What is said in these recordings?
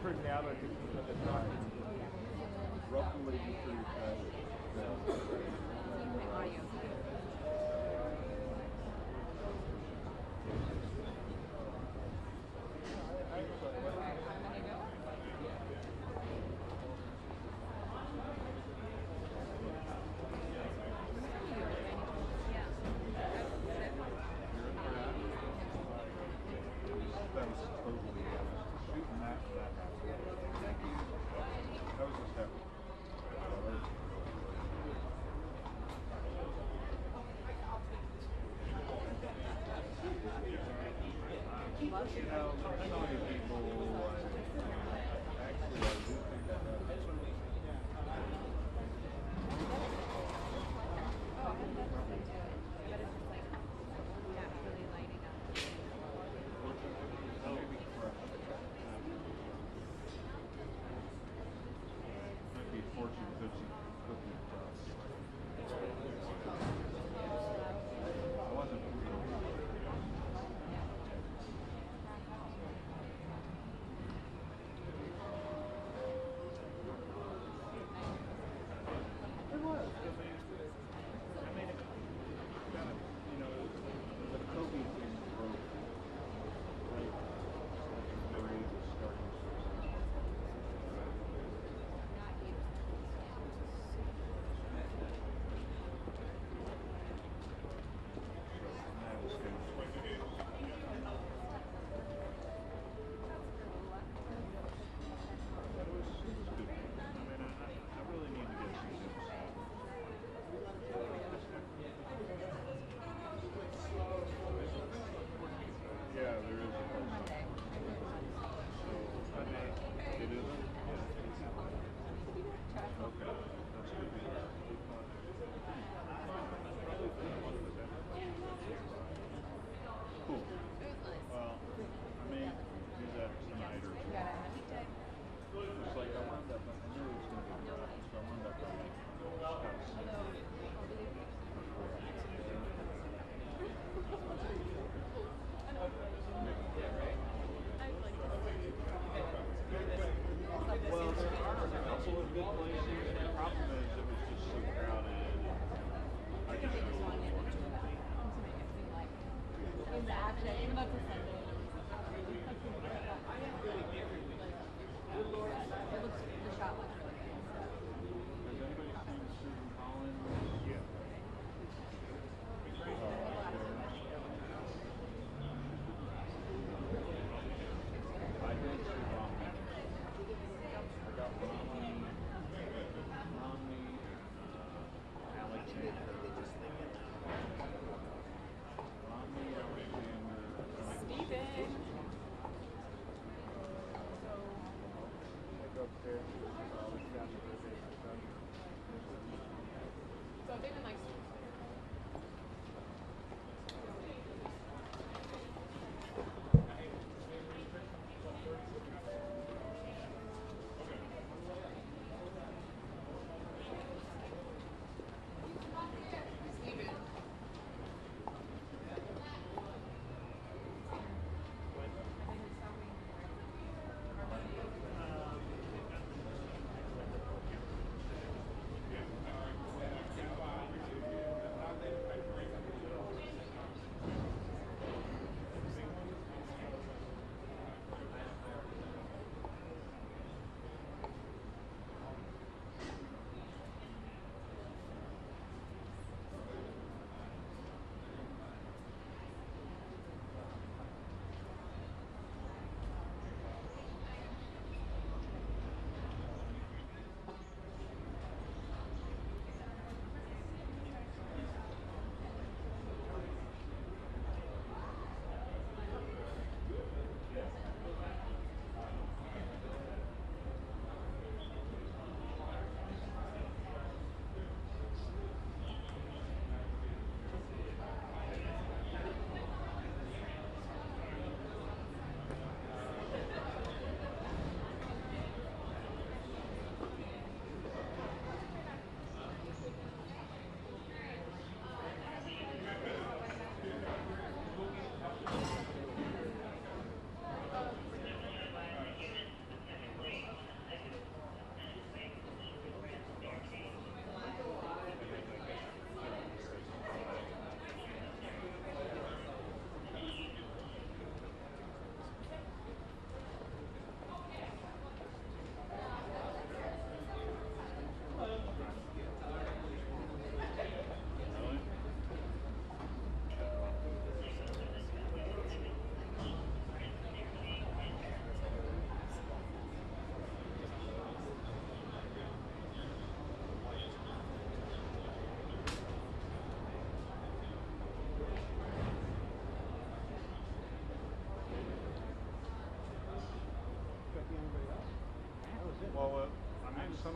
personality of the time. Roughly through you know, so many people, actually, I do think that might be fortune cookie toss. I wasn't.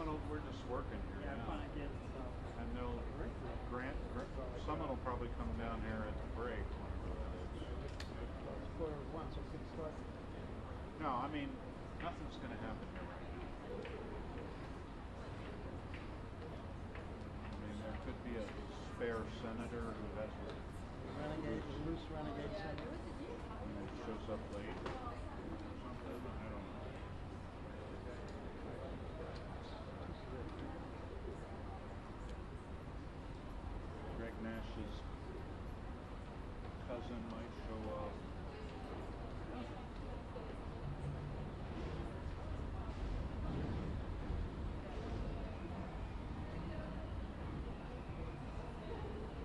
Seminole, we're just working here Yeah, now. fine, yeah, so. And they'll Seminole will probably come down here at the break whenever that is. It's quarter of one, so we can start. No, I mean, nothing's going to happen here right now. I mean, there could be a spare senator who has Renegade, loose renegade senator. shows up late or something. I don't know. Greg Nash's cousin might show up.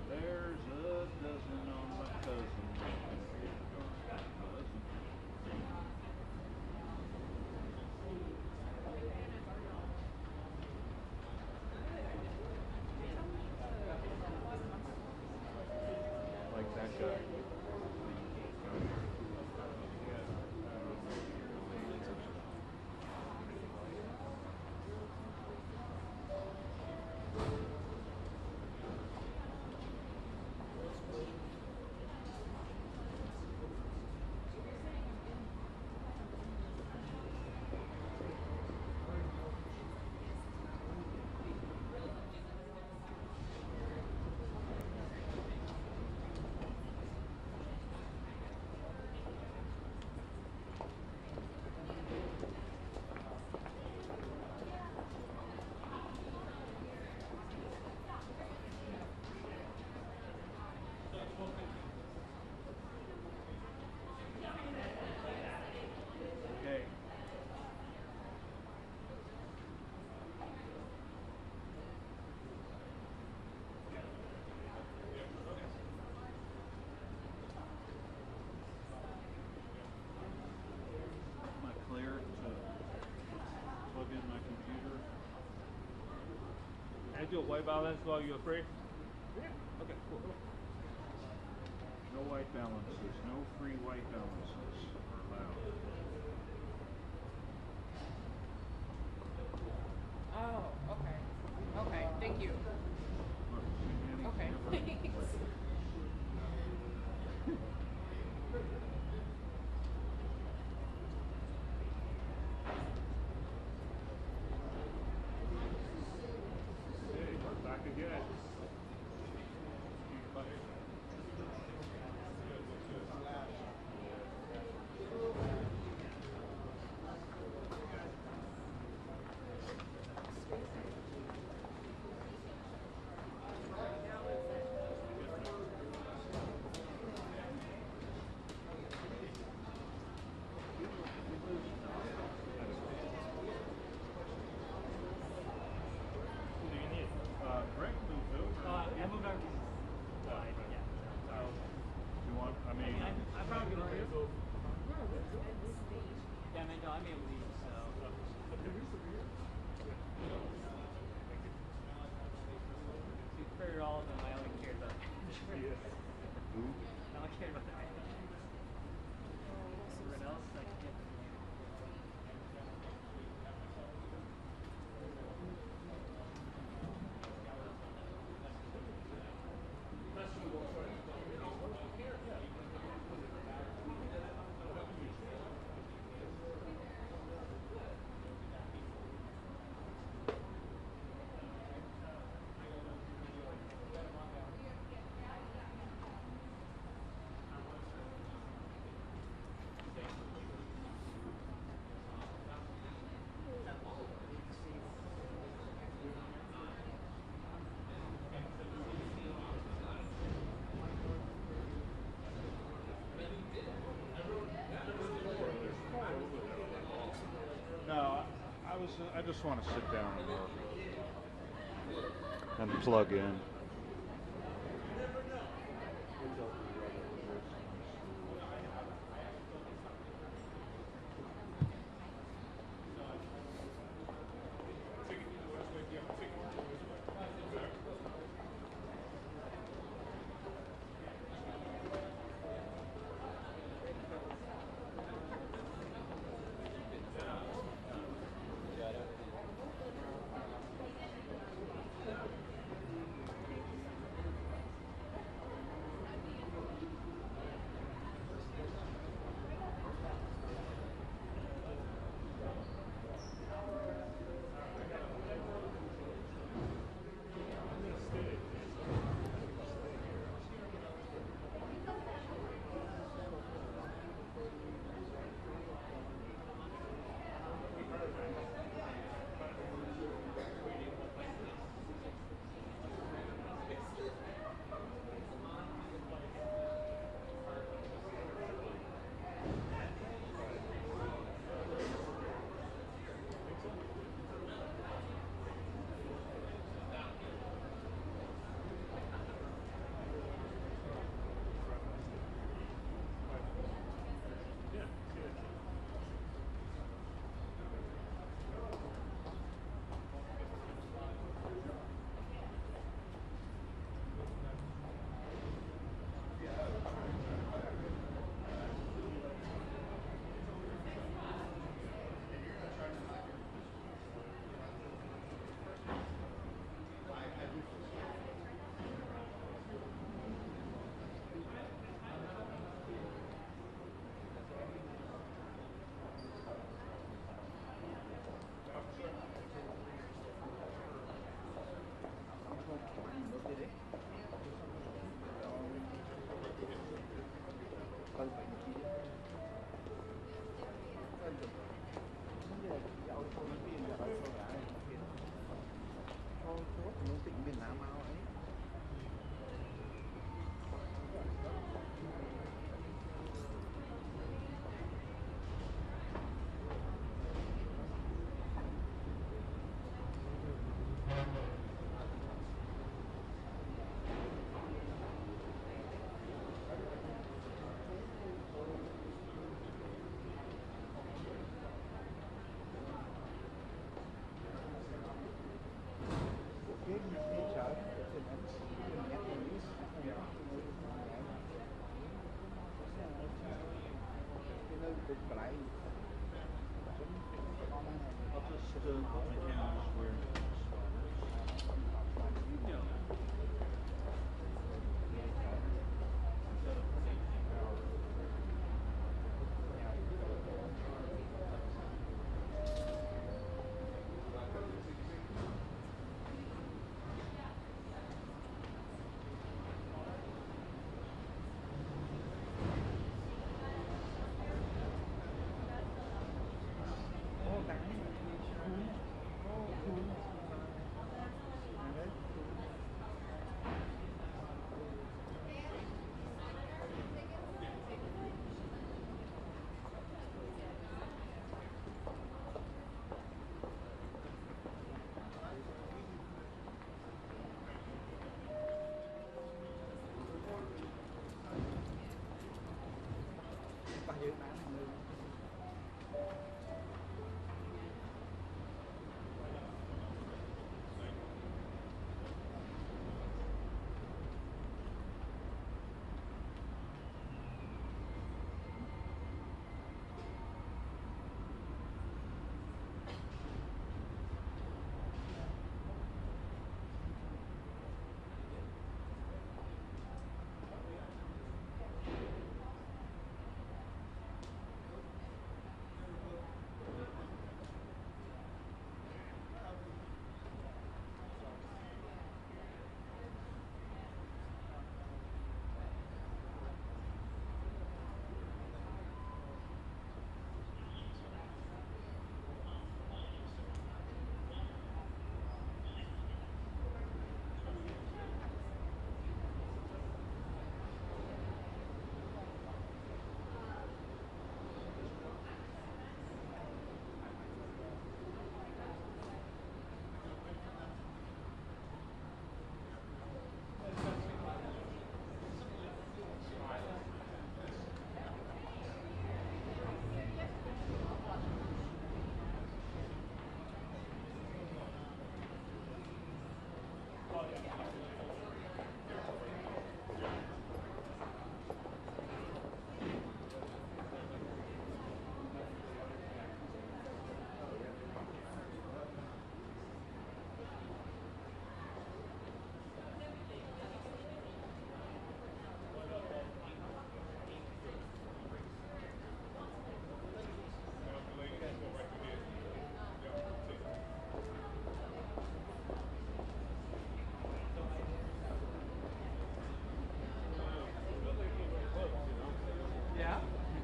There's a dozen on my cousin. Like that guy. Okay. Am I clear to plug in my computer? Can I do a white balance while you're free? Yeah. Okay, cool. No white balances. No free white balances are allowed. Oh, okay. Okay, thank you. Look, see, Annie's Okay, never- thanks. Hey, we're back again. Who do you need? Greg moved over. I moved over to the side, yeah. So, You want? I mean, I'm probably gonna go. Yeah, I mean, no, I'm able to leave, so. To be fair to all of them, I only cared about who? I only cared about the everyone else, I can get. No, I just want to sit down and work and plug in.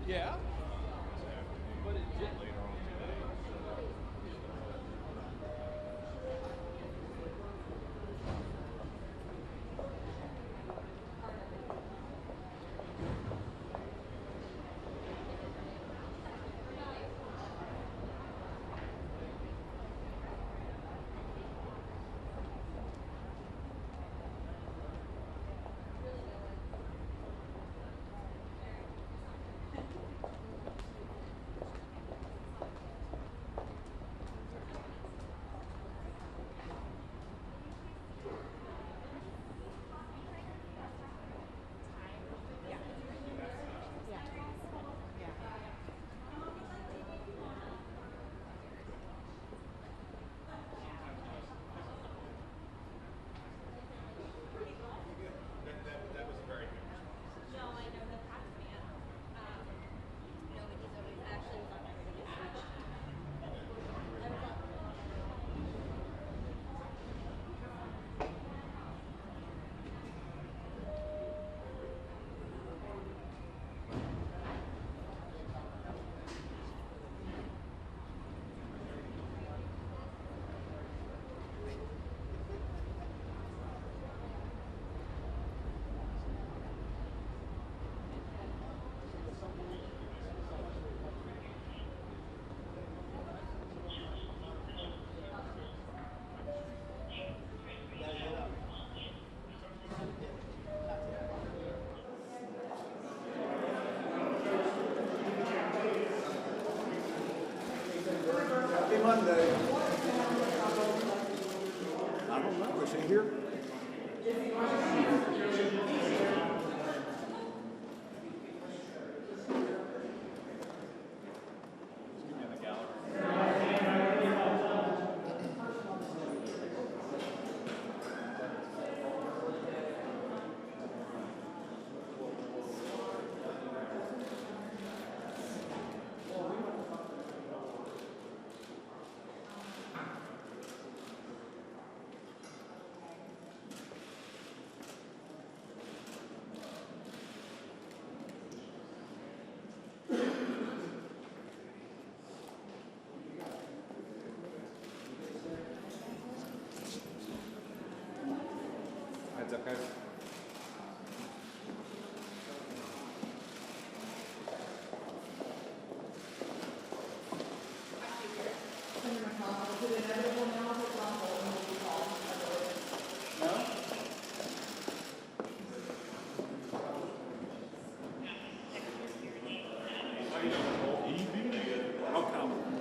Yeah. But it did. Happy Monday. I don't know. Is he here? Heads up, guys. How come?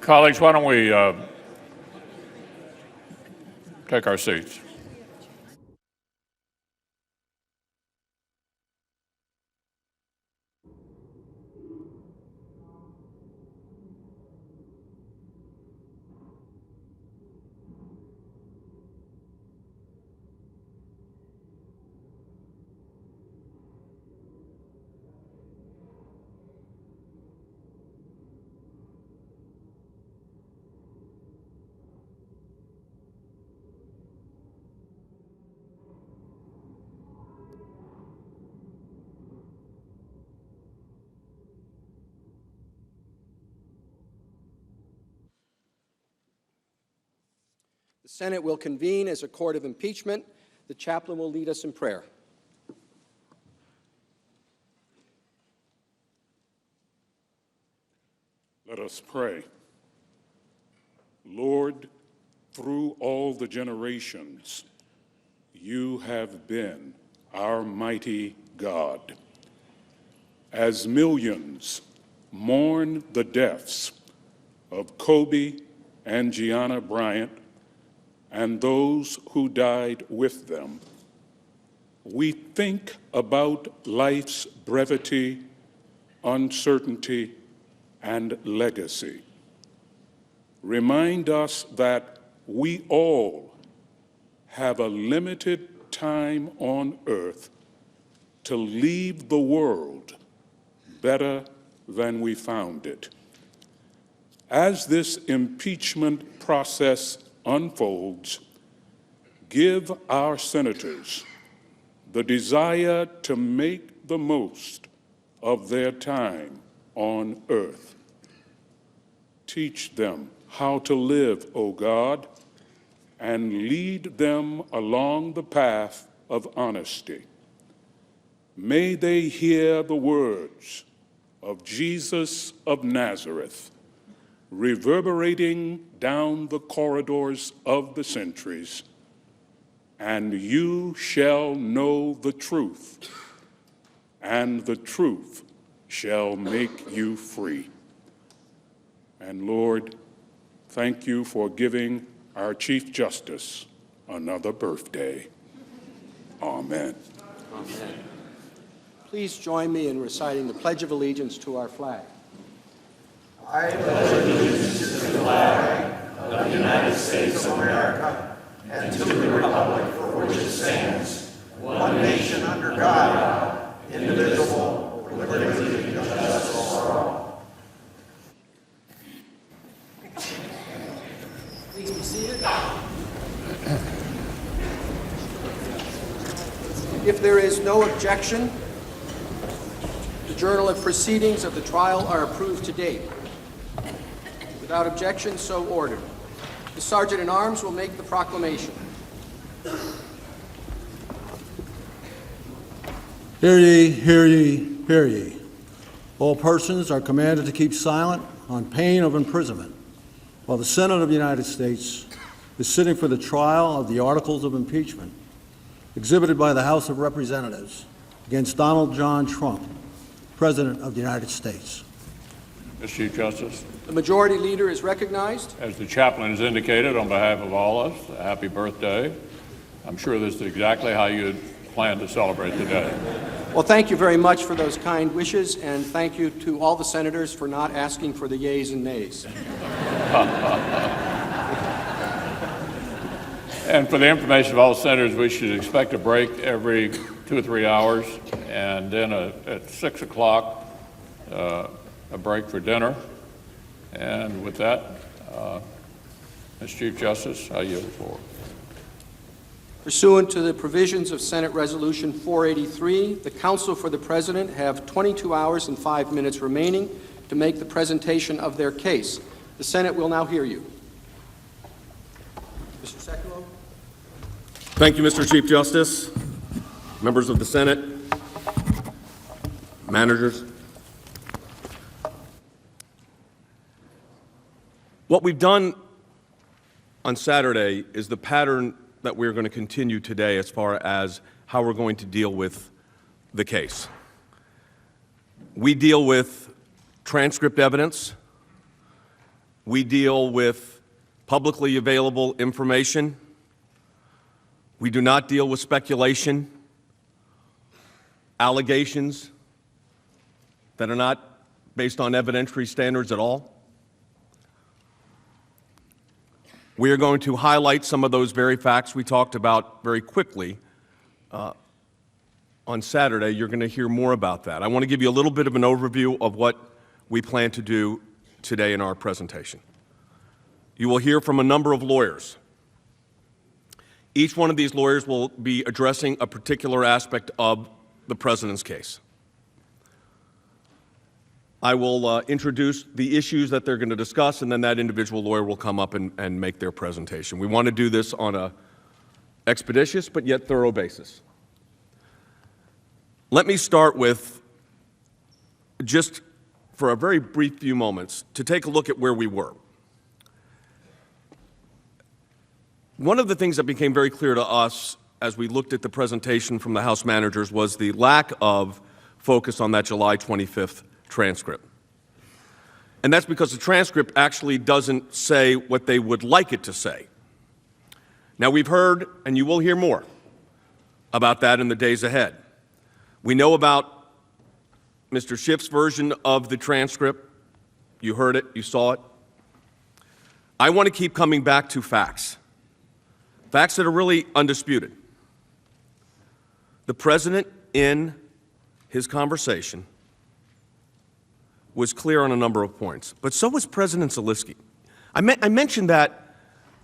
Colleagues, why don't we take our seats? The Senate will convene as a court of impeachment. The chaplain will lead us in prayer. Let us pray. Lord, through all the generations, you have been our mighty God. As millions mourn the deaths of Kobe and Gianna Bryant and those who died with them, we think about life's brevity, uncertainty, and legacy. Remind us that we all have a limited time on earth to leave the world better than we found it. As this impeachment process unfolds, give our senators the desire to make the most of their time on earth. Teach them how to live, O God, and lead them along the path of honesty. May they hear the words of Jesus of Nazareth reverberating down the corridors of the centuries, and you shall know the truth, and the truth shall make you free. And Lord, thank you for giving our Chief Justice another birthday. Amen. Amen. Please join me in reciting the Pledge of Allegiance to our flag. I pledge allegiance to the flag of the United States of America and to the republic for which it stands, one nation under God, indivisible, with liberty and justice for all. Please be seated. If there is no objection, the Journal of Proceedings of the trial are approved to date. Without objection, so ordered. The Sergeant-at-Arms will make the proclamation. Hear ye, hear ye, hear ye. All persons are commanded to keep silent on pain of imprisonment while the Senate of the United States is sitting for the trial of the articles of impeachment exhibited by the House of Representatives against Donald John Trump, President of the United States. Mr. Chief Justice. The Majority Leader is recognized. As the chaplain has indicated, on behalf of all of us, a happy birthday. I'm sure this is exactly how you plan to celebrate the day. Well, thank you very much for those kind wishes, and thank you to all the senators for not asking for the yeas and nays. And for the information of all senators, we should expect a break every 2 or 3 hours, and then at 6 o'clock, a break for dinner. And with that, Mr. Chief Justice, I yield the floor. Pursuant to the provisions of Senate Resolution 483, the Counsel for the President have 22 hours and 5 minutes remaining to make the presentation of their case. The Senate will now hear you. Mr. Sekulow. Thank you, Mr. Chief Justice, members of the Senate, managers. What we've done on Saturday is the pattern that we're going to continue today as far as how we're going to deal with the case. We deal with transcript evidence. We deal with publicly available information. We do not deal with speculation, allegations that are not based on evidentiary standards at all. We are going to highlight some of those very facts we talked about very quickly on Saturday. You're going to hear more about that. I want to give you a little bit of an overview of what we plan to do today in our presentation. You will hear from a number of lawyers. Each one of these lawyers will be addressing a particular aspect of the President's case. I will introduce the issues that they're going to discuss, and then that individual lawyer will come up and make their presentation. We want to do this on an expeditious but yet thorough basis. Let me start with, just for a very brief few moments, to take a look at where we were. One of the things that became very clear to us as we looked at the presentation from the House managers was the lack of focus on that July 25th transcript. And that's because the transcript actually doesn't say what they would like it to say. Now, we've heard, and you will hear more about that in the days ahead. We know about Mr. Schiff's version of the transcript. You heard it, you saw it. I want to keep coming back to facts. Facts that are really undisputed. The President, in his conversation, was clear on a number of points, but so was President Zelensky. I mentioned that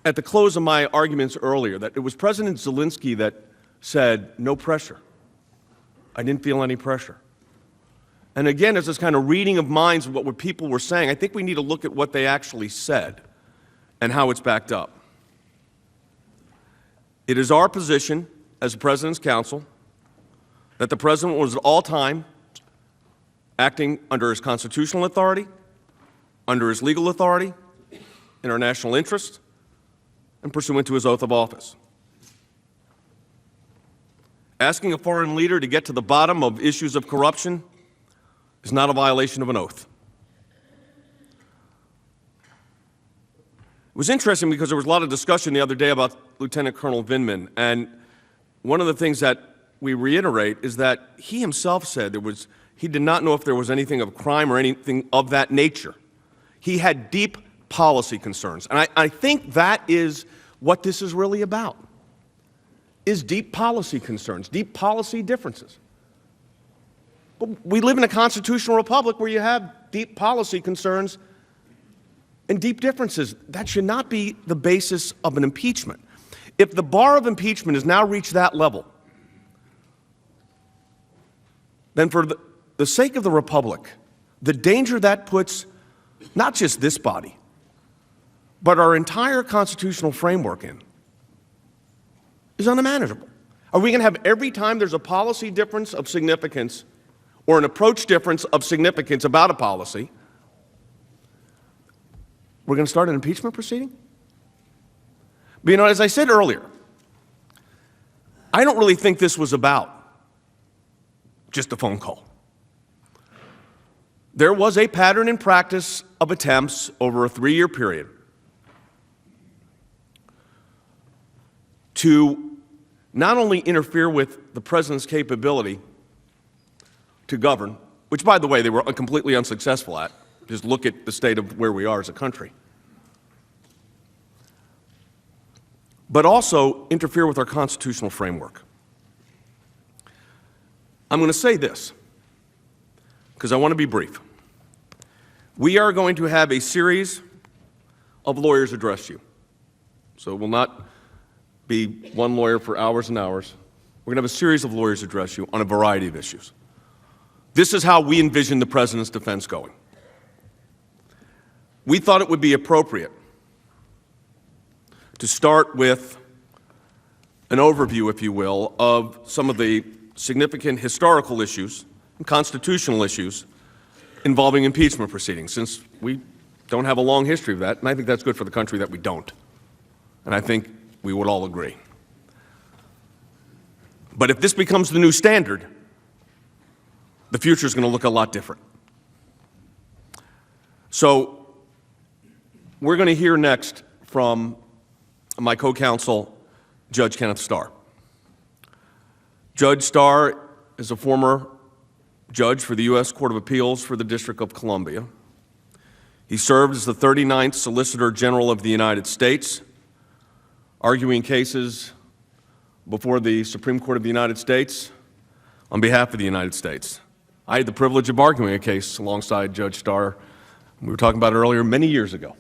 at the close of my arguments earlier, that it was President Zelensky that said, no pressure. I didn't feel any pressure. And again, as this kind of reading of minds of what people were saying, I think we need to look at what they actually said and how it's backed up. It is our position as the President's counsel that the President was at all time acting under his constitutional authority, under his legal authority, in our national interest, and pursuant to his oath of office. Asking a foreign leader to get to the bottom of issues of corruption is not a violation of an oath. It was interesting because there was a lot of discussion the other day about Lieutenant Colonel Vindman, and one of the things that we reiterate is that he himself said he did not know if there was anything of crime or anything of that nature. He had deep policy concerns, and I think that is what this is really about, is deep policy concerns, deep policy differences. But we live in a constitutional republic where you have deep policy concerns and deep differences. That should not be the basis of an impeachment. If the bar of impeachment has now reached that level, then for the sake of the republic, the danger that puts not just this body, but our entire constitutional framework in, is unmanageable. Are we going to have every time there's a policy difference of significance or an approach difference of significance about a policy, we're going to start an impeachment proceeding? But you know, as I said earlier, I don't really think this was about just a phone call. There was a pattern in practice of attempts over a 3-year period to not only interfere with the President's capability to govern, which, by the way, they were completely unsuccessful at. Just look at the state of where we are as a country. But also interfere with our constitutional framework. I'm going to say this, because I want to be brief. We are going to have a series of lawyers address you. So it will not be one lawyer for hours and hours. We're going to have a series of lawyers address you on a variety of issues. This is how we envision the President's defense going. We thought it would be appropriate to start with an overview, if you will, of some of the significant historical issues and constitutional issues involving impeachment proceedings, since we don't have a long history of that, and I think that's good for the country that we don't. And I think we would all agree. But if this becomes the new standard, the future is going to look a lot different. So We're going to hear next from my co-counsel, Judge Kenneth Starr. Judge Starr is a former judge for the U.S. Court of Appeals for the District of Columbia. He served as the 39th Solicitor General of the United States, arguing cases before the Supreme Court of the United States on behalf of the United States. I had the privilege of arguing a case alongside Judge Starr. We were talking about it earlier, many years ago.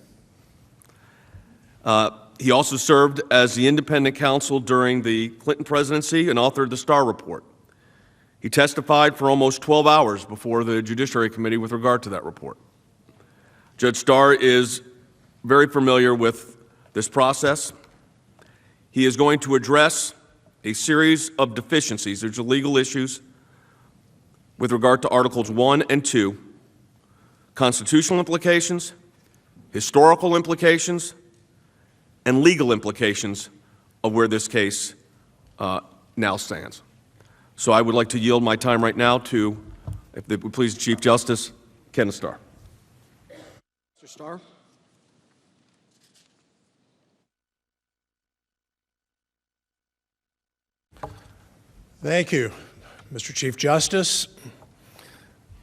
He also served as the independent counsel during the Clinton presidency and authored the Starr Report. He testified for almost 12 hours before the Judiciary Committee with regard to that report. Judge Starr is very familiar with this process. He is going to address a series of deficiencies. There's legal issues with regard to Articles 1 and 2, constitutional implications, historical implications, and legal implications of where this case now stands. So I would like to yield my time right now to, if it would please, Chief Justice Kenneth Starr. Mr. Starr. Thank you, Mr. Chief Justice,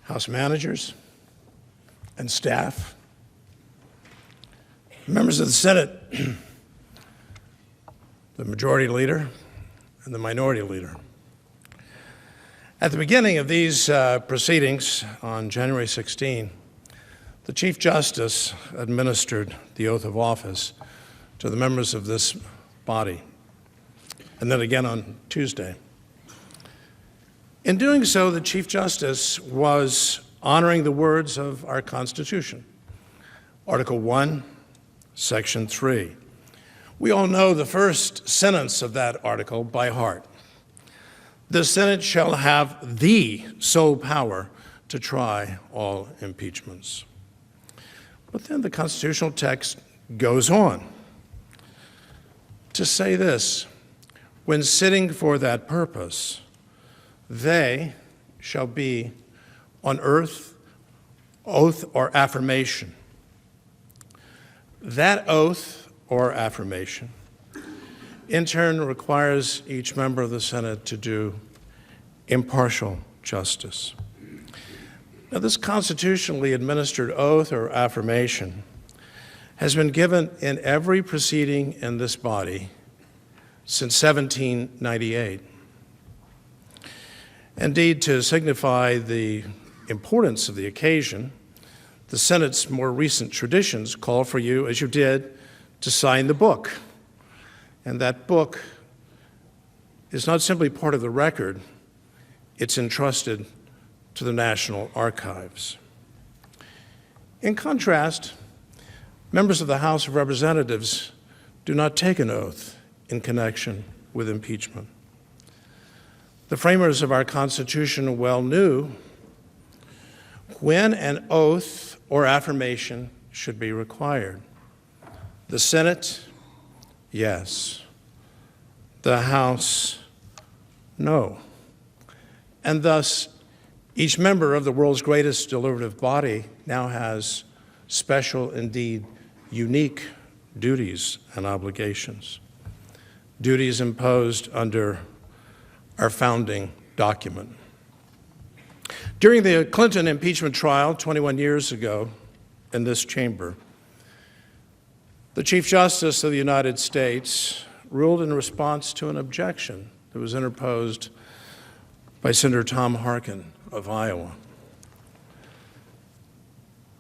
House managers, and staff, members of the Senate, the Majority Leader, and the Minority Leader. At the beginning of these proceedings on January 16, the Chief Justice administered the oath of office to the members of this body, and then again on Tuesday. In doing so, the Chief Justice was honoring the words of our Constitution, Article 1, Section 3. We all know the first sentence of that article by heart. The Senate shall have the sole power to try all impeachments. But then the constitutional text goes on to say this: when sitting for that purpose, they shall be on earth oath or affirmation. That oath or affirmation in turn requires each member of the Senate to do impartial justice. Now, this constitutionally administered oath or affirmation has been given in every proceeding in this body since 1798. Indeed, to signify the importance of the occasion, the Senate's more recent traditions call for you, as you did, to sign the book. And that book is not simply part of the record, it's entrusted to the National Archives. In contrast, members of the House of Representatives do not take an oath in connection with impeachment. The framers of our Constitution well knew when an oath or affirmation should be required. The Senate, yes. The House, no. And thus, each member of the world's greatest deliberative body now has special, indeed unique, duties and obligations. Duties imposed under our founding document. During the Clinton impeachment trial 21 years ago in this chamber, the Chief Justice of the United States ruled in response to an objection that was interposed by Senator Tom Harkin of Iowa.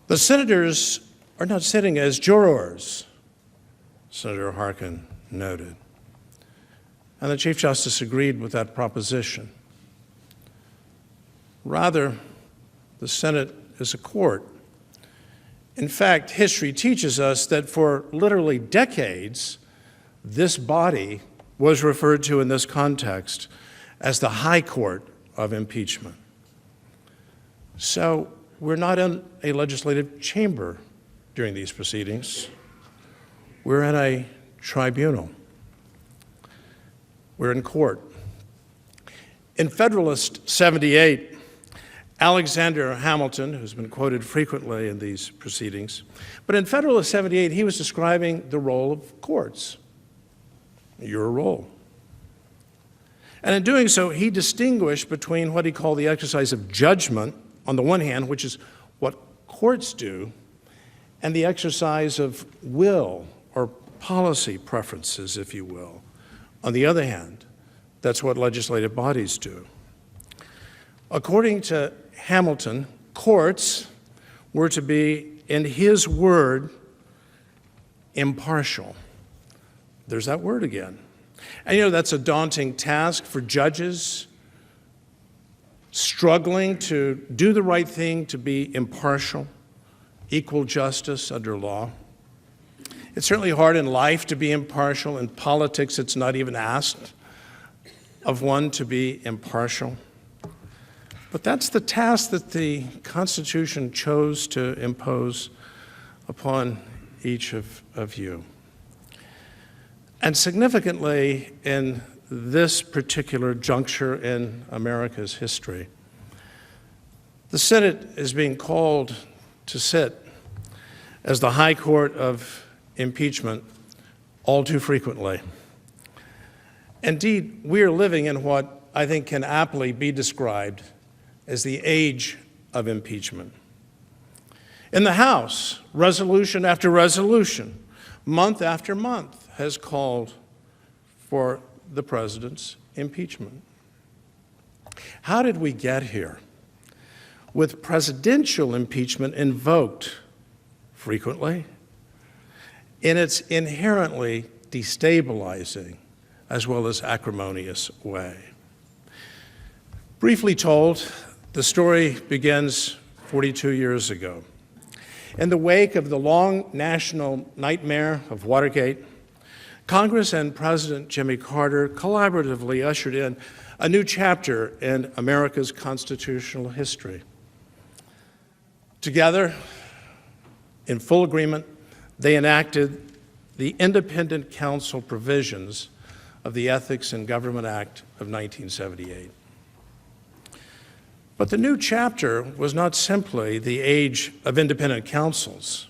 The senators are not sitting as jurors, Senator Harkin noted. And the Chief Justice agreed with that proposition. Rather, the Senate is a court. In fact, history teaches us that for literally decades, this body was referred to in this context as the High Court of Impeachment. So we're not in a legislative chamber during these proceedings. We're in a tribunal. We're in court. In Federalist 78, Alexander Hamilton, who's been quoted frequently in these proceedings, but in Federalist 78, he was describing the role of courts, your role. And in doing so, he distinguished between what he called the exercise of judgment, on the one hand, which is what courts do, and the exercise of will or policy preferences, if you will. On the other hand, that's what legislative bodies do. According to Hamilton, courts were to be, in his word, impartial. There's that word again. And you know, that's a daunting task for judges struggling to do the right thing, to be impartial, equal justice under law. It's certainly hard in life to be impartial. In politics, it's not even asked of one to be impartial. But that's the task that the Constitution chose to impose upon each of you. And significantly, in this particular juncture in America's history, the Senate is being called to sit as the High Court of impeachment all too frequently. Indeed, we are living in what I think can aptly be described as the age of impeachment. In the House, resolution after resolution, month after month, has called for the president's impeachment. How did we get here? With presidential impeachment invoked frequently in its inherently destabilizing as well as acrimonious way. Briefly told, the story begins 42 years ago. In the wake of the long national nightmare of Watergate, Congress and President Jimmy Carter collaboratively ushered in a new chapter in America's constitutional history. Together, in full agreement, they enacted the independent counsel provisions of the Ethics in Government Act of 1978. But the new chapter was not simply the age of independent counsels.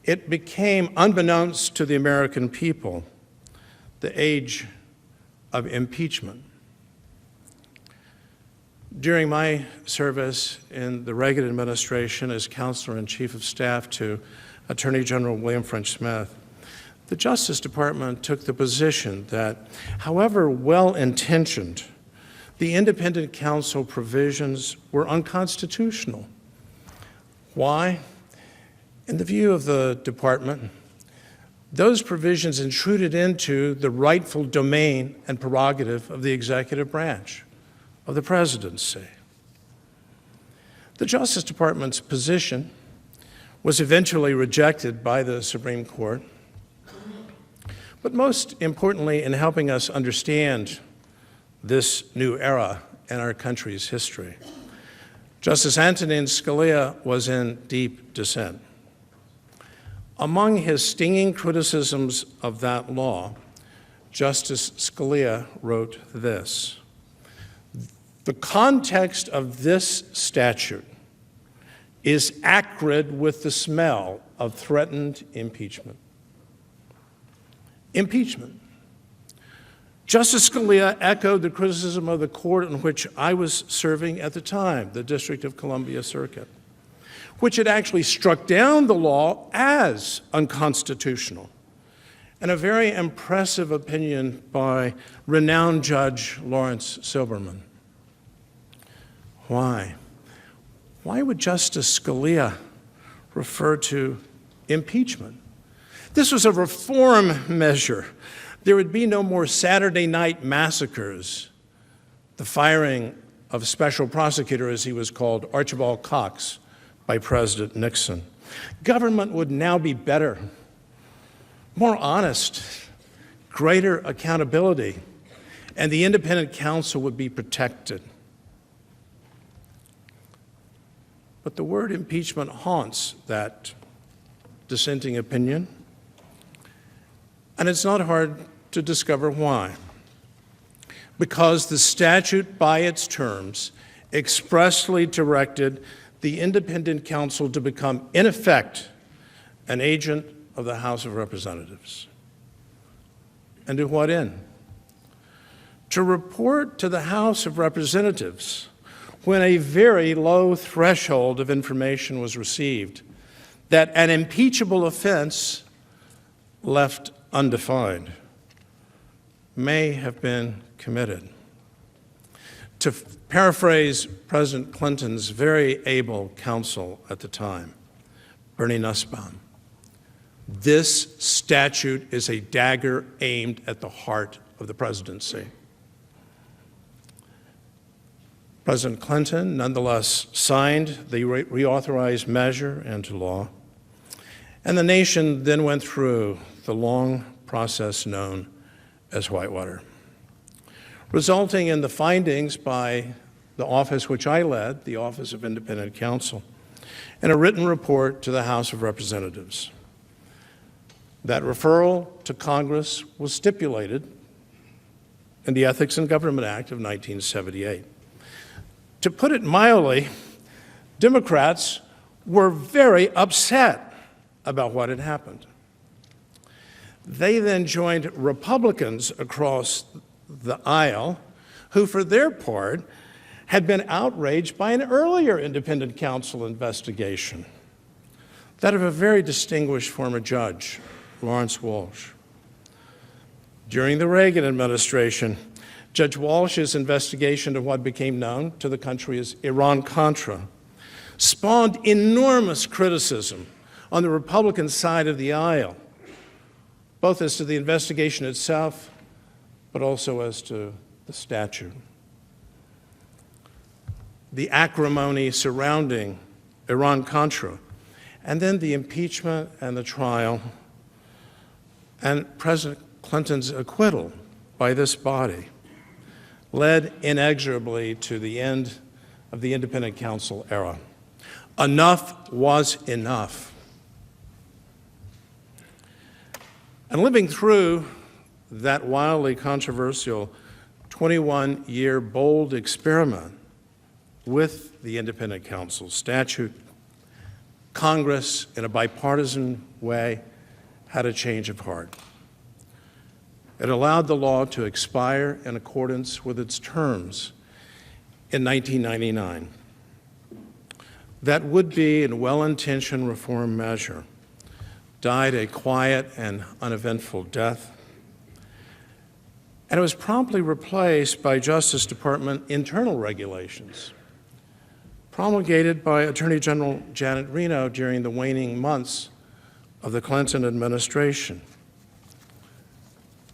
It became, unbeknownst to the American people, the age of impeachment. During my service in the Reagan administration as Counselor and Chief of Staff to Attorney General William French Smith, the Justice Department took the position that, however well-intentioned, the independent counsel provisions were unconstitutional. Why? In the view of the department, those provisions intruded into the rightful domain and prerogative of the executive branch, of the presidency. The Justice Department's position was eventually rejected by the Supreme Court, but most importantly, in helping us understand this new era in our country's history, Justice Antonin Scalia was in deep dissent. Among his stinging criticisms of that law, Justice Scalia wrote this: "The context of this statute is acrid with the smell of threatened impeachment." Impeachment. Justice Scalia echoed the criticism of the court in which I was serving at the time, the District of Columbia Circuit, which had actually struck down the law as unconstitutional, and a very impressive opinion by renowned Judge Lawrence Silberman. Why? Why would Justice Scalia refer to impeachment? This was a reform measure. There would be no more Saturday night massacres, the firing of Special Prosecutor, as he was called, Archibald Cox, by President Nixon. Government would now be better, more honest, greater accountability, and the independent counsel would be protected. But the word impeachment haunts that dissenting opinion, and it's not hard to discover why. Because the statute, by its terms, expressly directed the independent counsel to become, in effect, an agent of the House of Representatives. And to what end? To report to the House of Representatives when a very low threshold of information was received that an impeachable offense left undefined may have been committed. To paraphrase President Clinton's very able counsel at the time, Bernie Nussbaum, this statute is a dagger aimed at the heart of the presidency. President Clinton nonetheless signed the reauthorized measure into law, and the nation then went through the long process known as Whitewater, resulting in the findings by the office which I led, the Office of Independent Counsel, and a written report to the House of Representatives. That referral to Congress was stipulated in the Ethics in Government Act of 1978. To put it mildly, Democrats were very upset about what had happened. They then joined Republicans across the aisle, who for their part had been outraged by an earlier independent counsel investigation, that of a very distinguished former judge, Lawrence Walsh. During the Reagan administration, Judge Walsh's investigation of what became known to the country as Iran-Contra spawned enormous criticism on the Republican side of the aisle, both as to the investigation itself, but also as to the statute. The acrimony surrounding Iran-Contra, and then the impeachment and the trial, and President Clinton's acquittal by this body led inexorably to the end of the independent counsel era. Enough was enough. And living through that wildly controversial 21-year bold experiment with the independent counsel statute, Congress, in a bipartisan way, had a change of heart. It allowed the law to expire in accordance with its terms in 1999. That would-be and well-intentioned reform measure died a quiet and uneventful death, and it was promptly replaced by Justice Department internal regulations promulgated by Attorney General Janet Reno during the waning months of the Clinton administration.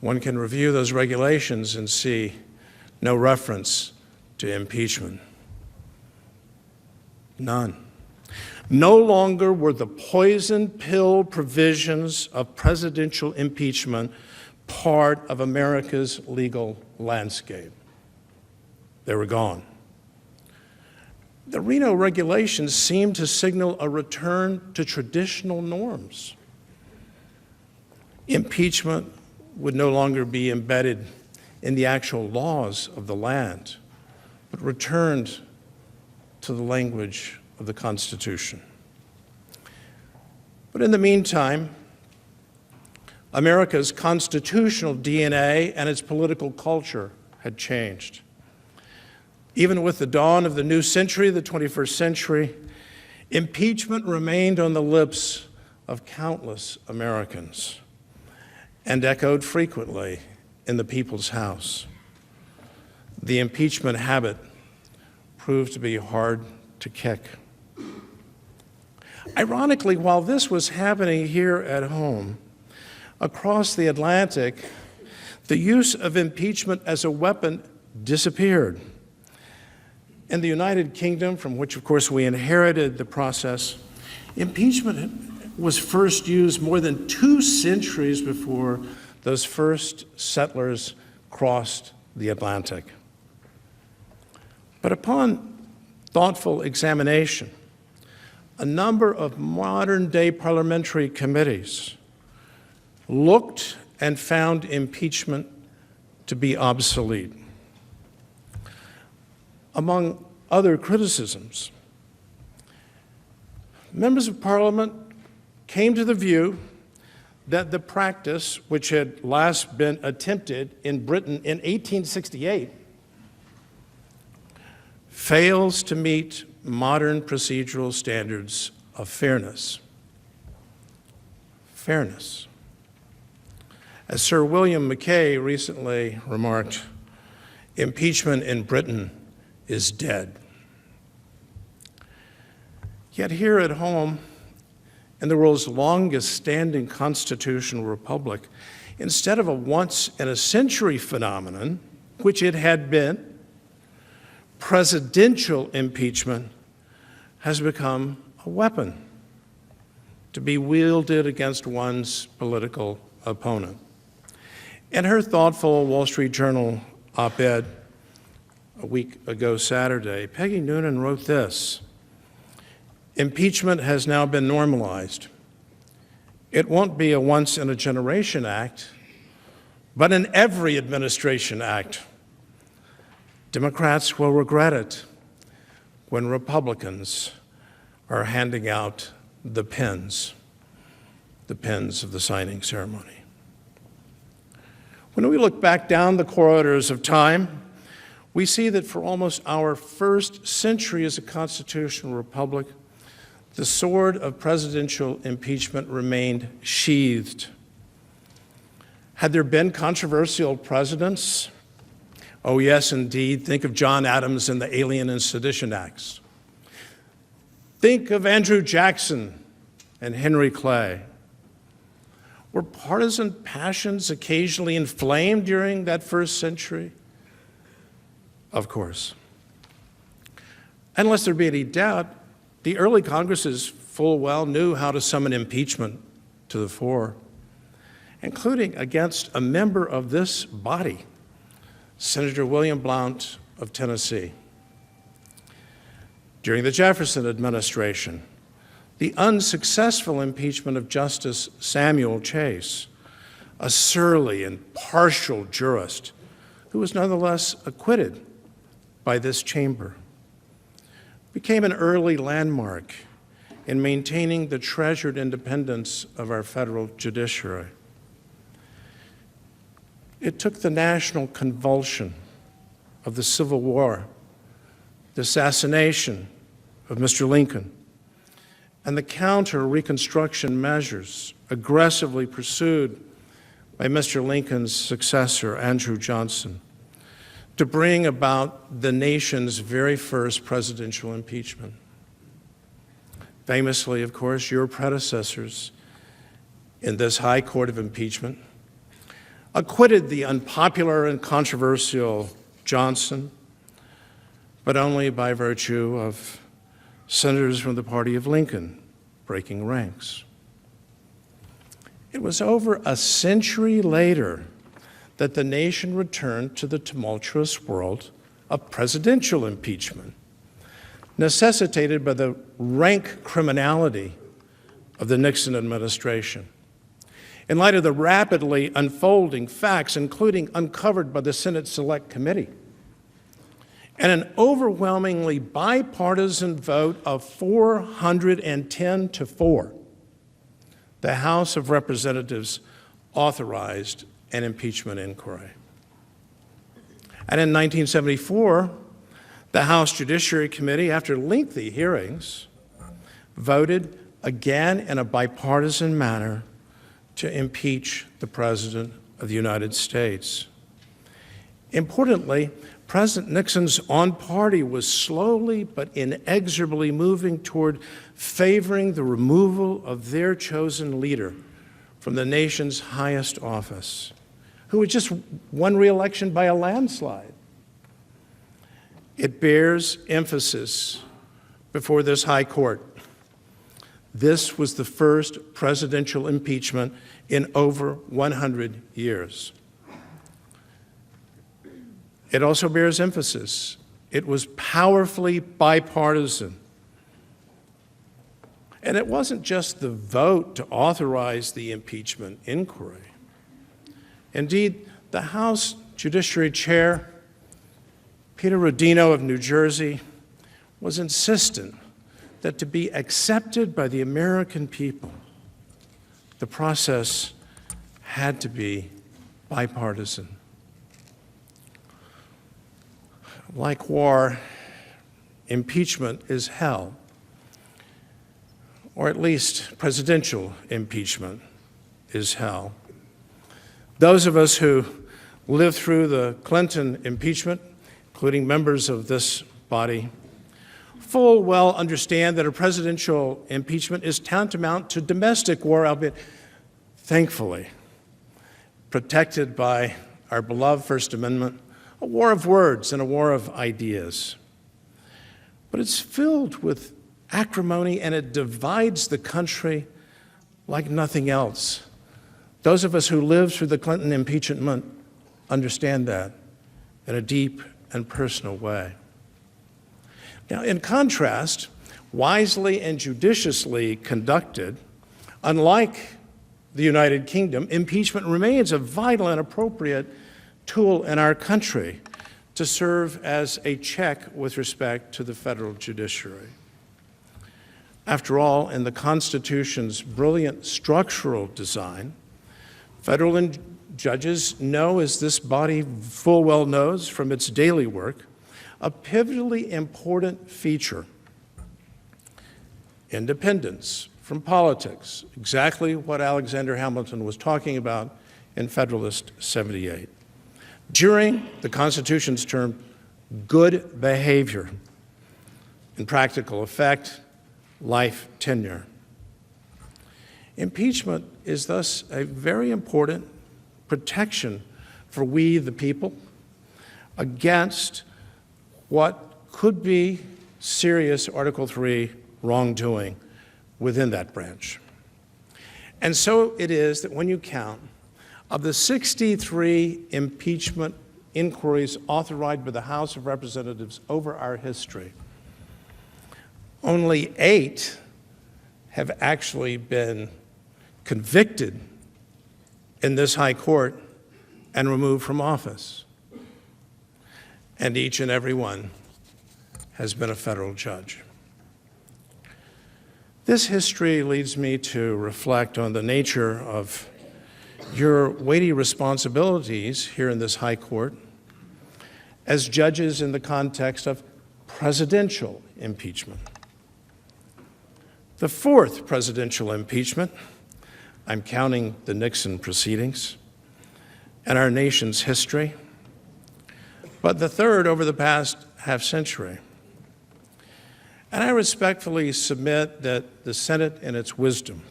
One can review those regulations and see no reference to impeachment. None. No longer were the poison pill provisions of presidential impeachment part of America's legal landscape. They were gone. The Reno regulations seemed to signal a return to traditional norms. Impeachment would no longer be embedded in the actual laws of the land, but returned to the language of the Constitution. But in the meantime, America's constitutional DNA and its political culture had changed. Even with the dawn of the new century, the 21st century, impeachment remained on the lips of countless Americans and echoed frequently in the people's house. The impeachment habit proved to be hard to kick. Ironically, while this was happening here at home, across the Atlantic, the use of impeachment as a weapon disappeared. In the United Kingdom, from which, of course, we inherited the process, impeachment was first used more than 2 centuries before those first settlers crossed the Atlantic. But upon thoughtful examination, a number of modern-day parliamentary committees looked and found impeachment to be obsolete. Among other criticisms. Members of Parliament came to the view that the practice, which had last been attempted in Britain in 1868, fails to meet modern procedural standards of fairness. Fairness. As Sir William Mackay recently remarked, impeachment in Britain is dead. Yet here at home, in the world's longest-standing constitutional republic, instead of a once-in-a-century phenomenon, which it had been, presidential impeachment has become a weapon to be wielded against one's political opponent. In her thoughtful Wall Street Journal op-ed a week ago Saturday, Peggy Noonan wrote this: "Impeachment has now been normalized. It won't be a once-in-a-generation act, but an every administration act. Democrats will regret it when Republicans are handing out the pens of the signing ceremony." When we look back down the corridors of time, we see that for almost our first century as a constitutional republic, the sword of presidential impeachment remained sheathed. Had there been controversial presidents? Oh, yes, indeed. Think of John Adams and the Alien and Sedition Acts. Think of Andrew Jackson and Henry Clay. Were partisan passions occasionally inflamed during that first century? Of course. Unless there be any doubt, the early Congresses full well knew how to summon impeachment to the fore, including against a member of this body, Senator William Blount of Tennessee. During the Jefferson administration, the unsuccessful impeachment of Justice Samuel Chase, a surly and partial jurist who was nonetheless acquitted by this chamber, became an early landmark in maintaining the treasured independence of our federal judiciary. It took the national convulsion of the Civil War, the assassination of Mr. Lincoln, and the counter-Reconstruction measures aggressively pursued by Mr. Lincoln's successor, Andrew Johnson, to bring about the nation's very first presidential impeachment. Famously, of course, your predecessors in this high court of impeachment acquitted the unpopular and controversial Johnson, but only by virtue of senators from the party of Lincoln breaking ranks. It was over a century later that the nation returned to the tumultuous world of presidential impeachment, necessitated by the rank criminality of the Nixon administration. In light of the rapidly unfolding facts, including uncovered by the Senate Select Committee, and an overwhelmingly bipartisan vote of 410 to 4, the House of Representatives authorized an impeachment inquiry. And in 1974, the House Judiciary Committee, after lengthy hearings, voted again in a bipartisan manner to impeach the President of the United States. Importantly, President Nixon's own party was slowly but inexorably moving toward favoring the removal of their chosen leader from the nation's highest office, who had just won re-election by a landslide. It bears emphasis before this high court. This was the first presidential impeachment in over 100 years. It also bears emphasis. It was powerfully bipartisan. And it wasn't just the vote to authorize the impeachment inquiry. Indeed, the House Judiciary Chair, Peter Rodino of New Jersey, was insistent that to be accepted by the American people, the process had to be bipartisan. Like war, impeachment is hell, or at least presidential impeachment is hell. Those of us who lived through the Clinton impeachment, including members of this body, full well understand that a presidential impeachment is tantamount to domestic war, albeit thankfully protected by our beloved First Amendment, a war of words and a war of ideas. But it's filled with acrimony and it divides the country like nothing else. Those of us who lived through the Clinton impeachment understand that in a deep and personal way. Now, in contrast, wisely and judiciously conducted, unlike the United Kingdom, impeachment remains a vital and appropriate tool in our country to serve as a check with respect to the federal judiciary. After all, in the Constitution's brilliant structural design, federal judges know, as this body full well knows from its daily work, a pivotally important feature: independence from politics, exactly what Alexander Hamilton was talking about in Federalist 78. During the Constitution's term, good behavior, in practical effect, life tenure. Impeachment is thus a very important protection for we, the people, against what could be serious Article III wrongdoing within that branch. And so it is that when you count, of the 63 impeachment inquiries authorized by the House of Representatives over our history, only 8 have actually been convicted in this high court and removed from office. And each and every one has been a federal judge. This history leads me to reflect on the nature of your weighty responsibilities here in this high court as judges in the context of presidential impeachment. The 4th presidential impeachment, I'm counting the Nixon proceedings, and our nation's history, but the 3rd over the past half-century. And I respectfully submit that the Senate, in its wisdom,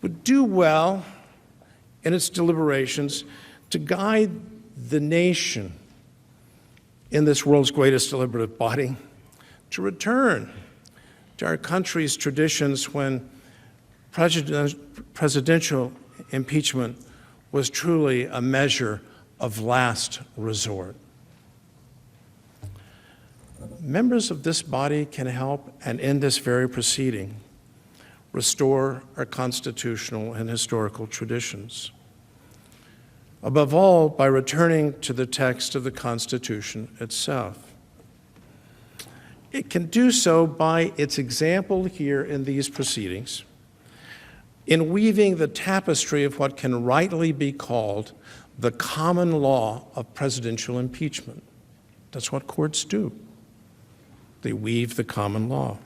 would do well in its deliberations to guide the nation in this world's greatest deliberative body to return to our country's traditions when presidential impeachment was truly a measure of last resort. Members of this body can help, and in this very proceeding, restore our constitutional and historical traditions. Above all, by returning to the text of the Constitution itself. It can do so by its example here in these proceedings, in weaving the tapestry of what can rightly be called the common law of presidential impeachment. That's what courts do. They weave the common law.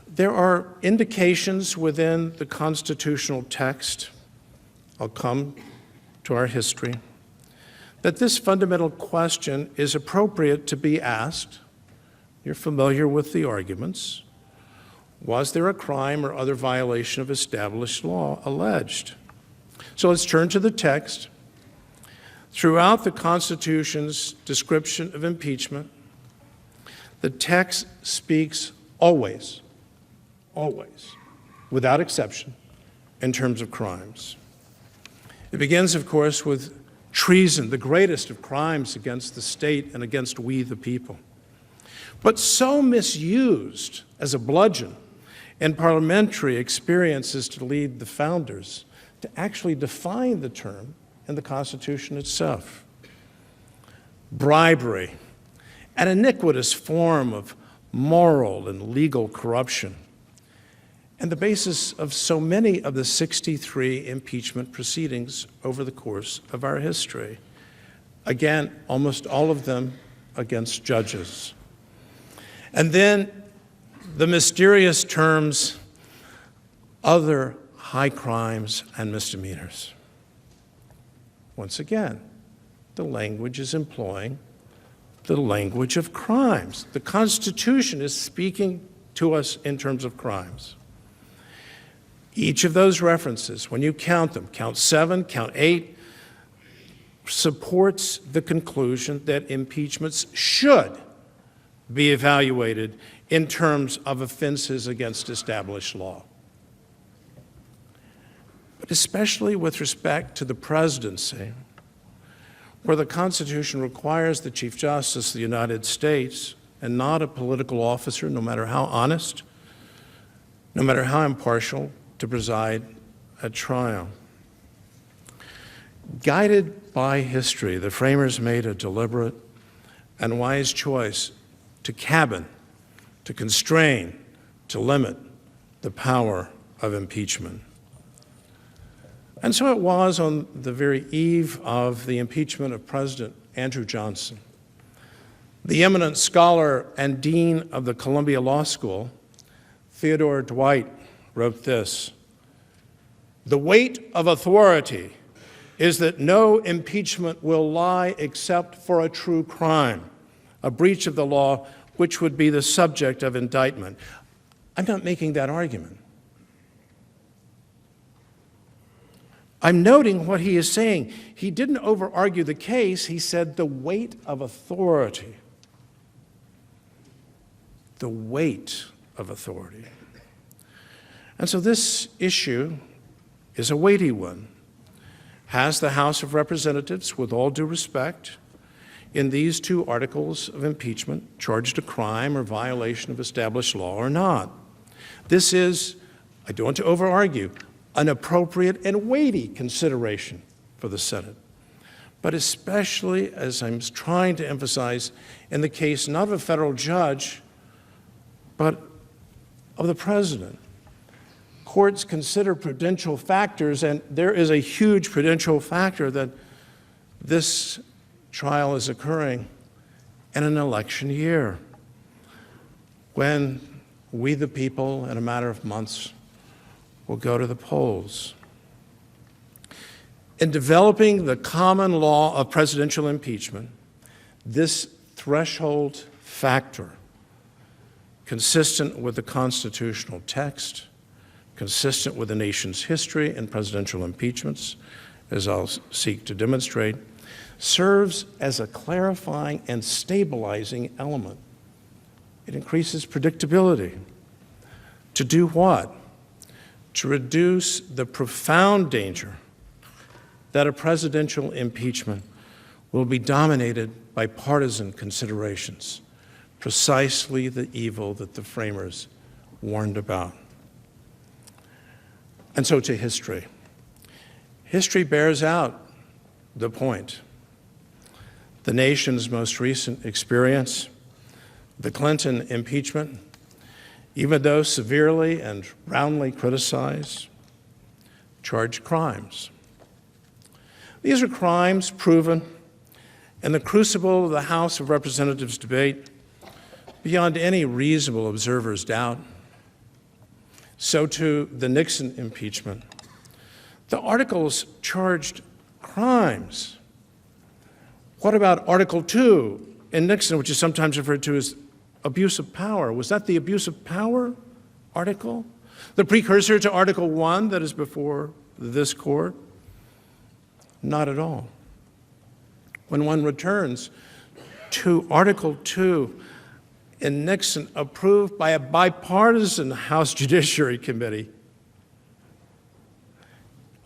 There are indications within the constitutional text, I'll come to our history, that this fundamental question is appropriate to be asked. You're familiar with the arguments. Was there a crime or other violation of established law alleged? So let's turn to the text. Throughout the Constitution's description of impeachment, the text speaks always, without exception, in terms of crimes. It begins, of course, with treason, the greatest of crimes against the state and against we, the people. But so misused as a bludgeon in parliamentary experiences to lead the founders to actually define the term in the Constitution itself. Bribery an iniquitous form of moral and legal corruption, and the basis of so many of the 63 impeachment proceedings over the course of our history. Again, almost all of them against judges. And then the mysterious terms, other high crimes and misdemeanors. Once again, the language is employing the language of crimes. The Constitution is speaking to us in terms of crimes. Each of those references, when you count them, count 7, count 8, supports the conclusion that impeachments should be evaluated in terms of offenses against established law. But especially with respect to the presidency, where the Constitution requires the Chief Justice of the United States, and not a political officer, no matter how honest, no matter how impartial, to preside at trial. Guided by history, the framers made a deliberate and wise choice to cabin, to constrain, to limit the power of impeachment. And so it was on the very eve of the impeachment of President Andrew Johnson. The eminent scholar and dean of the Columbia Law School, Theodore Dwight, wrote this: "The weight of authority is that no impeachment will lie except for a true crime, a breach of the law which would be the subject of indictment." I'm not making that argument. I'm noting what he is saying. He didn't over-argue the case. He said the weight of authority. The weight of authority. And so this issue is a weighty one. Has the House of Representatives, with all due respect, in these 2 articles of impeachment, charged a crime or violation of established law or not? This is, I don't want to over-argue, an appropriate and weighty consideration for the Senate. But especially, as I'm trying to emphasize, in the case not of a federal judge, but of the president. Courts consider prudential factors, and there is a huge prudential factor that this trial is occurring in an election year, when we, the people, in a matter of months, will go to the polls. In developing the common law of presidential impeachment, this threshold factor, consistent with the constitutional text, consistent with the nation's history in presidential impeachments, as I'll seek to demonstrate, serves as a clarifying and stabilizing element. It increases predictability. To do what? To reduce the profound danger that a presidential impeachment will be dominated by partisan considerations, precisely the evil that the framers warned about. And so to history. History bears out the point. The nation's most recent experience, the Clinton impeachment, even though severely and roundly criticized, charged crimes. These are crimes proven in the crucible of the House of Representatives debate beyond any reasonable observer's doubt. So too the Nixon impeachment. The articles charged crimes. What about Article 2 in Nixon, which is sometimes referred to as abuse of power? Was that the abuse of power article? The precursor to Article 1 that is before this court? Not at all. When one returns to Article 2 in Nixon, approved by a bipartisan House Judiciary Committee,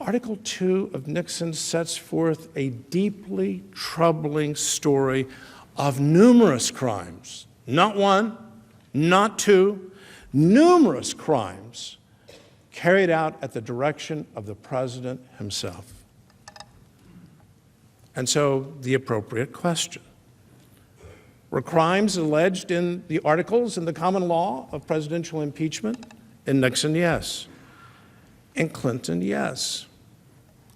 Article 2 of Nixon sets forth a deeply troubling story of numerous crimes. Not one, not two, numerous crimes carried out at the direction of the president himself. And so the appropriate question, Were crimes alleged in the articles in the common law of presidential impeachment? In Nixon, yes. In Clinton, yes.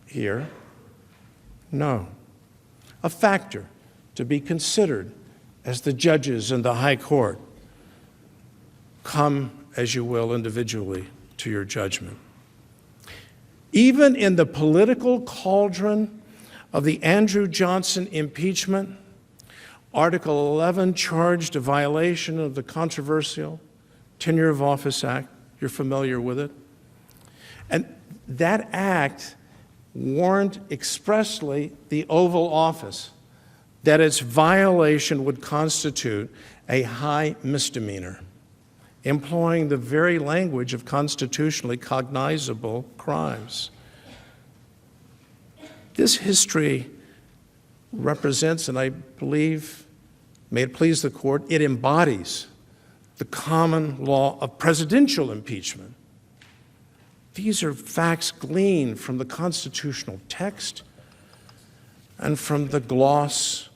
Here, no. A factor to be considered as the judges in the high court come, as you will, individually to your judgment. Even in the political cauldron of the Andrew Johnson impeachment, Article 11 charged a violation of the controversial Tenure of Office Act. You're familiar with it. And that act warned expressly the Oval Office that its violation would constitute a high misdemeanor, employing the very language of constitutionally cognizable crimes. This history represents, and I believe, may it please the court, it embodies the common law of presidential impeachment. These are facts gleaned from the constitutional text and from the gloss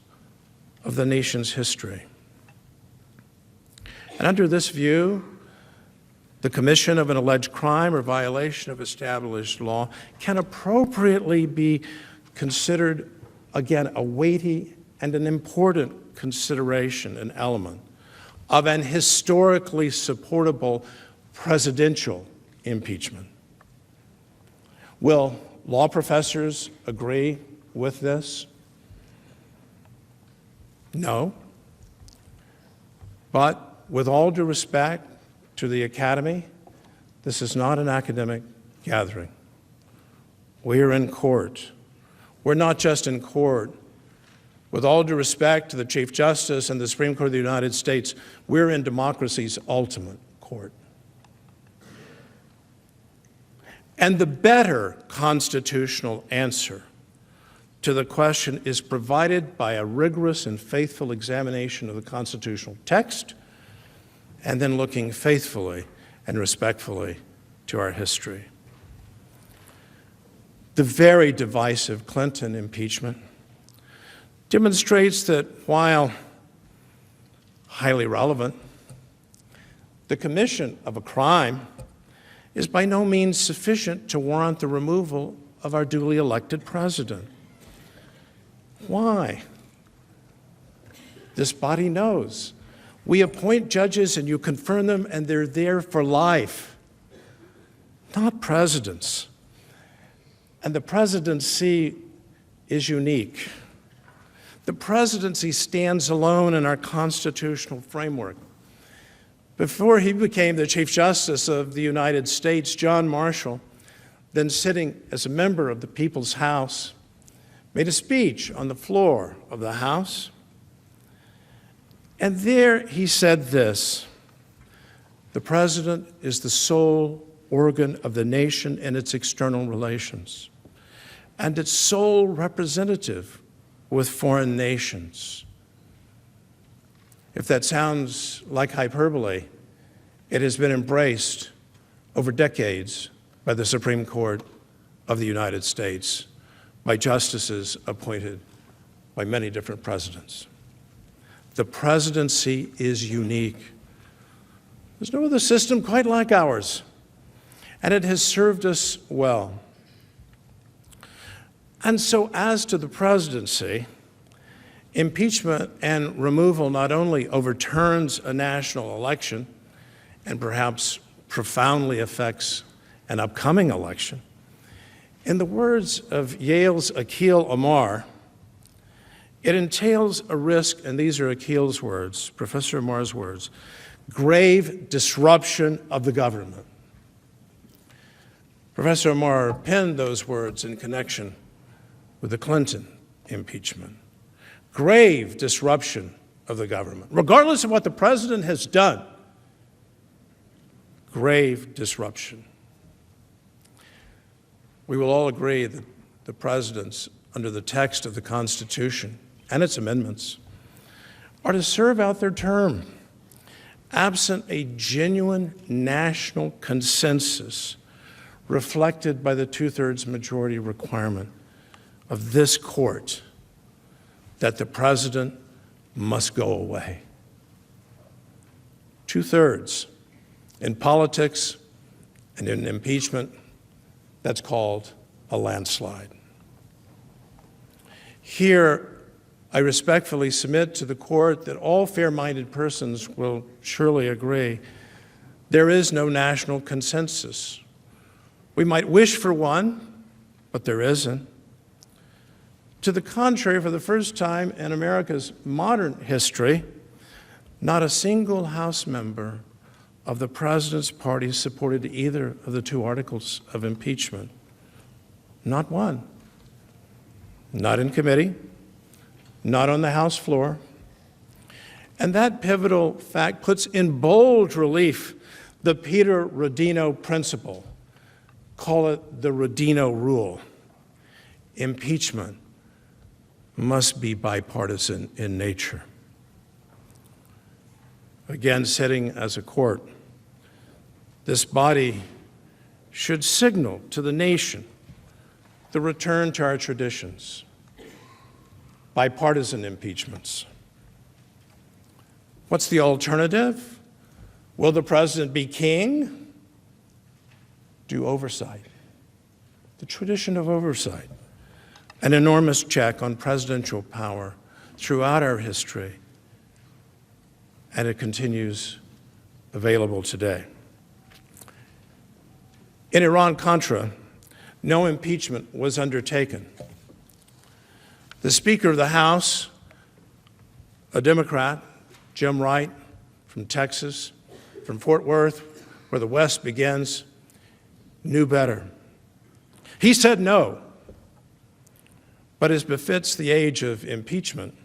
of the nation's history. And under this view, the commission of an alleged crime or violation of established law can appropriately be considered, again, a weighty and an important consideration, an element of an historically supportable presidential impeachment. Will law professors agree with this? No. But with all due respect to the Academy, this is not an academic gathering. We are in court. We're not just in court. With all due respect to the Chief Justice and the Supreme Court of the United States, we're in democracy's ultimate court. And the better constitutional answer to the question is provided by a rigorous and faithful examination of the constitutional text, and then looking faithfully and respectfully to our history. The very divisive Clinton impeachment demonstrates that while highly relevant, the commission of a crime is by no means sufficient to warrant the removal of our duly elected president. Why? This body knows. We appoint judges and you confirm them, and they're there for life, not presidents. And the presidency is unique. The presidency stands alone in our constitutional framework. Before he became the Chief Justice of the United States, John Marshall, then sitting as a member of the People's House, made a speech on the floor of the House. And there he said this: "The president is the sole organ of the nation in its external relations, and its sole representative with foreign nations." If that sounds like hyperbole, it has been embraced over decades by the Supreme Court of the United States, by justices appointed by many different presidents. The presidency is unique. There's no other system quite like ours, and it has served us well. And so as to the presidency, impeachment and removal not only overturns a national election and perhaps profoundly affects an upcoming election. In the words of Yale's Akhil Amar, it entails a risk, and these are Akhil's words, Professor Amar's words, grave disruption of the government. Professor Amar penned those words in connection with the Clinton impeachment. Grave disruption of the government, regardless of what the president has done. Grave disruption. We will all agree that the presidents, under the text of the Constitution and its amendments, are to serve out their term, absent a genuine national consensus reflected by the two-thirds majority requirement of this court that the president must go away. 2/3. In politics and in impeachment, that's called a landslide. Here, I respectfully submit to the court that all fair-minded persons will surely agree there is no national consensus. We might wish for one, but there isn't. To the contrary, for the first time in America's modern history, not a single House member of the president's party supported either of the two articles of impeachment. Not one. Not in committee, not on the House floor. And that pivotal fact puts in bold relief the Peter Rodino principle. Call it the Rodino rule. Impeachment must be bipartisan in nature. Again, sitting as a court, this body should signal to the nation the return to our traditions, bipartisan impeachments. What's the alternative? Will the president be king? Do oversight. The tradition of oversight. An enormous check on presidential power throughout our history, and it continues available today. In Iran-Contra, no impeachment was undertaken. The Speaker of the House, a Democrat, Jim Wright, from Texas, from Fort Worth, where the West begins, knew better. He said no, but as befits the age of impeachment,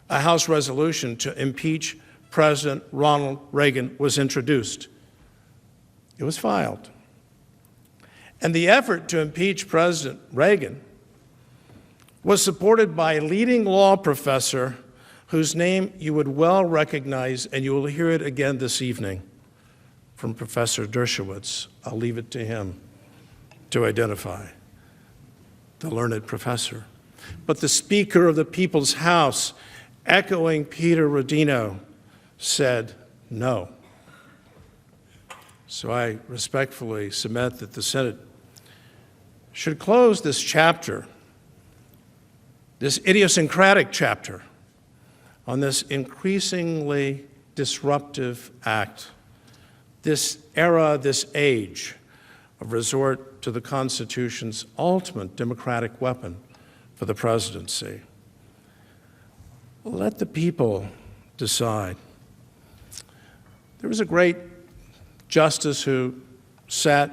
a House resolution to impeach President Ronald Reagan was introduced. It was filed. And the effort to impeach President Reagan was supported by a leading law professor whose name you would well recognize, and you will hear it again this evening from Professor Dershowitz. I'll leave it to him to identify the learned professor. But the Speaker of the People's House, echoing Peter Rodino, said no. So I respectfully submit that the Senate should close this chapter, this idiosyncratic chapter, on this increasingly disruptive act, this era, this age of resort to the Constitution's ultimate democratic weapon for the presidency. Let the people decide. There was a great justice who sat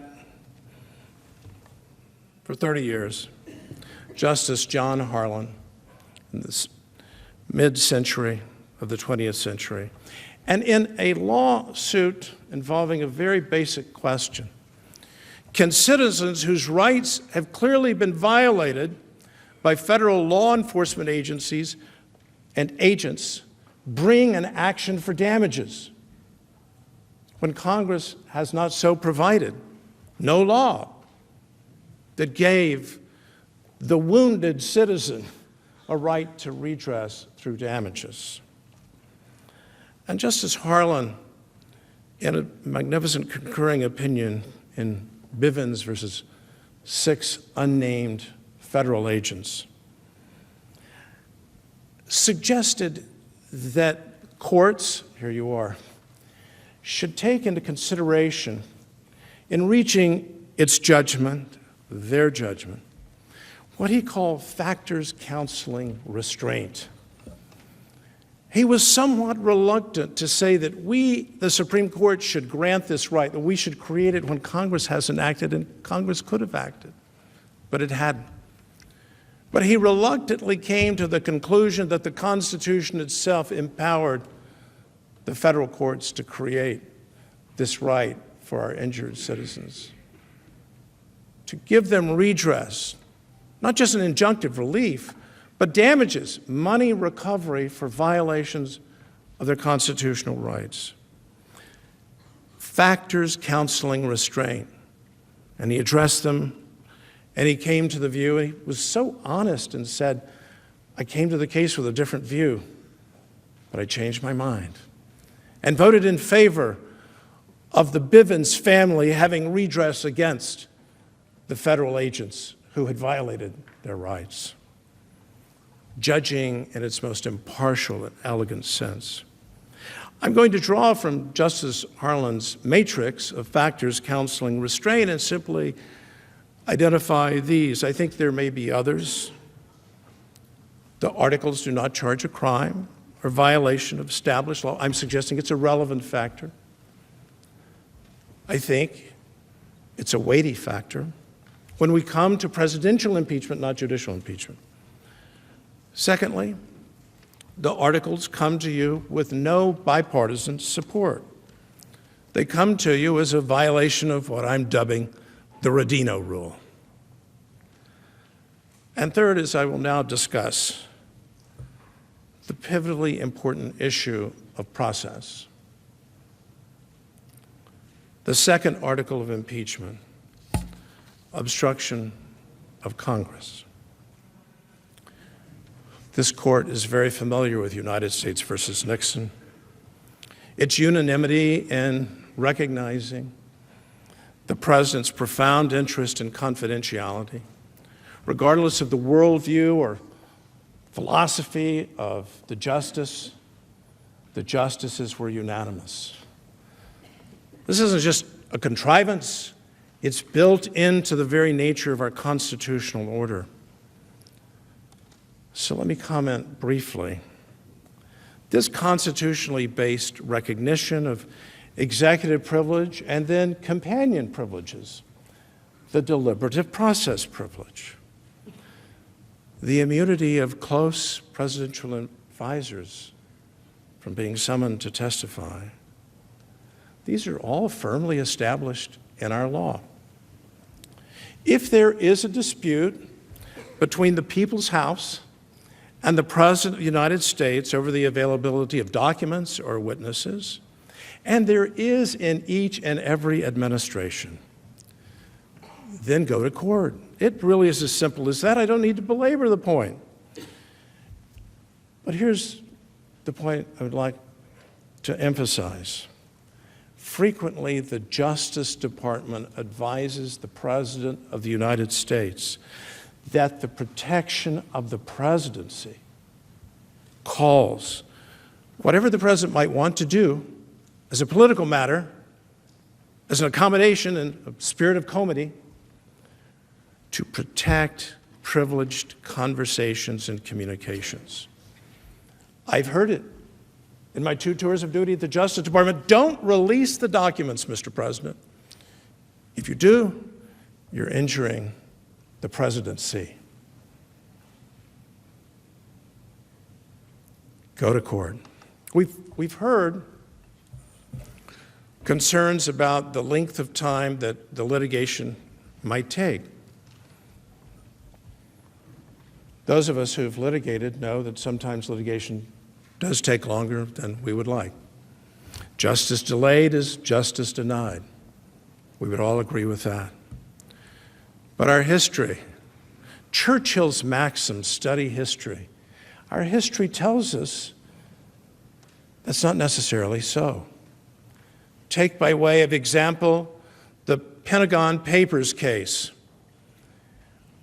for 30 years, Justice John Harlan, in the mid-century of the 20th century. And in a lawsuit involving a very basic question, can citizens whose rights have clearly been violated by federal law enforcement agencies and agents bring an action for damages when Congress has not so provided? No law that gave the wounded citizen a right to redress through damages. And Justice Harlan, in a magnificent concurring opinion in Bivens versus 6 unnamed federal agents, suggested that courts, here you are, should take into consideration in reaching its judgment, their judgment, what he called factors counseling restraint. He was somewhat reluctant to say that we, the Supreme Court, should grant this right, that we should create it when Congress hasn't acted, and Congress could have acted, but it hadn't. But he reluctantly came to the conclusion that the Constitution itself empowered the federal courts to create this right for our injured citizens, to give them redress, not just an injunctive relief, but damages, money recovery for violations of their constitutional rights. Factors counseling restraint. And he addressed them, and he came to the view, and he was so honest and said, I came to the case with a different view. but I changed my mind and voted in favor of the Bivens family having redress against the federal agents who had violated their rights, judging in its most impartial and elegant sense. I'm going to draw from Justice Harlan's matrix of factors counseling restraint and simply identify these. I think there may be others. The articles do not charge a crime or violation of established law. I'm suggesting it's a relevant factor. I think it's a weighty factor when we come to presidential impeachment, not judicial impeachment. Secondly, the articles come to you with no bipartisan support. They come to you as a violation of what I'm dubbing the Rodino rule. And third, as I will now discuss, the pivotally important issue of process. The second article of impeachment, obstruction of Congress. This court is very familiar with United States versus Nixon. Its unanimity in recognizing the president's profound interest in confidentiality, regardless of the worldview or philosophy of the justices were unanimous. This isn't just a contrivance, it's built into the very nature of our constitutional order. So let me comment briefly. This constitutionally based recognition of executive privilege and then companion privileges, the deliberative process privilege, the immunity of close presidential advisors from being summoned to testify, these are all firmly established in our law. If there is a dispute between the People's House and the President of the United States over the availability of documents or witnesses, and there is in each and every administration, then go to court. It really is as simple as that. I don't need to belabor the point. But here's the point I would like to emphasize. Frequently, the Justice Department advises the President of the United States that the protection of the presidency calls whatever the president might want to do as a political matter, as an accommodation and a spirit of comity, to protect privileged conversations and communications. I've heard it in my 2 tours of duty at the Justice Department. Don't release the documents, Mr. President. If you do, you're injuring the presidency. Go to court. We've heard concerns about the length of time that the litigation might take. Those of us who've litigated know that sometimes litigation does take longer than we would like. Justice delayed is justice denied. We would all agree with that. But our history, Churchill's maxim, study history, our history tells us that's not necessarily so. Take by way of example the Pentagon Papers case.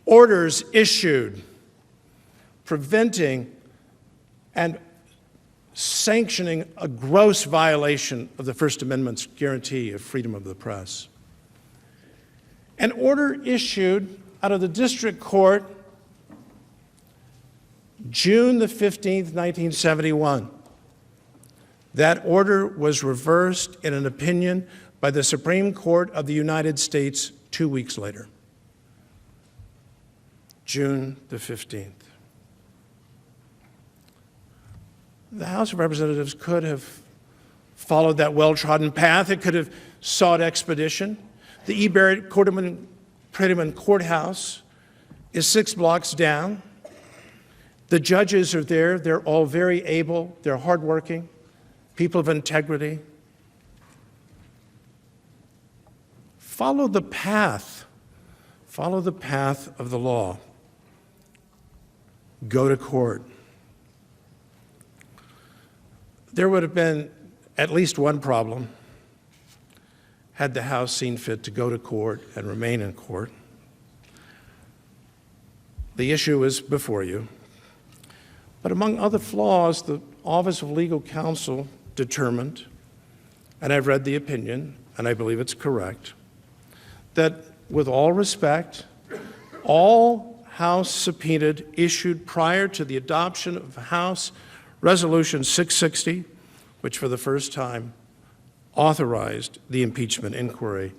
Orders issued preventing and sanctioning a gross violation of the First Amendment's guarantee of freedom of the press. An order issued out of the district court June the 15th, 1971. That order was reversed in an opinion by the Supreme Court of the United States 2 weeks later. June the 15th. The House of Representatives could have followed that well-trodden path. It could have sought expedition. The E. Barrett Prettyman Courthouse is 6 blocks down. The judges are there. They're all very able. They're hardworking, people of integrity. Follow the path. Follow the path of the law. Go to court. There would have been at least one problem had the House seen fit to go to court and remain in court. The issue is before you. But among other flaws, the Office of Legal Counsel determined, and I've read the opinion, and I believe it's correct, that with all respect, all House subpoenaed issued prior to the adoption of House Resolution 660, which for the first time authorized the impeachment inquiry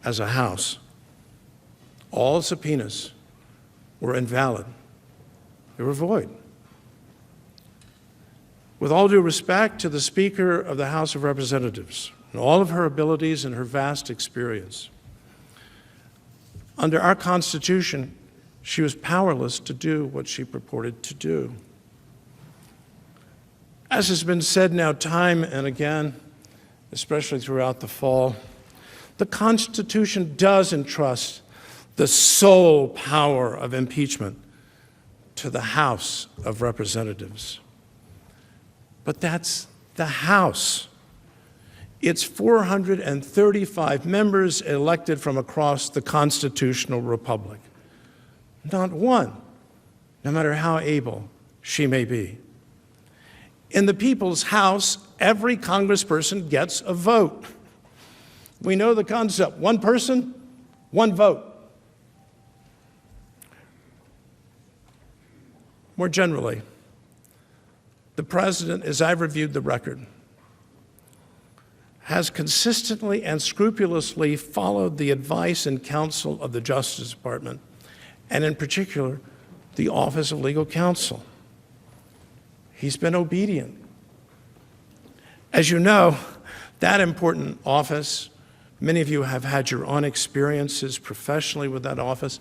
as a House, all subpoenas were invalid. They were void. With all due respect to the Speaker of the House of Representatives and all of her abilities and her vast experience, under our Constitution, she was powerless to do what she purported to do. As has been said now time and again, especially throughout the fall, the Constitution does entrust the sole power of impeachment to the House of Representatives. But that's the House. It's 435 members elected from across the constitutional republic. Not one, no matter how able she may be. In the People's House, every congressperson gets a vote. We know the concept: one person, one vote. More generally, the President, as I've reviewed the record, has consistently and scrupulously followed the advice and counsel of the Justice Department, and in particular, the Office of Legal Counsel. He's been obedient. As you know, that important office, many of you have had your own experiences professionally with that office,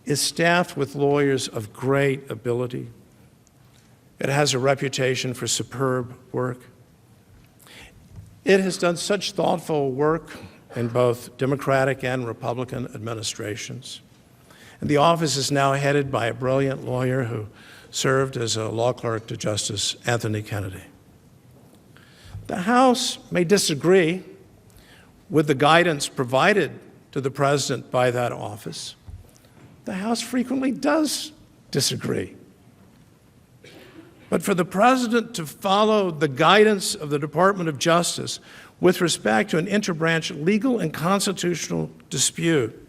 is staffed with lawyers of great ability. It has a reputation for superb work. It has done such thoughtful work in both Democratic and Republican administrations. And the office is now headed by a brilliant lawyer who served as a law clerk to Justice Anthony Kennedy. The House may disagree with the guidance provided to the President by that office. The House frequently does disagree. But for the President to follow the guidance of the Department of Justice with respect to an interbranch legal and constitutional dispute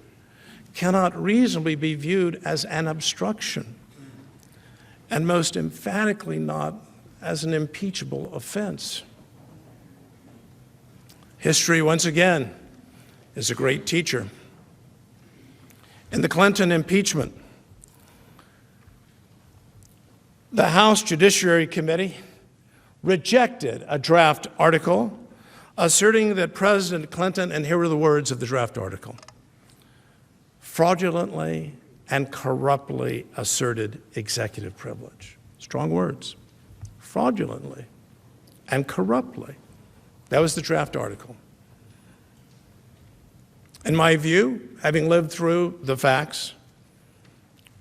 cannot reasonably be viewed as an obstruction, and most emphatically not as an impeachable offense. History, once again, is a great teacher. In the Clinton impeachment, the House Judiciary Committee rejected a draft article asserting that President Clinton, and here are the words of the draft article, fraudulently and corruptly asserted executive privilege. Strong words. Fraudulently and corruptly. That was the draft article. In my view, having lived through the facts,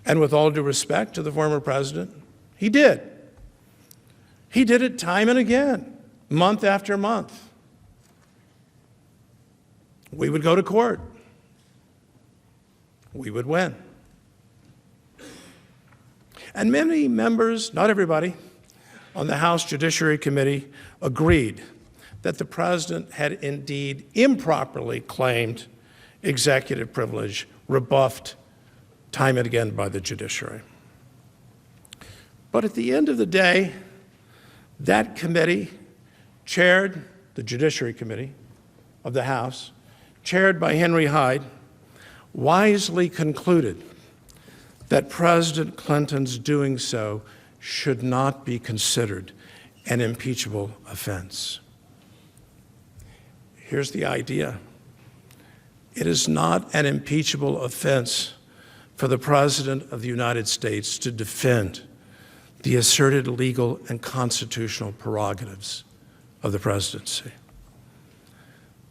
and with all due respect to the former president, he did. He did it time and again, month after month. We would go to court. We would win. And many members, not everybody, on the House Judiciary Committee agreed that the president had indeed improperly claimed executive privilege, rebuffed time and again by the judiciary. But at the end of the day, that committee, chaired, the Judiciary Committee of the House, chaired by Henry Hyde, wisely concluded that President Clinton's doing so should not be considered an impeachable offense. Here's the idea. It is not an impeachable offense for the President of the United States to defend the asserted legal and constitutional prerogatives of the presidency.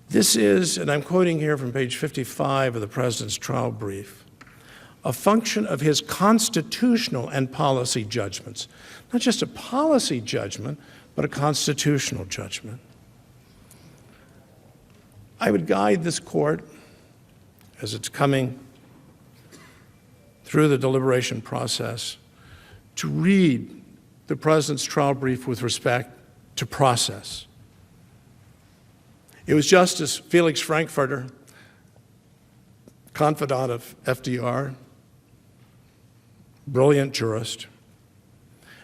This is, and I'm quoting here from page 55 of the President's trial brief, a function of his constitutional and policy judgments. Not just a policy judgment, but a constitutional judgment. I would guide this court as it's coming through the deliberation process to read the President's trial brief with respect to process. It was Justice Felix Frankfurter, confidant of FDR, brilliant jurist,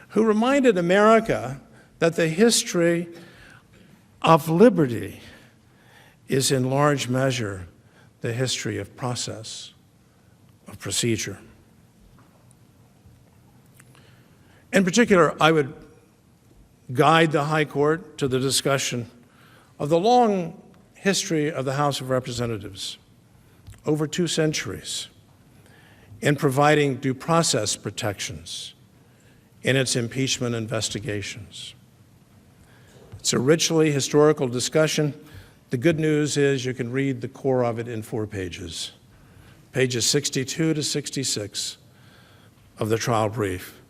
who reminded America that the history of liberty is in large measure the history of process, of procedure. In particular, I would guide the High Court to the discussion of the long history of the House of Representatives, over 2 centuries, in providing due process protections in its impeachment investigations. It's a richly historical discussion. The good news is you can read the core of it in 4 pages, pages 62 to 66 of the trial brief.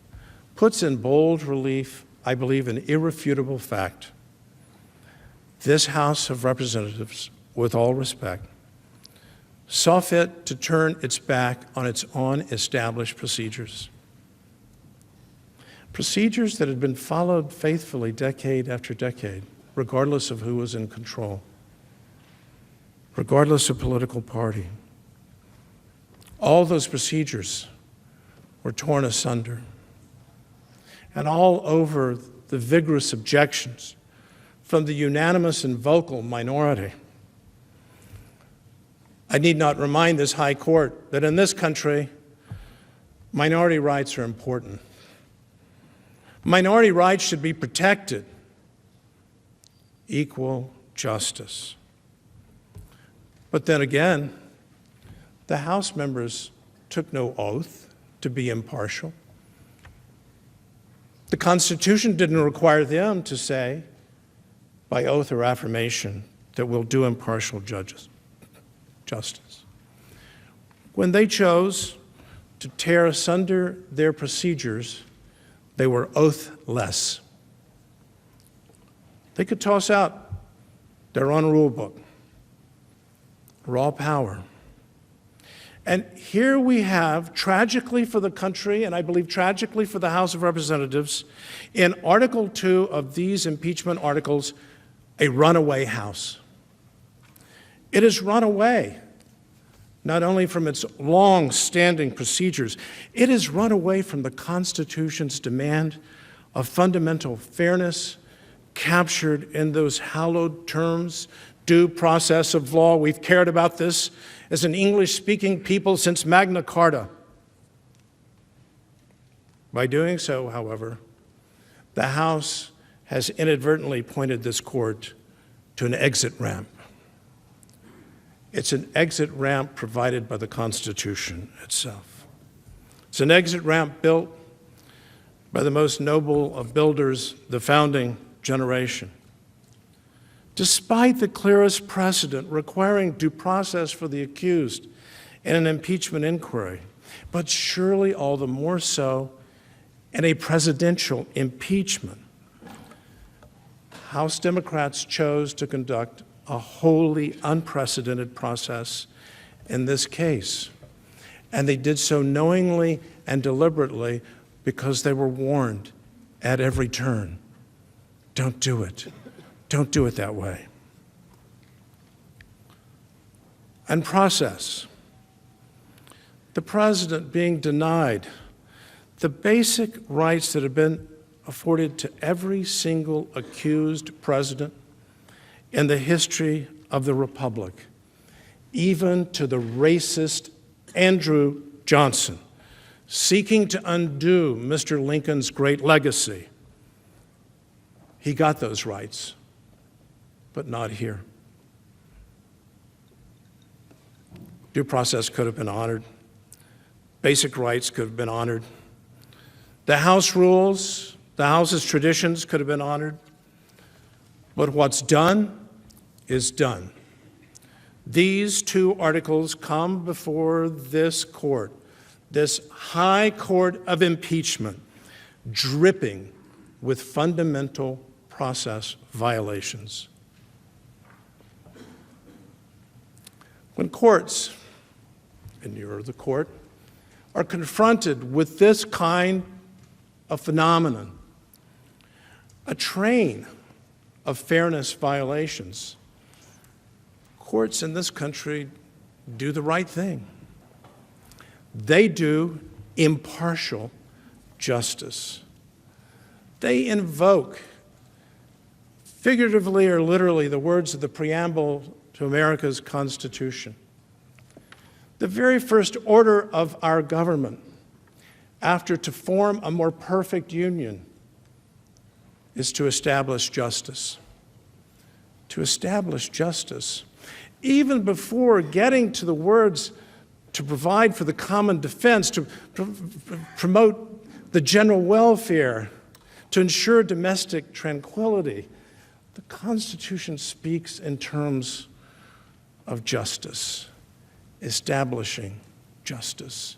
Puts in bold relief, I believe, an irrefutable fact. This House of Representatives, with all respect, saw fit to turn its back on its own established procedures. Procedures that had been followed faithfully decade after decade, regardless of who was in control, regardless of political party. All those procedures were torn asunder. And all over the vigorous objections from the unanimous and vocal minority. I need not remind this High Court that in this country, minority rights are important. Minority rights should be protected. Equal justice. But then again, the House members took no oath to be impartial. The Constitution didn't require them to say, by oath or affirmation, that we'll do impartial justice. When they chose to tear asunder their procedures, they were oathless. They could toss out their own rule book, raw power. And here we have, tragically for the country, and I believe tragically for the House of Representatives, in Article 2 of these impeachment articles, a runaway House. It has run away, not only from its long-standing procedures, it has run away from the Constitution's demand of fundamental fairness captured in those hallowed terms, due process of law. We've cared about this as an English-speaking people since Magna Carta. By doing so, however, the House has inadvertently pointed this court to an exit ramp. It's an exit ramp provided by the Constitution itself. It's an exit ramp built by the most noble of builders, the founding generation. Despite the clearest precedent requiring due process for the accused in an impeachment inquiry, but surely all the more so in a presidential impeachment, House Democrats chose to conduct a wholly unprecedented process in this case. And they did so knowingly and deliberately because they were warned at every turn. Don't do it. Don't do it that way. And process. The president being denied the basic rights that have been afforded to every single accused president in the history of the Republic, even to the racist Andrew Johnson, seeking to undo Mr. Lincoln's great legacy. He got those rights, but not here. Due process could have been honored. Basic rights could have been honored. The House rules, the House's traditions could have been honored. But what's done is done. These 2 articles come before this court, this high court of impeachment, dripping with fundamental process violations. When courts, and you're the court, are confronted with this kind of phenomenon, a train of fairness violations, courts in this country do the right thing. They do impartial justice. They invoke, figuratively or literally, the words of the preamble to America's Constitution. The very first order of our government, after to form a more perfect union, is to establish justice. To establish justice. Even before getting to the words to provide for the common defense, to promote the general welfare, to ensure domestic tranquility, the Constitution speaks in terms of justice, establishing justice.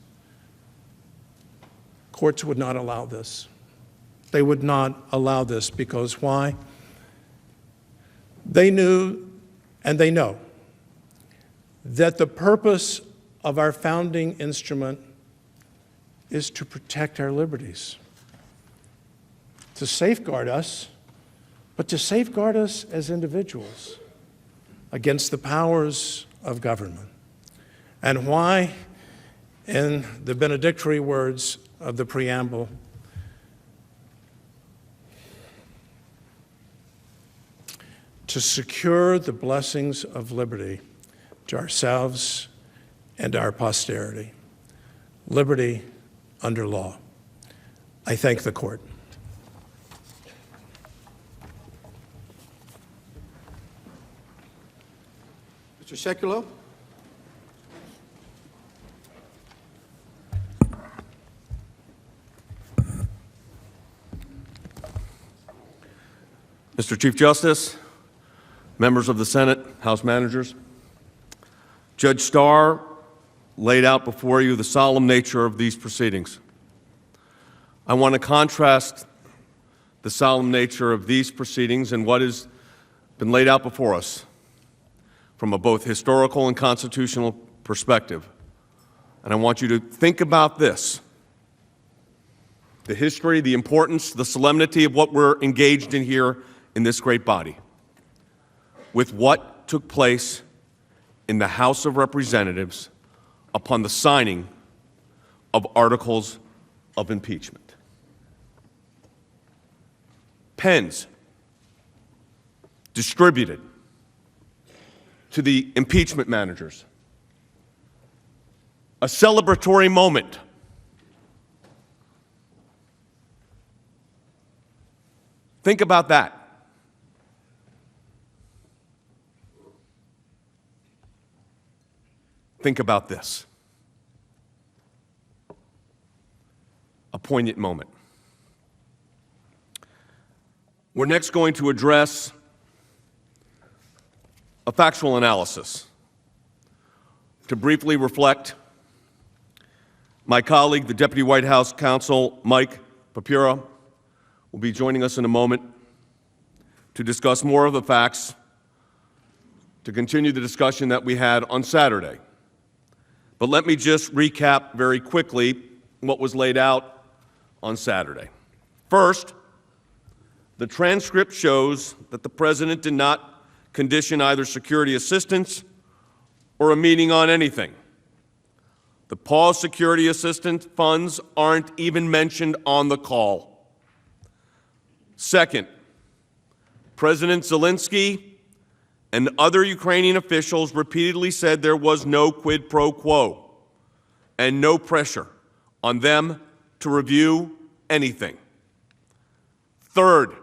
Courts would not allow this. They would not allow this because why? They knew and they know that the purpose of our founding instrument is to protect our liberties, to safeguard us, but to safeguard us as individuals against the powers of government. And why, in the benedictory words of the preamble, to secure the blessings of liberty to ourselves and our posterity. Liberty under law. I thank the court. Mr. Sekulow? Mr. Chief Justice, members of the Senate, House managers, Judge Starr laid out before you the solemn nature of these proceedings. I want to contrast the solemn nature of these proceedings and what has been laid out before us from a both historical and constitutional perspective. And I want you to think about this: the history, the importance, the solemnity of what we're engaged in here in this great body, with what took place in the House of Representatives upon the signing of articles of impeachment. Pens distributed to the impeachment managers. A celebratory moment. Think about that. Think about this. A poignant moment. We're next going to address a factual analysis. To briefly reflect, my colleague, the Deputy White House Counsel, Mike Papura, will be joining us in a moment to discuss more of the facts, to continue the discussion that we had on Saturday. But let me just recap very quickly what was laid out on Saturday. First, the transcript shows that the President did not condition either security assistance or a meeting on anything. The paused security assistance funds aren't even mentioned on the call. Second, President Zelensky and other Ukrainian officials repeatedly said there was no quid pro quo and no pressure on them to review anything. Third,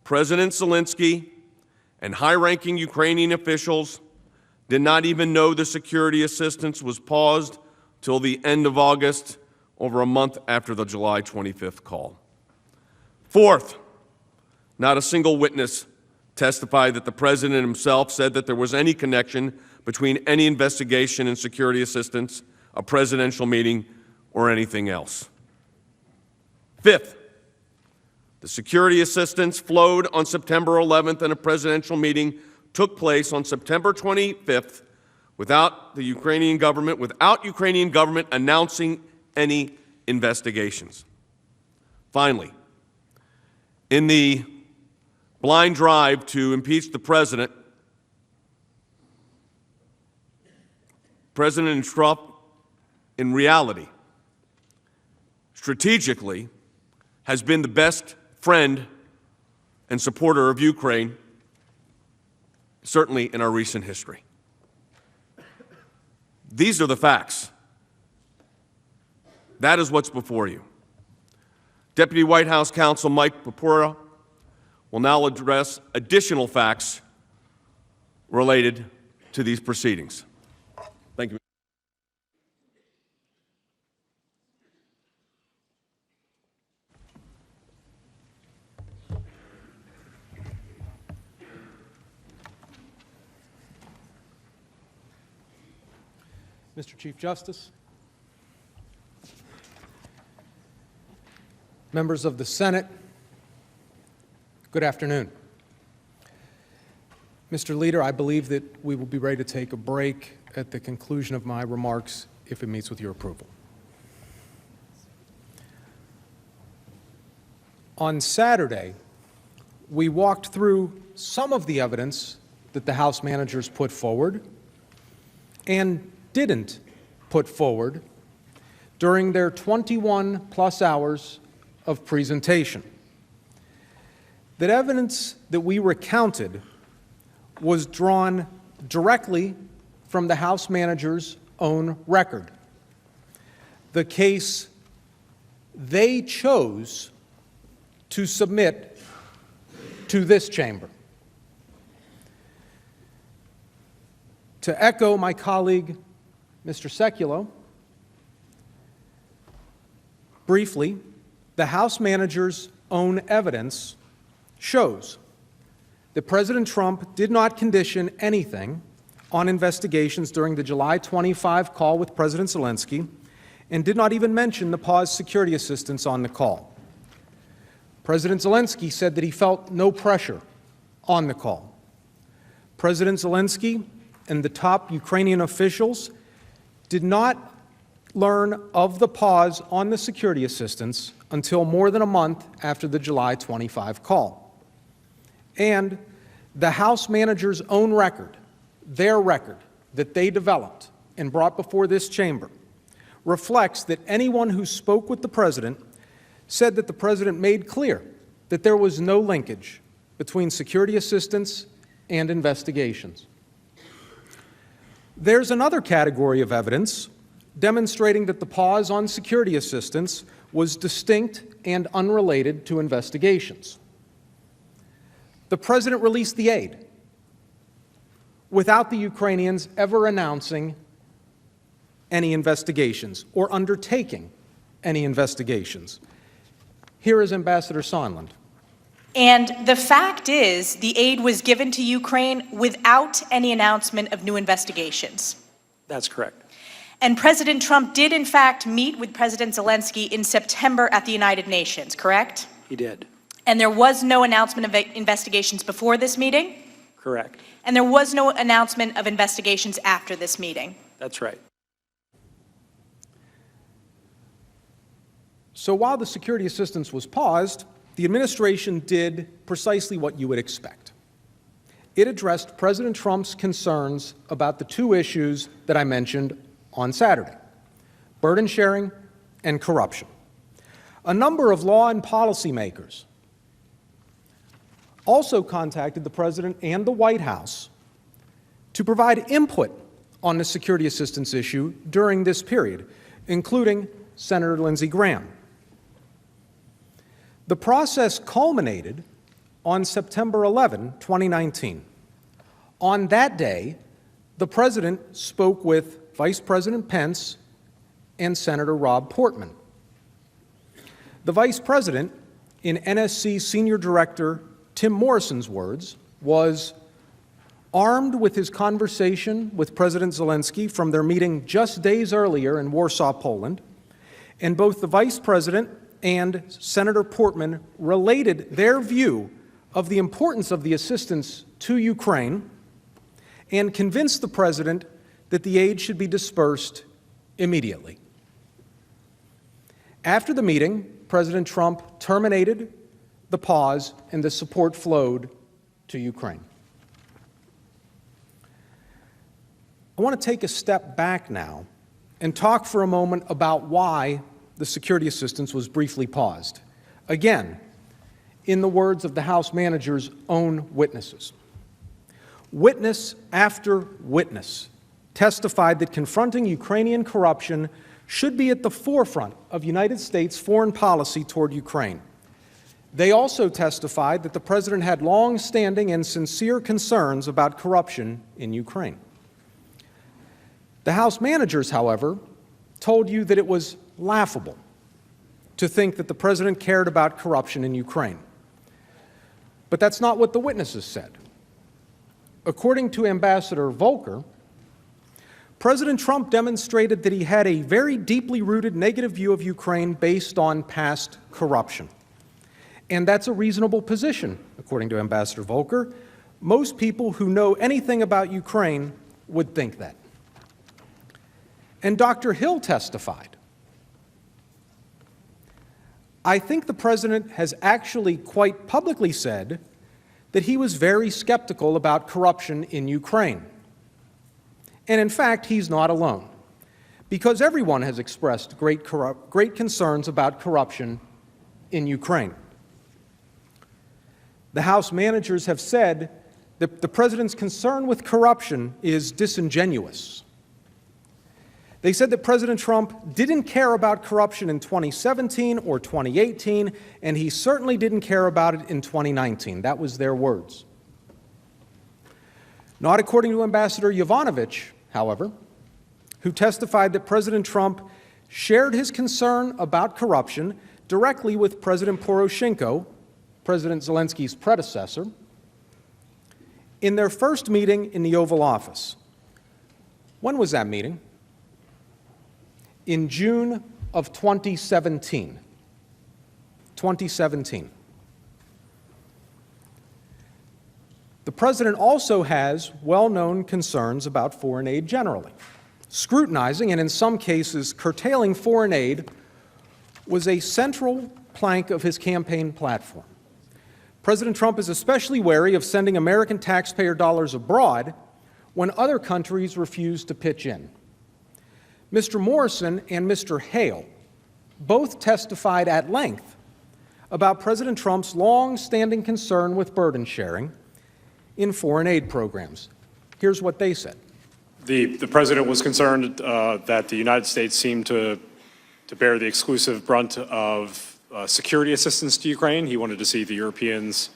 President Zelensky and high-ranking Ukrainian officials did not even know the security assistance was paused till the end of August, over a month after the July 25th call. Fourth, not a single witness testified that the President himself said that there was any connection between any investigation and security assistance, a presidential meeting, or anything else. Fifth, The security assistance flowed on September 11th, and a presidential meeting took place on September 25th without Ukrainian government announcing any investigations. Finally, in the blind drive to impeach the President Trump, in reality, strategically, has been the best friend and supporter of Ukraine, certainly in our recent history. These are the facts. That is what's before you. Deputy White House Counsel Mike Popura will now address additional facts related to these proceedings. Thank you. Mr. Chief Justice, members of the Senate, good afternoon. Mr. Leader, I believe that we will be ready to take a break at the conclusion of my remarks if it meets with your approval. On Saturday, we walked through some of the evidence that the House managers put forward and didn't put forward during their 21-plus hours of presentation. That evidence that we recounted was drawn directly from the House managers' own record. The case they chose to submit to this chamber. To echo my colleague, Mr. Sekulow, briefly, the House managers' own evidence shows that President Trump did not condition anything on investigations during the July 25 call with President Zelensky and did not even mention the paused security assistance on the call. President Zelensky said that he felt no pressure on the call. President Zelensky and the top Ukrainian officials did not learn of the pause on the security assistance until more than a month after the July 25 call. And the House manager's own record, their record that they developed and brought before this chamber, reflects that anyone who spoke with the President said that the President made clear that there was no linkage between security assistance and investigations. There's another category of evidence demonstrating that the pause on security assistance was distinct and unrelated to investigations. The President released the aid without the Ukrainians ever announcing any investigations or undertaking any investigations. Here is Ambassador Sondland. And the fact is, the aid was given to Ukraine without any announcement of new investigations. That's correct. And President Trump did, in fact, meet with President Zelensky in September at the United Nations, correct? He did. And there was no announcement of investigations before this meeting? Correct. And there was no announcement of investigations after this meeting? That's right. So while the security assistance was paused, the administration did precisely what you would expect. It addressed President Trump's concerns about the two issues that I mentioned on Saturday: burden sharing and corruption. A number of law and policy makers also contacted the President and the White House to provide input on the security assistance issue during this period, including Senator Lindsey Graham. The process culminated on September 11, 2019. On that day, the President spoke with Vice President Pence and Senator Rob Portman. The Vice President, in NSC Senior Director Tim Morrison's words, was armed with his conversation with President Zelensky from their meeting just days earlier in Warsaw, Poland, and both the Vice President and Senator Portman related their view of the importance of the assistance to Ukraine and convinced the President that the aid should be dispersed immediately. After the meeting, President Trump terminated the pause and the support flowed to Ukraine. I want to take a step back now and talk for a moment about why the security assistance was briefly paused. Again, in the words of the House manager's own witnesses. Witness after witness testified that confronting Ukrainian corruption should be at the forefront of United States foreign policy toward Ukraine. They also testified that the President had long-standing and sincere concerns about corruption in Ukraine. The House managers, however, told you that it was laughable to think that the President cared about corruption in Ukraine. But that's not what the witnesses said. According to Ambassador Volker, President Trump demonstrated that he had a very deeply rooted negative view of Ukraine based on past corruption. And that's a reasonable position, according to Ambassador Volker. Most people who know anything about Ukraine would think that. And Dr. Hill testified, I think the President has actually quite publicly said that he was very skeptical about corruption in Ukraine. And in fact, he's not alone, because everyone has expressed great concerns about corruption in Ukraine. The House managers have said that the President's concern with corruption is disingenuous. They said that President Trump didn't care about corruption in 2017 or 2018, and he certainly didn't care about it in 2019. That was their words. Not according to Ambassador Yovanovitch, however, who testified that President Trump shared his concern about corruption directly with President Poroshenko, President Zelensky's predecessor, in their first meeting in the Oval Office. When was that meeting? In June of 2017. 2017. The President also has well-known concerns about foreign aid generally. Scrutinizing and in some cases curtailing foreign aid was a central plank of his campaign platform. President Trump is especially wary of sending American taxpayer dollars abroad when other countries refuse to pitch in. Mr. Morrison and Mr. Hale both testified at length about President Trump's long-standing concern with burden sharing in foreign aid programs. Here's what they said. The President was concerned that the United States seemed to bear the exclusive brunt of security assistance to Ukraine. He wanted to see the Europeans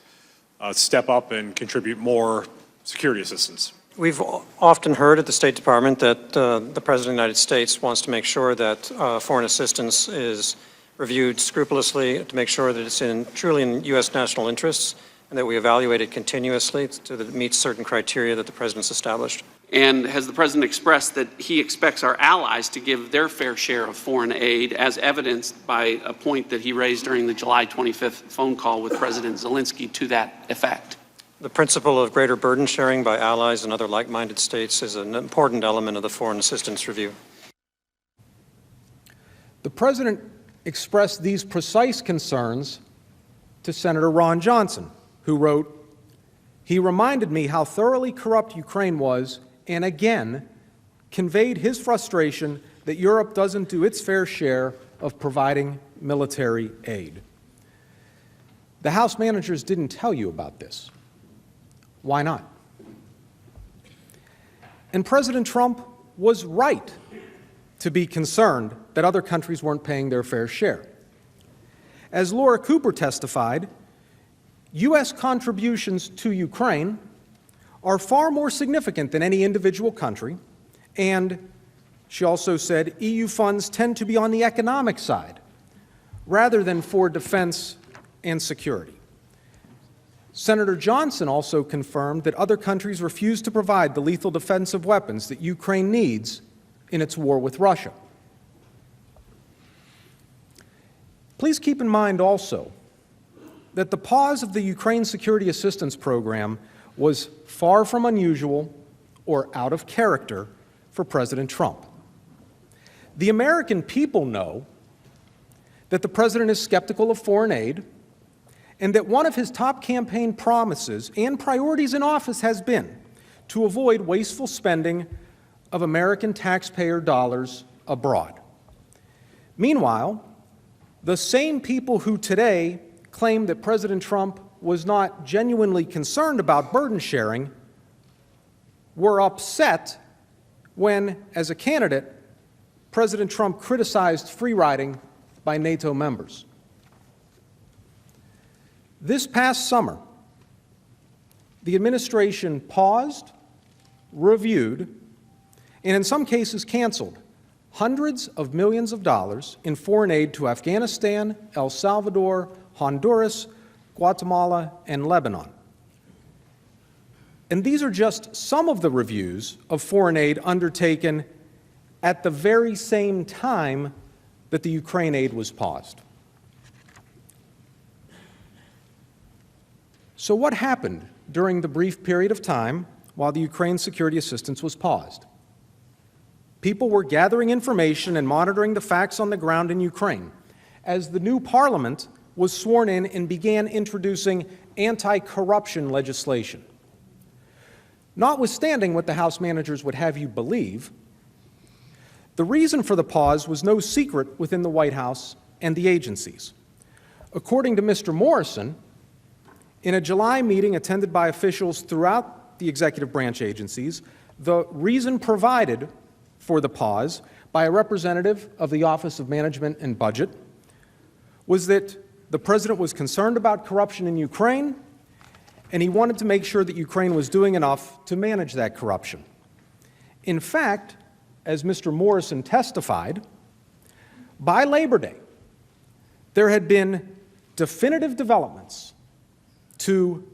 step up and contribute more security assistance. We've often heard at the State Department that the President of the United States wants to make sure that foreign assistance is reviewed scrupulously to make sure that it's truly in U.S. national interests and that we evaluate it continuously so that it meets certain criteria that the President's established. And has the President expressed that he expects our allies to give their fair share of foreign aid, as evidenced by a point that he raised during the July 25th phone call with President Zelensky to that effect? The principle of greater burden sharing by allies and other like-minded states is an important element of the foreign assistance review. The President expressed these precise concerns to Senator Ron Johnson, who wrote, "He reminded me how thoroughly corrupt Ukraine was and again conveyed his frustration that Europe doesn't do its fair share of providing military aid." The House managers didn't tell you about this. Why not? And President Trump was right to be concerned that other countries weren't paying their fair share. As Laura Cooper testified, U.S. contributions to Ukraine are far more significant than any individual country, and she also said EU funds tend to be on the economic side rather than for defense and security. Senator Johnson also confirmed that other countries refuse to provide the lethal defensive weapons that Ukraine needs in its war with Russia. Please keep in mind also that the pause of the Ukraine Security Assistance Program was far from unusual or out of character for President Trump. The American people know that the President is skeptical of foreign aid and that one of his top campaign promises and priorities in office has been to avoid wasteful spending of American taxpayer dollars abroad. Meanwhile, the same people who today claim that President Trump was not genuinely concerned about burden sharing were upset when, as a candidate, President Trump criticized free riding by NATO members. This past summer, the administration paused, reviewed, and in some cases canceled hundreds of millions of dollars in foreign aid to Afghanistan, El Salvador, Honduras, Guatemala, and Lebanon. And these are just some of the reviews of foreign aid undertaken at the very same time that the Ukraine aid was paused. So what happened during the brief period of time while the Ukraine security assistance was paused? People were gathering information and monitoring the facts on the ground in Ukraine as the new parliament was sworn in and began introducing anti-corruption legislation. Notwithstanding what the House managers would have you believe, the reason for the pause was no secret within the White House and the agencies. According to Mr. Morrison, in a July meeting attended by officials throughout the executive branch agencies, the reason provided for the pause by a representative of the Office of Management and Budget was that the President was concerned about corruption in Ukraine, and he wanted to make sure that Ukraine was doing enough to manage that corruption. In fact, as Mr. Morrison testified, by Labor Day, there had been definitive developments to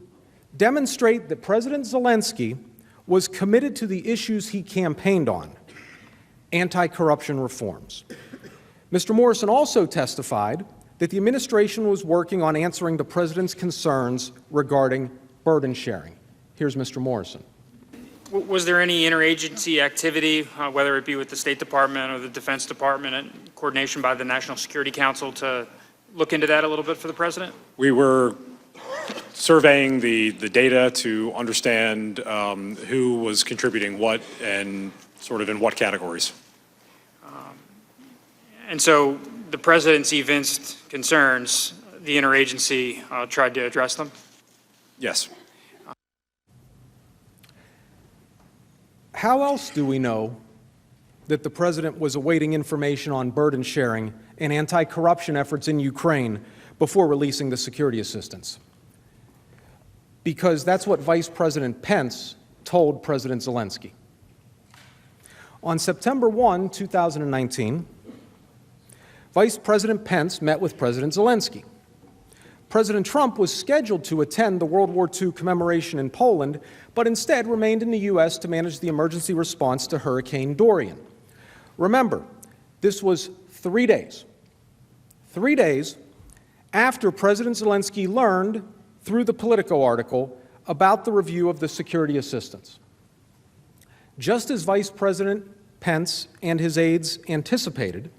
demonstrate that President Zelensky was committed to the issues he campaigned on, anti-corruption reforms. Mr. Morrison also testified that the administration was working on answering the President's concerns regarding burden sharing. Here's Mr. Morrison. Was there any interagency activity, whether it be with the State Department or the Defense Department, and coordination by the National Security Council to look into that a little bit for the President? We were surveying the data to understand who was contributing what and sort of in what categories. And so the President's evinced concerns, the interagency tried to address them? Yes. How else do we know that the President was awaiting information on burden sharing and anti-corruption efforts in Ukraine before releasing the security assistance? Because that's what Vice President Pence told President Zelensky. On September 1, 2019, Vice President Pence met with President Zelensky. President Trump was scheduled to attend the World War II commemoration in Poland, but instead remained in the U.S. to manage the emergency response to Hurricane Dorian. Remember, this was 3 days after President Zelensky learned through the Politico article about the review of the security assistance. Just as Vice President Pence and his aides anticipated,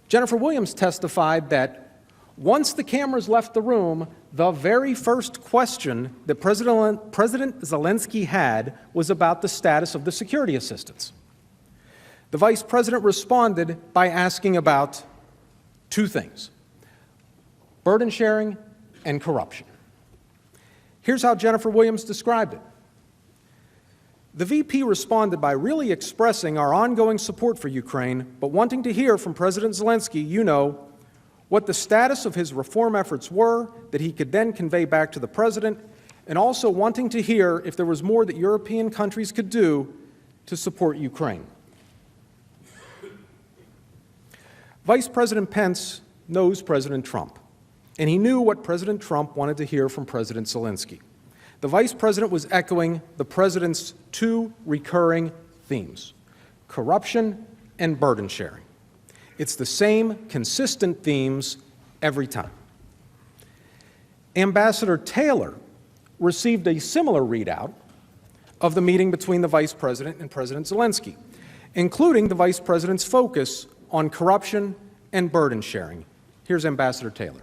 Jennifer Williams testified that once the cameras left the room, the very first question that President Zelensky had was about the status of the security assistance. The Vice President responded by asking about two things: burden sharing and corruption. Here's how Jennifer Williams described it. The VP responded by really expressing our ongoing support for Ukraine, but wanting to hear from President Zelensky, what the status of his reform efforts were that he could then convey back to the President, and also wanting to hear if there was more that European countries could do to support Ukraine. Vice President Pence knows President Trump, and he knew what President Trump wanted to hear from President Zelensky. The Vice President was echoing the President's two recurring themes: corruption and burden sharing. It's the same consistent themes every time. Ambassador Taylor received a similar readout of the meeting between the Vice President and President Zelensky, including the Vice President's focus on corruption and burden sharing. Here's Ambassador Taylor.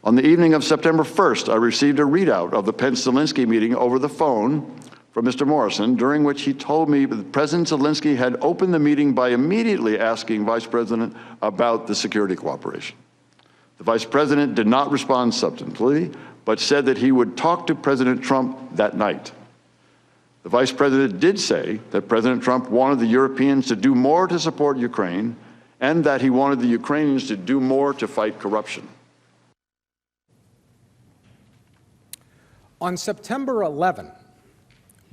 On the evening of September 1st, I received a readout of the Pence-Zelensky meeting over the phone from Mr. Morrison, during which he told me that President Zelensky had opened the meeting by immediately asking Vice President about the security cooperation. The Vice President did not respond substantively, but said that he would talk to President Trump that night. The Vice President did say that President Trump wanted the Europeans to do more to support Ukraine and that he wanted the Ukrainians to do more to fight corruption. On September 11,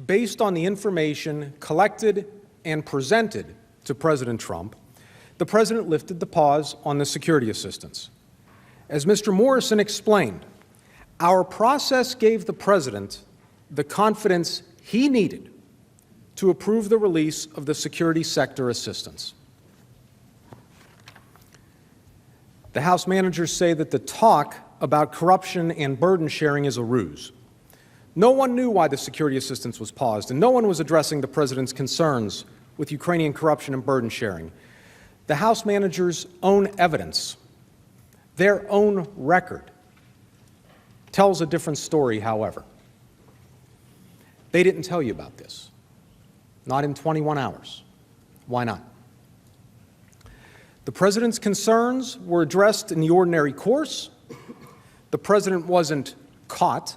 based on the information collected and presented to President Trump, the President lifted the pause on the security assistance. As Mr. Morrison explained, our process gave the President the confidence he needed to approve the release of the security sector assistance. The House managers say that the talk about corruption and burden sharing is a ruse. No one knew why the security assistance was paused, and no one was addressing the President's concerns with Ukrainian corruption and burden sharing. The House managers' own evidence, their own record, tells a different story, however. They didn't tell you about this. Not in 21 hours. Why not? The President's concerns were addressed in the ordinary course. The President wasn't caught,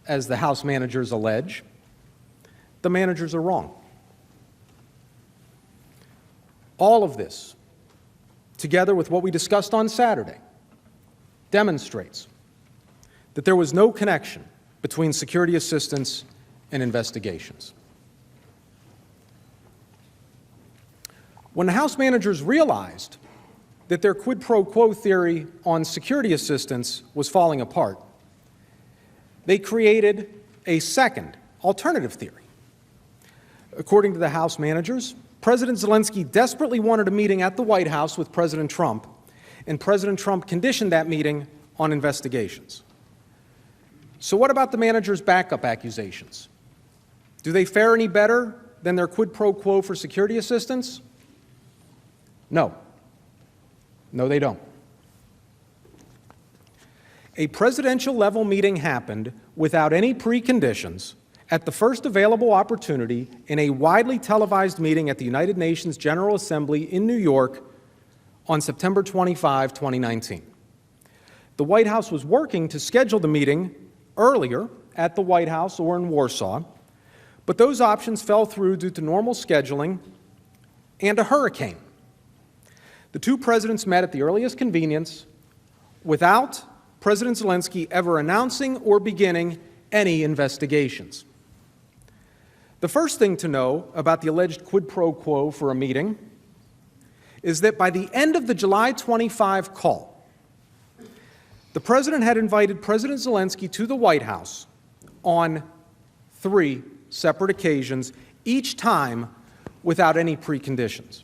as the House managers allege. The managers are wrong. All of this, together with what we discussed on Saturday, demonstrates that there was no connection between security assistance and investigations. When the House managers realized that their quid pro quo theory on security assistance was falling apart, they created a second, alternative theory. According to the House managers, President Zelensky desperately wanted a meeting at the White House with President Trump, and President Trump conditioned that meeting on investigations. So what about the managers' backup accusations? Do they fare any better than their quid pro quo for security assistance? No. No, they don't. A presidential-level meeting happened without any preconditions at the first available opportunity in a widely televised meeting at the United Nations General Assembly in New York on September 25, 2019. The White House was working to schedule the meeting earlier at the White House or in Warsaw, but those options fell through due to normal scheduling and a hurricane. The two presidents met at the earliest convenience without President Zelensky ever announcing or beginning any investigations. The first thing to know about the alleged quid pro quo for a meeting is that by the end of the July 25 call, the President had invited President Zelensky to the White House on 3 separate occasions, each time without any preconditions.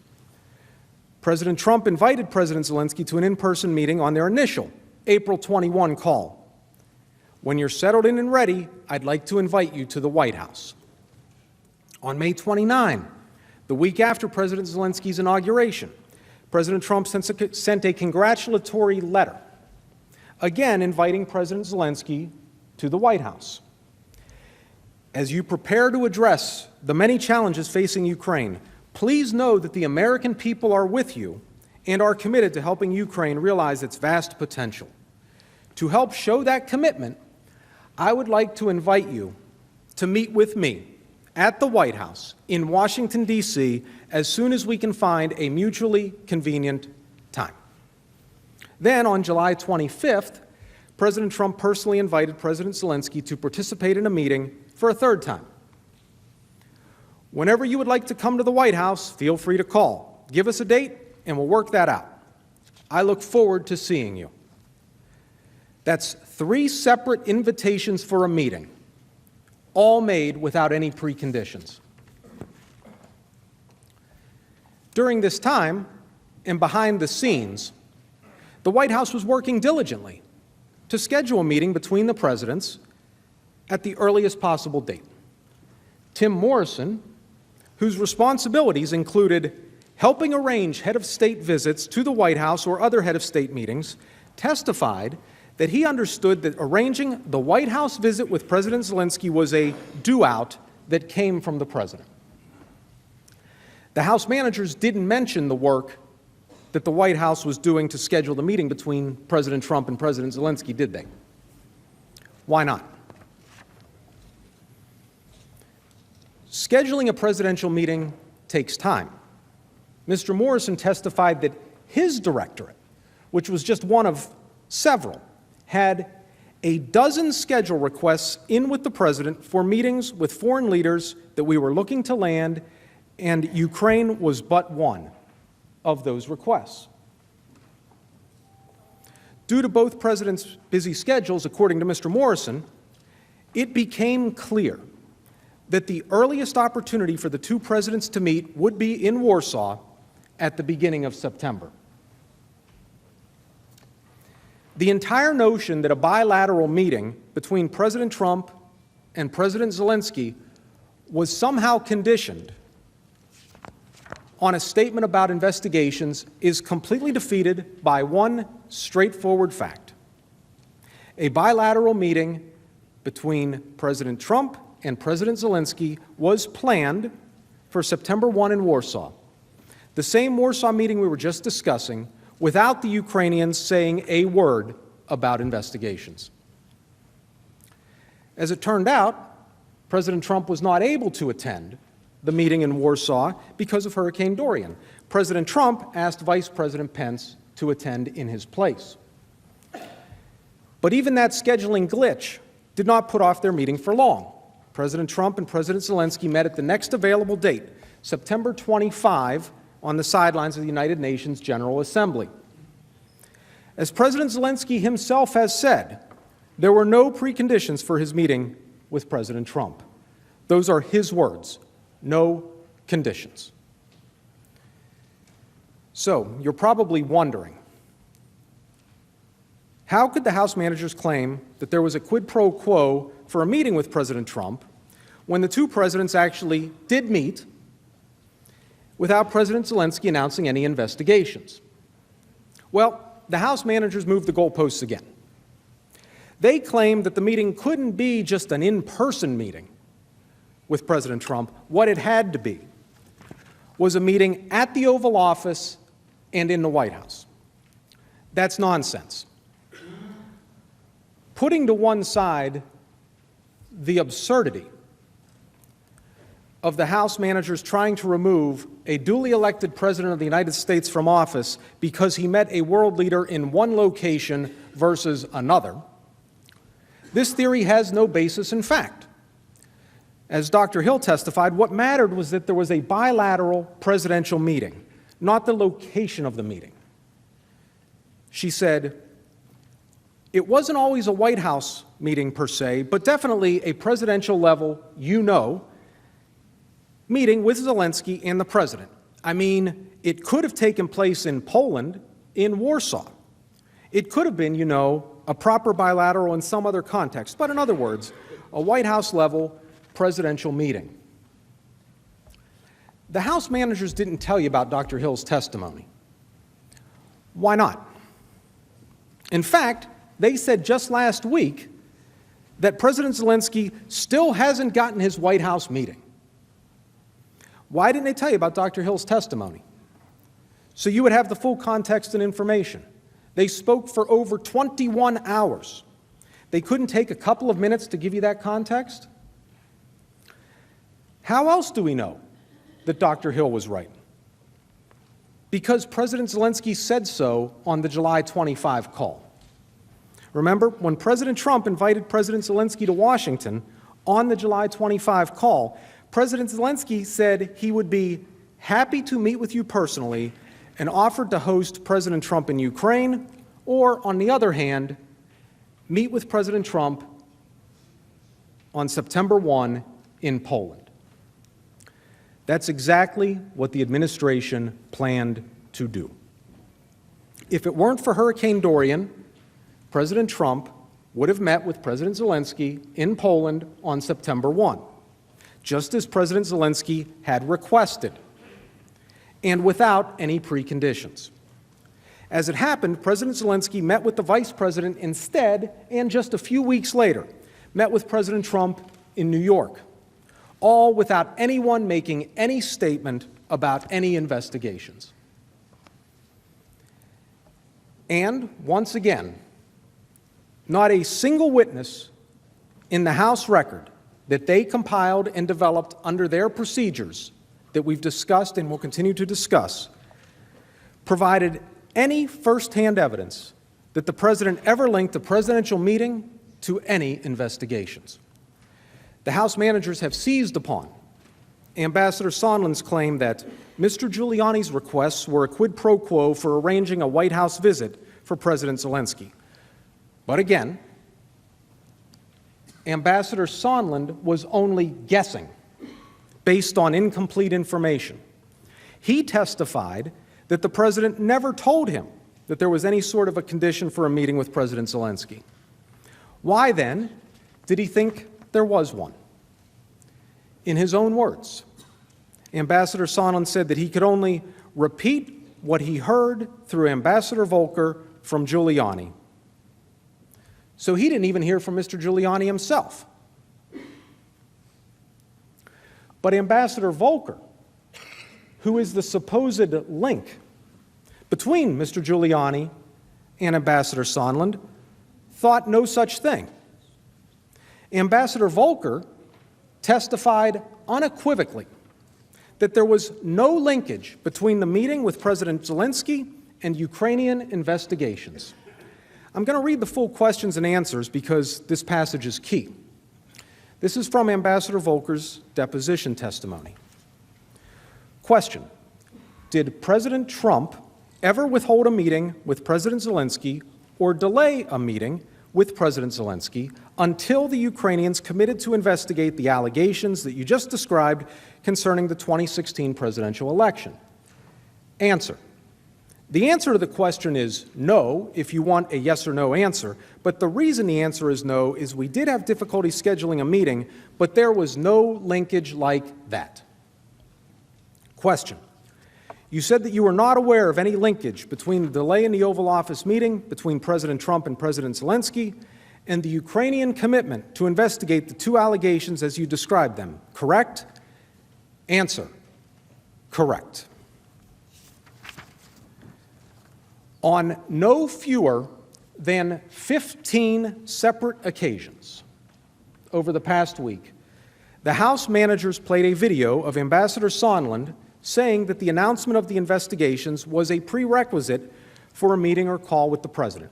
President Trump invited President Zelensky to an in-person meeting on their initial April 21 call. When you're settled in and ready, I'd like to invite you to the White House. On May 29, the week after President Zelensky's inauguration, President Trump sent a congratulatory letter, again inviting President Zelensky to the White House. As you prepare to address the many challenges facing Ukraine, please know that the American people are with you and are committed to helping Ukraine realize its vast potential. To help show that commitment, I would like to invite you to meet with me at the White House in Washington, D.C., as soon as we can find a mutually convenient time. Then, on July 25th, President Trump personally invited President Zelensky to participate in a meeting for a third time. Whenever you would like to come to the White House, feel free to call. Give us a date, and we'll work that out. I look forward to seeing you. That's 3 separate invitations for a meeting, all made without any preconditions. During this time, and behind the scenes, the White House was working diligently to schedule a meeting between the presidents at the earliest possible date. Tim Morrison, whose responsibilities included helping arrange head of state visits to the White House or other head of state meetings, testified that he understood that arranging the White House visit with President Zelensky was a do-out that came from the president. The House managers didn't mention the work that the White House was doing to schedule the meeting between President Trump and President Zelensky, did they? Why not? Scheduling a presidential meeting takes time. Mr. Morrison testified that his directorate, which was just one of several, had a dozen schedule requests in with the president for meetings with foreign leaders that we were looking to land, and Ukraine was but one of those requests. Due to both presidents' busy schedules, according to Mr. Morrison, it became clear that the earliest opportunity for the two presidents to meet would be in Warsaw at the beginning of September. The entire notion that a bilateral meeting between President Trump and President Zelensky was somehow conditioned on a statement about investigations is completely defeated by one straightforward fact. A bilateral meeting between President Trump and President Zelensky was planned for September 1 in Warsaw, the same Warsaw meeting we were just discussing, without the Ukrainians saying a word about investigations. As it turned out, President Trump was not able to attend the meeting in Warsaw because of Hurricane Dorian. President Trump asked Vice President Pence to attend in his place. But even that scheduling glitch did not put off their meeting for long. President Trump and President Zelensky met at the next available date, September 25, on the sidelines of the United Nations General Assembly. As President Zelensky himself has said, there were no preconditions for his meeting with President Trump. Those are his words, no conditions. So, you're probably wondering, how could the House managers claim that there was a quid pro quo for a meeting with President Trump when the two presidents actually did meet without President Zelensky announcing any investigations? Well, the House managers moved the goalposts again. They claimed that the meeting couldn't be just an in-person meeting with President Trump. What it had to be was a meeting at the Oval Office and in the White House. That's nonsense. Putting to one side the absurdity of the House managers trying to remove a duly elected President of the United States from office because he met a world leader in one location versus another, this theory has no basis in fact. As Dr. Hill testified, what mattered was that there was a bilateral presidential meeting, not the location of the meeting. She said, it wasn't always a White House meeting per se, but definitely a presidential level, meeting with Zelensky and the president. I mean, it could have taken place in Poland, in Warsaw. It could have been, a proper bilateral in some other context, but in other words, a White House level presidential meeting. The House managers didn't tell you about Dr. Hill's testimony. Why not? In fact, they said just last week that President Zelensky still hasn't gotten his White House meeting. Why didn't they tell you about Dr. Hill's testimony? So you would have the full context and information. They spoke for over 21 hours. They couldn't take a couple of minutes to give you that context? How else do we know that Dr. Hill was right? Because President Zelensky said so on the July 25 call. Remember, when President Trump invited President Zelensky to Washington on the July 25 call, President Zelensky said he would be happy to meet with you personally and offered to host President Trump in Ukraine, or, on the other hand, meet with President Trump on September 1 in Poland. That's exactly what the administration planned to do. If it weren't for Hurricane Dorian, President Trump would have met with President Zelensky in Poland on September 1, just as President Zelensky had requested, and without any preconditions. As it happened, President Zelensky met with the Vice President instead, and just a few weeks later, met with President Trump in New York, all without anyone making any statement about any investigations. And once again, not a single witness in the House record that they compiled and developed under their procedures that we've discussed and will continue to discuss provided any firsthand evidence that the President ever linked a presidential meeting to any investigations. The House managers have seized upon Ambassador Sondland's claim that Mr. Giuliani's requests were a quid pro quo for arranging a White House visit for President Zelensky. But again, Ambassador Sondland was only guessing based on incomplete information. He testified that the President never told him that there was any sort of a condition for a meeting with President Zelensky. Why then did he think there was one? In his own words, Ambassador Sondland said that he could only repeat what he heard through Ambassador Volker from Giuliani. So he didn't even hear from Mr. Giuliani himself. But Ambassador Volker, who is the supposed link between Mr. Giuliani and Ambassador Sondland, thought no such thing. Ambassador Volker testified unequivocally that there was no linkage between the meeting with President Zelensky and Ukrainian investigations. I'm going to read the full questions and answers because this passage is key. This is from Ambassador Volker's deposition testimony. Question: did President Trump ever withhold a meeting with President Zelensky or delay a meeting with President Zelensky until the Ukrainians committed to investigate the allegations that you just described concerning the 2016 presidential election? Answer: the answer to the question is no, if you want a yes or no answer, but the reason the answer is no is we did have difficulty scheduling a meeting, but there was no linkage like that. Question: you said that you were not aware of any linkage between the delay in the Oval Office meeting between President Trump and President Zelensky and the Ukrainian commitment to investigate the two allegations as you described them, correct? Answer: correct. On no fewer than 15 separate occasions over the past week, the House managers played a video of Ambassador Sondland saying that the announcement of the investigations was a prerequisite for a meeting or call with the President.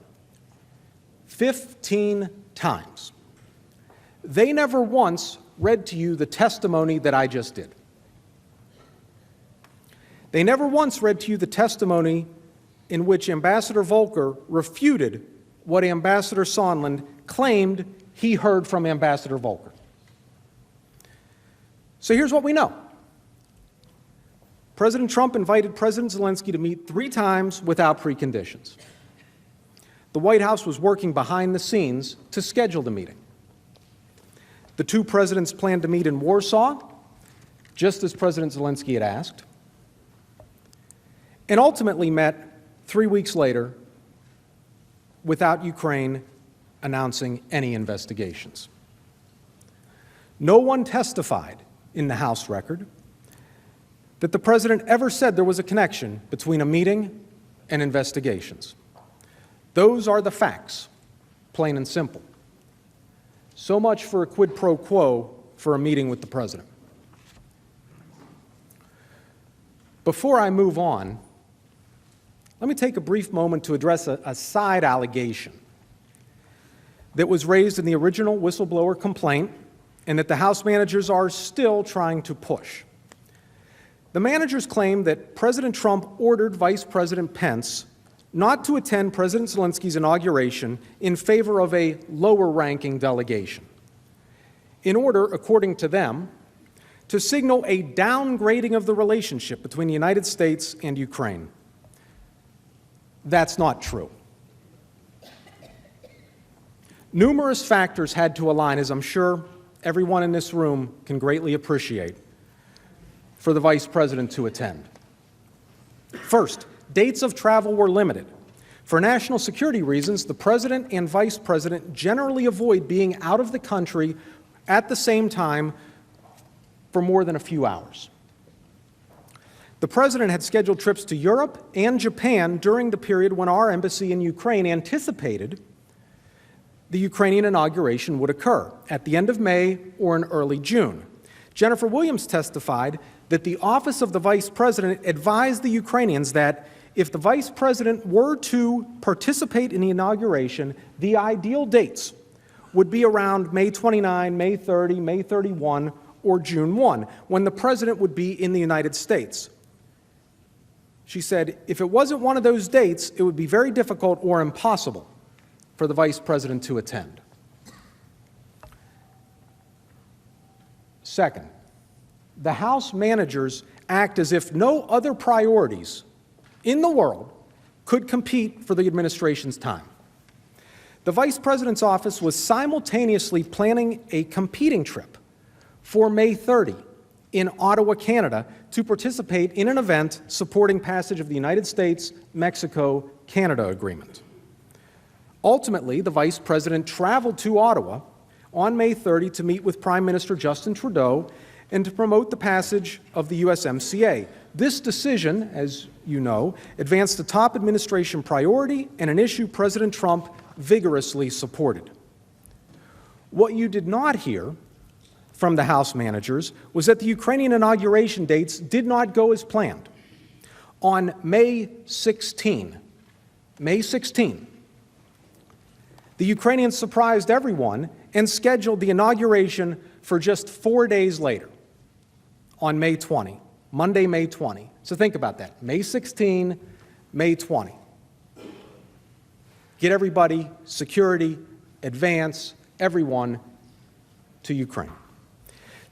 15 times. They never once read to you the testimony that I just did. They never once read to you the testimony in which Ambassador Volker refuted what Ambassador Sondland claimed he heard from Ambassador Volker. So here's what we know. President Trump invited President Zelensky to meet 3 times without preconditions. The White House was working behind the scenes to schedule the meeting. The 2 presidents planned to meet in Warsaw, just as President Zelensky had asked, and ultimately met 3 weeks later without Ukraine announcing any investigations. No one testified in the House record that the President ever said there was a connection between a meeting and investigations. Those are the facts, plain and simple. So much for a quid pro quo for a meeting with the President. Before I move on, let me take a brief moment to address a side allegation that was raised in the original whistleblower complaint and that the House managers are still trying to push. The managers claim that President Trump ordered Vice President Pence not to attend President Zelensky's inauguration in favor of a lower-ranking delegation, in order, according to them, to signal a downgrading of the relationship between the United States and Ukraine. That's not true. Numerous factors had to align, as I'm sure everyone in this room can greatly appreciate, for the Vice President to attend. First, dates of travel were limited. For national security reasons, the President and Vice President generally avoid being out of the country at the same time for more than a few hours. The President had scheduled trips to Europe and Japan during the period when our embassy in Ukraine anticipated the Ukrainian inauguration would occur at the end of May or in early June. Jennifer Williams testified that the Office of the Vice President advised the Ukrainians that if the Vice President were to participate in the inauguration, the ideal dates would be around May 29, May 30, May 31, or June 1, when the President would be in the United States. She said, if it wasn't one of those dates, it would be very difficult or impossible for the Vice President to attend. Second, the House managers act as if no other priorities in the world could compete for the administration's time. The Vice President's office was simultaneously planning a competing trip for May 30 in Ottawa, Canada, to participate in an event supporting passage of the United States-Mexico-Canada Agreement. Ultimately, the Vice President traveled to Ottawa on May 30 to meet with Prime Minister Justin Trudeau and to promote the passage of the USMCA. This decision, as you know, advanced a top administration priority and an issue President Trump vigorously supported. What you did not hear from the House managers was that the Ukrainian inauguration dates did not go as planned. On May 16, the Ukrainians surprised everyone and scheduled the inauguration for just 4 days later, on May 20, Monday, May 20. So think about that, May 16, May 20. Get everybody, security, advance, everyone to Ukraine.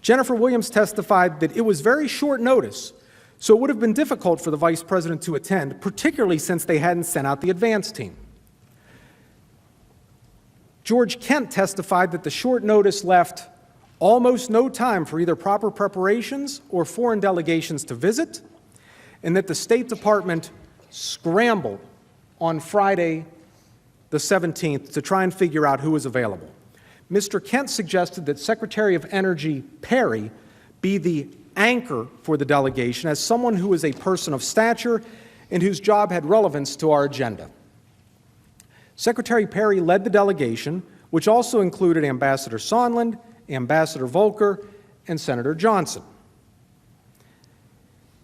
Jennifer Williams testified that it was very short notice, so it would have been difficult for the Vice President to attend, particularly since they hadn't sent out the advance team. George Kent testified that the short notice left almost no time for either proper preparations or foreign delegations to visit, and that the State Department scrambled on Friday, the 17th, to try and figure out who was available. Mr. Kent suggested that Secretary of Energy Perry be the anchor for the delegation as someone who is a person of stature and whose job had relevance to our agenda. Secretary Perry led the delegation, which also included Ambassador Sondland, Ambassador Volker, and Senator Johnson.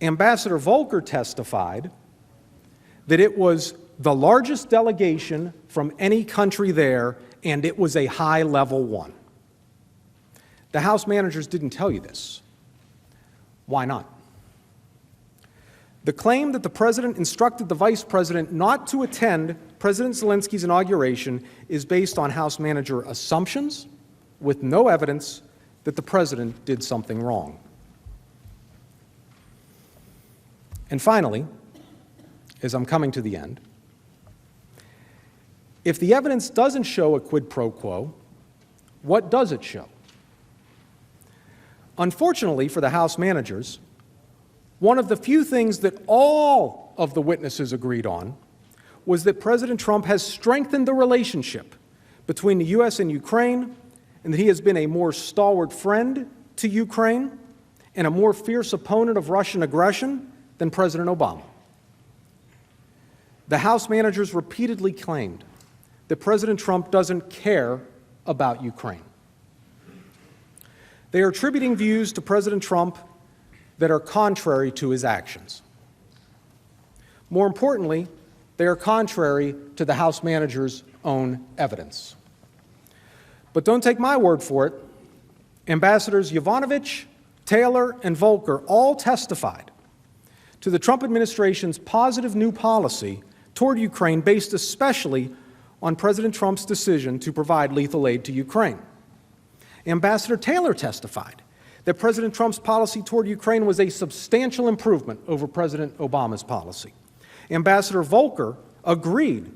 Ambassador Volker testified that it was the largest delegation from any country there, and it was a high-level one. The House managers didn't tell you this. Why not? The claim that the President instructed the Vice President not to attend President Zelensky's inauguration is based on House manager assumptions with no evidence that the President did something wrong. And finally, as I'm coming to the end, if the evidence doesn't show a quid pro quo, what does it show? Unfortunately for the House managers, one of the few things that all of the witnesses agreed on was that President Trump has strengthened the relationship between the U.S. and Ukraine, and that he has been a more stalwart friend to Ukraine and a more fierce opponent of Russian aggression than President Obama. The House managers repeatedly claimed that President Trump doesn't care about Ukraine. They are attributing views to President Trump that are contrary to his actions. More importantly, they are contrary to the House managers' own evidence. But don't take my word for it. Ambassadors Yovanovitch, Taylor, and Volker all testified to the Trump administration's positive new policy toward Ukraine based especially on President Trump's decision to provide lethal aid to Ukraine. Ambassador Taylor testified that President Trump's policy toward Ukraine was a substantial improvement over President Obama's policy. Ambassador Volker agreed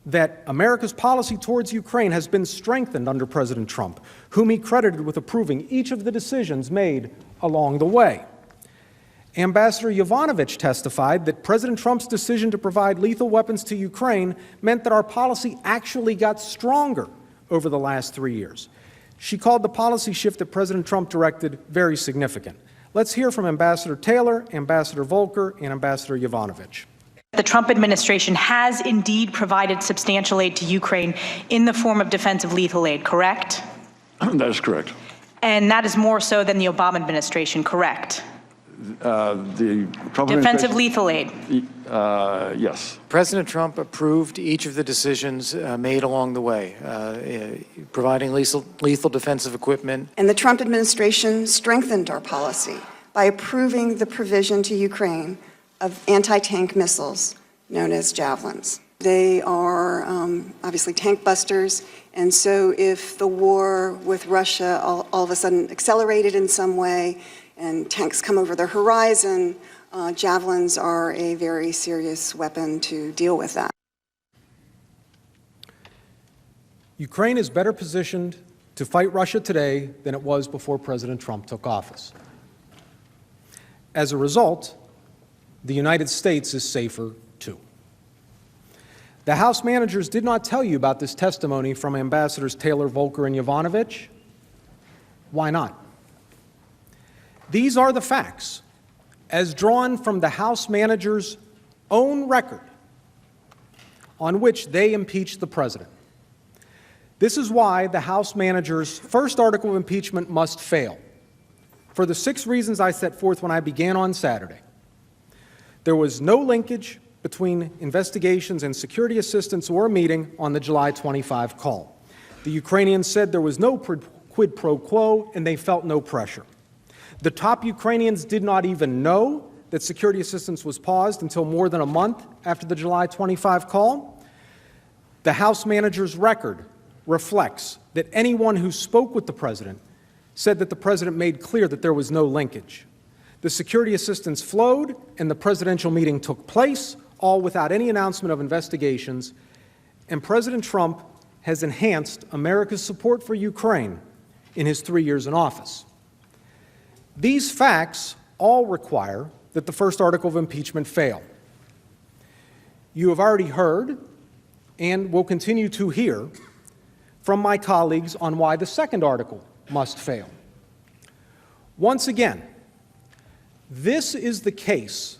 that America's policy towards Ukraine has been strengthened under President Trump, whom he credited with approving each of the decisions made along the way. Ambassador Yovanovitch testified that President Trump's decision to provide lethal weapons to Ukraine meant that our policy actually got stronger over the last 3 years. She called the policy shift that President Trump directed very significant. Let's hear from Ambassador Taylor, Ambassador Volker, and Ambassador Yovanovitch. The Trump administration has indeed provided substantial aid to Ukraine in the form of defensive lethal aid, correct? That is correct. And that is more so than the Obama administration, correct? The Trump Defensive administration- lethal aid. Yes. President Trump approved each of the decisions made along the way, providing lethal defensive equipment. And the Trump administration strengthened our policy by approving the provision to Ukraine of anti-tank missiles known as javelins. They are obviously tank busters, and so if the war with Russia all of a sudden accelerated in some way and tanks come over the horizon, javelins are a very serious weapon to deal with that. Ukraine is better positioned to fight Russia today than it was before President Trump took office. As a result, the United States is safer too. The House managers did not tell you about this testimony from Ambassadors Taylor, Volker, and Yovanovitch. Why not? These are the facts, as drawn from the House managers' own record on which they impeached the president. This is why the House managers' first article of impeachment must fail, for the 6 reasons I set forth when I began on Saturday. There was no linkage between investigations and security assistance or a meeting on the July 25 call. The Ukrainians said there was no quid pro quo, and they felt no pressure. The top Ukrainians did not even know that security assistance was paused until more than a month after the July 25 call. The House manager's record reflects that anyone who spoke with the president said that the president made clear that there was no linkage. The security assistance flowed, and the presidential meeting took place, all without any announcement of investigations, and President Trump has enhanced America's support for Ukraine in his 3 years in office. These facts all require that the first article of impeachment fail. You have already heard, and will continue to hear, from my colleagues on why the second article must fail. Once again, this is the case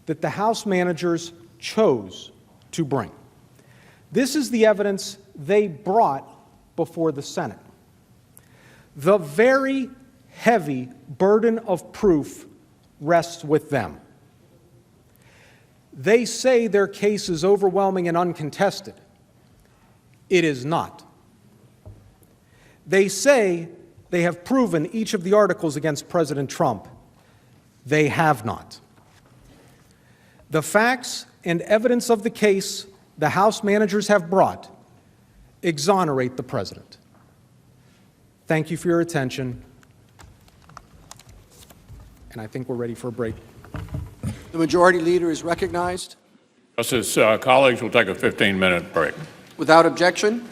that the House managers chose to bring. This is the evidence they brought before the Senate. The very heavy burden of proof rests with them. They say their case is overwhelming and uncontested. It is not. They say they have proven each of the articles against President Trump. They have not. The facts and evidence of the case the House managers have brought exonerate the president. Thank you for your attention. And I think we're ready for a break. The majority leader is recognized. Justice, colleagues will take a 15-minute break. Without objection.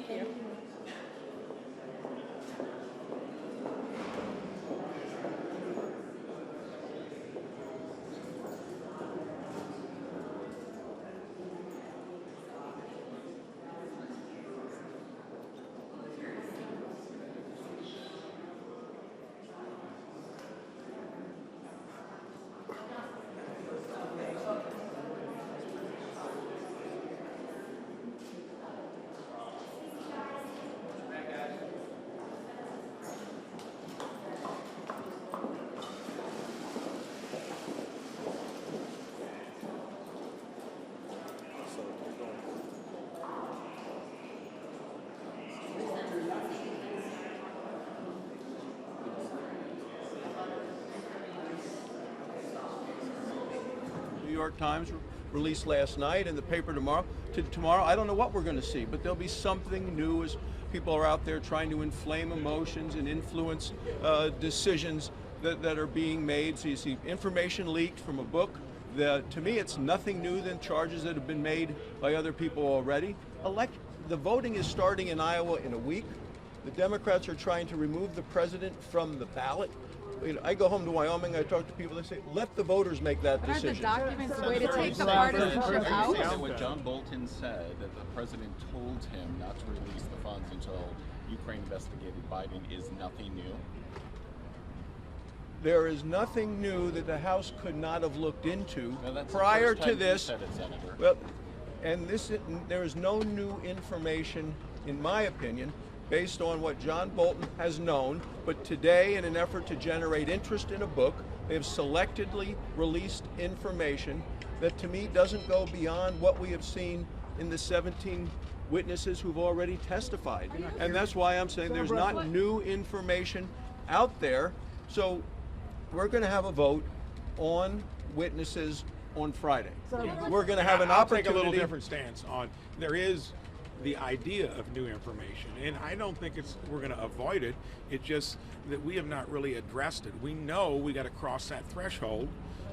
Thank you. New York Times released last night, and the paper tomorrow. I don't know what we're going to see, but there'll be something new as people are out there trying to inflame emotions and influence decisions that are being made. So you see information leaked from a book. To me, it's nothing new than charges that have been made by other people already. The voting is starting in Iowa in a week. The Democrats are trying to remove the president from the ballot. I go home to Wyoming, I talk to people, they say, let the voters make that decision. Aren't the documents a way to take the partisanship out? What John Bolton said, that the president told him not to release the funds until Ukraine investigated Biden, is nothing new? There is nothing new that the House could not have looked into prior to this. Said it, Senator. Well, and there is no new information, in my opinion, based on what John Bolton has known, but today, in an effort to generate interest in a book, they have selectively released information that to me doesn't go beyond what we have seen in the 17 witnesses who've already testified. And that's why I'm saying there's not new information out there. So we're going to have a vote on witnesses on Friday. We're going to have an opportunity. I'll take a little different stance on, there is the idea of new information, and I don't think we're going to avoid it. It's just that we have not really addressed it. We know we got to cross that threshold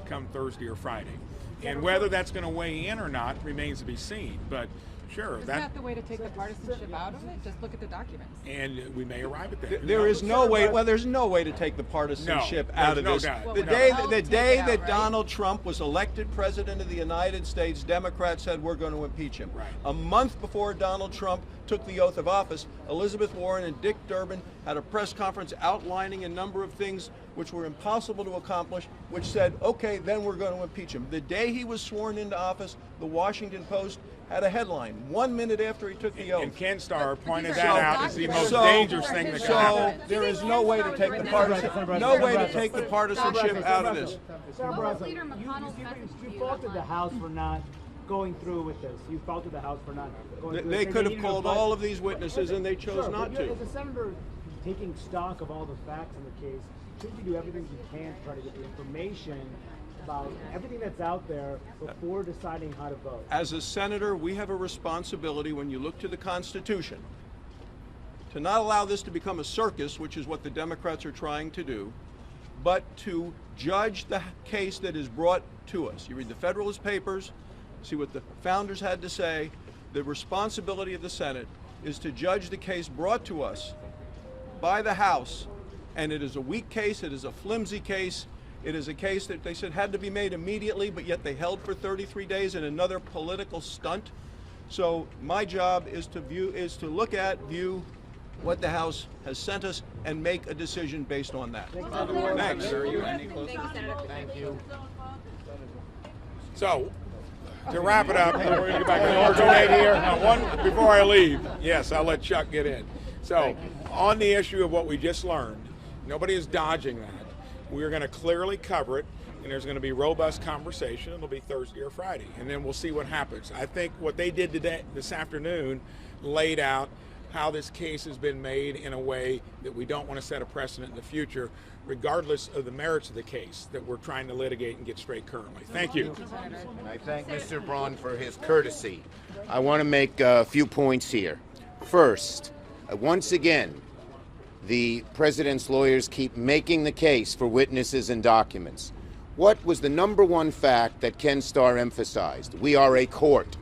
come Thursday or Friday, and whether that's going to weigh in or not remains to be seen. But sure, Isn't that the way to take the partisanship out of it? Just look at the documents. And we may arrive at that. There is no way. Well, there's no way to take the partisanship out of this. Doubt. The day that Donald Trump was elected president of the United States, Democrats said we're going to impeach him. Right. A month before Donald Trump took the oath of office, Elizabeth Warren and Dick Durbin had a press conference outlining a number of things which were impossible to accomplish, which said, okay, then we're going to impeach him. The day he was sworn into office, the Washington Post had a headline 1 minute after he took the oath. And Ken Starr pointed that out as the most So- dangerous thing that could happen. So there is no way to take the partisanship out of this. Leader McConnell's message to You faulted the House for not going through with this. You faulted the House for not going through. They could have called all of these witnesses, and they chose not to. As a senator, taking stock of all the facts in the case, should you do everything you can to try to get the information about everything that's out there before deciding how to vote? As a senator, we have a responsibility, when you look to the Constitution, to not allow this to become a circus, which is what the Democrats are trying to do, but to judge the case that is brought to us. You read the Federalist Papers, see what the founders had to say. The responsibility of the Senate is to judge the case brought to us by the House, and it is a weak case, it is a flimsy case, it is a case that they said had to be made immediately, but yet they held for 33 days in another political stunt. So my job is to view what the House has sent us and make a decision based on that. Thanks. Thank you. So, to wrap it up, we're going to get back to the alternate here. One before I leave. Yes, I'll let Chuck get in. So, on the issue of what we just learned, nobody is dodging that. We're going to clearly cover it, and there's going to be robust conversation. It'll be Thursday or Friday, and then we'll see what happens. I think what they did today, this afternoon, laid out how this case has been made in a way that we don't want to set a precedent in the future, regardless of the merits of the case that we're trying to litigate and get straight currently. Thank you. And I thank Mr. Braun for his courtesy. I want to make a few points here. First, once again, the president's lawyers keep making the case for witnesses and documents. What was the number one fact that Ken Starr emphasized? We are a court.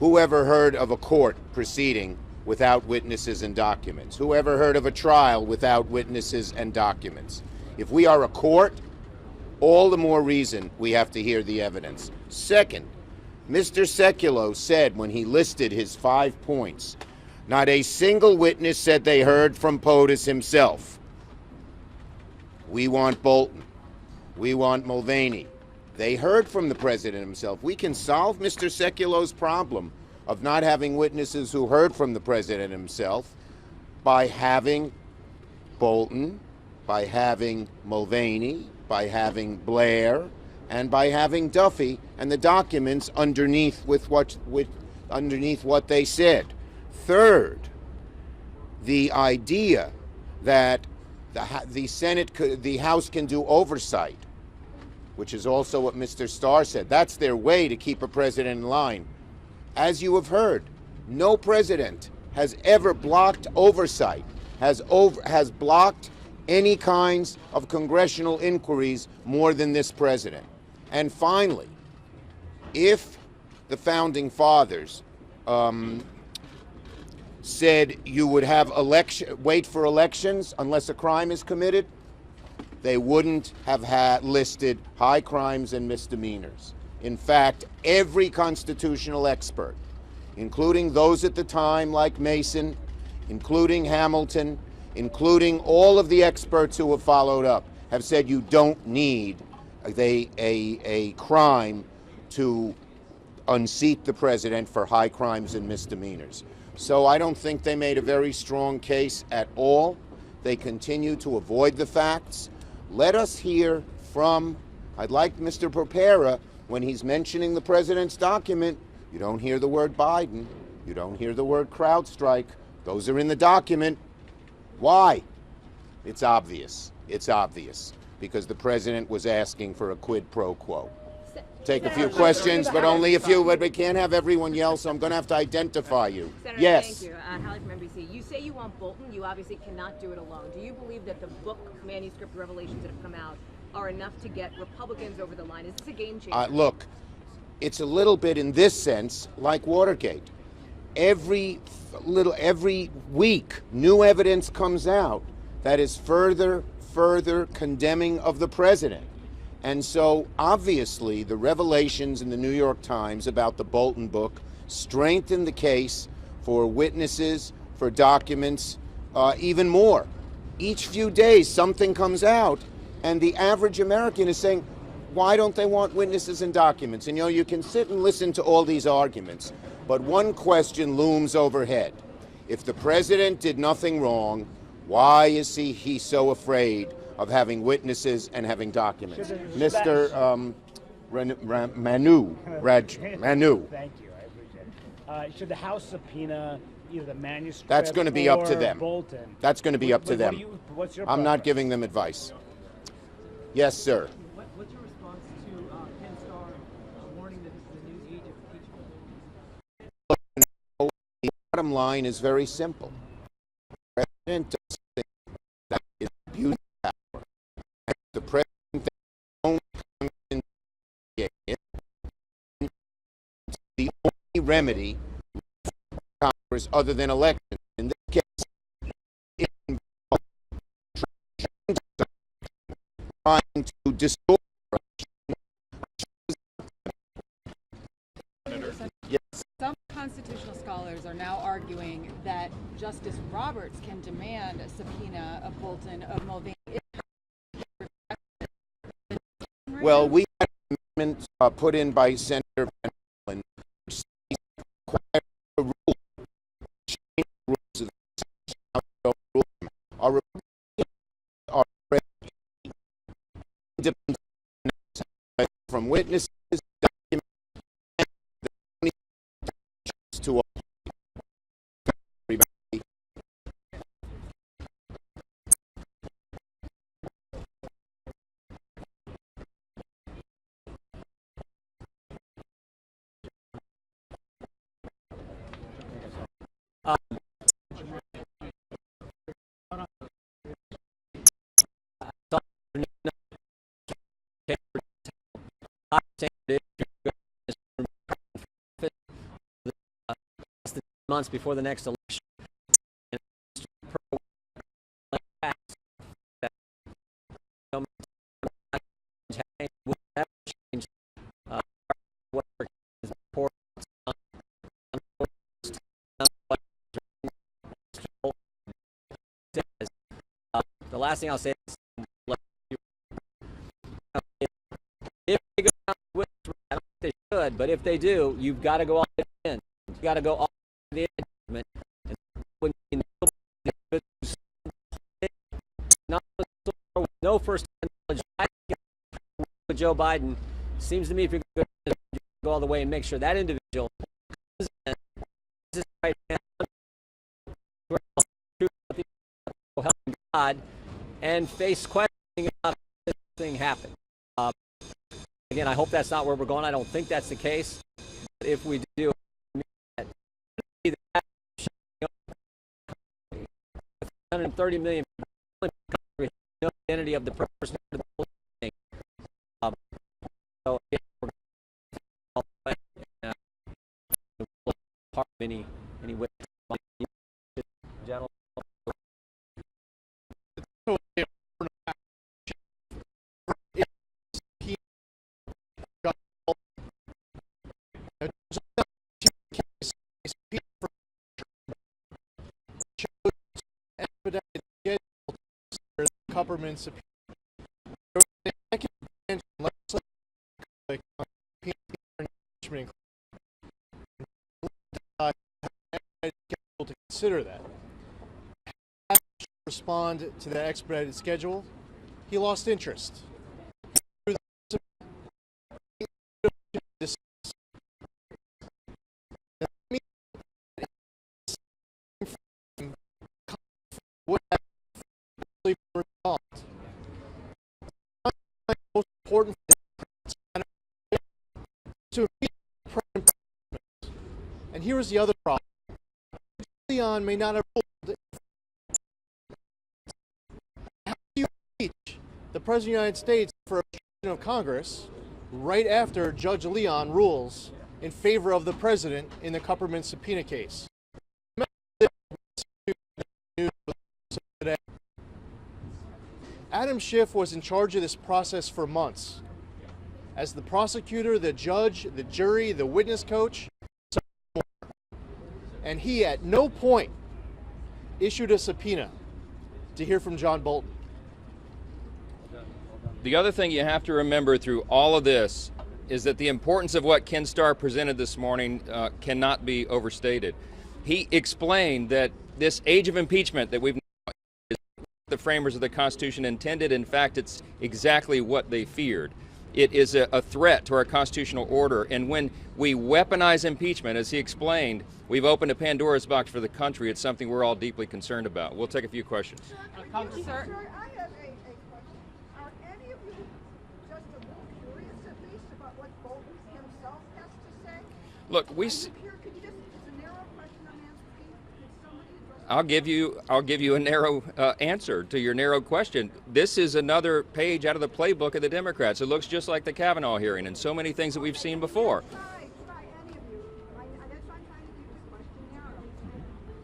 Who ever heard of a court proceeding without witnesses and documents? Who ever heard of a trial without witnesses and documents? If we are a court, all the more reason we have to hear the evidence. Second, Mr. Sekulow said when he listed his 5 points, not a single witness said they heard from POTUS himself. We want Bolton. We want Mulvaney. They heard from the president himself. We can solve Mr. Sekulow's problem of not having witnesses who heard from the president himself by having Bolton, by having Mulvaney, by having Blair, and by having Duffy and the documents underneath underneath what they said. Third, the idea that the House can do oversight, which is also what Mr. Starr said. That's their way to keep a president in line. As you have heard, no president has ever blocked oversight, has blocked any kinds of congressional inquiries more than this president. And finally, if the founding fathers said you would have wait for elections unless a crime is committed, they wouldn't have listed high crimes and misdemeanors. In fact, every constitutional expert, including those at the time like Mason, including Hamilton, including all of the experts who have followed up, have said you don't need a crime to unseat the president for high crimes and misdemeanors. So I don't think they made a very strong case at all. They continue to avoid the facts. Let us hear from, I'd like Mr. Propera, when he's mentioning the president's document, you don't hear the word Biden, you don't hear the word CrowdStrike. Those are in the document. Why? It's obvious. It's obvious. Because the president was asking for a quid pro quo. Take a few questions, but only a few, but we can't have everyone yell, so I'm going to have to identify you. Senator, yes. Thank you. Hallie from NBC. You say you want Bolton. You obviously cannot do it alone. Do you believe that the book manuscript revelations that have come out are enough to get Republicans over the line? Is this a game changer? Look, it's a little bit in this sense like Watergate. Every week, new evidence comes out that is further condemning of the president. And so, obviously, the revelations in the New York Times about the Bolton book strengthen the case for witnesses, for documents, even more. Each few days, something comes out, and the average American is saying, why don't they want witnesses and documents? And, you can sit and listen to all these arguments, but one question looms overhead. If the president did nothing wrong, why is he so afraid of having witnesses and having documents? Mr. Manu. Thank you, I appreciate it. Should the House subpoena either the manuscript That's going to be up to them. Bolton? That's going to be up to them. What's your I'm not preference? giving them advice. Yes, sir. What's your response to Ken Starr warning that this is a new age of impeachment? The bottom line is very simple. The president does think that is abuse of power. The president thinks only comes in the only remedy for Congress other than elections. In this case, it involves trying to distort. Some constitutional scholars are now arguing that Justice Roberts can demand a subpoena of Bolton, of Mulvaney. Well, we had an amendment put in by Senator Van Hollen, which says require a rule, change the rules of the House rule. Our Republicans are ready from witnesses, documents, and to everybody. months before the next election. And will ever change what is important. The last thing I'll say is, if they go down the witness route, I don't think they should, but if they do, you've got to go all the way in. You've got to go all the way in. No first knowledge. I think with Joe Biden, seems to me if you're going to go all the way and make sure that individual comes in, is right hand, helping God, and face questioning about this thing happened. Again, I hope that's not where we're going. I don't think that's the case. But if we do, 130 million people, no identity of the person. So if we're part of any way, general. Kupperman subpoena. To consider that. Respond to that expedited schedule, he lost interest. Most important to and here is the other problem. Giuliani may not have ruled. How do you impeach the President of the United States for obstruction of Congress right after Judge Leon rules in favor of the President in the Kupperman subpoena case? Adam Schiff was in charge of this process for months. As the prosecutor, the judge, the jury, the witness coach, and he at no point issued a subpoena to hear from John Bolton. The other thing you have to remember through all of this is that the importance of what Ken Starr presented this morning cannot be overstated. He explained that this age of impeachment that we've the framers of the Constitution intended. In fact, it's exactly what they feared. It is a threat to our constitutional order, and when we weaponize impeachment, as he explained, we've opened a Pandora's box for the country. It's something we're all deeply concerned about. We'll take a few questions. Sir, I have a question. Are any of you just a little curious, at least, about what Bolton himself has to say? Look, I'll give you a narrow answer to your narrow question. This is another page out of the playbook of the Democrats. It looks just like the Kavanaugh hearing and so many things that we've seen before.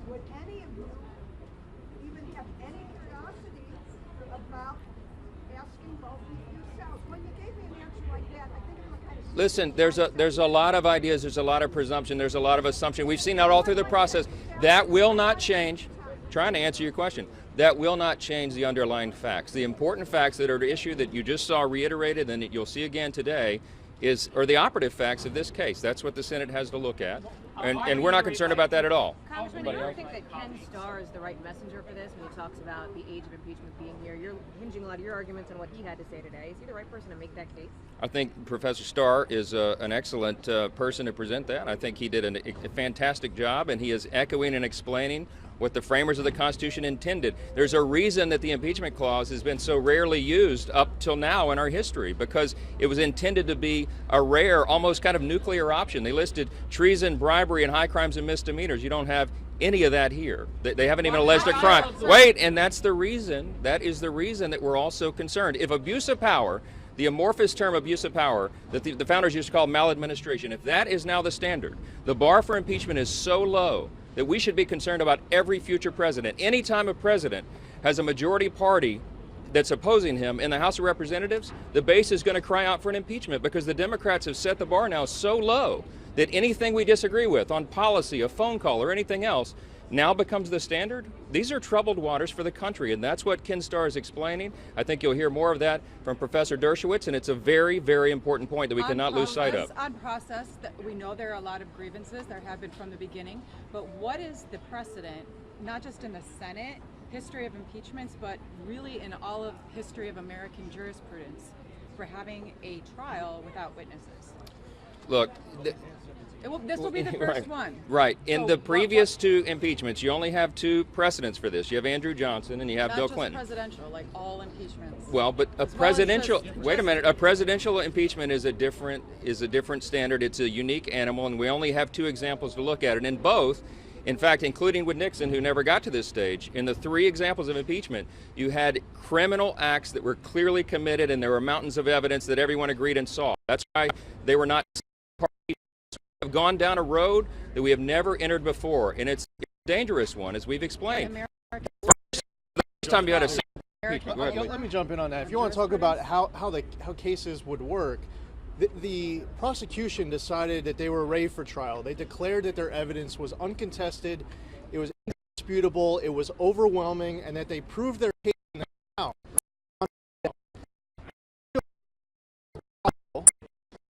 Would any of you even have any curiosity about asking Bolton yourself? When you gave me an answer like that, I think it was kind of... Listen, there's a lot of ideas, there's a lot of presumption, there's a lot of assumption. We've seen that all through the process. That will not change. Trying to answer your question. That will not change the underlying facts. The important facts that are at issue that you just saw reiterated and that you'll see again today are the operative facts of this case. That's what the Senate has to look at. And we're not concerned about that at all. Congressman, do you think that Ken Starr is the right messenger for this when he talks about the age of impeachment being here? You're hinging a lot of your arguments on what he had to say today. Is he the right person to make that case? I think Professor Starr is an excellent person to present that. I think he did a fantastic job, and he is echoing and explaining what the framers of the Constitution intended. There's a reason that the impeachment clause has been so rarely used up till now in our history, because it was intended to be a rare, almost kind of nuclear option. They listed treason, bribery, and high crimes and misdemeanors. You don't have any of that here. They haven't even alleged a crime. Wait, and that is the reason that we're all so concerned. If abuse of power, the amorphous term abuse of power that the founders used to call maladministration, if that is now the standard, the bar for impeachment is so low that we should be concerned about every future president. Anytime a president has a majority party that's opposing him in the House of Representatives, the base is going to cry out for an impeachment, because the Democrats have set the bar now so low that anything we disagree with on policy, a phone call, or anything else now becomes the standard. These are troubled waters for the country, and that's what Ken Starr is explaining. I think you'll hear more of that from Professor Dershowitz, and it's a very, very important point that we cannot lose sight of. On process, we know there are a lot of grievances. There have been from the beginning. But what is the precedent, not just in the Senate, history of impeachments, but really in all of history of American jurisprudence for having a trial without witnesses? Look, this will be the first one. Right. In So the previous two impeachments, you only have two precedents for this. You have Andrew Johnson and you have Bill Clinton. Not just presidential, like all impeachments. Well, but a presidential, wait a minute, a presidential impeachment is a different standard. It's a unique animal, and we only have two examples to look at. And in both, in fact, including with Nixon, who never got to this stage, in the three examples of impeachment, you had criminal acts that were clearly committed, and there were mountains of evidence that everyone agreed and saw. That's why they were not parties. Have gone down a road that we have never entered before, and it's a dangerous one, as we've explained. First time you had a Let me jump in on that. If you want to talk about how cases would work, the prosecution decided that they were ready for trial. They declared that their evidence was uncontested, it was indisputable, it was overwhelming, and that they proved their case in the House.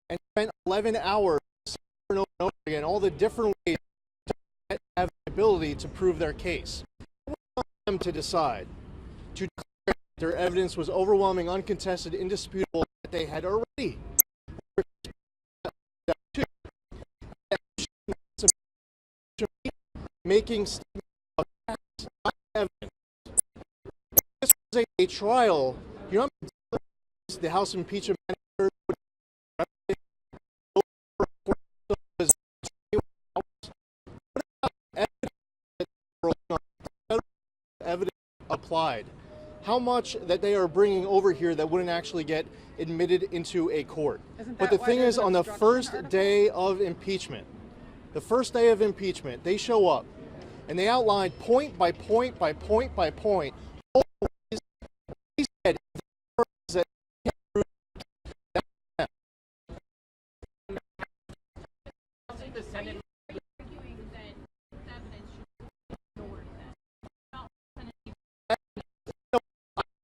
And spent 11 hours over and over again, all the different ways to have the ability to prove their case. We want them to decide to declare that their evidence was overwhelming, uncontested, indisputable, that they had already making statements of facts, not evidence. If this was a trial, you know, the House impeachment manager evidence applied. How much that they are bringing over here that wouldn't actually get admitted into a court. But the thing is, on the first day of impeachment, they show up and they outline point by point by point by point all the ways he said that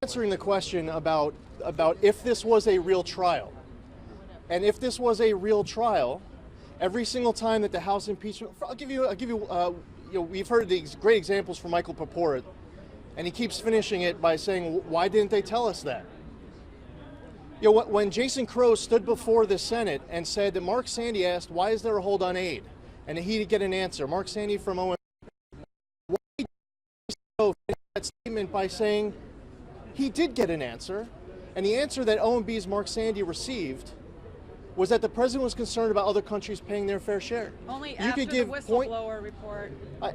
answering the question about if this was a real trial. And if this was a real trial, every single time that the House impeachment, I'll give you, we've heard these great examples from Michael Purport, and he keeps finishing it by saying, why didn't they tell us that? You know, when Jason Crow stood before the Senate and said that Mark Sandy asked, why is there a hold on aid? And he didn't get an answer. Mark Sandy from OMB, why did Jason Crow finish that statement by saying he did get an answer, and the answer that OMB's Mark Sandy received was that the president was concerned about other countries paying their fair share. Only after the whistleblower report.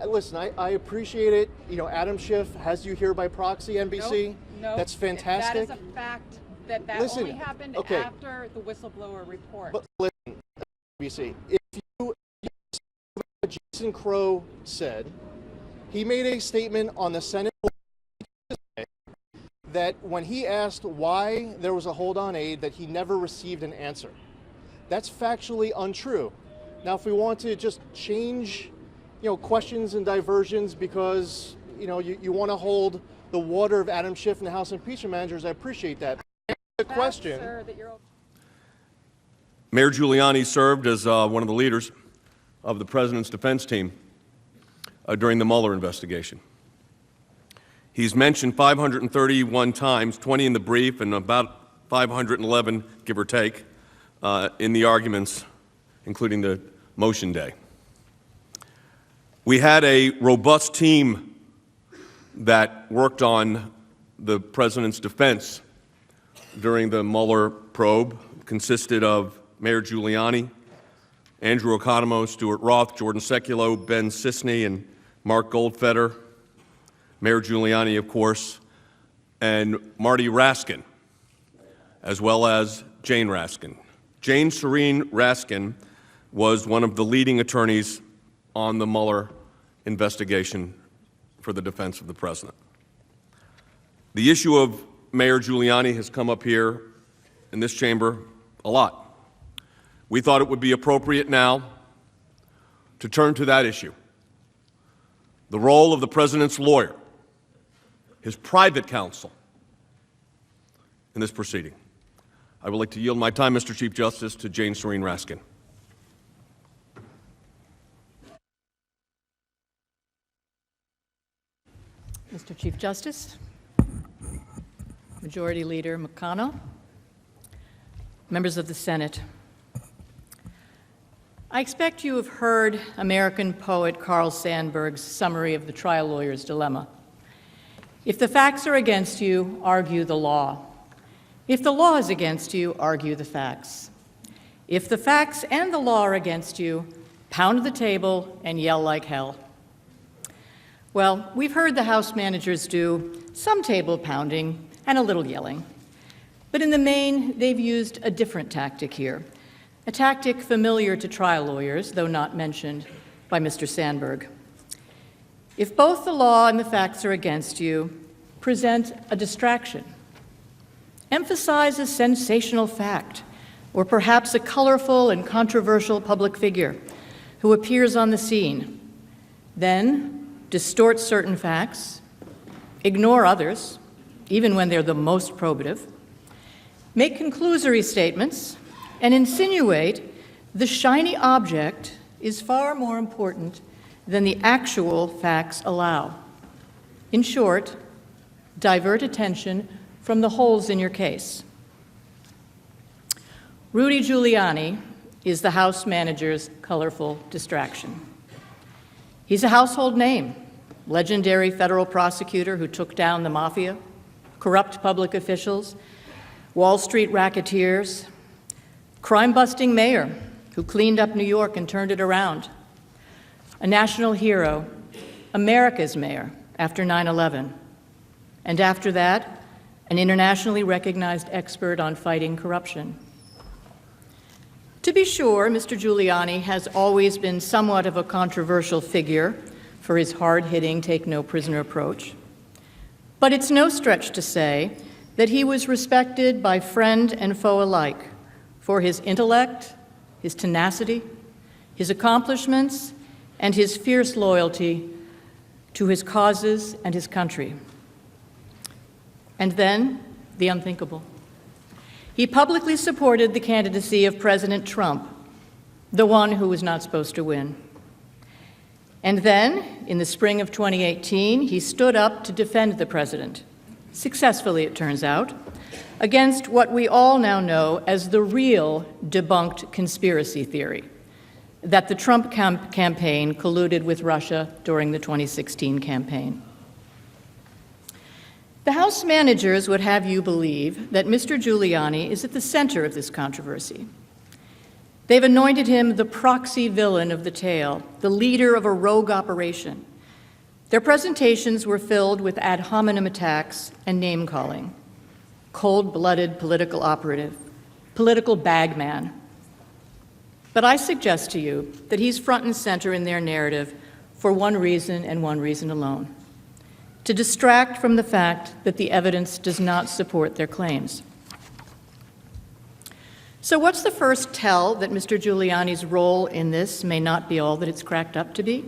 Listen, I appreciate it. You know, Adam Schiff has you here by proxy, NBC. No, that's fantastic. That is a fact that only happened after the whistleblower report. But listen, NBC, if you what Jason Crow said, he made a statement on the Senate that when he asked why there was a hold on aid, that he never received an answer. That's factually untrue. Now, if we want to just change, questions and diversions because, you want to hold the water of Adam Schiff and the House impeachment managers, I appreciate that. The question. Mayor Giuliani served as one of the leaders of the president's defense team during the Mueller investigation. He's mentioned 531 times, 20 in the brief and about 511, give or take, in the arguments, including the motion day. We had a robust team that worked on the president's defense during the Mueller probe. It consisted of Mayor Giuliani, Andrew Okonomo, Stuart Roth, Jordan Sekulow, Ben Sisney, and Mark Goldfeder. Mayor Giuliani, of course, and Marty Raskin, as well as Jane Raskin. Jane Serene Raskin was one of the leading attorneys on the Mueller investigation for the defense of the president. The issue of Mayor Giuliani has come up here in this chamber a lot. We thought it would be appropriate now to turn to that issue. The role of the president's lawyer, his private counsel, in this proceeding. I would like to yield my time, Mr. Chief Justice, to Jane Serene Raskin. Mr. Chief Justice, Majority Leader McConnell, members of the Senate, I expect you have heard American poet Carl Sandburg's summary of the trial lawyer's dilemma. If the facts are against you, argue the law. If the law is against you, argue the facts. If the facts and the law are against you, pound the table and yell like hell. Well, we've heard the House managers do some table pounding and a little yelling. But in the main, they've used a different tactic here, a tactic familiar to trial lawyers, though not mentioned by Mr. Sandburg. If both the law and the facts are against you, present a distraction. Emphasize a sensational fact, or perhaps a colorful and controversial public figure who appears on the scene. Then, distort certain facts, ignore others, even when they're the most probative, make conclusory statements, and insinuate the shiny object is far more important than the actual facts allow. In short, divert attention from the holes in your case. Rudy Giuliani is the House manager's colorful distraction. He's a household name, legendary federal prosecutor who took down the mafia, corrupt public officials, Wall Street racketeers, crime-busting mayor who cleaned up New York and turned it around, a national hero, America's mayor after 9/11, and after that, an internationally recognized expert on fighting corruption. To be sure, Mr. Giuliani has always been somewhat of a controversial figure for his hard-hitting, take-no-prisoner approach. But it's no stretch to say that he was respected by friend and foe alike for his intellect, his tenacity, his accomplishments, and his fierce loyalty to his causes and his country. And then, the unthinkable. He publicly supported the candidacy of President Trump, the one who was not supposed to win. And then, in the spring of 2018, he stood up to defend the president, successfully it turns out, against what we all now know as the real debunked conspiracy theory, that the Trump campaign colluded with Russia during the 2016 campaign. The House managers would have you believe that Mr. Giuliani is at the center of this controversy. They've anointed him the proxy villain of the tale, the leader of a rogue operation. Their presentations were filled with ad hominem attacks and name-calling. Cold-blooded political operative, political bagman. But I suggest to you that he's front and center in their narrative for one reason and one reason alone: to distract from the fact that the evidence does not support their claims. So what's the first tell that Mr. Giuliani's role in this may not be all that it's cracked up to be?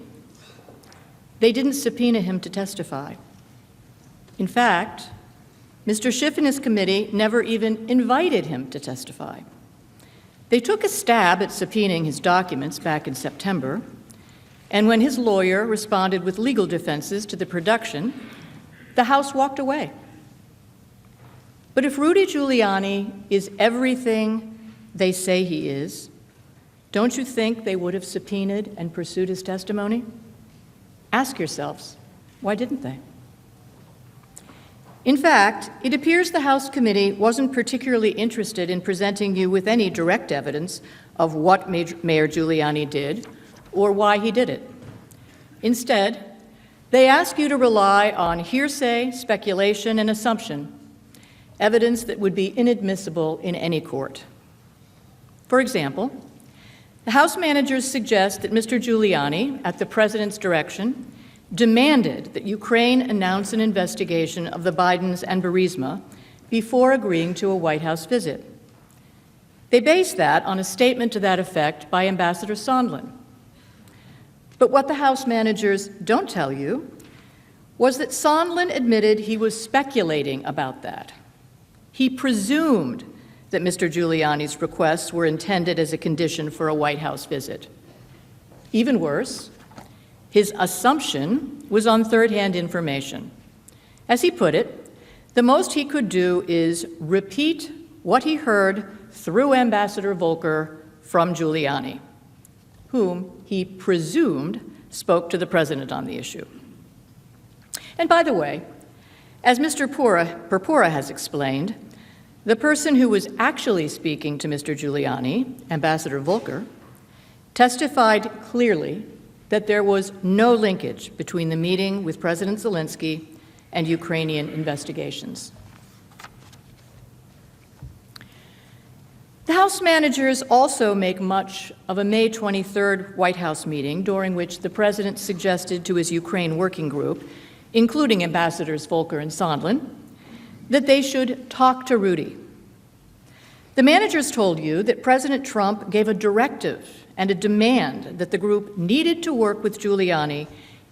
They didn't subpoena him to testify. In fact, Mr. Schiff and his committee never even invited him to testify. They took a stab at subpoenaing his documents back in September, and when his lawyer responded with legal defenses to the production, the House walked away. But if Rudy Giuliani is everything they say he is, don't you think they would have subpoenaed and pursued his testimony? Ask yourselves, why didn't they? In fact, it appears the House committee wasn't particularly interested in presenting you with any direct evidence of what Mayor Giuliani did or why he did it. Instead, they ask you to rely on hearsay, speculation, and assumption, evidence that would be inadmissible in any court. For example, The House managers suggest that Mr. Giuliani, at the president's direction, demanded that Ukraine announce an investigation of the Bidens and Burisma before agreeing to a White House visit. They base that on a statement to that effect by Ambassador Sondland. But what the House managers don't tell you was that Sondland admitted he was speculating about that. He presumed that Mr. Giuliani's requests were intended as a condition for a White House visit. Even worse, his assumption was on third-hand information. As he put it, the most he could do is repeat what he heard through Ambassador Volker from Giuliani, whom he presumed spoke to the president on the issue. And by the way, as Mr. Purpura has explained, the person who was actually speaking to Mr. Giuliani, Ambassador Volker, testified clearly that there was no linkage between the meeting with President Zelensky and Ukrainian investigations. The House managers also make much of a May 23rd White House meeting during which the president suggested to his Ukraine working group, including Ambassadors Volker and Sondland, that they should talk to Rudy. The managers told you that President Trump gave a directive and a demand that the group needed to work with Giuliani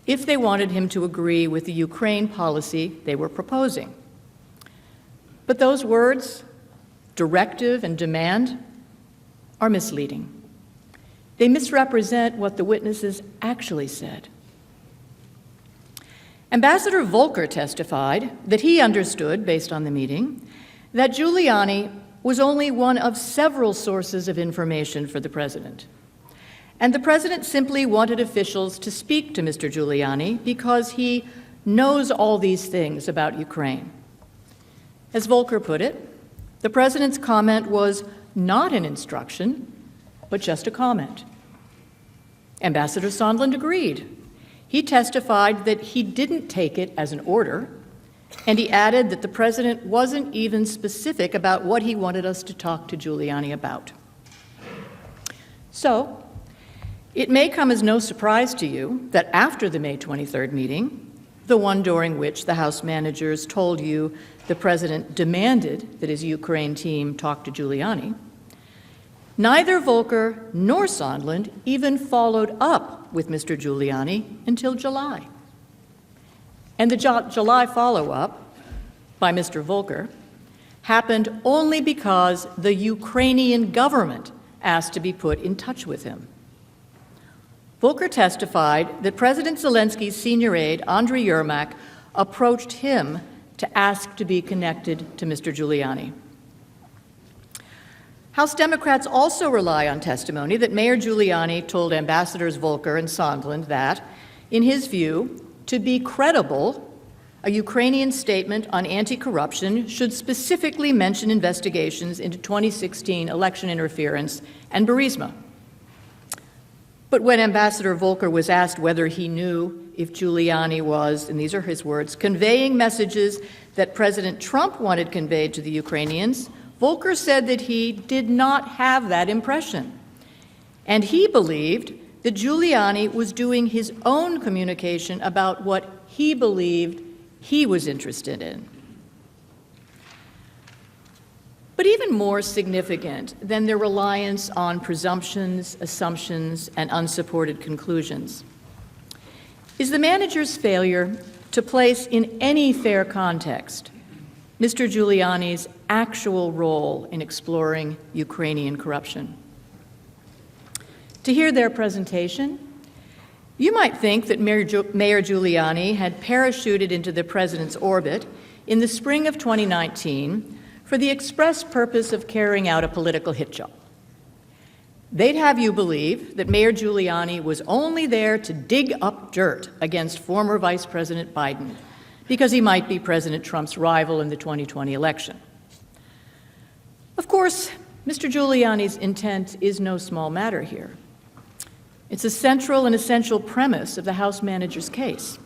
if they wanted him to agree with the Ukraine policy they were proposing. But those words, directive and demand, are misleading. They misrepresent what the witnesses actually said. Ambassador Volker testified that he understood, based on the meeting, that Giuliani was only one of several sources of information for the president. And the president simply wanted officials to speak to Mr. Giuliani because he knows all these things about Ukraine. As Volker put it, the president's comment was not an instruction, but just a comment. Ambassador Sondland agreed. He testified that he didn't take it as an order, and he added that the president wasn't even specific about what he wanted us to talk to Giuliani about. So, it may come as no surprise to you that after the May 23rd meeting, the one during which the House managers told you the president demanded that his Ukraine team talk to Giuliani, neither Volker nor Sondland even followed up with Mr. Giuliani until July. And the July follow-up by Mr. Volker happened only because the Ukrainian government asked to be put in touch with him. Volker testified that President Zelensky's senior aide, Andriy Yermak, approached him to ask to be connected to Mr. Giuliani. House Democrats also rely on testimony that Mayor Giuliani told Ambassadors Volker and Sondland that, in his view, to be credible, a Ukrainian statement on anti-corruption should specifically mention investigations into 2016 election interference and Burisma. But when Ambassador Volker was asked whether he knew if Giuliani was, and these are his words, conveying messages that President Trump wanted conveyed to the Ukrainians, Volker said that he did not have that impression. And he believed that Giuliani was doing his own communication about what he believed he was interested in. But even more significant than their reliance on presumptions, assumptions, and unsupported conclusions is the manager's failure to place in any fair context Mr. Giuliani's actual role in exploring Ukrainian corruption. To hear their presentation, you might think that Mayor Giuliani had parachuted into the president's orbit in the spring of 2019 for the express purpose of carrying out a political hit job. They'd have you believe that Mayor Giuliani was only there to dig up dirt against former Vice President Biden because he might be President Trump's rival in the 2020 election. Of course, Mr. Giuliani's intent is no small matter here. It's a central and essential premise of the House manager's case,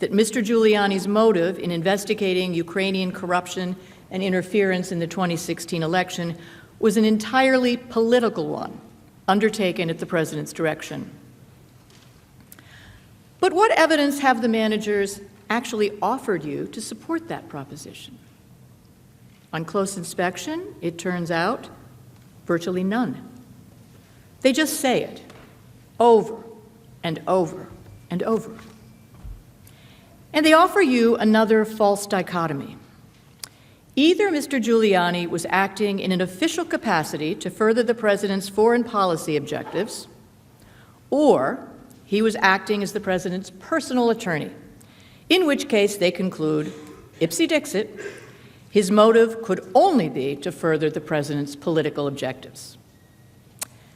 that Mr. Giuliani's motive in investigating Ukrainian corruption and interference in the 2016 election was an entirely political one, undertaken at the president's direction. But what evidence have the managers actually offered you to support that proposition? On close inspection, it turns out virtually none. They just say it over and over and over. And they offer you another false dichotomy. Either Mr. Giuliani was acting in an official capacity to further the president's foreign policy objectives, or he was acting as the president's personal attorney, in which case they conclude, ipsy dixit, his motive could only be to further the president's political objectives.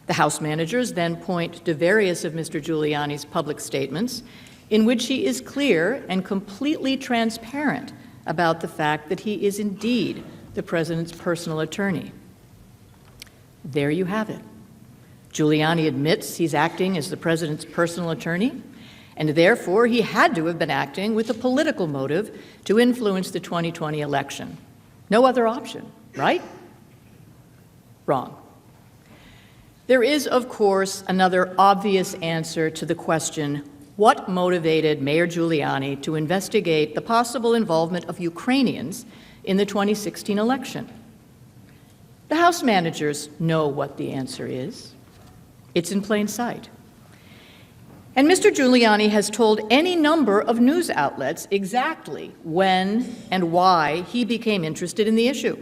The House managers then point to various of Mr. Giuliani's public statements in which he is clear and completely transparent about the fact that he is indeed the president's personal attorney. There you have it. Giuliani admits he's acting as the president's personal attorney, and therefore he had to have been acting with a political motive to influence the 2020 election. No other option, right? Wrong. There is, of course, another obvious answer to the question, what motivated Mayor Giuliani to investigate the possible involvement of Ukrainians in the 2016 election? The House managers know what the answer is. It's in plain sight. And Mr. Giuliani has told any number of news outlets exactly when and why he became interested in the issue.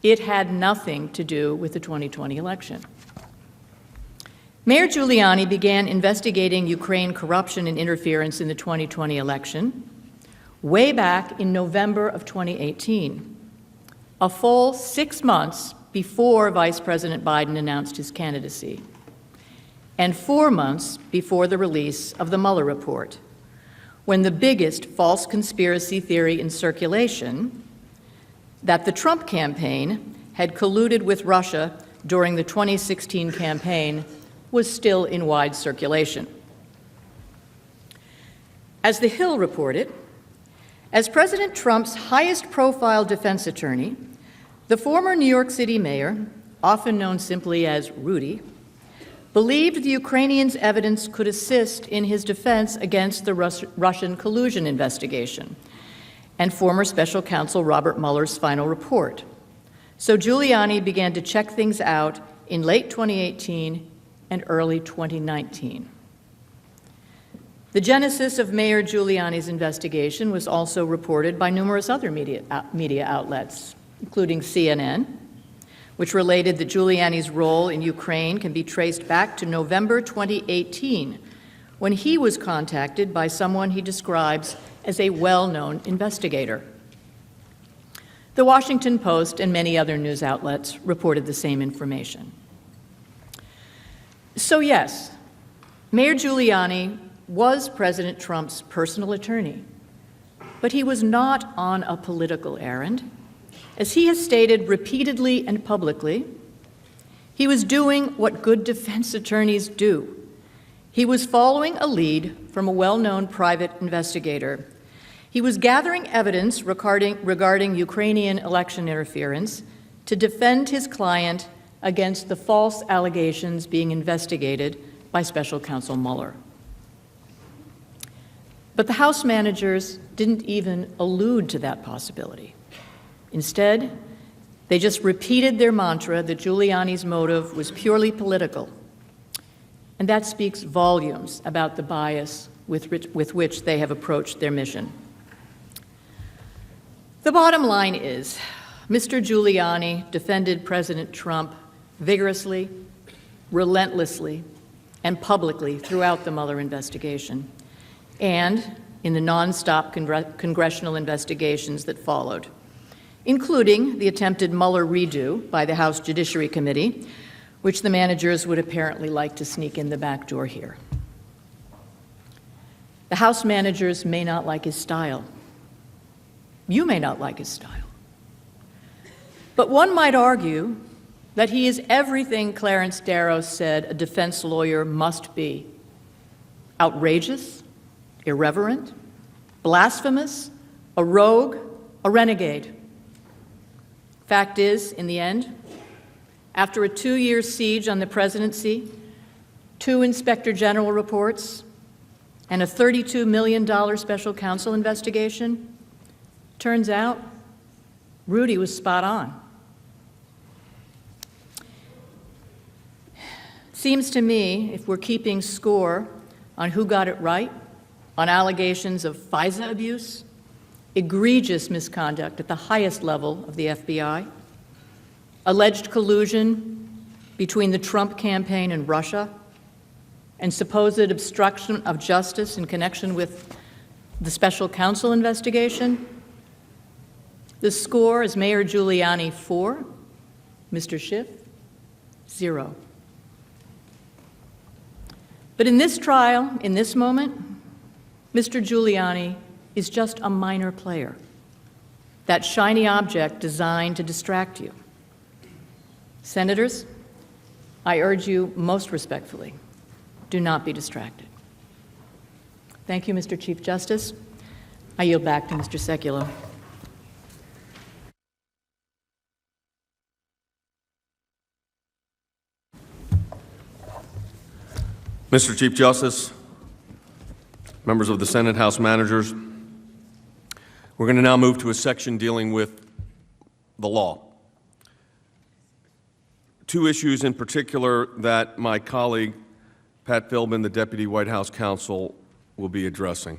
It had nothing to do with the 2020 election. Mayor Giuliani began investigating Ukraine corruption and interference in the 2020 election way back in November of 2018, a full 6 months before Vice President Biden announced his candidacy, and 4 months before the release of the Mueller report, when the biggest false conspiracy theory in circulation, that the Trump campaign had colluded with Russia during the 2016 campaign, was still in wide circulation. As The Hill reported, as President Trump's highest-profile defense attorney, the former New York City mayor, often known simply as Rudy, believed the Ukrainians' evidence could assist in his defense against the Russian collusion investigation and former special counsel Robert Mueller's final report. So Giuliani began to check things out in late 2018 and early 2019. The genesis of Mayor Giuliani's investigation was also reported by numerous other media outlets, including CNN, which related that Giuliani's role in Ukraine can be traced back to November 2018, when he was contacted by someone he describes as a well-known investigator. The Washington Post and many other news outlets reported the same information. So yes, Mayor Giuliani was President Trump's personal attorney, but he was not on a political errand. As he has stated repeatedly and publicly, he was doing what good defense attorneys do. He was following a lead from a well-known private investigator. He was gathering evidence regarding Ukrainian election interference to defend his client against the false allegations being investigated by Special Counsel Mueller. But the House managers didn't even allude to that possibility. Instead, they just repeated their mantra that Giuliani's motive was purely political. And that speaks volumes about the bias with which they have approached their mission. The bottom line is, Mr. Giuliani defended President Trump vigorously, relentlessly, and publicly throughout the Mueller investigation, and in the nonstop congressional investigations that followed, including the attempted Mueller redo by the House Judiciary Committee, which the managers would apparently like to sneak in the back door here. The House managers may not like his style. You may not like his style. But one might argue that he is everything Clarence Darrow said a defense lawyer must be: outrageous, irreverent, blasphemous, a rogue, a renegade. Fact is, in the end, After a 2-year siege on the presidency, 2 inspector general reports, and a $32 million special counsel investigation, turns out Rudy was spot on. Seems to me, if we're keeping score on who got it right, on allegations of FISA abuse, egregious misconduct at the highest level of the FBI, alleged collusion between the Trump campaign and Russia, and supposed obstruction of justice in connection with the special counsel investigation, the score is Mayor Giuliani 4, Mr. Schiff 0. But in this trial, in this moment, Mr. Giuliani is just a minor player, that shiny object designed to distract you. Senators, I urge you most respectfully, do not be distracted. Thank you, Mr. Chief Justice. I yield back to Mr. Sekulow. Mr. Chief Justice, members of the Senate, House managers, we're going to now move to a section dealing with the law. 2 issues in particular that my colleague, Pat Philbin, the Deputy White House Counsel, will be addressing.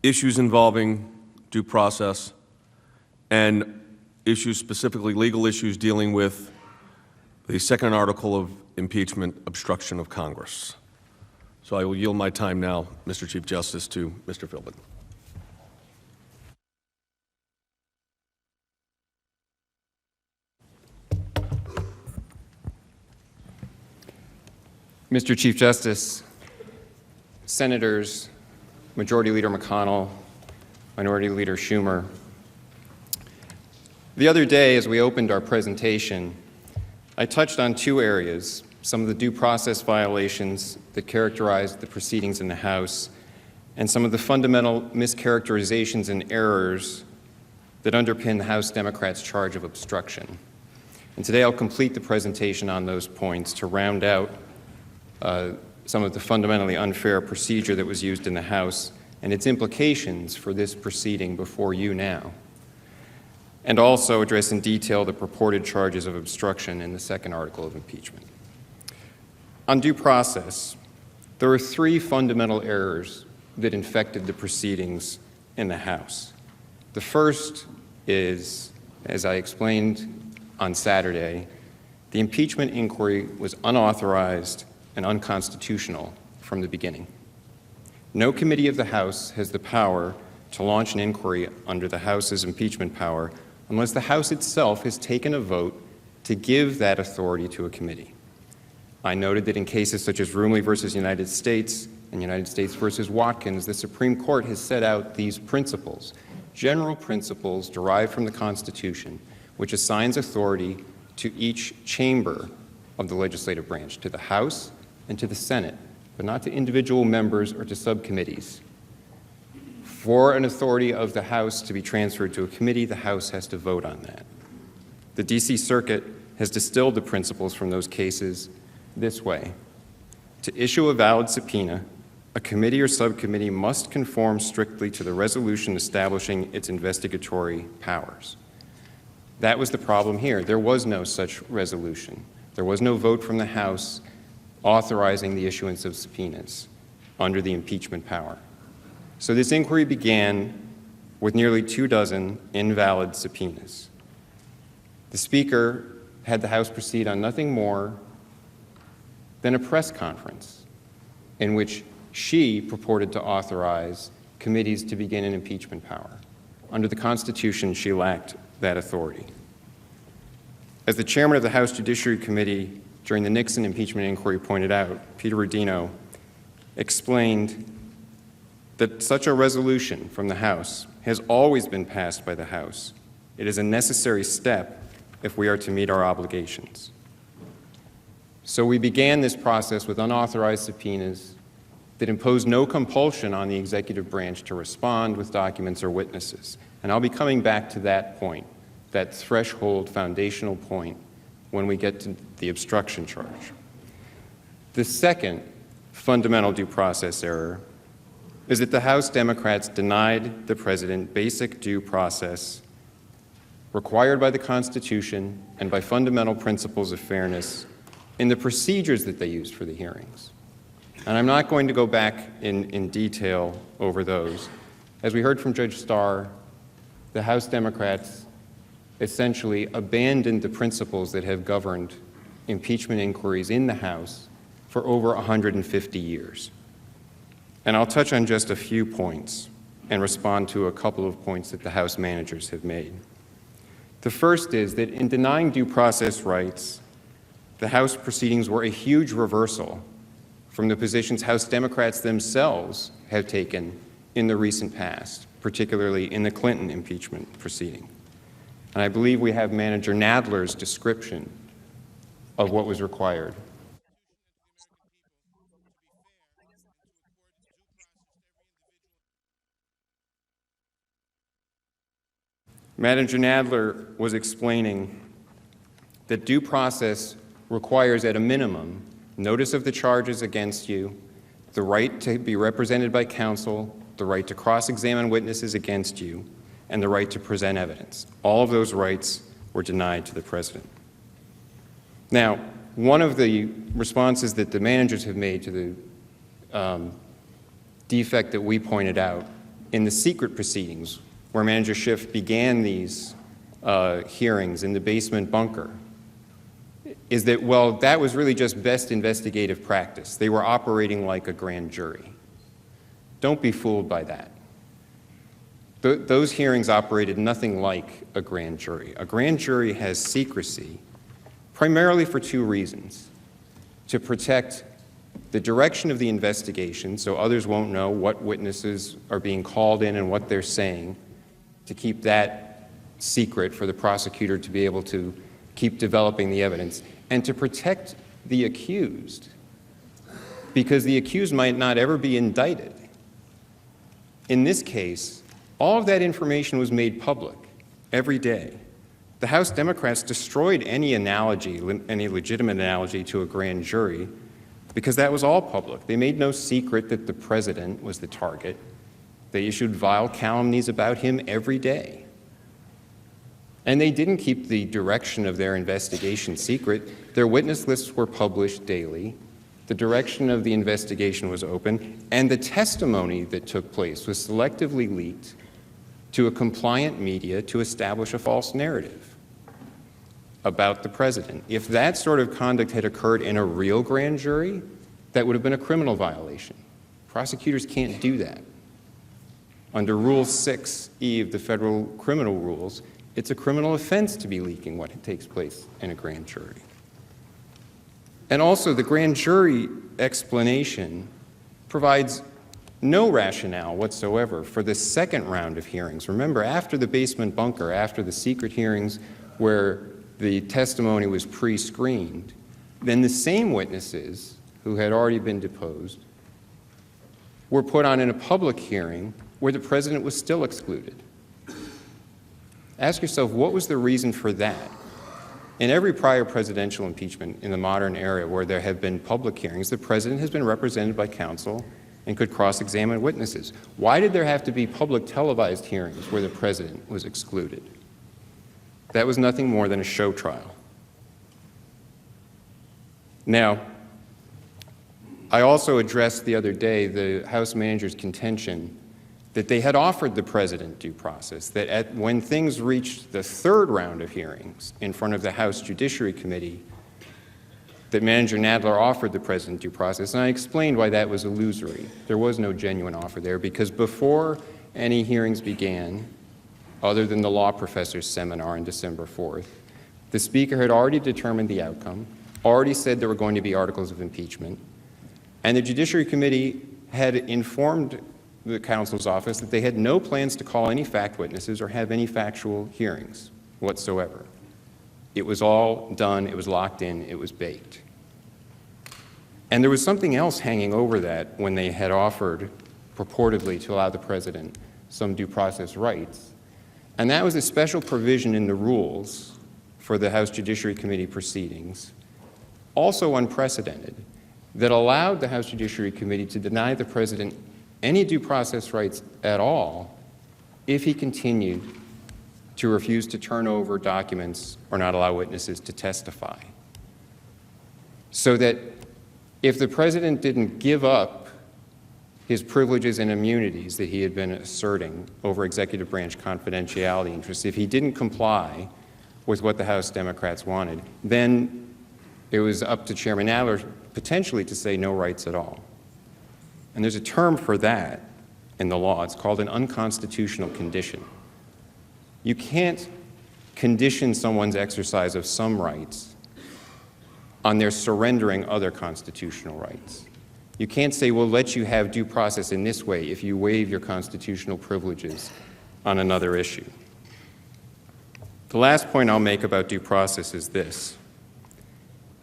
Issues involving due process and issues, specifically legal issues, dealing with the second article of impeachment, obstruction of Congress. So I will yield my time now, Mr. Chief Justice, to Mr. Philbin. Mr. Chief Justice, Senators, Majority Leader McConnell, Minority Leader Schumer, the other day as we opened our presentation, I touched on 2 areas, some of the due process violations that characterized the proceedings in the House, and some of the fundamental mischaracterizations and errors that underpin the House Democrats' charge of obstruction. And today I'll complete the presentation on those points to round out some of the fundamentally unfair procedure that was used in the House and its implications for this proceeding before you now, and also address in detail the purported charges of obstruction in the second article of impeachment. On due process, there are 3 fundamental errors that infected the proceedings in the House. The first is, as I explained on Saturday, the impeachment inquiry was unauthorized and unconstitutional from the beginning. No committee of the House has the power to launch an inquiry under the House's impeachment power unless the House itself has taken a vote to give that authority to a committee. I noted that in cases such as Roomley versus United States and United States versus Watkins, the Supreme Court has set out these principles, general principles derived from the Constitution, which assigns authority to each chamber of the legislative branch, to the House and to the Senate, but not to individual members or to subcommittees. For an authority of the House to be transferred to a committee, the House has to vote on that. The D.C. Circuit has distilled the principles from those cases this way. To issue a valid subpoena, a committee or subcommittee must conform strictly to the resolution establishing its investigatory powers. That was the problem here. There was no such resolution. There was no vote from the House authorizing the issuance of subpoenas under the impeachment power. So this inquiry began with nearly 24 invalid subpoenas. The Speaker had the House proceed on nothing more than a press conference in which she purported to authorize committees to begin an impeachment power. Under the Constitution, she lacked that authority. As the chairman of the House Judiciary Committee during the Nixon impeachment inquiry pointed out, Peter Rodino explained that such a resolution from the House has always been passed by the House. It is a necessary step if we are to meet our obligations. So we began this process with unauthorized subpoenas that imposed no compulsion on the executive branch to respond with documents or witnesses. And I'll be coming back to that point, that threshold foundational point when we get to the obstruction charge. The second fundamental due process error is that the House Democrats denied the president basic due process required by the Constitution and by fundamental principles of fairness in the procedures that they used for the hearings. And I'm not going to go back in detail over those. As we heard from Judge Starr, the House Democrats essentially abandoned the principles that have governed impeachment inquiries in the House for over 150 years. And I'll touch on just a few points and respond to a couple of points that the House managers have made. The first is that in denying due process rights, the House proceedings were a huge reversal from the positions House Democrats themselves have taken in the recent past, particularly in the Clinton impeachment proceeding. And I believe we have Manager Nadler's description of what was required. Manager Nadler was explaining that due process requires at a minimum notice of the charges against you, the right to be represented by counsel, the right to cross-examine witnesses against you, and the right to present evidence. All of those rights were denied to the president. Now, one of the responses that the managers have made to the defect that we pointed out in the secret proceedings, where Manager Schiff began these hearings in the basement bunker, is that, well, that was really just best investigative practice. They were operating like a grand jury. Don't be fooled by that. Those hearings operated nothing like a grand jury. A grand jury has secrecy primarily for two reasons: to protect the direction of the investigation so others won't know what witnesses are being called in and what they're saying, to keep that secret for the prosecutor to be able to keep developing the evidence, and to protect the accused, because the accused might not ever be indicted. In this case, all of that information was made public every day. The House Democrats destroyed any analogy, any legitimate analogy to a grand jury, because that was all public. They made no secret that the president was the target. They issued vile calumnies about him every day. And they didn't keep the direction of their investigation secret. Their witness lists were published daily. The direction of the investigation was open, and the testimony that took place was selectively leaked to a compliant media to establish a false narrative about the president. If that sort of conduct had occurred in a real grand jury, that would have been a criminal violation. Prosecutors can't do that. Under Rule 6E of the federal criminal rules, it's a criminal offense to be leaking what takes place in a grand jury. And also, the grand jury explanation provides no rationale whatsoever for the second round of hearings. Remember, after the basement bunker, after the secret hearings where the testimony was pre-screened, then the same witnesses who had already been deposed were put on in a public hearing where the president was still excluded. Ask yourself, what was the reason for that? In every prior presidential impeachment in the modern era where there have been public hearings, the president has been represented by counsel and could cross-examine witnesses. Why did there have to be public televised hearings where the president was excluded? That was nothing more than a show trial. Now, I also addressed the other day the House manager's contention that they had offered the president due process, that when things reached the third round of hearings in front of the House Judiciary Committee, that Manager Nadler offered the president due process, and I explained why that was illusory. There was no genuine offer there, because before any hearings began, other than the law professor's seminar on December 4th, the Speaker had already determined the outcome, already said there were going to be articles of impeachment, and the Judiciary Committee had informed the counsel's office that they had no plans to call any fact witnesses or have any factual hearings whatsoever. It was all done, it was locked in, it was baked. And there was something else hanging over that when they had offered, purportedly, to allow the president some due process rights, and that was a special provision in the rules for the House Judiciary Committee proceedings, also unprecedented, that allowed the House Judiciary Committee to deny the president any due process rights at all if he continued to refuse to turn over documents or not allow witnesses to testify. So that if the president didn't give up his privileges and immunities that he had been asserting over executive branch confidentiality interests, if he didn't comply with what the House Democrats wanted, then it was up to Chairman Nadler potentially to say no rights at all. And there's a term for that in the law. It's called an unconstitutional condition. You can't condition someone's exercise of some rights on their surrendering other constitutional rights. You can't say, we'll let you have due process in this way if you waive your constitutional privileges on another issue. The last point I'll make about due process is this.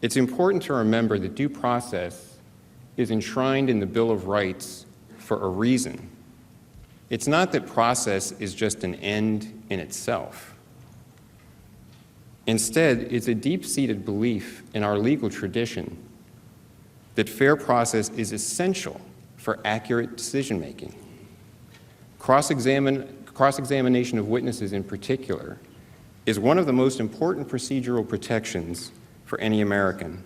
It's important to remember that due process is enshrined in the Bill of Rights for a reason. It's not that process is just an end in itself. Instead, it's a deep-seated belief in our legal tradition that fair process is essential for accurate decision-making. Cross-examination of witnesses in particular is one of the most important procedural protections for any American.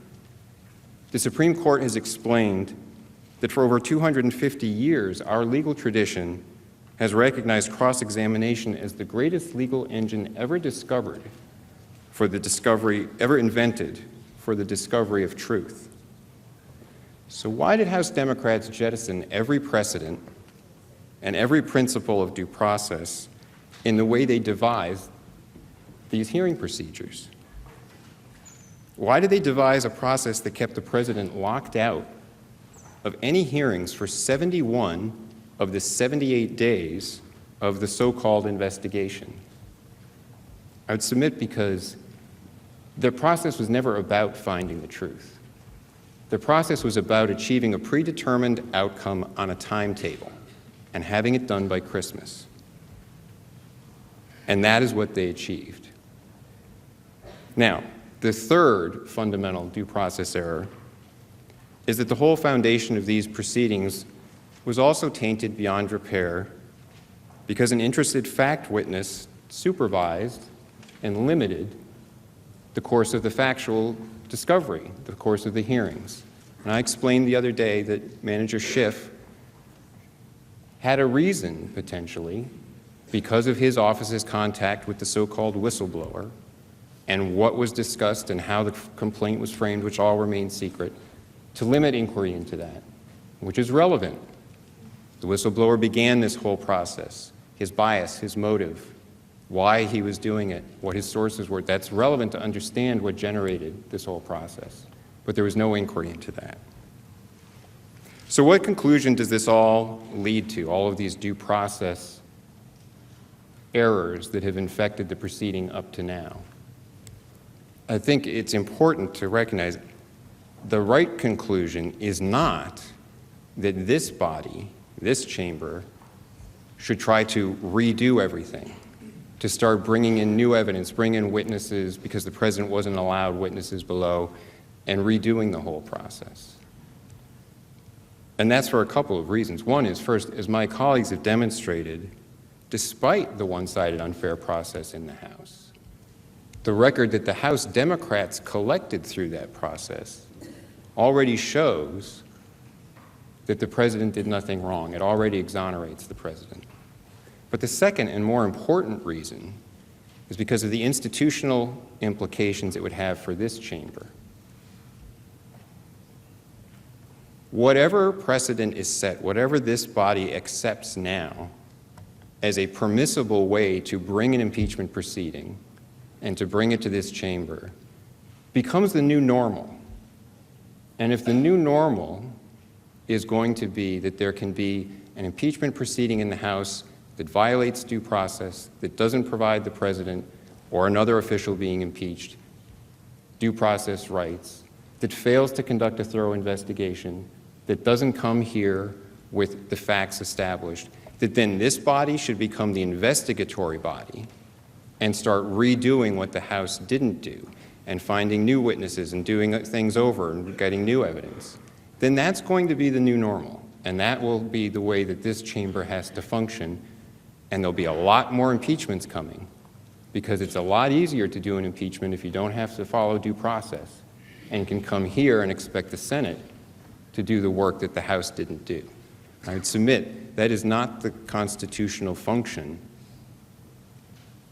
The Supreme Court has explained that for over 250 years, our legal tradition has recognized cross-examination as the greatest legal engine ever invented for the discovery of truth. So why did House Democrats jettison every precedent and every principle of due process in the way they devised these hearing procedures? Why did they devise a process that kept the president locked out of any hearings for 71 of the 78 days of the so-called investigation? I would submit because the process was never about finding the truth. The process was about achieving a predetermined outcome on a timetable and having it done by Christmas. And that is what they achieved. Now, the third fundamental due process error is that the whole foundation of these proceedings was also tainted beyond repair because an interested fact witness supervised and limited the course of the factual discovery, the course of the hearings. And I explained the other day that Manager Schiff had a reason, potentially, because of his office's contact with the so-called whistleblower and what was discussed and how the complaint was framed, which all remain secret, to limit inquiry into that, which is relevant. The whistleblower began this whole process, his bias, his motive, why he was doing it, what his sources were. That's relevant to understand what generated this whole process. But there was no inquiry into that. So what conclusion does this all lead to, all of these due process errors that have infected the proceeding up to now? I think it's important to recognize the right conclusion is not that this body, this chamber, should try to redo everything, to start bringing in new evidence, bring in witnesses because the president wasn't allowed witnesses below, and redoing the whole process. And that's for a couple of reasons. One is, first, as my colleagues have demonstrated, despite the one-sided unfair process in the House, the record that the House Democrats collected through that process already shows that the president did nothing wrong. It already exonerates the president. But the second and more important reason is because of the institutional implications it would have for this chamber. Whatever precedent is set, whatever this body accepts now as a permissible way to bring an impeachment proceeding and to bring it to this chamber, becomes the new normal. And if the new normal is going to be that there can be an impeachment proceeding in the House that violates due process, that doesn't provide the president or another official being impeached due process rights, that fails to conduct a thorough investigation, that doesn't come here with the facts established, that then this body should become the investigatory body and start redoing what the House didn't do and finding new witnesses and doing things over and getting new evidence, then that's going to be the new normal. And that will be the way that this chamber has to function. And there'll be a lot more impeachments coming, because it's a lot easier to do an impeachment if you don't have to follow due process and can come here and expect the Senate to do the work that the House didn't do. I would submit that is not the constitutional function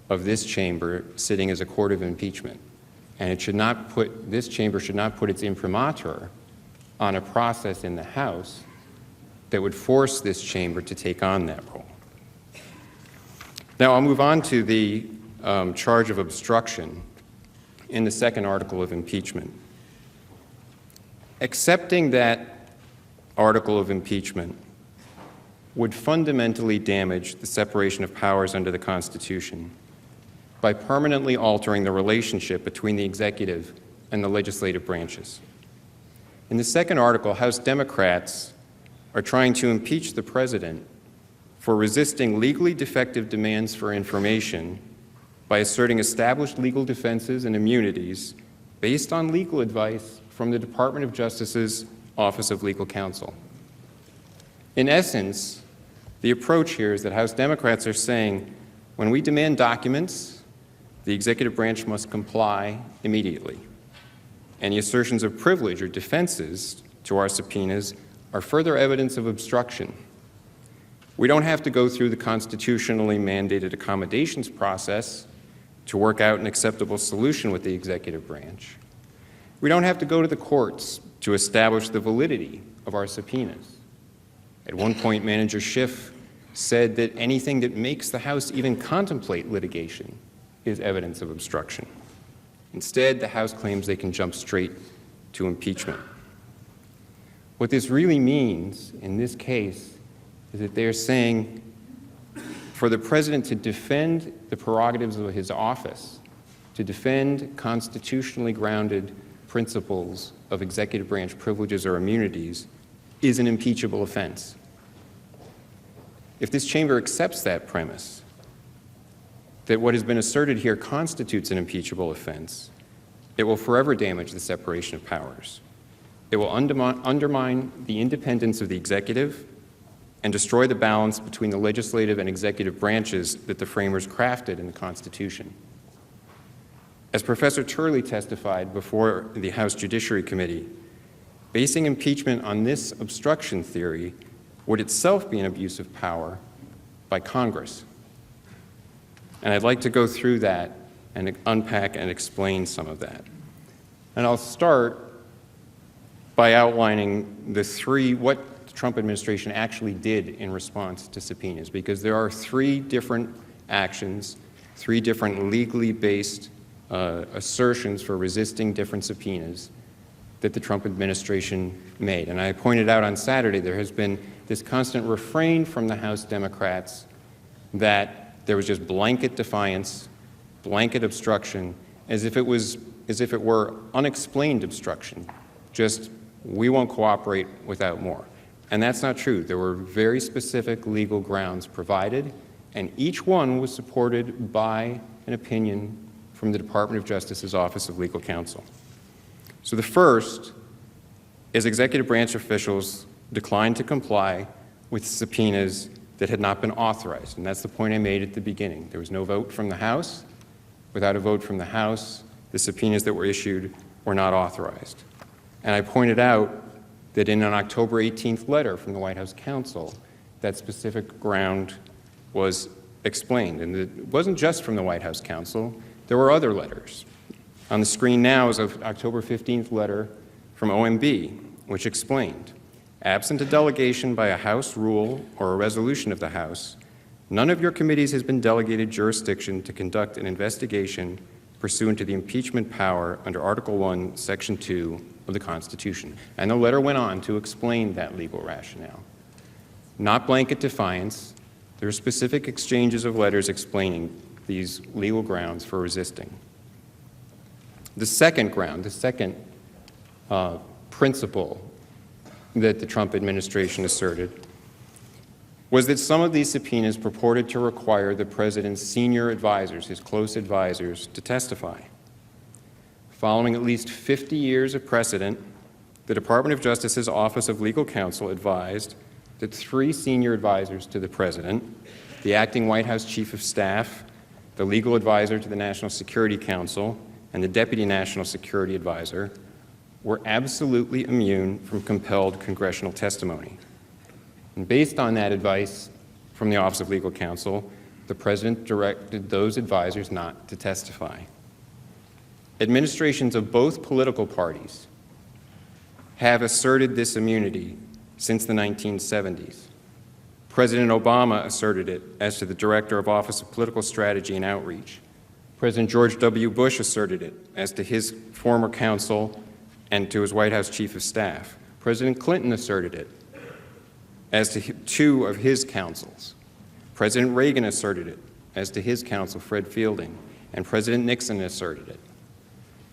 of this chamber sitting as a court of impeachment. And it should not put, this chamber should not put its imprimatur on a process in the House that would force this chamber to take on that role. Now I'll move on to the charge of obstruction in the second article of impeachment. Accepting that article of impeachment would fundamentally damage the separation of powers under the Constitution by permanently altering the relationship between the executive and the legislative branches. In the second article, House Democrats are trying to impeach the president for resisting legally defective demands for information by asserting established legal defenses and immunities based on legal advice from the Department of Justice's Office of Legal Counsel. In essence, the approach here is that House Democrats are saying, when we demand documents, the executive branch must comply immediately. Any assertions of privilege or defenses to our subpoenas are further evidence of obstruction. We don't have to go through the constitutionally mandated accommodations process to work out an acceptable solution with the executive branch. We don't have to go to the courts to establish the validity of our subpoenas. At one point, Manager Schiff said that anything that makes the House even contemplate litigation is evidence of obstruction. Instead, the House claims they can jump straight to impeachment. What this really means in this case is that they're saying for the president to defend the prerogatives of his office, to defend constitutionally grounded principles of executive branch privileges or immunities, is an impeachable offense. If this chamber accepts that premise, that what has been asserted here constitutes an impeachable offense, it will forever damage the separation of powers. It will undermine the independence of the executive and destroy the balance between the legislative and executive branches that the framers crafted in the Constitution. As Professor Turley testified before the House Judiciary Committee, basing impeachment on this obstruction theory would itself be an abuse of power by Congress. And I'd like to go through that and unpack and explain some of that. And I'll start by outlining what the Trump administration actually did in response to subpoenas, because there are three different actions, three different legally based assertions for resisting different subpoenas that the Trump administration made. And I pointed out on Saturday there has been this constant refrain from the House Democrats that there was just blanket defiance, blanket obstruction, as if it were unexplained obstruction, just we won't cooperate without more. And that's not true. There were very specific legal grounds provided, and each one was supported by an opinion from the Department of Justice's Office of Legal Counsel. So the first is executive branch officials declined to comply with subpoenas that had not been authorized. And that's the point I made at the beginning. There was no vote from the House. Without a vote from the House, the subpoenas that were issued were not authorized. And I pointed out that in an October 18th letter from the White House counsel, that specific ground was explained. And it wasn't just from the White House counsel. There were other letters. On the screen now is an October 15th letter from OMB, which explained, absent a delegation by a House rule or a resolution of the House, none of your committees has been delegated jurisdiction to conduct an investigation pursuant to the impeachment power under Article 1, Section 2 of the Constitution. And the letter went on to explain that legal rationale. Not blanket defiance. There are specific exchanges of letters explaining these legal grounds for resisting. The second ground, the second principle that the Trump administration asserted was that some of these subpoenas purported to require the president's senior advisors, his close advisors, to testify. Following at least 50 years of precedent, the Department of Justice's Office of Legal Counsel advised that 3 senior advisors to the president, the acting White House Chief of Staff, the legal advisor to the National Security Council, and the Deputy National Security Advisor, were absolutely immune from compelled congressional testimony. And based on that advice from the Office of Legal Counsel, the president directed those advisors not to testify. Administrations of both political parties have asserted this immunity since the 1970s. President Obama asserted it as to the Director of Office of Political Strategy and Outreach. President George W. Bush asserted it as to his former counsel and to his White House Chief of Staff. President Clinton asserted it as to 2 of his counsels. President Reagan asserted it as to his counsel, Fred Fielding, and President Nixon asserted it.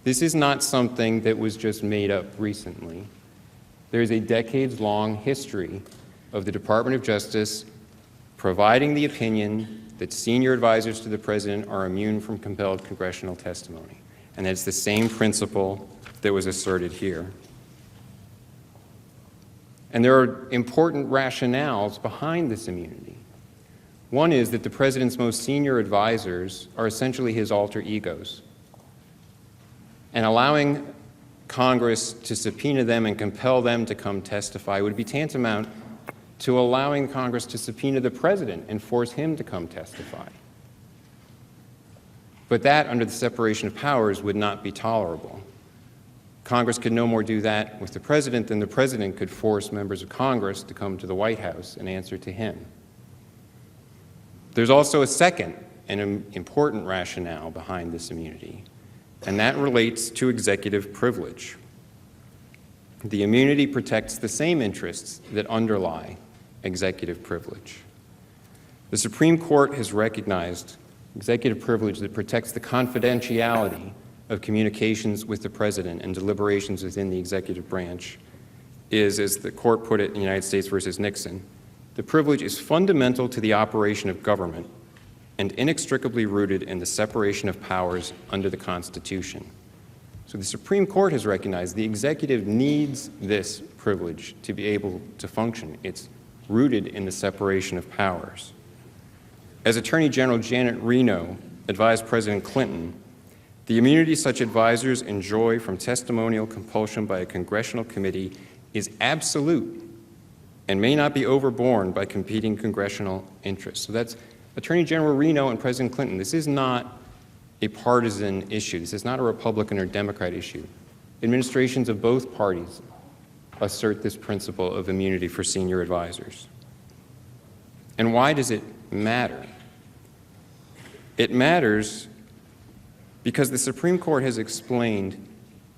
This is not something that was just made up recently. There is a decades-long history of the Department of Justice providing the opinion that senior advisors to the president are immune from compelled congressional testimony. And that's the same principle that was asserted here. And there are important rationales behind this immunity. One is that the president's most senior advisors are essentially his alter egos. And allowing Congress to subpoena them and compel them to come testify would be tantamount to allowing Congress to subpoena the president and force him to come testify. But that, under the separation of powers, would not be tolerable. Congress could no more do that with the president than the president could force members of Congress to come to the White House and answer to him. There's also a second and important rationale behind this immunity, and that relates to executive privilege. The immunity protects the same interests that underlie executive privilege. The Supreme Court has recognized executive privilege that protects the confidentiality of communications with the president and deliberations within the executive branch is, as the court put it in United States versus Nixon, the privilege is fundamental to the operation of government and inextricably rooted in the separation of powers under the Constitution. So the Supreme Court has recognized the executive needs this privilege to be able to function. It's rooted in the separation of powers. As Attorney General Janet Reno advised President Clinton, the immunity such advisors enjoy from testimonial compulsion by a congressional committee is absolute and may not be overborne by competing congressional interests. So that's Attorney General Reno and President Clinton. This is not a partisan issue. This is not a Republican or Democrat issue. Administrations of both parties assert this principle of immunity for senior advisors. And why does it matter? It matters because the Supreme Court has explained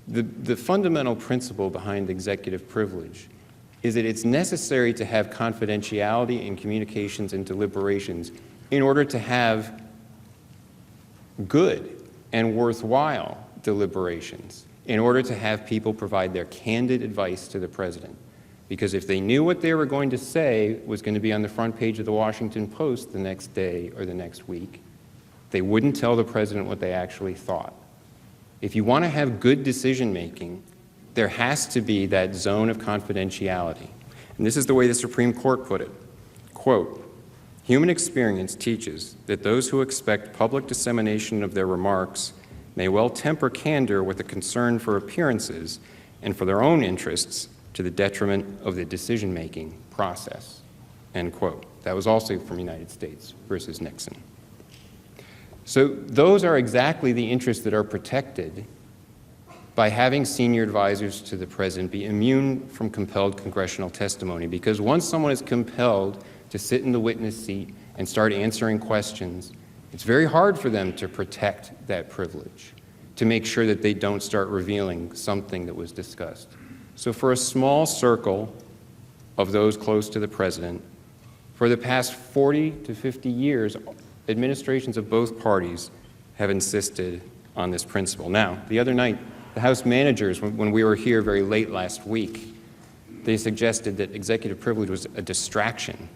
the fundamental principle behind executive privilege is that it's necessary to have confidentiality in communications and deliberations in order to have good and worthwhile deliberations, in order to have people provide their candid advice to the president. Because if they knew what they were going to say was going to be on the front page of the Washington Post the next day or the next week, they wouldn't tell the president what they actually thought. If you want to have good decision-making, there has to be that zone of confidentiality. And this is the way the Supreme Court put it. Quote, "Human experience teaches that those who expect public dissemination of their remarks may well temper candor with a concern for appearances and for their own interests to the detriment of the decision-making process." End quote. That was also from United States versus Nixon. So those are exactly the interests that are protected by having senior advisors to the president be immune from compelled congressional testimony, because once someone is compelled to sit in the witness seat and start answering questions, it's very hard for them to protect that privilege, to make sure that they don't start revealing something that was discussed. So for a small circle of those close to the president, for the past 40 to 50 years, administrations of both parties have insisted on this principle. Now, the other night, the House managers, when we were here very late last week, they suggested that executive privilege was a distraction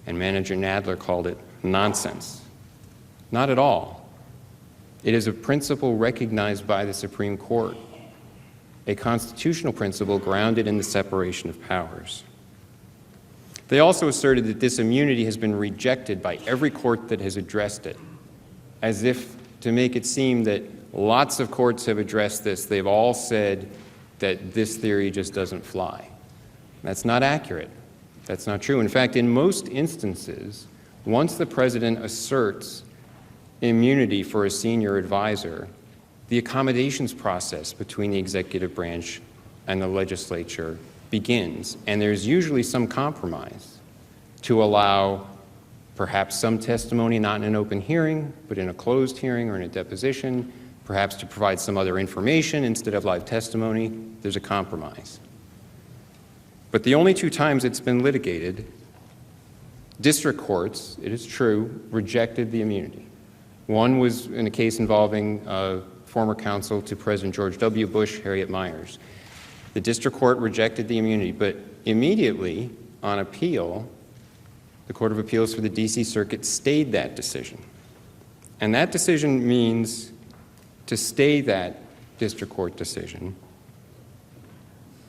and Manager Nadler called it nonsense. Not at all. It is a principle recognized by the Supreme Court, a constitutional principle grounded in the separation of powers. They also asserted that this immunity has been rejected by every court that has addressed it, as if to make it seem that lots of courts have addressed this. They've all said that this theory just doesn't fly. That's not accurate. That's not true. In fact, in most instances, once the president asserts immunity for a senior advisor, the accommodations process between the executive branch and the legislature begins, and there's usually some compromise to allow perhaps some testimony not in an open hearing, but in a closed hearing or in a deposition, perhaps to provide some other information instead of live testimony. There's a compromise. But the only two times it's been litigated, district courts, it is true, rejected the immunity. One was in a case involving former counsel to President George W. Bush, Harriet Miers. The district court rejected the immunity, but immediately on appeal, the Court of Appeals for the D.C. Circuit stayed that decision. And that decision means to stay that district court decision,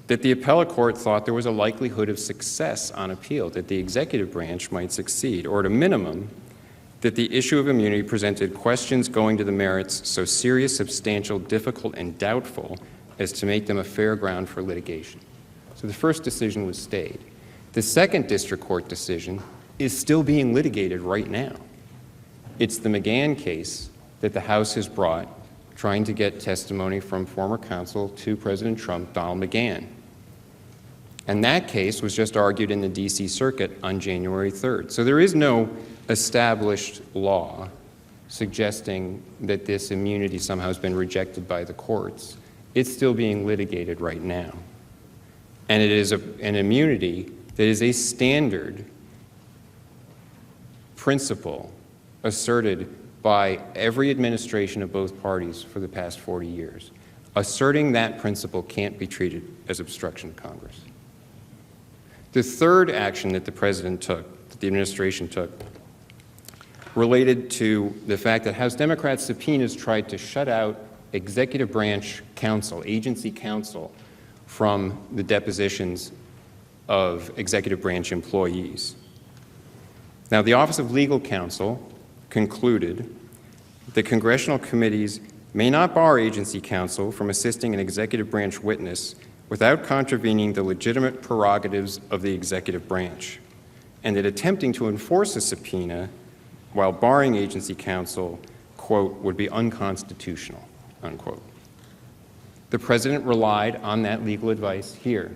that the appellate court thought there was a likelihood of success on appeal, that the executive branch might succeed, or at a minimum, that the issue of immunity presented questions going to the merits so serious, substantial, difficult, and doubtful as to make them a fair ground for litigation. So the first decision was stayed. The second district court decision is still being litigated right now. It's the McGahn case that the House has brought, trying to get testimony from former counsel to President Trump, Donald McGahn. And that case was just argued in the D.C. Circuit on January 3rd. So there is no established law suggesting that this immunity somehow has been rejected by the courts. It's still being litigated right now. And it is an immunity that is a standard principle asserted by every administration of both parties for the past 40 years. Asserting that principle can't be treated as obstruction of Congress. The third action that the president took, that the administration took, related to the fact that House Democrats' subpoenas tried to shut out executive branch counsel, agency counsel, from the depositions of executive branch employees. Now, the Office of Legal Counsel concluded that congressional committees may not bar agency counsel from assisting an executive branch witness without contravening the legitimate prerogatives of the executive branch, and that attempting to enforce a subpoena while barring agency counsel, quote, would be unconstitutional, unquote. The president relied on that legal advice here.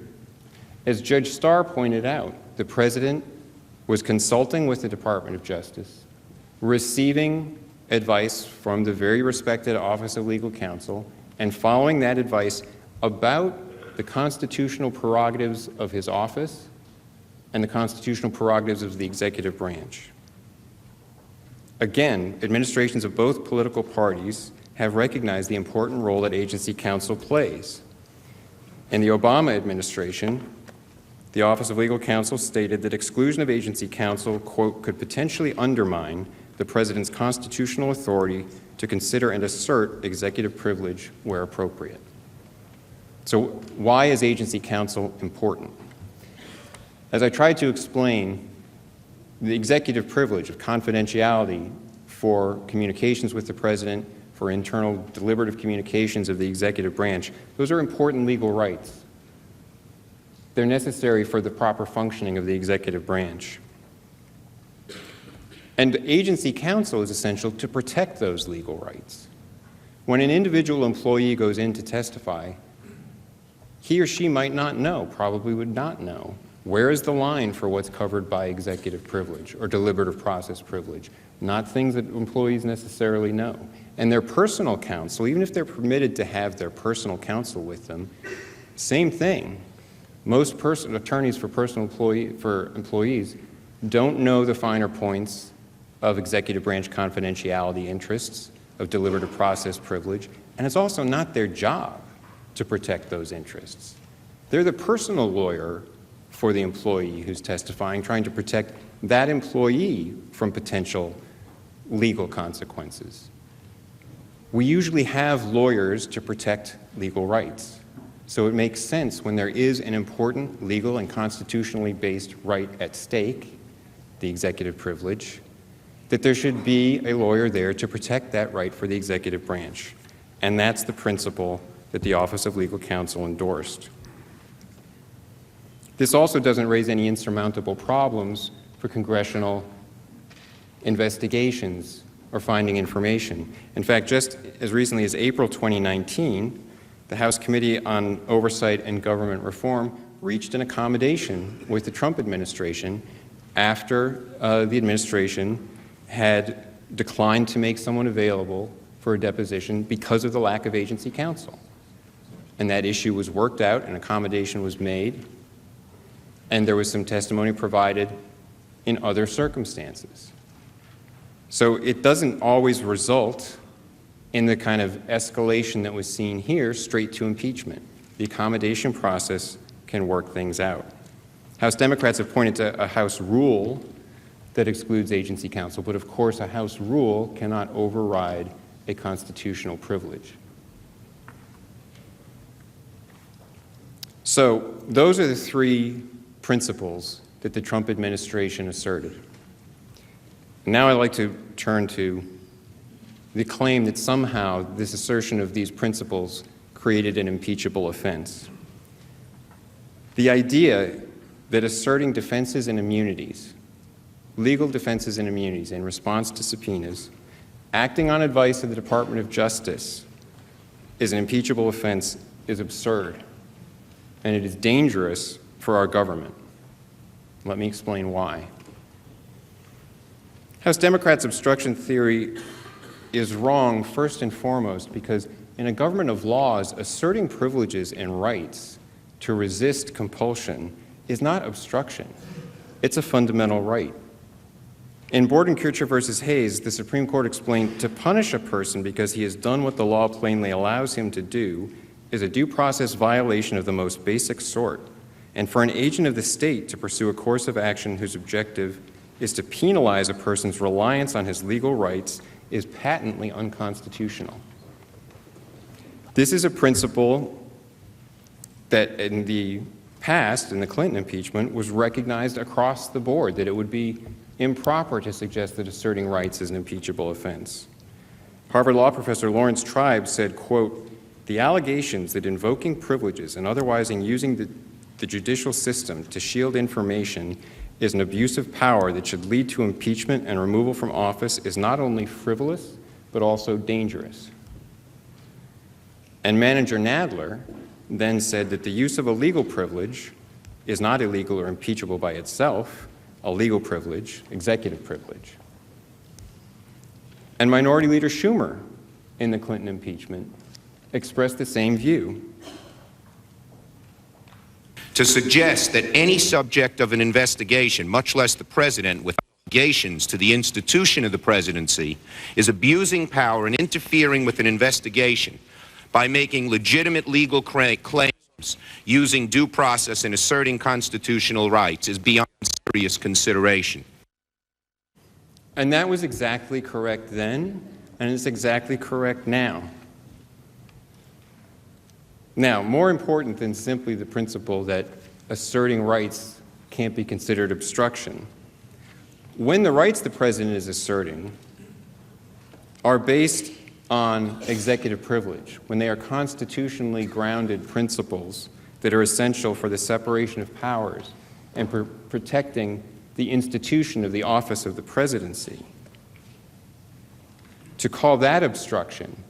As Judge Starr pointed out, the president was consulting with the Department of Justice, receiving advice from the very respected Office of Legal Counsel, and following that advice about the constitutional prerogatives of his office and the constitutional prerogatives of the executive branch. Again, administrations of both political parties have recognized the important role that agency counsel plays. In the Obama administration, the Office of Legal Counsel stated that exclusion of agency counsel, quote, could potentially undermine the president's constitutional authority to consider and assert executive privilege where appropriate. So why is agency counsel important? As I tried to explain, the executive privilege of confidentiality for communications with the president, for internal deliberative communications of the executive branch, those are important legal rights. They're necessary for the proper functioning of the executive branch. And agency counsel is essential to protect those legal rights. When an individual employee goes in to testify, he or she might not know, probably would not know, where is the line for what's covered by executive privilege or deliberative process privilege? Not things that employees necessarily know. And their personal counsel, even if they're permitted to have their personal counsel with them, same thing. Most attorneys for employees don't know the finer points of executive branch confidentiality interests, of deliberative process privilege, and it's also not their job to protect those interests. They're the personal lawyer for the employee who's testifying, trying to protect that employee from potential legal consequences. We usually have lawyers to protect legal rights. So it makes sense when there is an important legal and constitutionally based right at stake, the executive privilege, that there should be a lawyer there to protect that right for the executive branch. And that's the principle that the Office of Legal Counsel endorsed. This also doesn't raise any insurmountable problems for congressional investigations or finding information. In fact, just as recently as April 2019, the House Committee on Oversight and Government Reform reached an accommodation with the Trump administration after the administration had declined to make someone available for a deposition because of the lack of agency counsel. And that issue was worked out, an accommodation was made, and there was some testimony provided in other circumstances. So it doesn't always result in the kind of escalation that was seen here straight to impeachment. The accommodation process can work things out. House Democrats have pointed to a House rule that excludes agency counsel, but of course a House rule cannot override a constitutional privilege. So those are the three principles that the Trump administration asserted. Now I'd like to turn to the claim that somehow this assertion of these principles created an impeachable offense. The idea that asserting defenses and immunities, legal defenses and immunities in response to subpoenas, acting on advice of the Department of Justice is an impeachable offense is absurd, and it is dangerous for our government. Let me explain why. House Democrats' obstruction theory is wrong first and foremost because in a government of laws, asserting privileges and rights to resist compulsion is not obstruction. It's a fundamental right. In Bordenkircher versus Hayes, the Supreme Court explained to punish a person because he has done what the law plainly allows him to do is a due process violation of the most basic sort, and for an agent of the state to pursue a course of action whose objective is to penalize a person's reliance on his legal rights is patently unconstitutional. This is a principle that in the past, in the Clinton impeachment, was recognized across the board, that it would be improper to suggest that asserting rights is an impeachable offense. Harvard law professor Lawrence Tribe said, quote, "The allegations that invoking privileges and otherwise using the judicial system to shield information is an abuse of power that should lead to impeachment and removal from office is not only frivolous, but also dangerous." And Manager Nadler then said that the use of a legal privilege is not illegal or impeachable by itself, a legal privilege, executive privilege. And Minority Leader Schumer in the Clinton impeachment expressed the same view. To suggest that any subject of an investigation, much less the president, with obligations to the institution of the presidency, is abusing power and interfering with an investigation by making legitimate legal claims using due process and asserting constitutional rights is beyond serious consideration. And that was exactly correct then, and it's exactly correct now. Now, more important than simply the principle that asserting rights can't be considered obstruction, when the rights the president is asserting are based on executive privilege, when they are constitutionally grounded principles that are essential for the separation of powers and protecting the institution of the office of the presidency, to call that obstruction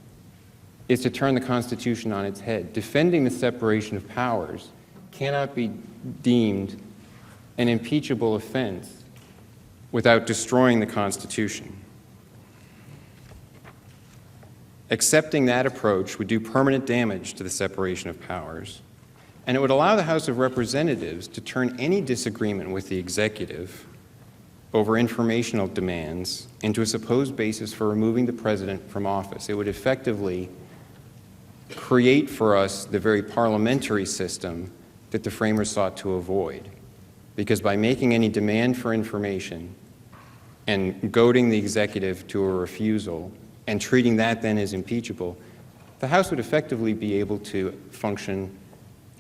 is to turn the Constitution on its head. Defending the separation of powers cannot be deemed an impeachable offense without destroying the Constitution. Accepting that approach would do permanent damage to the separation of powers, and it would allow the House of Representatives to turn any disagreement with the executive over informational demands into a supposed basis for removing the president from office. It would effectively create for us the very parliamentary system that the framers sought to avoid. because by making any demand for information and goading the executive to a refusal and treating that then as impeachable, the House would effectively be able to function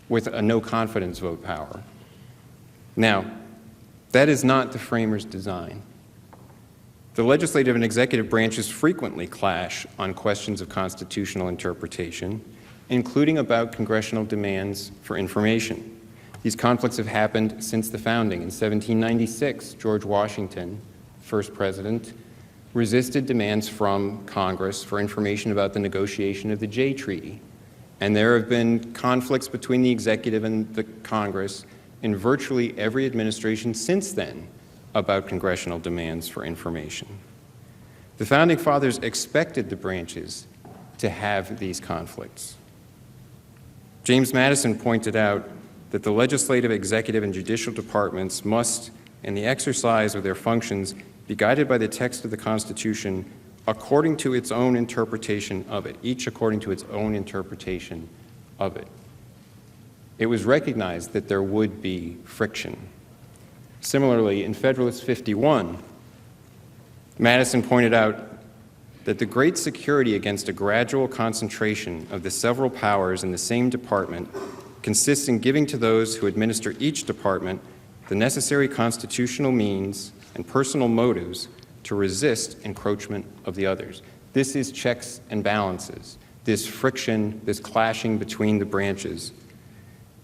with a no confidence vote power. Now, that is not the framers' design. The legislative and executive branches frequently clash on questions of constitutional interpretation, including about congressional demands for information. These conflicts have happened since the founding. In 1796, George Washington, first president, resisted demands from Congress for information about the negotiation of the Jay Treaty. And there have been conflicts between the executive and the Congress in virtually every administration since then about congressional demands for information. The Founding Fathers expected the branches to have these conflicts. James Madison pointed out that the legislative, executive, and judicial departments must, in the exercise of their functions, be guided by the text of the Constitution according to its own interpretation of it, each according to its own interpretation of it. It was recognized that there would be friction. Similarly, in Federalist 51, Madison pointed out that the great security against a gradual concentration of the several powers in the same department consists in giving to those who administer each department the necessary constitutional means and personal motives to resist encroachment of the others. This is checks and balances, this friction, this clashing between the branches.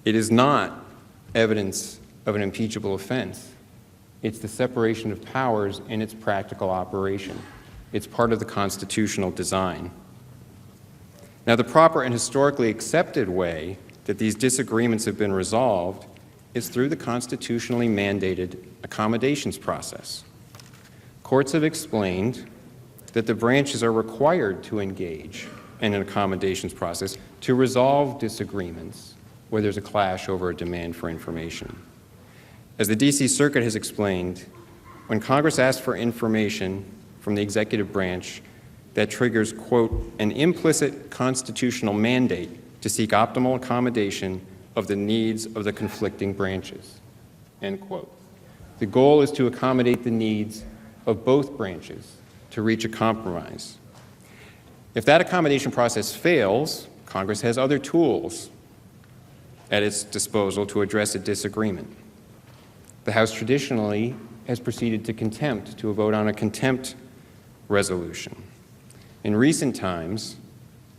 It is not evidence of an impeachable offense. It's the separation of powers in its practical operation. It's part of the constitutional design. Now, the proper and historically accepted way that these disagreements have been resolved is through the constitutionally mandated accommodations process. Courts have explained that the branches are required to engage in an accommodations process to resolve disagreements where there's a clash over a demand for information. As the D.C. Circuit has explained, when Congress asks for information from the executive branch, that triggers, quote, an implicit constitutional mandate to seek optimal accommodation of the needs of the conflicting branches, end quote. The goal is to accommodate the needs of both branches to reach a compromise. If that accommodation process fails, Congress has other tools at its disposal to address a disagreement. The House traditionally has proceeded to contempt, to a vote on a contempt resolution. In recent times,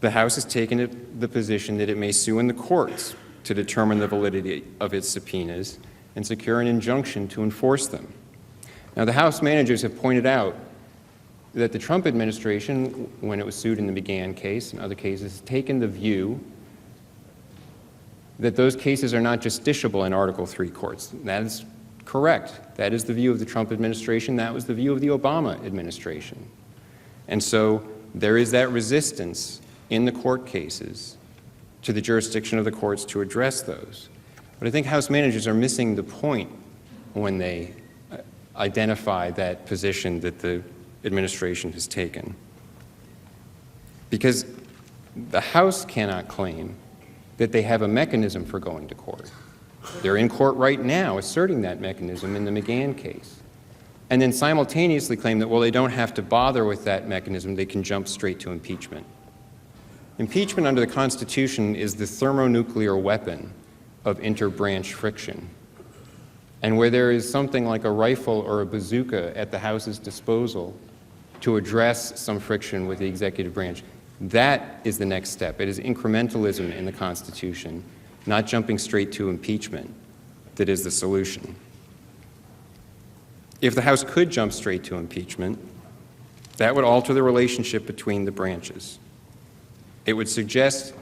the House has taken the position that it may sue in the courts to determine the validity of its subpoenas and secure an injunction to enforce them. Now, the House managers have pointed out that the Trump administration, when it was sued in the McGahn case and other cases, has taken the view that those cases are not justiciable in Article III courts. That is correct. That is the view of the Trump administration. That was the view of the Obama administration. And so there is that resistance in the court cases to the jurisdiction of the courts to address those. But I think House managers are missing the point when they identify that position that the administration has taken. Because the House cannot claim that they have a mechanism for going to court. They're in court right now asserting that mechanism in the McGahn case. And then simultaneously claim that, well, they don't have to bother with that mechanism, they can jump straight to impeachment. Impeachment under the Constitution is the thermonuclear weapon of interbranch friction. And where there is something like a rifle or a bazooka at the House's disposal to address some friction with the executive branch, that is the next step. It is incrementalism in the Constitution, not jumping straight to impeachment, that is the solution. If the House could jump straight to impeachment, that would alter the relationship between the branches. It would suggest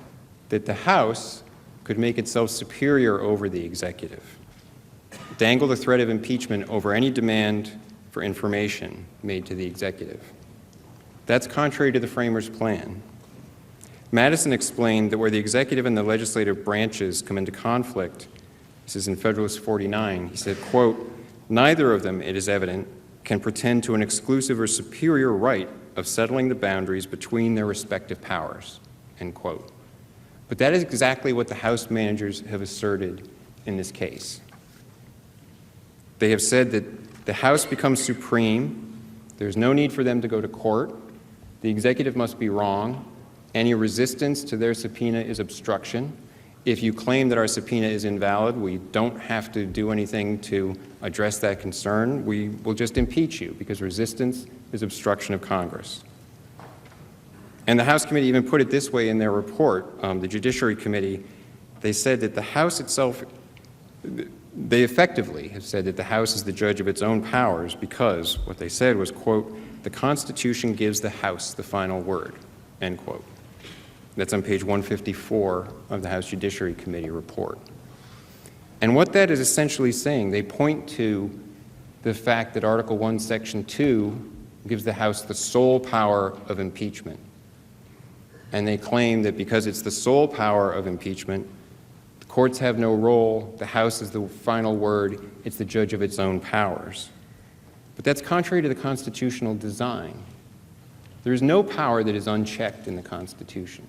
that the House could make itself superior over the executive, dangle the threat of impeachment over any demand for information made to the executive. That's contrary to the framers' plan. Madison explained that where the executive and the legislative branches come into conflict, this is in Federalist 49, he said, quote, neither of them, it is evident, can pretend to an exclusive or superior right of settling the boundaries between their respective powers, end quote. But that is exactly what the House managers have asserted in this case. They have said that the House becomes supreme. There's no need for them to go to court. The executive must be wrong. Any resistance to their subpoena is obstruction. If you claim that our subpoena is invalid, we don't have to do anything to address that concern. We will just impeach you because resistance is obstruction of Congress. And the House committee even put it this way in their report, the Judiciary Committee. They said that the House itself, they effectively have said that the House is the judge of its own powers because what they said was, quote, the Constitution gives the House the final word, end quote. That's on page 154 of the House Judiciary Committee report. And what that is essentially saying, they point to the fact that Article 1, Section 2 gives the House the sole power of impeachment. And they claim that because it's the sole power of impeachment, the courts have no role, the House is the final word, it's the judge of its own powers. But that's contrary to the constitutional design. There is no power that is unchecked in the Constitution.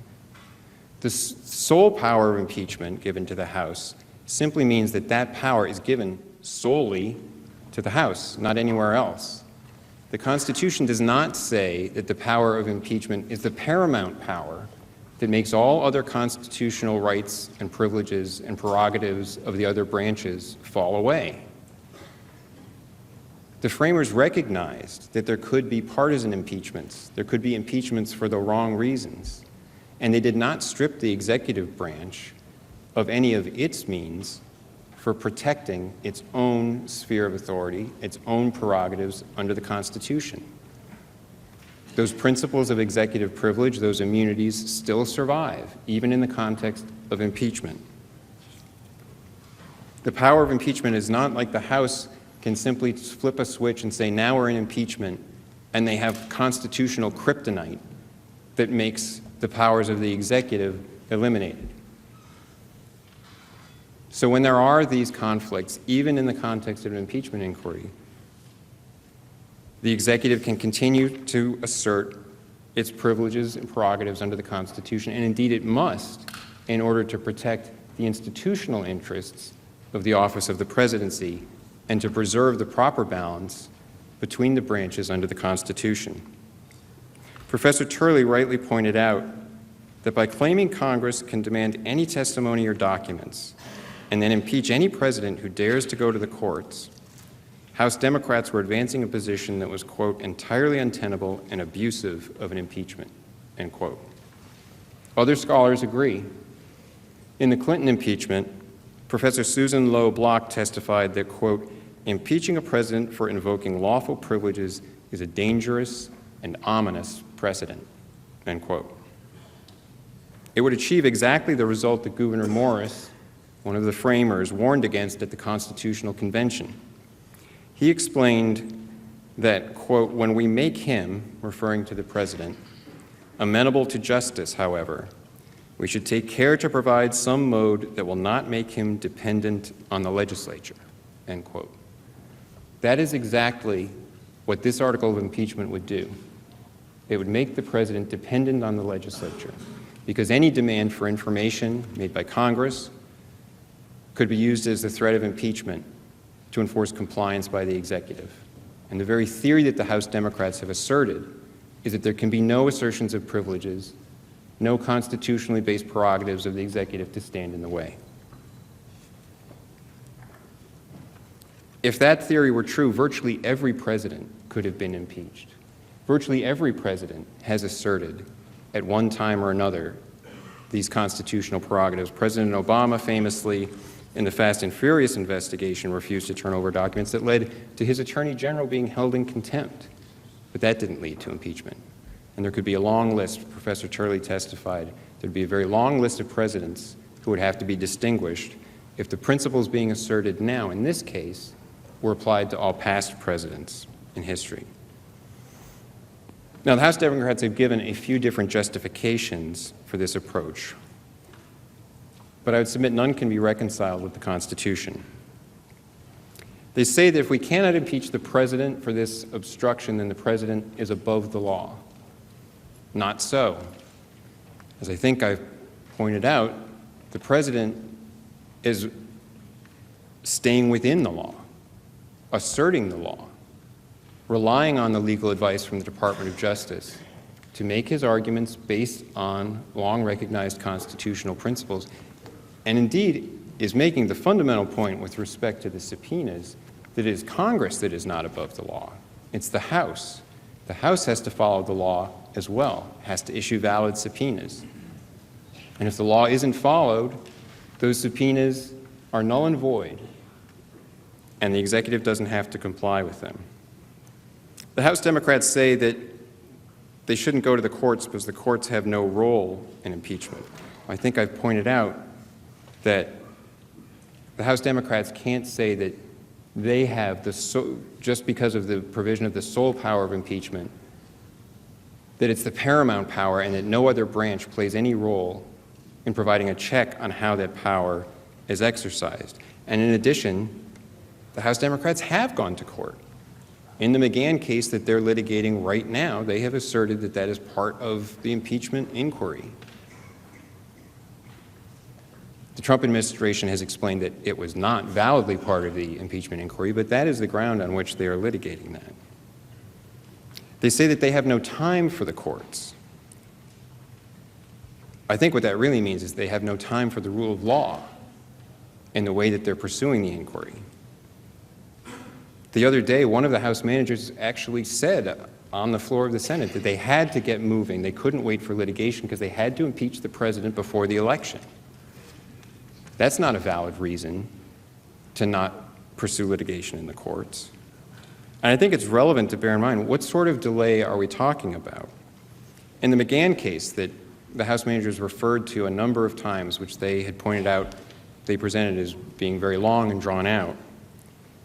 The sole power of impeachment given to the House simply means that that power is given solely to the House, not anywhere else. The Constitution does not say that the power of impeachment is the paramount power that makes all other constitutional rights and privileges and prerogatives of the other branches fall away. The framers recognized that there could be partisan impeachments. There could be impeachments for the wrong reasons. And they did not strip the executive branch of any of its means for protecting its own sphere of authority, its own prerogatives under the Constitution. Those principles of executive privilege, those immunities, still survive, even in the context of impeachment. The power of impeachment is not like the House can simply flip a switch and say, now we're in impeachment, and they have constitutional kryptonite that makes the powers of the executive eliminated. So when there are these conflicts, even in the context of an impeachment inquiry, the executive can continue to assert its privileges and prerogatives under the Constitution, and indeed it must, in order to protect the institutional interests of the office of the presidency and to preserve the proper balance between the branches under the Constitution. Professor Turley rightly pointed out that by claiming Congress can demand any testimony or documents and then impeach any president who dares to go to the courts, House Democrats were advancing a position that was, quote, entirely untenable and abusive of an impeachment, end quote. Other scholars agree. In the Clinton impeachment, Professor Susan Lowe Block testified that, quote, impeaching a president for invoking lawful privileges is a dangerous and ominous precedent, end quote. It would achieve exactly the result that Gouverneur Morris, one of the framers, warned against at the Constitutional Convention. He explained that, quote, when we make him, referring to the president, amenable to justice, however, we should take care to provide some mode that will not make him dependent on the legislature, end quote. That is exactly what this article of impeachment would do. It would make the president dependent on the legislature, because any demand for information made by Congress could be used as the threat of impeachment to enforce compliance by the executive. And the very theory that the House Democrats have asserted is that there can be no assertions of privileges, no constitutionally based prerogatives of the executive to stand in the way. If that theory were true, virtually every president could have been impeached. Virtually every president has asserted at one time or another these constitutional prerogatives. President Obama famously, in the Fast and Furious investigation, refused to turn over documents that led to his attorney general being held in contempt. But that didn't lead to impeachment. And there could be a long list. Professor Turley testified there'd be a very long list of presidents who would have to be distinguished if the principles being asserted now, in this case, were applied to all past presidents in history. Now, the House Democrats have given a few different justifications for this approach, but I would submit none can be reconciled with the Constitution. They say that if we cannot impeach the president for this obstruction, then the president is above the law. Not so. As I think I've pointed out, the president is staying within the law. asserting the law, relying on the legal advice from the Department of Justice to make his arguments based on long-recognized constitutional principles, and indeed is making the fundamental point with respect to the subpoenas that it is Congress that is not above the law. It's the House. The House has to follow the law as well, has to issue valid subpoenas. And if the law isn't followed, those subpoenas are null and void, and the executive doesn't have to comply with them. The House Democrats say that they shouldn't go to the courts because the courts have no role in impeachment. I think I've pointed out that the House Democrats can't say that they have just because of the provision of the sole power of impeachment, that it's the paramount power and that no other branch plays any role in providing a check on how that power is exercised. And in addition, the House Democrats have gone to court. In the McGahn case that they're litigating right now, they have asserted that that is part of the impeachment inquiry. The Trump administration has explained that it was not validly part of the impeachment inquiry, but that is the ground on which they are litigating that. They say that they have no time for the courts. I think what that really means is they have no time for the rule of law in the way that they're pursuing the inquiry. The other day, one of the House managers actually said on the floor of the Senate that they had to get moving. They couldn't wait for litigation because they had to impeach the president before the election. That's not a valid reason to not pursue litigation in the courts. And I think it's relevant to bear in mind, what sort of delay are we talking about? In the McGahn case that the House managers referred to a number of times, which they had pointed out they presented as being very long and drawn out,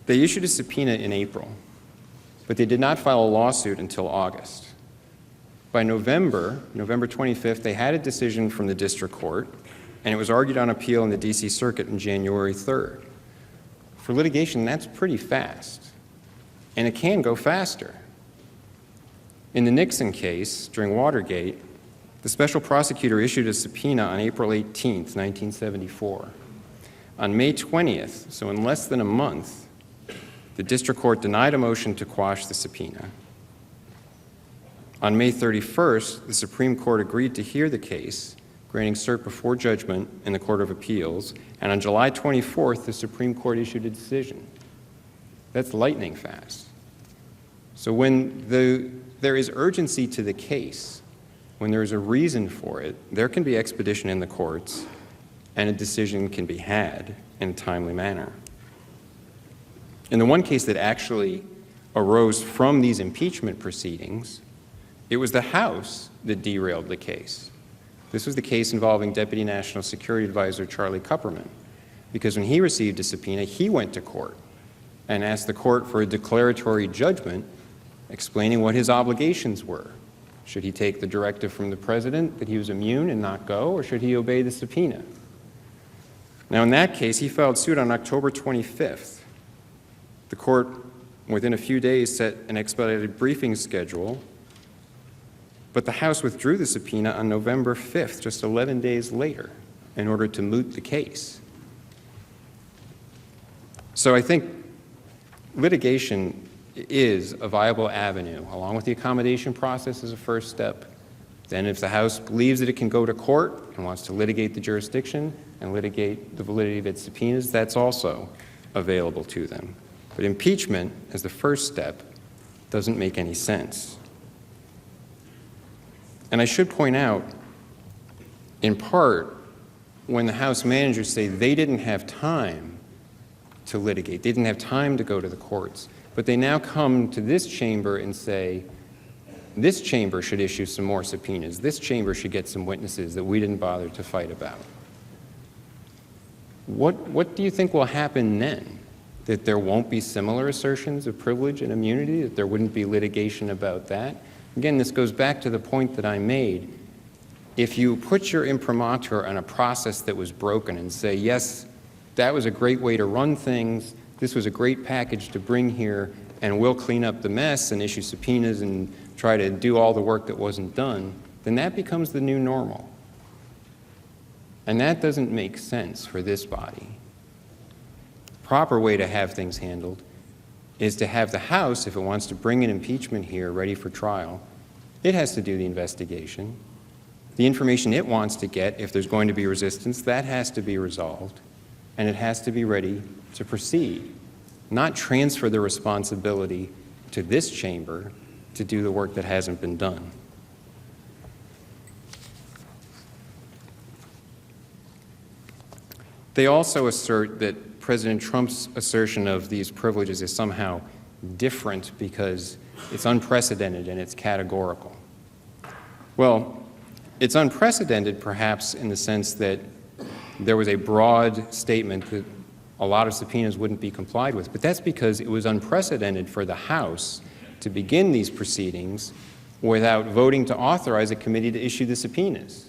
they issued a subpoena in April, but they did not file a lawsuit until August. By November 25th, they had a decision from the district court, and it was argued on appeal in the D.C. Circuit on January 3rd. For litigation, that's pretty fast, and it can go faster. In the Nixon case, during Watergate, the special prosecutor issued a subpoena on April 18th, 1974. On May 20th, so in less than a month, the district court denied a motion to quash the subpoena. On May 31st, the Supreme Court agreed to hear the case, granting cert before judgment in the Court of Appeals, and on July 24th, the Supreme Court issued a decision. That's lightning fast. So when there is urgency to the case, when there is a reason for it, there can be expedition in the courts, and a decision can be had in a timely manner. In the one case that actually arose from these impeachment proceedings, it was the House that derailed the case. This was the case involving Deputy National Security Advisor Charlie Kupperman, because when he received a subpoena, he went to court and asked the court for a declaratory judgment explaining what his obligations were. Should he take the directive from the president that he was immune and not go, or should he obey the subpoena? Now, in that case, he filed suit on October 25th. The court, within a few days, set an expedited briefing schedule, but the House withdrew the subpoena on November 5th, just 11 days later, in order to moot the case. So I think litigation is a viable avenue, along with the accommodation process as a first step. Then if the House believes that it can go to court and wants to litigate the jurisdiction and litigate the validity of its subpoenas, that's also available to them. But impeachment, as the first step, doesn't make any sense. And I should point out, in part, when the House managers say they didn't have time to litigate, they didn't have time to go to the courts, but they now come to this chamber and say, this chamber should issue some more subpoenas, this chamber should get some witnesses that we didn't bother to fight about. What do you think will happen then? That there won't be similar assertions of privilege and immunity, that there wouldn't be litigation about that? Again, this goes back to the point that I made. If you put your imprimatur on a process that was broken and say, yes, that was a great way to run things, this was a great package to bring here, and we'll clean up the mess and issue subpoenas and try to do all the work that wasn't done, then that becomes the new normal. And that doesn't make sense for this body. The proper way to have things handled is to have the House, if it wants to bring an impeachment here ready for trial, it has to do the investigation. The information it wants to get, if there's going to be resistance, that has to be resolved, and it has to be ready to proceed, not transfer the responsibility to this chamber to do the work that hasn't been done. They also assert that President Trump's assertion of these privileges is somehow different because it's unprecedented and it's categorical. Well, it's unprecedented perhaps in the sense that there was a broad statement that a lot of subpoenas wouldn't be complied with, but that's because it was unprecedented for the House to begin these proceedings without voting to authorize a committee to issue the subpoenas.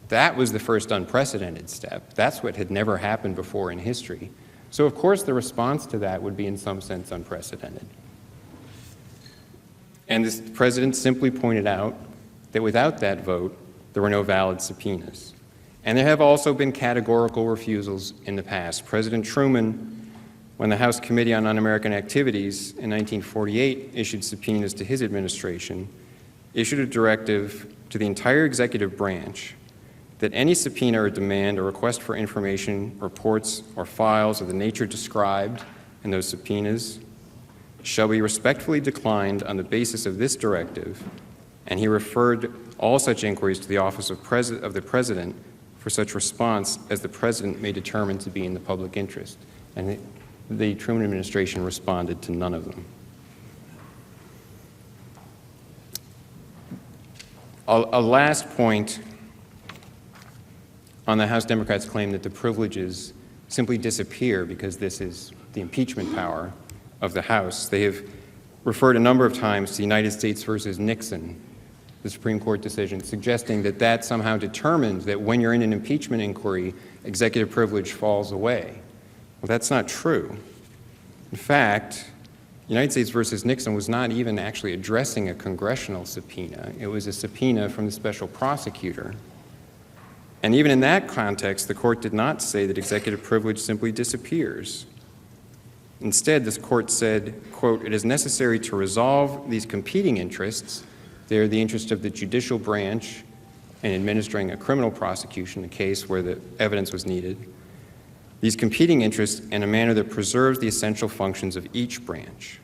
That was the first unprecedented step. That's what had never happened before in history. So of course the response to that would be in some sense unprecedented. And the president simply pointed out that without that vote, there were no valid subpoenas. And there have also been categorical refusals in the past. President Truman, when the House Committee on Un-American Activities in 1948 issued subpoenas to his administration, issued a directive to the entire executive branch that any subpoena or demand or request for information, reports, or files of the nature described in those subpoenas shall be respectfully declined on the basis of this directive, and he referred all such inquiries to the office of the President for such response as the President may determine to be in the public interest. And the Truman administration responded to none of them. A last point on the House Democrats' claim that the privileges simply disappear because this is the impeachment power of the House. They have referred a number of times to United States versus Nixon, the Supreme Court decision, suggesting that that somehow determines that when you're in an impeachment inquiry, executive privilege falls away. Well, that's not true. In fact, United States versus Nixon was not even actually addressing a congressional subpoena. It was a subpoena from the special prosecutor. And even in that context, the court did not say that executive privilege simply disappears. Instead, this court said, quote, "It is necessary to resolve these competing interests." They're the interest of the judicial branch in administering a criminal prosecution, a case where the evidence was needed. These competing interests in a manner that preserves the essential functions of each branch.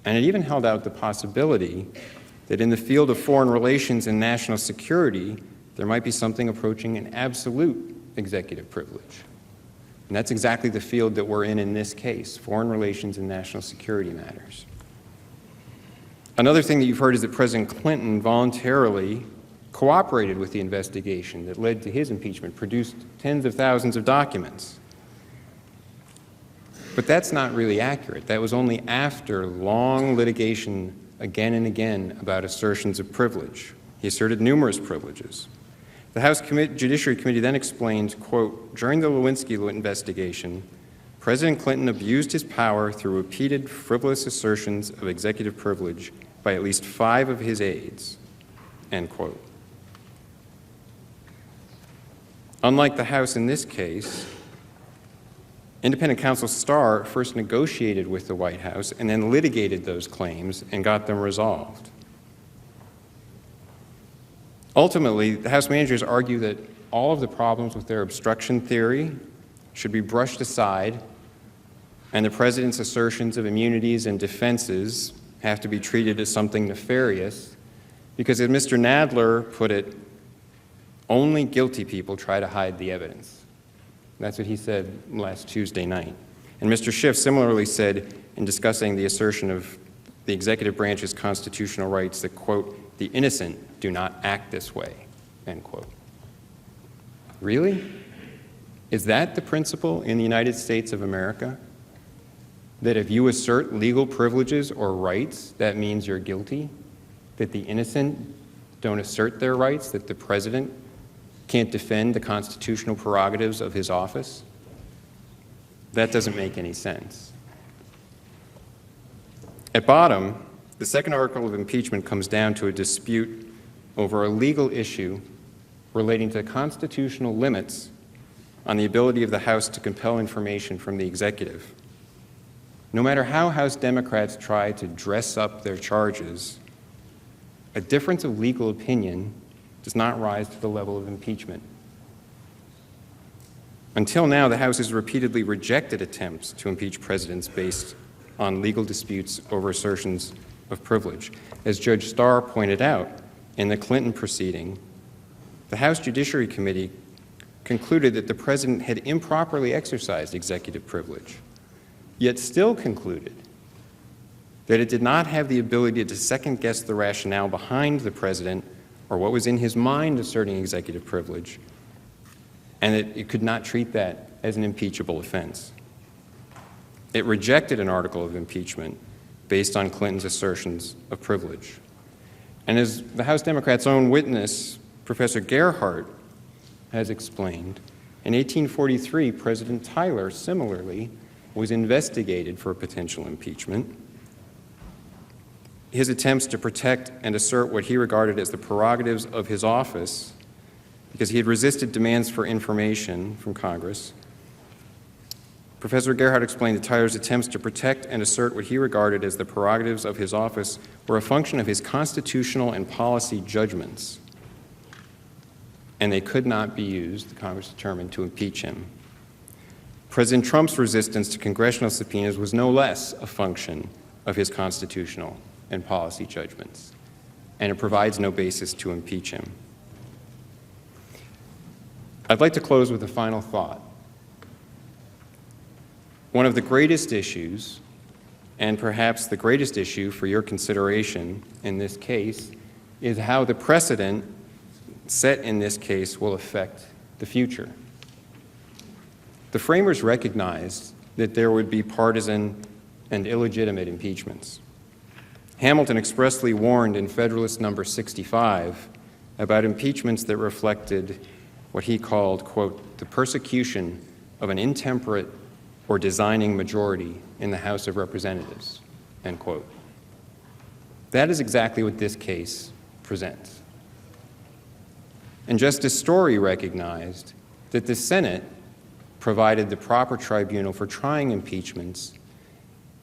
And it even held out the possibility that in the field of foreign relations and national security, there might be something approaching an absolute executive privilege. And that's exactly the field that we're in this case, foreign relations and national security matters. Another thing that you've heard is that President Clinton voluntarily cooperated with the investigation that led to his impeachment, produced tens of thousands of documents. But that's not really accurate. That was only after long litigation again and again about assertions of privilege. He asserted numerous privileges. The House Judiciary Committee then explained, quote, "During the Lewinsky investigation, President Clinton abused his power through repeated frivolous assertions of executive privilege by at least 5 of his aides," end quote. Unlike the House in this case, independent counsel Starr first negotiated with the White House and then litigated those claims and got them resolved. Ultimately, the House managers argue that all of the problems with their obstruction theory should be brushed aside, and the president's assertions of immunities and defenses have to be treated as something nefarious, because as Mr. Nadler put it, only guilty people try to hide the evidence. That's what he said last Tuesday night. And Mr. Schiff similarly said in discussing the assertion of the executive branch's constitutional rights that, quote, "The innocent do not act this way," end quote. Really? Is that the principle in the United States of America? That if you assert legal privileges or rights, that means you're guilty? That the innocent don't assert their rights? That the president can't defend the constitutional prerogatives of his office? That doesn't make any sense. At bottom, the second article of impeachment comes down to a dispute over a legal issue relating to constitutional limits on the ability of the House to compel information from the executive. No matter how House Democrats try to dress up their charges, a difference of legal opinion does not rise to the level of impeachment. Until now, the House has repeatedly rejected attempts to impeach presidents based on legal disputes over assertions of privilege. As Judge Starr pointed out, in the Clinton proceeding, the House Judiciary Committee concluded that the president had improperly exercised executive privilege, yet still concluded that it did not have the ability to second-guess the rationale behind the president or what was in his mind asserting executive privilege, and that it could not treat that as an impeachable offense. It rejected an article of impeachment based on Clinton's assertions of privilege. And as the House Democrats' own witness, Professor Gerhardt, has explained, in 1843, President Tyler similarly was investigated for potential impeachment. His attempts to protect and assert what he regarded as the prerogatives of his office, because he had resisted demands for information from Congress. Professor Gerhardt explained that Tyler's attempts to protect and assert what he regarded as the prerogatives of his office were a function of his constitutional and policy judgments, and they could not be used, the Congress determined, to impeach him. President Trump's resistance to congressional subpoenas was no less a function of his constitutional and policy judgments, and it provides no basis to impeach him. I'd like to close with a final thought. One of the greatest issues, and perhaps the greatest issue for your consideration in this case, is how the precedent set in this case will affect the future. The framers recognized that there would be partisan and illegitimate impeachments. Hamilton expressly warned in Federalist Number 65 about impeachments that reflected what he called, quote, the persecution of an intemperate or designing majority in the House of Representatives, end quote. That is exactly what this case presents. And Justice Story recognized that the Senate provided the proper tribunal for trying impeachments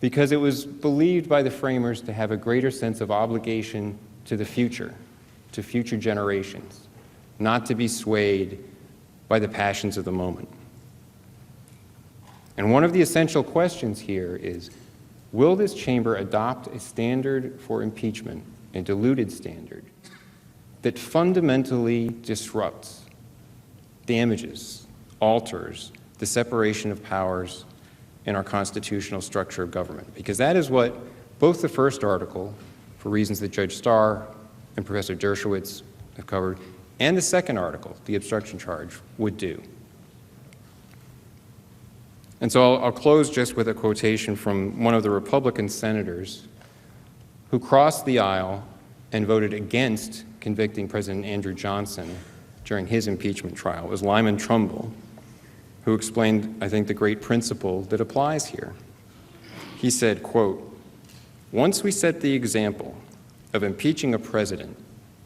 because it was believed by the framers to have a greater sense of obligation to the future, to future generations, not to be swayed by the passions of the moment. And one of the essential questions here is, will this chamber adopt a standard for impeachment, a diluted standard, that fundamentally disrupts, damages, alters the separation of powers in our constitutional structure of government? Because that is what both the first article, for reasons that Judge Starr and Professor Dershowitz have covered, and the second article, the obstruction charge, would do. And so I'll close just with a quotation from one of the Republican senators who crossed the aisle and voted against convicting President Andrew Johnson during his impeachment trial. It was Lyman Trumbull, who explained, I think, the great principle that applies here. He said, quote, once we set the example of impeaching a president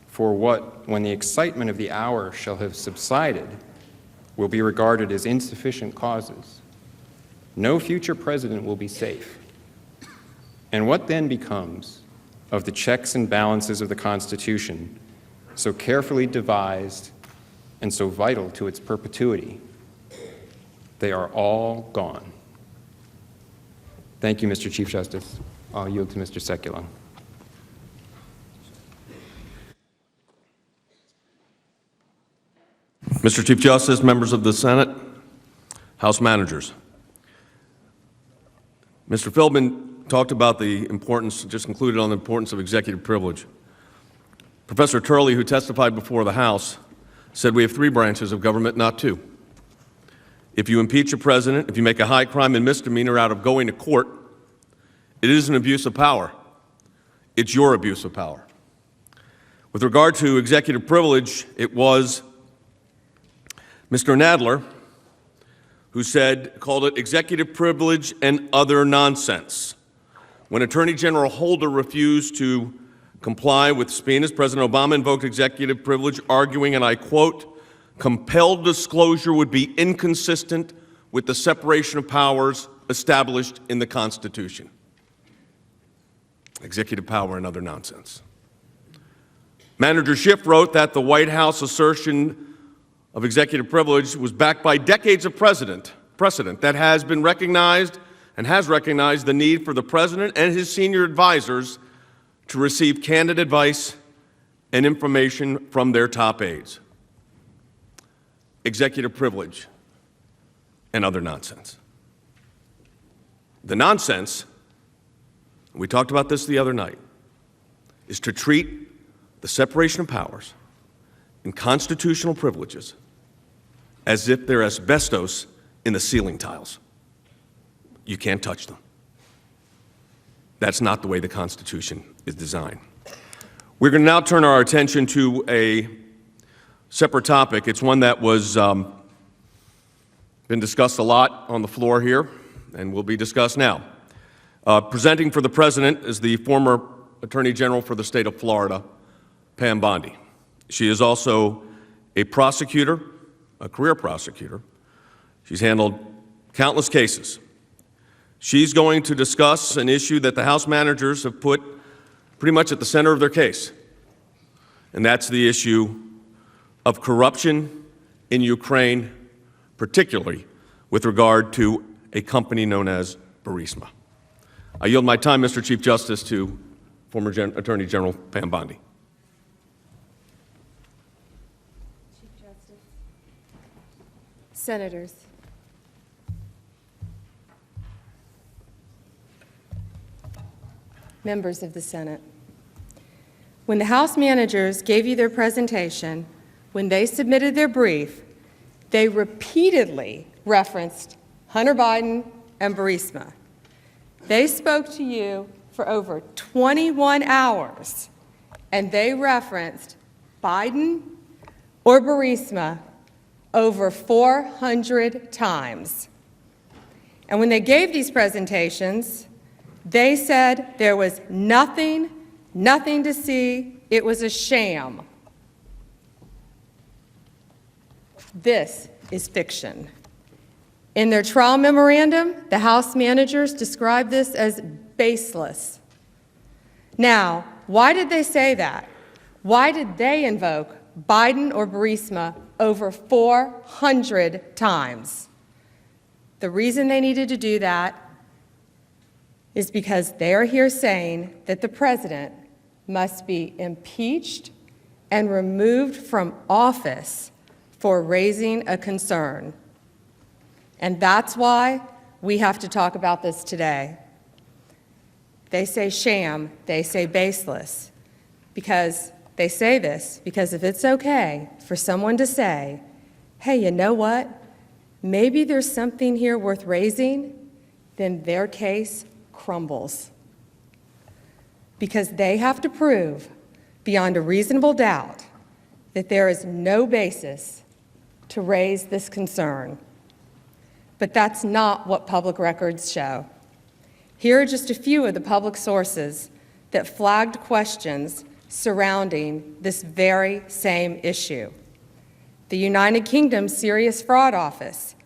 for what, when the excitement of the hour shall have subsided, will be regarded as insufficient causes, no future president will be safe. And what then becomes of the checks and balances of the Constitution, so carefully devised and so vital to its perpetuity? They are all gone. Thank you, Mr. Chief Justice. I'll yield to Mr. Sekulow. Mr. Chief Justice, members of the Senate, House managers. Mr. Philbin talked about the importance, just concluded on the importance of executive privilege. Professor Turley, who testified before the House, said we have three branches of government, not two. If you impeach a president, if you make a high crime and misdemeanor out of going to court, it is an abuse of power. It's your abuse of power. With regard to executive privilege, it was Mr. Nadler who called it executive privilege and other nonsense. When Attorney General Holder refused to comply with subpoenas, President Obama invoked executive privilege, arguing, and I quote, compelled disclosure would be inconsistent with the separation of powers established in the Constitution. Executive power and other nonsense. Manager Schiff wrote that the White House assertion of executive privilege was backed by decades of precedent that has been recognized and has recognized the need for the president and his senior advisors to receive candid advice and information from their top aides. Executive privilege and other nonsense. The nonsense, we talked about this the other night, is to treat the separation of powers and constitutional privileges as if they're asbestos in the ceiling tiles. You can't touch them. That's not the way the Constitution is designed. We're going to now turn our attention to a separate topic. It's one that was been discussed a lot on the floor here and will be discussed now. Presenting for the President is the former Attorney General for the state of Florida, Pam Bondi. She is also a prosecutor, a career prosecutor. She's handled countless cases. She's going to discuss an issue that the House managers have put pretty much at the center of their case, and that's the issue of corruption in Ukraine, particularly with regard to a company known as Burisma. I yield my time, Mr. Chief Justice, to former Attorney General Pam Bondi. Chief Justice. Senators. Members of the Senate. When the House managers gave you their presentation, when they submitted their brief, they repeatedly referenced Hunter Biden and Burisma. They spoke to you for over 21 hours, and they referenced Biden or Burisma over 400 times. And when they gave these presentations, they said there was nothing to see, it was a sham. This is fiction. In their trial memorandum, the House managers described this as baseless. Now, why did they say that? Why did they invoke Biden or Burisma over 400 times? The reason they needed to do that is because they are here saying that the president must be impeached and removed from office for raising a concern. And that's why we have to talk about this today. They say sham, they say baseless, because they say this because if it's okay for someone to say, hey, you know what, maybe there's something here worth raising, then their case crumbles. Because they have to prove beyond a reasonable doubt that there is no basis to raise this concern. But that's not what public records show. Here are just a few of the public sources that flagged questions surrounding this very same issue. The United Kingdom Serious Fraud Office,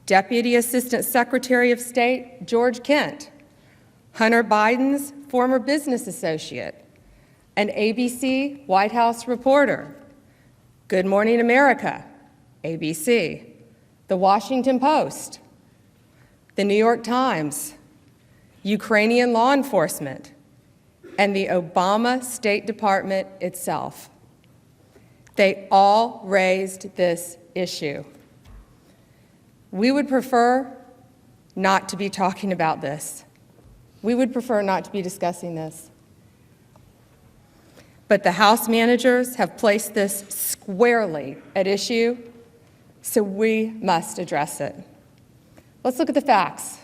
Deputy Assistant Secretary of State George Kent, Hunter Biden's former business associate, an ABC White House reporter, Good Morning America, ABC, The Washington Post, The New York Times, Ukrainian law enforcement, and the Obama State Department itself. They all raised this issue. We would prefer not to be talking about this. We would prefer not to be discussing this. But the House managers have placed this squarely at issue, so we must address it. Let's look at the facts.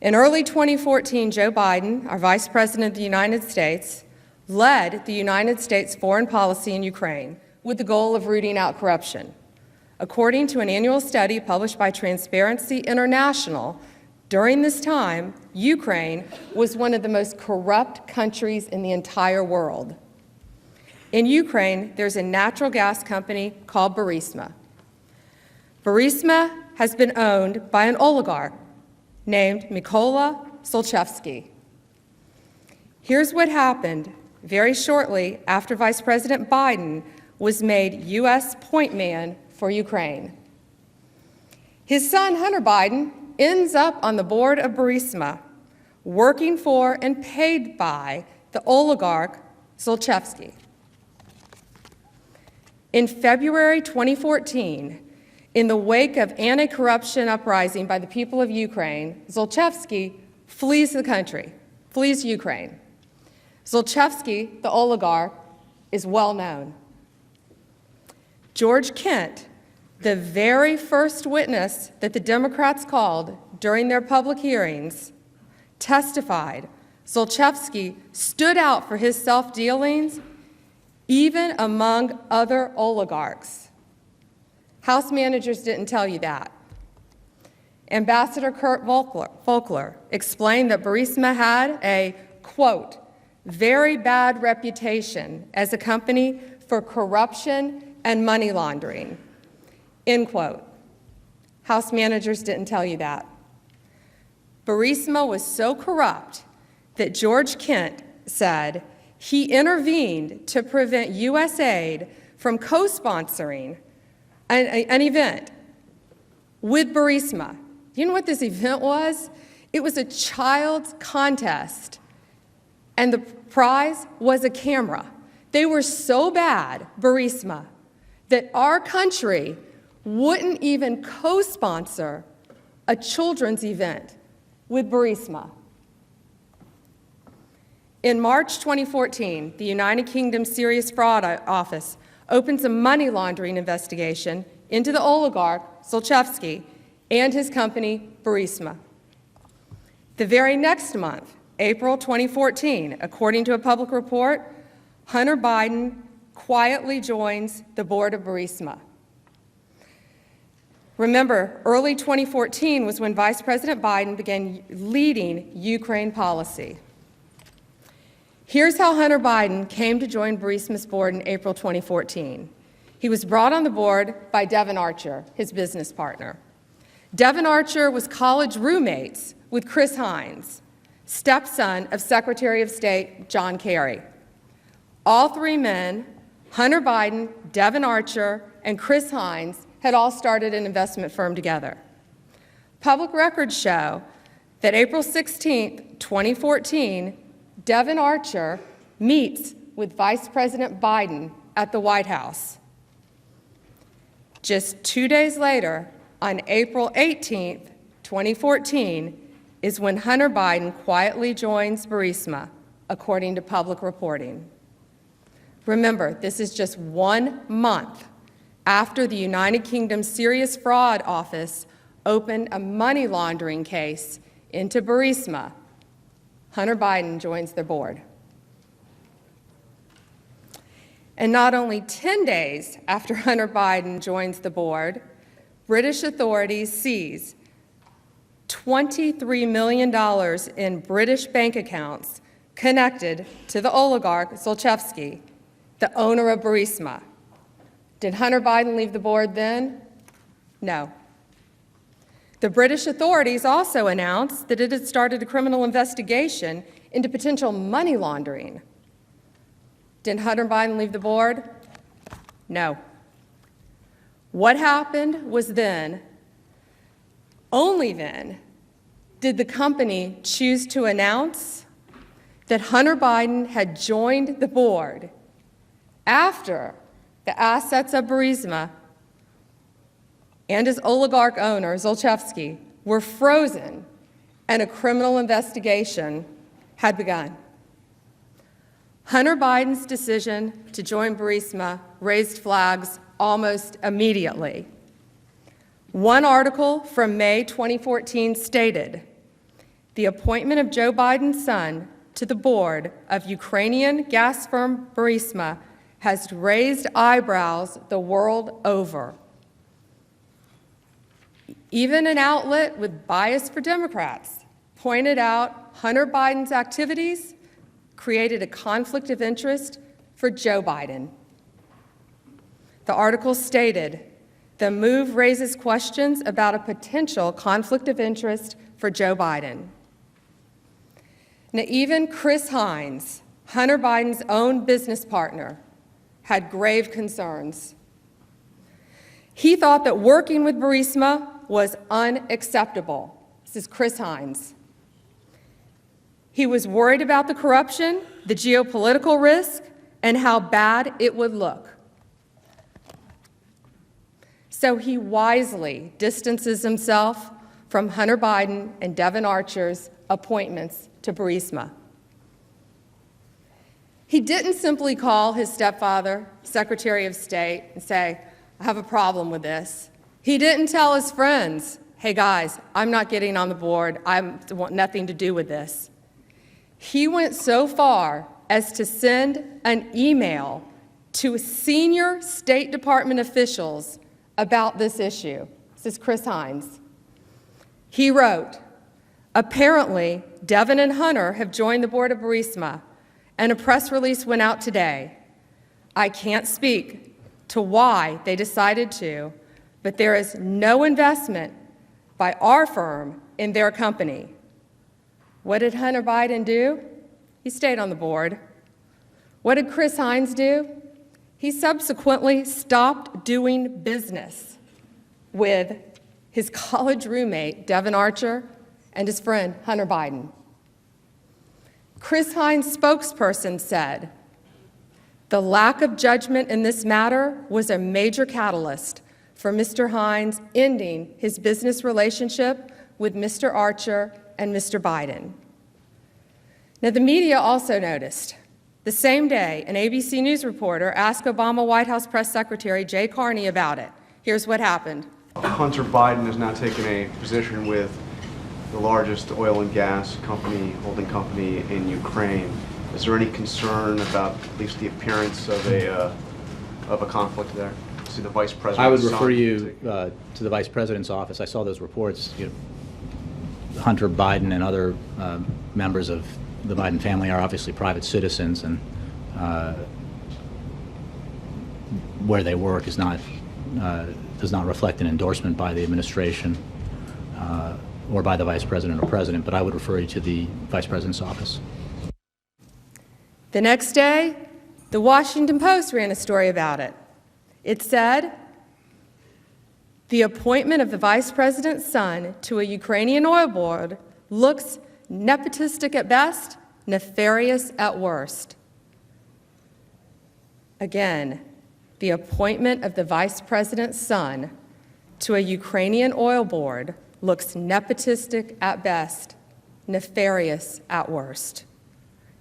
In early 2014, Joe Biden, our Vice President of the United States, led the United States foreign policy in Ukraine with the goal of rooting out corruption. According to an annual study published by Transparency International, during this time, Ukraine was one of the most corrupt countries in the entire world. In Ukraine, there's a natural gas company called Burisma. Burisma has been owned by an oligarch named Mykola Zlochevsky. Here's what happened very shortly after Vice President Biden was made U.S. point man for Ukraine. His son, Hunter Biden, ends up on the board of Burisma, working for and paid by the oligarch Zlochevsky. In February 2014, in the wake of anti-corruption uprising by the people of Ukraine, Zlochevsky flees the country, flees Ukraine. Zlochevsky, the oligarch, is well known. George Kent, the very first witness that the Democrats called during their public hearings, testified Zlochevsky stood out for his self-dealings even among other oligarchs. House managers didn't tell you that. Ambassador Kurt Volkler explained that Burisma had a, quote, very bad reputation as a company for corruption and money laundering, end quote. House managers didn't tell you that. Burisma was so corrupt that George Kent said he intervened to prevent U.S. aid from co-sponsoring an event with Burisma. You know what this event was? It was a child's contest, and the prize was a camera. They were so bad, Burisma, that our country wouldn't even co-sponsor a children's event with Burisma. In March 2014, the United Kingdom Serious Fraud Office opens a money laundering investigation into the oligarch Zlochevsky and his company, Burisma. The very next month, April 2014, according to a public report, Hunter Biden quietly joins the board of Burisma. Remember, early 2014 was when Vice President Biden began leading Ukraine policy. Here's how Hunter Biden came to join Burisma's board in April 2014. He was brought on the board by Devon Archer, his business partner. Devon Archer was college roommates with Chris Hines, stepson of Secretary of State John Kerry. All three men, Hunter Biden, Devon Archer, and Chris Hines, had all started an investment firm together. Public records show that April 16, 2014, Devon Archer meets with Vice President Biden at the White House. Just 2 days later, on April 18, 2014, is when Hunter Biden quietly joins Burisma, according to public reporting. Remember, this is just 1 month after the United Kingdom Serious Fraud Office opened a money laundering case into Burisma. Hunter Biden joins their board. And not only 10 days after Hunter Biden joins the board, British authorities seize $23 million in British bank accounts connected to the oligarch Zlochevsky, the owner of Burisma. Did Hunter Biden leave the board then? No. The British authorities also announced that it had started a criminal investigation into potential money laundering. Did Hunter Biden leave the board? No. What happened was then, only then, did the company choose to announce that Hunter Biden had joined the board after the assets of Burisma and his oligarch owner, Zlochevsky, were frozen and a criminal investigation had begun. Hunter Biden's decision to join Burisma raised flags almost immediately. One article from May 2014 stated, "The appointment of Joe Biden's son to the board of Ukrainian gas firm Burisma has raised eyebrows the world over." Even an outlet with bias for Democrats pointed out Hunter Biden's activities created a conflict of interest for Joe Biden. The article stated The move raises questions about a potential conflict of interest for Joe Biden. Now, even Chris Hines, Hunter Biden's own business partner, had grave concerns. He thought that working with Burisma was unacceptable. This is Chris Hines. He was worried about the corruption, the geopolitical risk, and how bad it would look. So he wisely distances himself from Hunter Biden and Devon Archer's appointments to Burisma. He didn't simply call his stepfather, Secretary of State, and say, I have a problem with this. He didn't tell his friends, hey guys, I'm not getting on the board. I want nothing to do with this. He went so far as to send an email to senior State Department officials about this issue. This is Chris Hines. He wrote, apparently, Devon and Hunter have joined the board of Burisma, and a press release went out today. I can't speak to why they decided to, but there is no investment by our firm in their company. What did Hunter Biden do? He stayed on the board. What did Chris Hines do? He subsequently stopped doing business with his college roommate, Devon Archer, and his friend, Hunter Biden. Chris Hines' spokesperson said, the lack of judgment in this matter was a major catalyst for Mr. Hines ending his business relationship with Mr. Archer and Mr. Biden. Now, the media also noticed. The same day, an ABC News reporter asked Obama White House Press Secretary Jay Carney about it. Here's what happened. Hunter Biden has now taken a position with the largest oil and gas company, holding company in Ukraine. Is there any concern about at least the appearance of a conflict there? See the vice president. I would refer you to the vice president's office. I saw those reports. Hunter Biden and other members of the Biden family are obviously private citizens, and where they work is not does not reflect an endorsement by the administration or by the vice president or president. But I would refer you to the vice president's office. The next day, the Washington Post ran a story about it. It said, the appointment of the vice president's son to a Ukrainian oil board looks nepotistic at best, nefarious at worst. Again, the appointment of the vice president's son to a Ukrainian oil board looks nepotistic at best, nefarious at worst.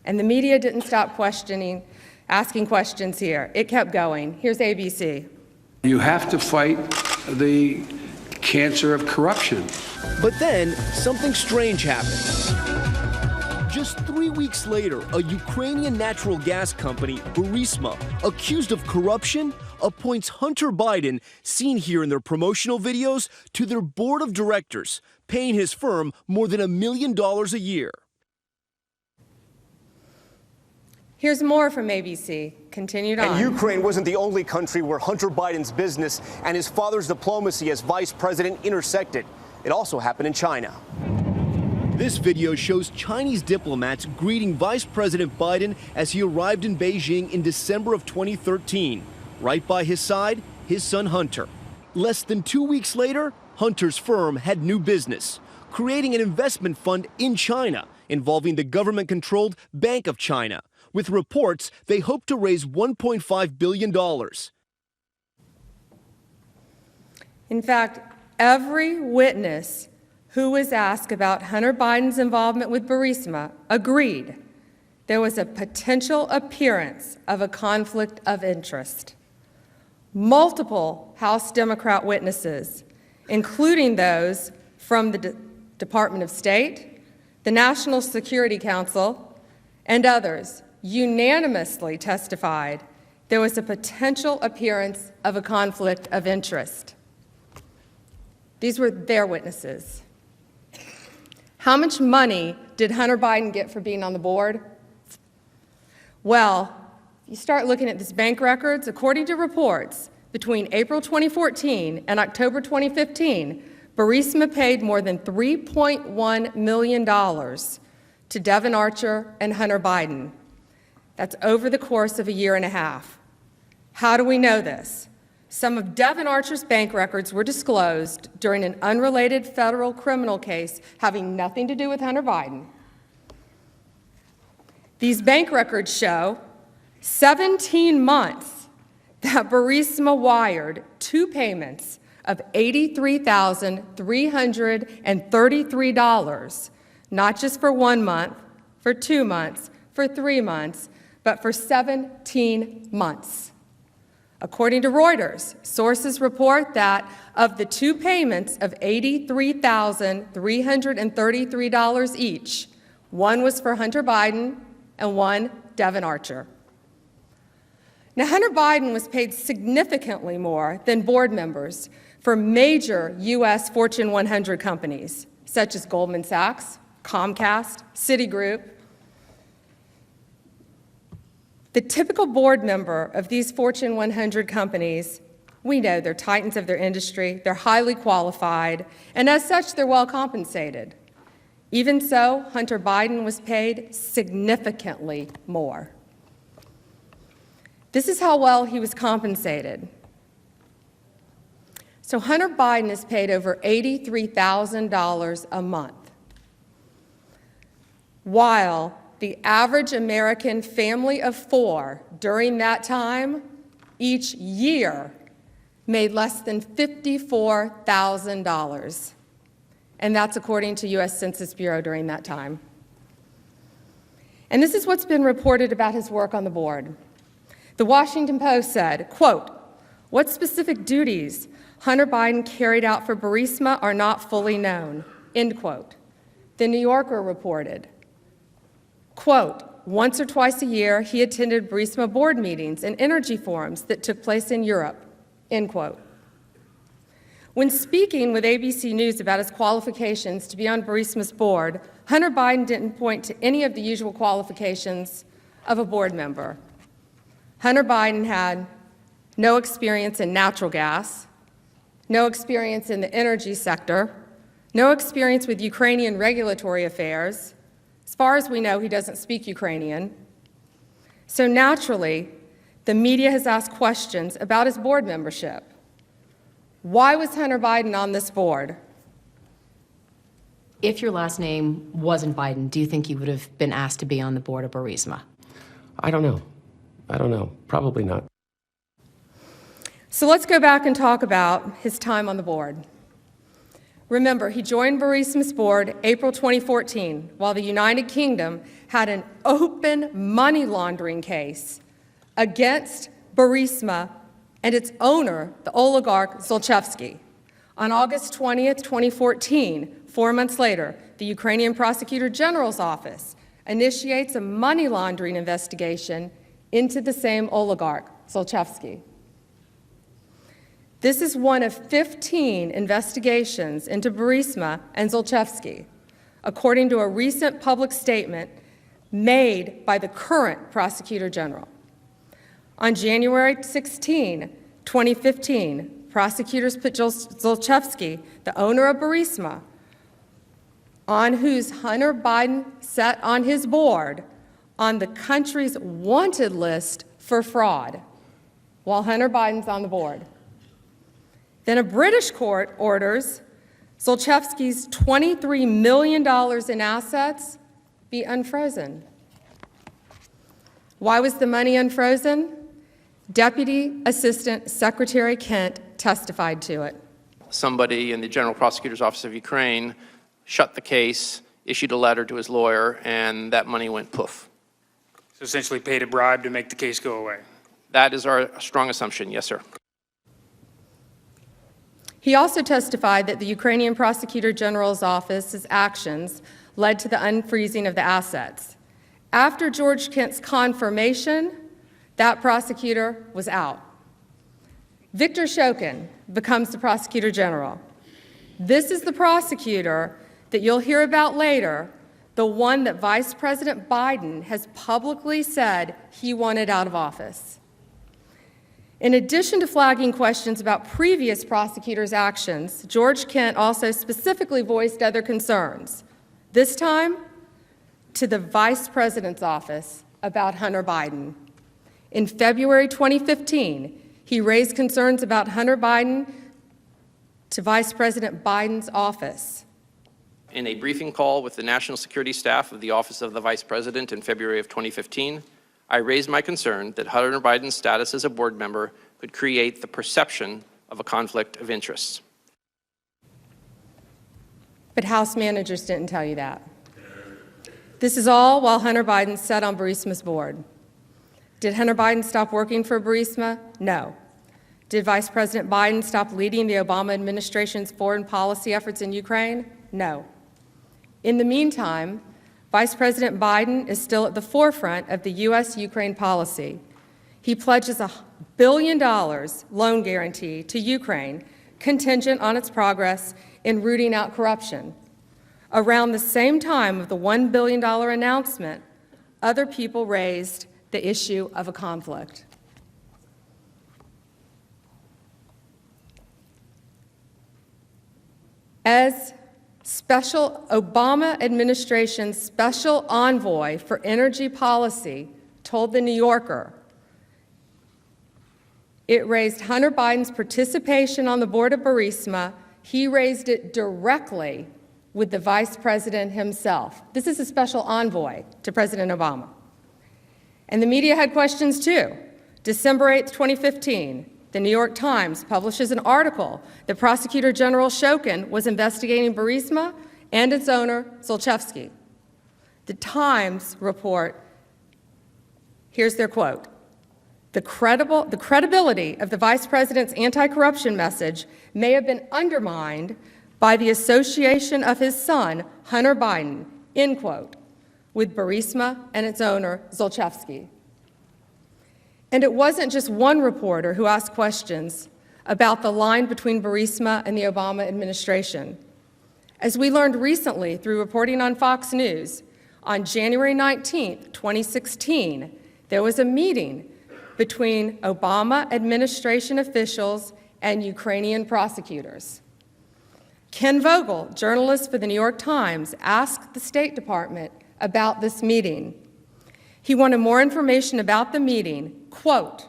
And the media didn't stop asking questions here. It kept going. Here's ABC. You have to fight the cancer of corruption. But then something strange happened. Just 3 weeks later, a Ukrainian natural gas company, Burisma, accused of corruption, appoints Hunter Biden, seen here in their promotional videos, to their board of directors, paying his firm more than $1 million a year. Here's more from ABC. Continued on. And Ukraine wasn't the only country where Hunter Biden's business and his father's diplomacy as vice president intersected. It also happened in China. This video shows Chinese diplomats greeting Vice President Biden as he arrived in Beijing in December of 2013. Right by his side, his son Hunter. Less than 2 weeks later, Hunter's firm had new business, creating an investment fund in China involving the government-controlled Bank of China. With reports, they hope to raise $1.5 billion. In fact, every witness who was asked about Hunter Biden's involvement with Burisma agreed there was a potential appearance of a conflict of interest. Multiple House Democrat witnesses, including those from the Department of State, the National Security Council, and others, unanimously testified there was a potential appearance of a conflict of interest. These were their witnesses. How much money did Hunter Biden get for being on the board? Well, you start looking at this bank records. According to reports, between April 2014 and October 2015, Burisma paid more than $3.1 million to Devon Archer and Hunter Biden. That's over the course of a year and a half. How do we know this? Some of Devon Archer's bank records were disclosed during an unrelated federal criminal case having nothing to do with Hunter Biden. These bank records show 17 months that Burisma wired two payments of $83,333, not just for 1 month, for 2 months, for 3 months, but for 17 months. According to Reuters, sources report that of the two payments of $83,333 each, one was for Hunter Biden and one Devon Archer. Now, Hunter Biden was paid significantly more than board members for major U.S. Fortune 100 companies, such as Goldman Sachs, Comcast, Citigroup. The typical board member of these Fortune 100 companies, we know they're titans of their industry, they're highly qualified, and as such, they're well compensated. Even so, Hunter Biden was paid significantly more. This is how well he was compensated. So Hunter Biden is paid over $83,000 a month, while the average American family of four during that time, each year, made less than $54,000. And that's according to U.S. Census Bureau during that time. And this is what's been reported about his work on the board. The Washington Post said, quote, "What specific duties Hunter Biden carried out for Burisma are not fully known," end quote. The New Yorker reported, quote, "Once or twice a year, he attended Burisma board meetings and energy forums that took place in Europe," end quote. When speaking with ABC News about his qualifications to be on Burisma's board, Hunter Biden didn't point to any of the usual qualifications of a board member. Hunter Biden had no experience in natural gas, no experience in the energy sector, no experience with Ukrainian regulatory affairs. As far as we know, he doesn't speak Ukrainian. So naturally, the media has asked questions about his board membership. Why was Hunter Biden on this board? If your last name wasn't Biden, do you think you would have been asked to be on the board of Burisma? I don't know. Probably not. So let's go back and talk about his time on the board. Remember, he joined Burisma's board April 2014, while the United Kingdom had an open money laundering case against Burisma and its owner, the oligarch Zlochevsky. On August 20th, 2014, 4 months later, the Ukrainian Prosecutor General's office initiates a money laundering investigation into the same oligarch, Zlochevsky. This is one of 15 investigations into Burisma and Zlochevsky, according to a recent public statement made by the current Prosecutor General. On January 16, 2015, prosecutors put Zlochevsky, the owner of Burisma, on whose Hunter Biden sat on his board, on the country's wanted list for fraud, while Hunter Biden's on the board. Then a British court orders Zlochevsky's $23 million in assets be unfrozen. Why was the money unfrozen? Deputy Assistant Secretary Kent testified to it. Somebody in the General Prosecutor's Office of Ukraine shut the case, issued a letter to his lawyer, and that money went poof. So essentially paid a bribe to make the case go away. That is our strong assumption, yes, sir. He also testified that the Ukrainian Prosecutor General's office's actions led to the unfreezing of the assets. After George Kent's confirmation, that prosecutor was out. Viktor Shokin becomes the Prosecutor General. This is the prosecutor that you'll hear about later, the one that Vice President Biden has publicly said he wanted out of office. In addition to flagging questions about previous prosecutors' actions, George Kent also specifically voiced other concerns, this time to the Vice President's office about Hunter Biden. In February 2015, he raised concerns about Hunter Biden to Vice President Biden's office. In a briefing call with the National Security Staff of the Office of the Vice President in February of 2015, I raised my concern that Hunter Biden's status as a board member could create the perception of a conflict of interests. But House managers didn't tell you that. This is all while Hunter Biden sat on Burisma's board. Did Hunter Biden stop working for Burisma? No. Did Vice President Biden stop leading the Obama administration's foreign policy efforts in Ukraine? No. In the meantime, Vice President Biden is still at the forefront of the U.S.-Ukraine policy. He pledges $1 billion loan guarantee to Ukraine, contingent on its progress in rooting out corruption. Around the same time of the $1 billion announcement, other people raised the issue of a conflict. As Obama administration's special envoy for energy policy told The New Yorker, it raised Hunter Biden's participation on the board of Burisma. He raised it directly with the vice president himself. This is a special envoy to President Obama. And the media had questions too. December 8th, 2015, the New York Times publishes an article that Prosecutor General Shokin was investigating Burisma and its owner, Zlochevsky. The Times report, here's their quote, the credibility of the vice president's anti-corruption message may have been undermined by the association of his son, Hunter Biden, end quote, with Burisma and its owner, Zlochevsky. And it wasn't just one reporter who asked questions about the line between Burisma and the Obama administration. As we learned recently through reporting on Fox News, on January 19th, 2016, there was a meeting between Obama administration officials and Ukrainian prosecutors. Ken Vogel, journalist for the New York Times, asked the State Department about this meeting. He wanted more information about the meeting, quote,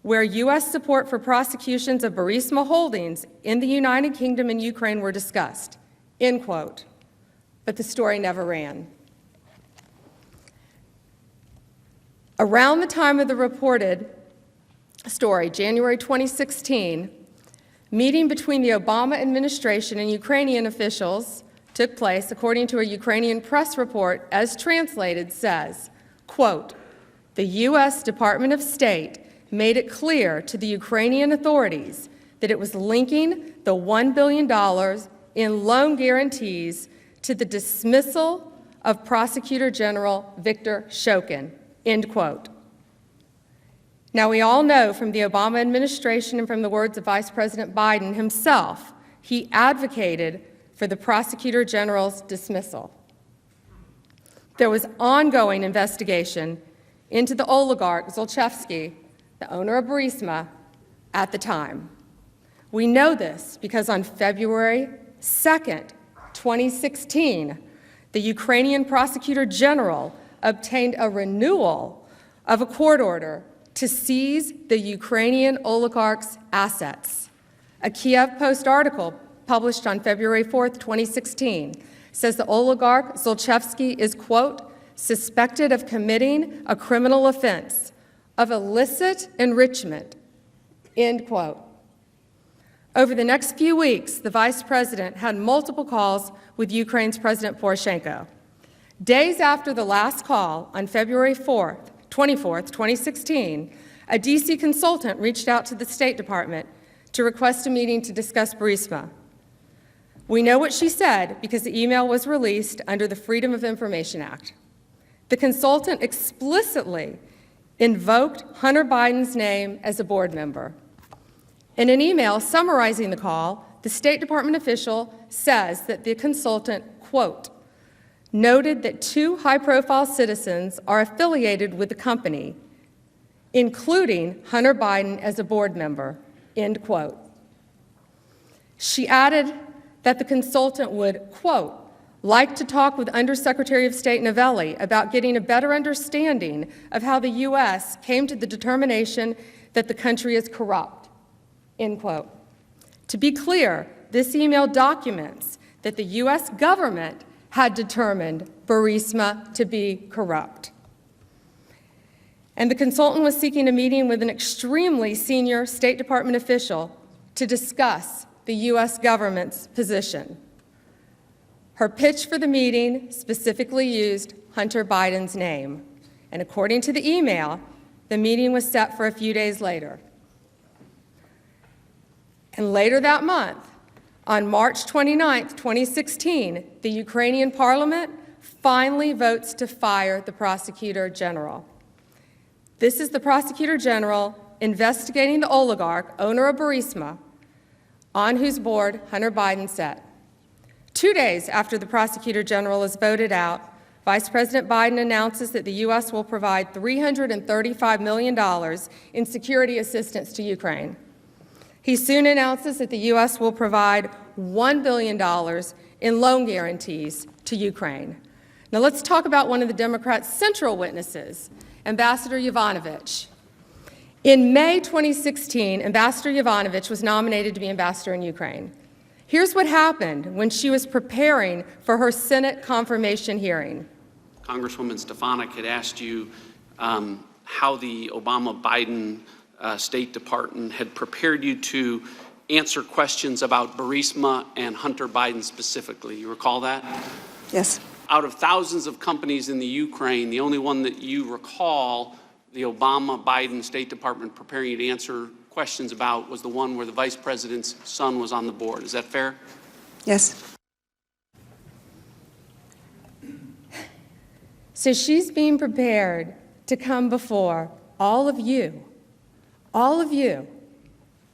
where U.S. support for prosecutions of Burisma holdings in the United Kingdom and Ukraine were discussed, end quote. But the story never ran. Around the time of the reported story, January 2016, meeting between the Obama administration and Ukrainian officials took place, according to a Ukrainian press report, as translated, says, quote, the U.S. Department of State made it clear to the Ukrainian authorities that it was linking the $1 billion in loan guarantees to the dismissal of Prosecutor General Viktor Shokin, end quote. Now, we all know from the Obama administration and from the words of Vice President Biden himself, he advocated for the Prosecutor General's dismissal. There was ongoing investigation into the oligarch Zlochevsky, the owner of Burisma, at the time. We know this because on February 2nd, 2016, the Ukrainian Prosecutor General obtained a renewal of a court order to seize the Ukrainian oligarch's assets. A Kiev Post article published on February 4th, 2016, says the oligarch Zlochevsky is, quote, suspected of committing a criminal offense of illicit enrichment, end quote. Over the next few weeks, the vice president had multiple calls with Ukraine's President Poroshenko. Days after the last call, on February 24th, 2016, a D.C. consultant reached out to the State Department to request a meeting to discuss Burisma. We know what she said because the email was released under the Freedom of Information Act. The consultant explicitly invoked Hunter Biden's name as a board member. In an email summarizing the call, the State Department official says that the consultant, quote, noted that two high-profile citizens are affiliated with the company including Hunter Biden as a board member, end quote. She added that the consultant would, quote, like to talk with Undersecretary of State Novelli about getting a better understanding of how the U.S. came to the determination that the country is corrupt, end quote. To be clear, this email documents that the U.S. government had determined Burisma to be corrupt. And the consultant was seeking a meeting with an extremely senior State Department official to discuss the U.S. government's position. Her pitch for the meeting specifically used Hunter Biden's name, and according to the email, the meeting was set for a few days later. And later that month, on March 29, 2016, the Ukrainian parliament finally votes to fire the prosecutor general. This is the prosecutor general investigating the oligarch, owner of Burisma, on whose board Hunter Biden sat. 2 days after the prosecutor general is voted out, Vice President Biden announces that the U.S. will provide $335 million in security assistance to Ukraine. He soon announces that the U.S. will provide $1 billion in loan guarantees to Ukraine. Now let's talk about one of the Democrats' central witnesses, Ambassador Yovanovitch. In May 2016, Ambassador Yovanovitch was nominated to be ambassador in Ukraine. Here's what happened when she was preparing for her Senate confirmation hearing. Congresswoman Stefanik had asked you how the Obama-Biden State Department had prepared you to answer questions about Burisma and Hunter Biden specifically. You recall that? Yes. Out of thousands of companies in the Ukraine, the only one that you recall the Obama-Biden State Department preparing you to answer questions about was the one where the vice president's son was on the board. Is that fair? Yes. So she's being prepared to come before all of you,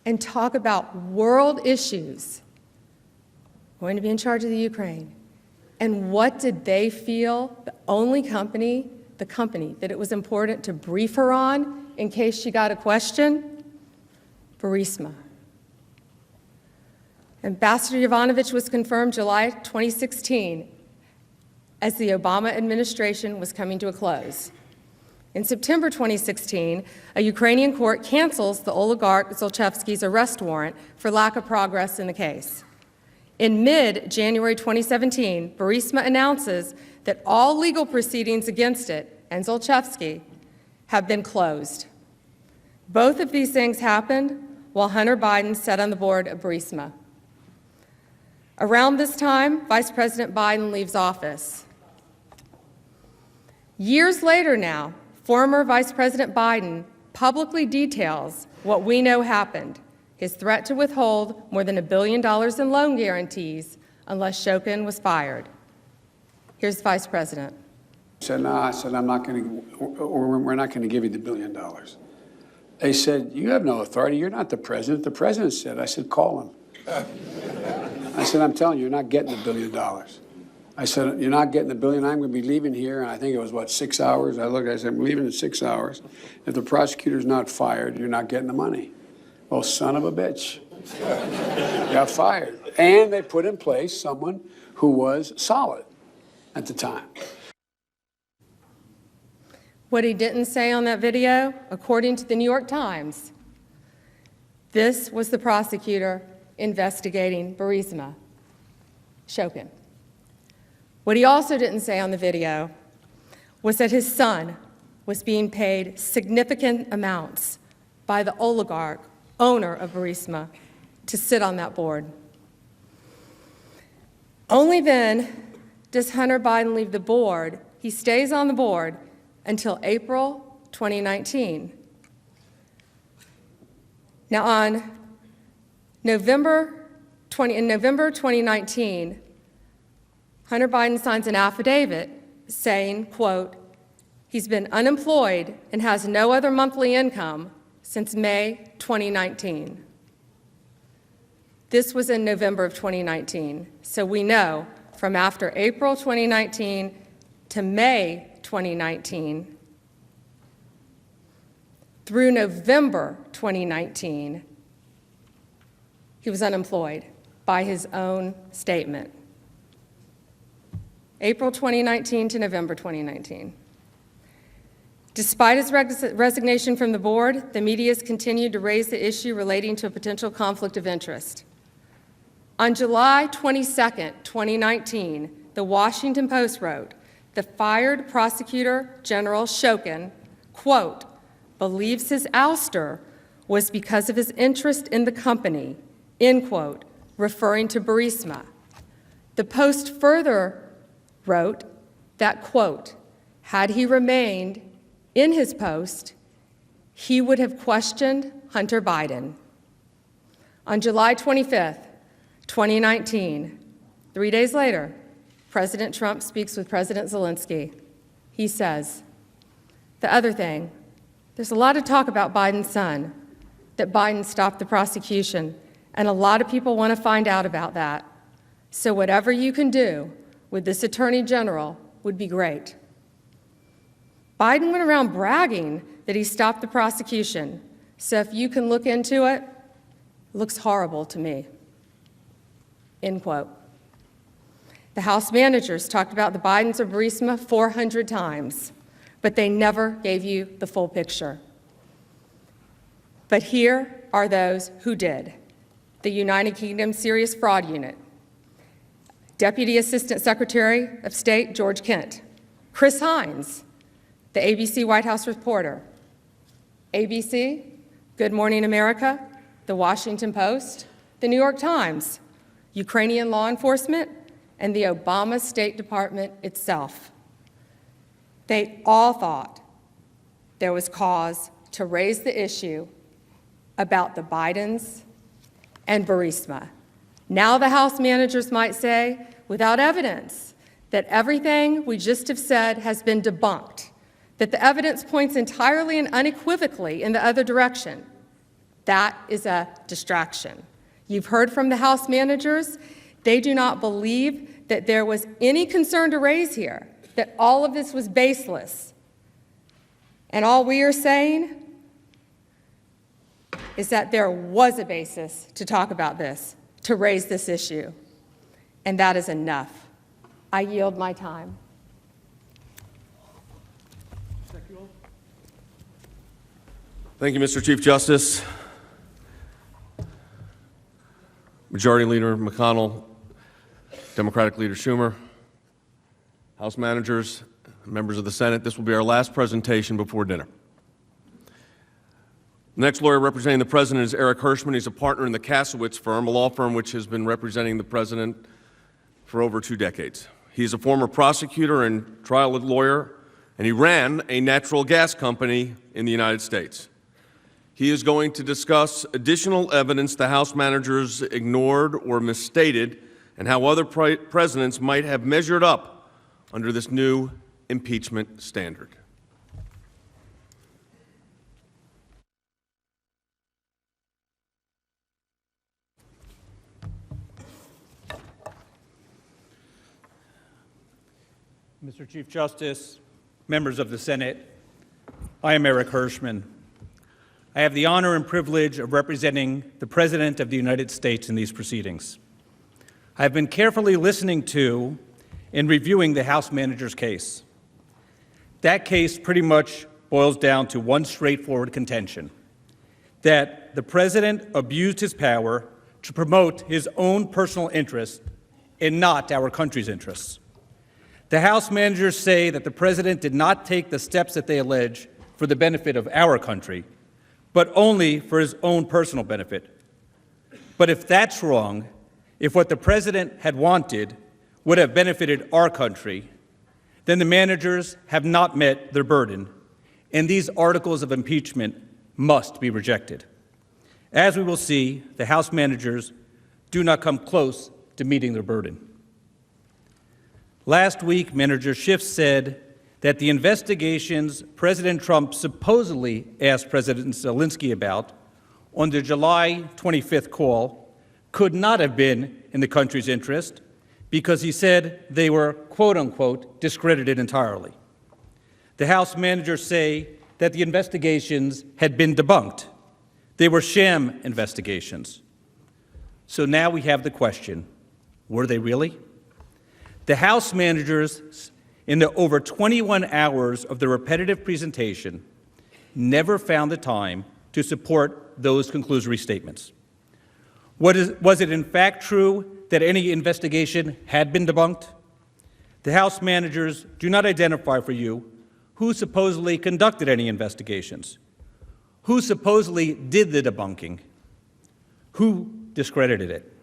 and talk about world issues, going to be in charge of the Ukraine. And what did they feel, the only company, the company that it was important to brief her on in case she got a question? Burisma. Ambassador Yovanovitch was confirmed July 2016 as the Obama administration was coming to a close. In September 2016, a Ukrainian court cancels the oligarch Zlochevsky's arrest warrant for lack of progress in the case. In mid-January 2017, Burisma announces that all legal proceedings against it and Zlochevsky have been closed. Both of these things happened while Hunter Biden sat on the board of Burisma. Around this time, Vice President Biden leaves office. Years later now, former Vice President Biden publicly details what we know happened, his threat to withhold more than $1 billion in loan guarantees unless Shokin was fired. Here's the Vice President. I said, no, I'm not going to, we're not going to give you the $1 billion. They said, you have no authority. You're not the president. The president said, I said, call him. I said, I'm telling you, you're not getting the $1 billion. I said, you're not getting the $1 billion. I'm going to be leaving here. And I think it was, what, 6 hours? I said, I'm leaving in 6 hours. If the prosecutor's not fired, you're not getting the money. Well, son of a bitch. Got fired. And they put in place someone who was solid at the time. What he didn't say on that video, according to the New York Times, this was the prosecutor investigating Burisma, Shokin. What he also didn't say on the video was that his son was being paid significant amounts by the oligarch, owner of Burisma, to sit on that board. Only then does Hunter Biden leave the board. He stays on the board until April 2019. Now, in November 2019, Hunter Biden signs an affidavit saying, quote, he's been unemployed and has no other monthly income since May 2019. This was in November of 2019, so we know from after April 2019 to May 2019, Through November 2019, he was unemployed by his own statement. April 2019 to November 2019. Despite his resignation from the board, the media has continued to raise the issue relating to a potential conflict of interest. On July 22nd, 2019, the Washington Post wrote, the fired Prosecutor General Shokin, quote, believes his ouster was because of his interest in the company, end quote, referring to Burisma. The Post further wrote that, quote, had he remained in his post, he would have questioned Hunter Biden. On July 25th, 2019, 3 days later, President Trump speaks with President Zelensky. He says, the other thing, there's a lot of talk about Biden's son, that Biden stopped the prosecution, and a lot of people want to find out about that. So whatever you can do with this Attorney General would be great. Biden went around bragging that he stopped the prosecution. So if you can look into it, it looks horrible to me. End quote. The House managers talked about the Bidens of Burisma 400 times, but they never gave you the full picture. But here are those who did. The United Kingdom Serious Fraud Unit, Deputy Assistant Secretary of State George Kent, Chris Hines, the ABC White House reporter, ABC, Good Morning America, The Washington Post, The New York Times, Ukrainian law enforcement, and the Obama State Department itself. They all thought there was cause to raise the issue about the Bidens and Burisma. Now the House managers might say, without evidence, that everything we just have said has been debunked, that the evidence points entirely and unequivocally in the other direction. That is a distraction. You've heard from the House managers. They do not believe that there was any concern to raise here, that all of this was baseless. And all we are saying is that there was a basis to talk about this, to raise this issue, and that is enough. I yield my time. Thank you, Mr. Chief Justice. Majority Leader McConnell, Democratic Leader Schumer, House managers, members of the Senate, this will be our last presentation before dinner. The next lawyer representing the President is Eric Hirschman. He's a partner in the Kasowitz firm, a law firm which has been representing the President for over 2 decades. He's a former prosecutor and trial lawyer, and he ran a natural gas company in the United States. He is going to discuss additional evidence the House managers ignored or misstated and how other presidents might have measured up under this new impeachment standard. Mr. Chief Justice, members of the Senate, I am Eric Hirschman. I have the honor and privilege of representing the President of the United States in these proceedings. I have been carefully listening to and reviewing the House manager's case. That case pretty much boils down to one straightforward contention, that the President abused his power to promote his own personal interests and not our country's interests. The House managers say that the President did not take the steps that they allege for the benefit of our country, but only for his own personal benefit. But if that's wrong, if what the President had wanted would have benefited our country, then the managers have not met their burden, and these articles of impeachment must be rejected. As we will see, the House managers do not come close to meeting their burden. Last week, Manager Schiff said that the investigations President Trump supposedly asked President Zelensky about on the July 25th call could not have been in the country's interest because he said they were, quote unquote, discredited entirely. The House managers say that the investigations had been debunked. They were sham investigations. So now we have the question, were they really? The House managers, in the over 21 hours of the repetitive presentation, never found the time to support those conclusory statements. Was it in fact true that any investigation had been debunked? The House managers do not identify for you who supposedly conducted any investigations, who supposedly did the debunking, who discredited it,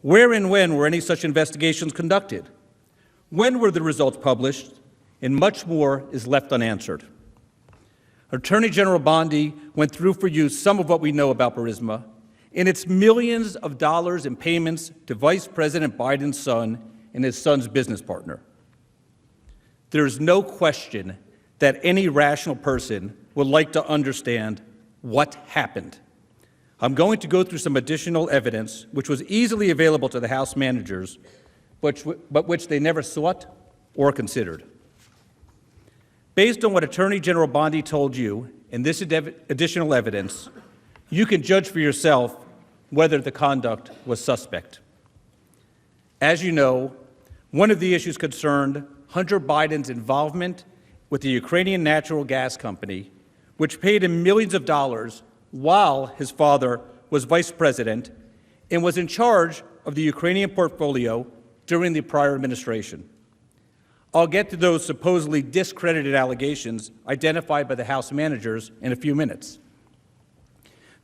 where and when were any such investigations conducted, when were the results published, and much more is left unanswered. Attorney General Bondi went through for you some of what we know about Burisma and its millions of dollars in payments to Vice President Biden's son and his son's business partner. There is no question that any rational person would like to understand what happened. I'm going to go through some additional evidence which was easily available to the House managers, but which they never sought or considered. Based on what Attorney General Bondi told you and this additional evidence, you can judge for yourself whether the conduct was suspect. As you know, one of the issues concerned Hunter Biden's involvement with the Ukrainian natural gas company, which paid him millions of dollars while his father was vice president and was in charge of the Ukrainian portfolio during the prior administration. I'll get to those supposedly discredited allegations identified by the House managers in a few minutes.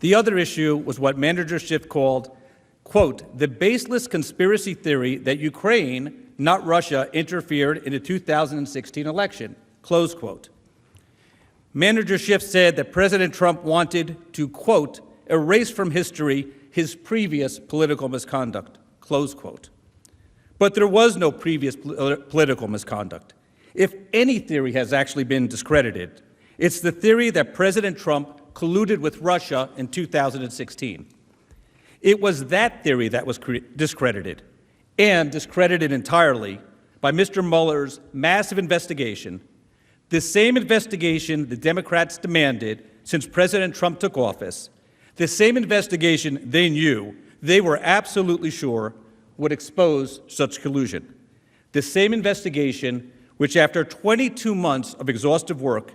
The other issue was what Manager Schiff called, quote, the baseless conspiracy theory that Ukraine, not Russia, interfered in the 2016 election, close quote. Manager Schiff said that President Trump wanted to, quote, erase from history his previous political misconduct, close quote. But there was no previous political misconduct. If any theory has actually been discredited, it's the theory that President Trump colluded with Russia in 2016. It was that theory that was discredited, and discredited entirely by Mr. Mueller's massive investigation, the same investigation the Democrats demanded since President Trump took office, the same investigation they knew, they were absolutely sure would expose such collusion. The same investigation which, after 22 months of exhaustive work,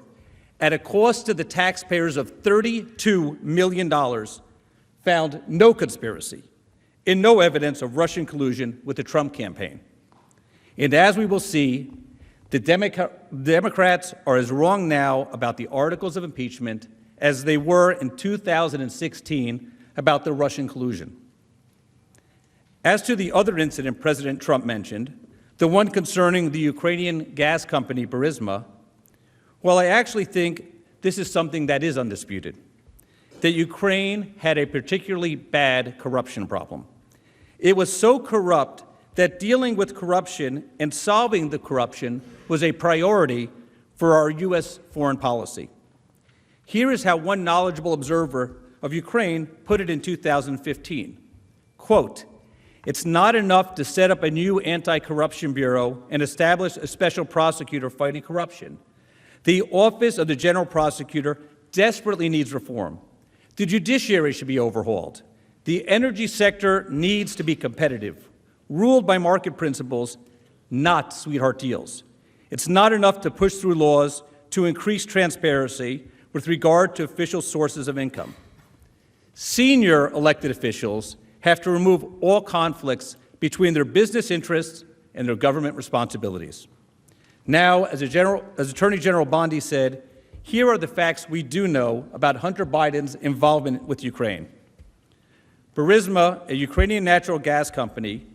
at a cost to the taxpayers of $32 million, found no conspiracy and no evidence of Russian collusion with the Trump campaign. And as we will see, the Democrats are as wrong now about the articles of impeachment as they were in 2016 about the Russian collusion. As to the other incident President Trump mentioned, the one concerning the Ukrainian gas company Burisma, well, I actually think this is something that is undisputed, that Ukraine had a particularly bad corruption problem. It was so corrupt that dealing with corruption and solving the corruption was a priority for our U.S. foreign policy. Here is how one knowledgeable observer of Ukraine put it in 2015, quote, it's not enough to set up a new anti-corruption bureau and establish a special prosecutor fighting corruption. The Office of the General Prosecutor desperately needs reform. The judiciary should be overhauled. The energy sector needs to be competitive, ruled by market principles, not sweetheart deals. It's not enough to push through laws to increase transparency with regard to official sources of income. Senior elected officials have to remove all conflicts between their business interests and their government responsibilities. Now, as Attorney General Bondi said, here are the facts we do know about Hunter Biden's involvement with Ukraine. Burisma, a Ukrainian natural gas company,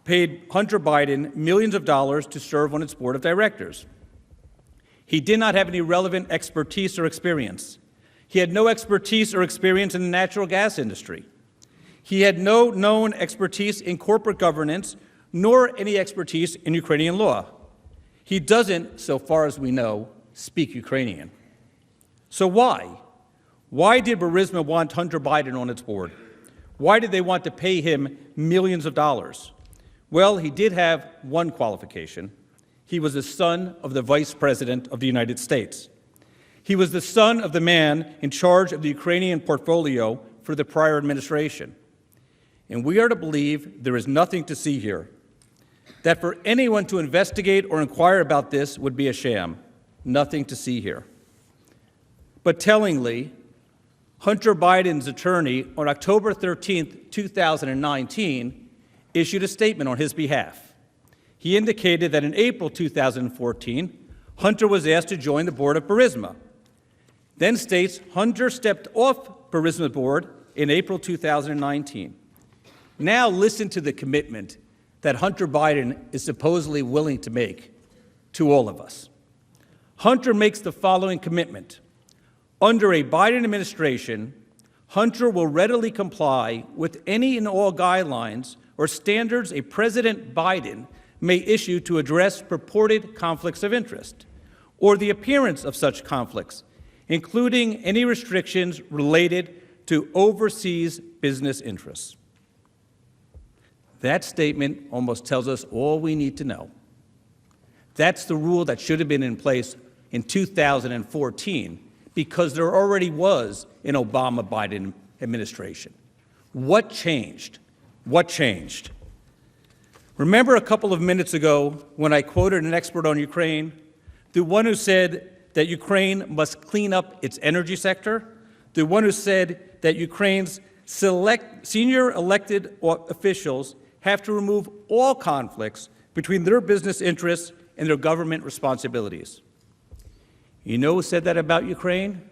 paid Hunter Biden millions of dollars to serve on its board of directors. He did not have any relevant expertise or experience. He had no expertise or experience in the natural gas industry. He had no known expertise in corporate governance, nor any expertise in Ukrainian law. He doesn't, so far as we know, speak Ukrainian. So why? Why did Burisma want Hunter Biden on its board? Why did they want to pay him millions of dollars? Well, he did have one qualification. He was the son of the Vice President of the United States. He was the son of the man in charge of the Ukrainian portfolio for the prior administration. And we are to believe there is nothing to see here. That for anyone to investigate or inquire about this would be a sham. Nothing to see here. But tellingly, Hunter Biden's attorney on October 13, 2019, issued a statement on his behalf. He indicated that in April 2014, Hunter was asked to join the board of Burisma. Then states Hunter stepped off Burisma board in April 2019. Now listen to the commitment that Hunter Biden is supposedly willing to make to all of us. Hunter makes the following commitment. Under a Biden administration, Hunter will readily comply with any and all guidelines or standards a President Biden may issue to address purported conflicts of interest or the appearance of such conflicts, including any restrictions related to overseas business interests. That statement almost tells us all we need to know. That's the rule that should have been in place in 2014 because there already was an Obama-Biden administration. What changed? What changed? Remember a couple of minutes ago when I quoted an expert on Ukraine, the one who said that Ukraine must clean up its energy sector, the one who said that Ukraine's senior elected officials have to remove all conflicts between their business interests and their government responsibilities. You know who said that about Ukraine?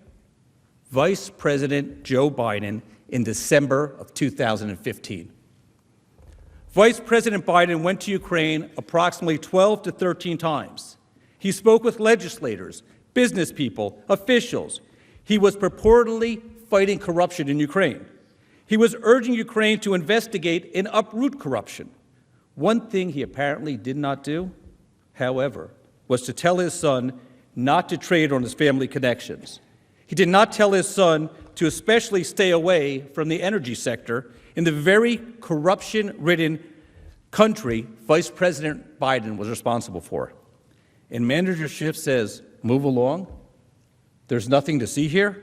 Vice President Joe Biden in December of 2015. Vice President Biden went to Ukraine approximately 12 to 13 times. He spoke with legislators, business people, officials. He was purportedly fighting corruption in Ukraine. He was urging Ukraine to investigate and uproot corruption. One thing he apparently did not do, however, was to tell his son not to trade on his family connections. He did not tell his son to especially stay away from the energy sector in the very corruption-ridden country Vice President Biden was responsible for. And Manager Schiff says, move along. There's nothing to see here.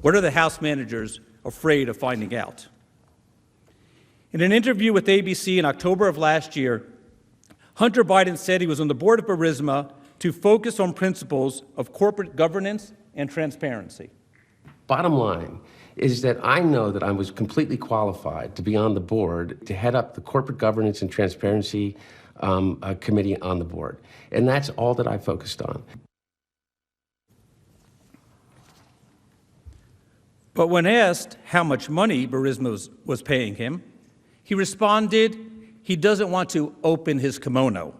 What are the House managers afraid of finding out? In an interview with ABC in October of last year, Hunter Biden said he was on the board of Burisma to focus on principles of corporate governance and transparency. Bottom line is that I know that I was completely qualified to be on the board to head up the corporate governance and transparency committee on the board. And that's all that I focused on. But when asked how much money Burisma was paying him, he responded he doesn't want to open his kimono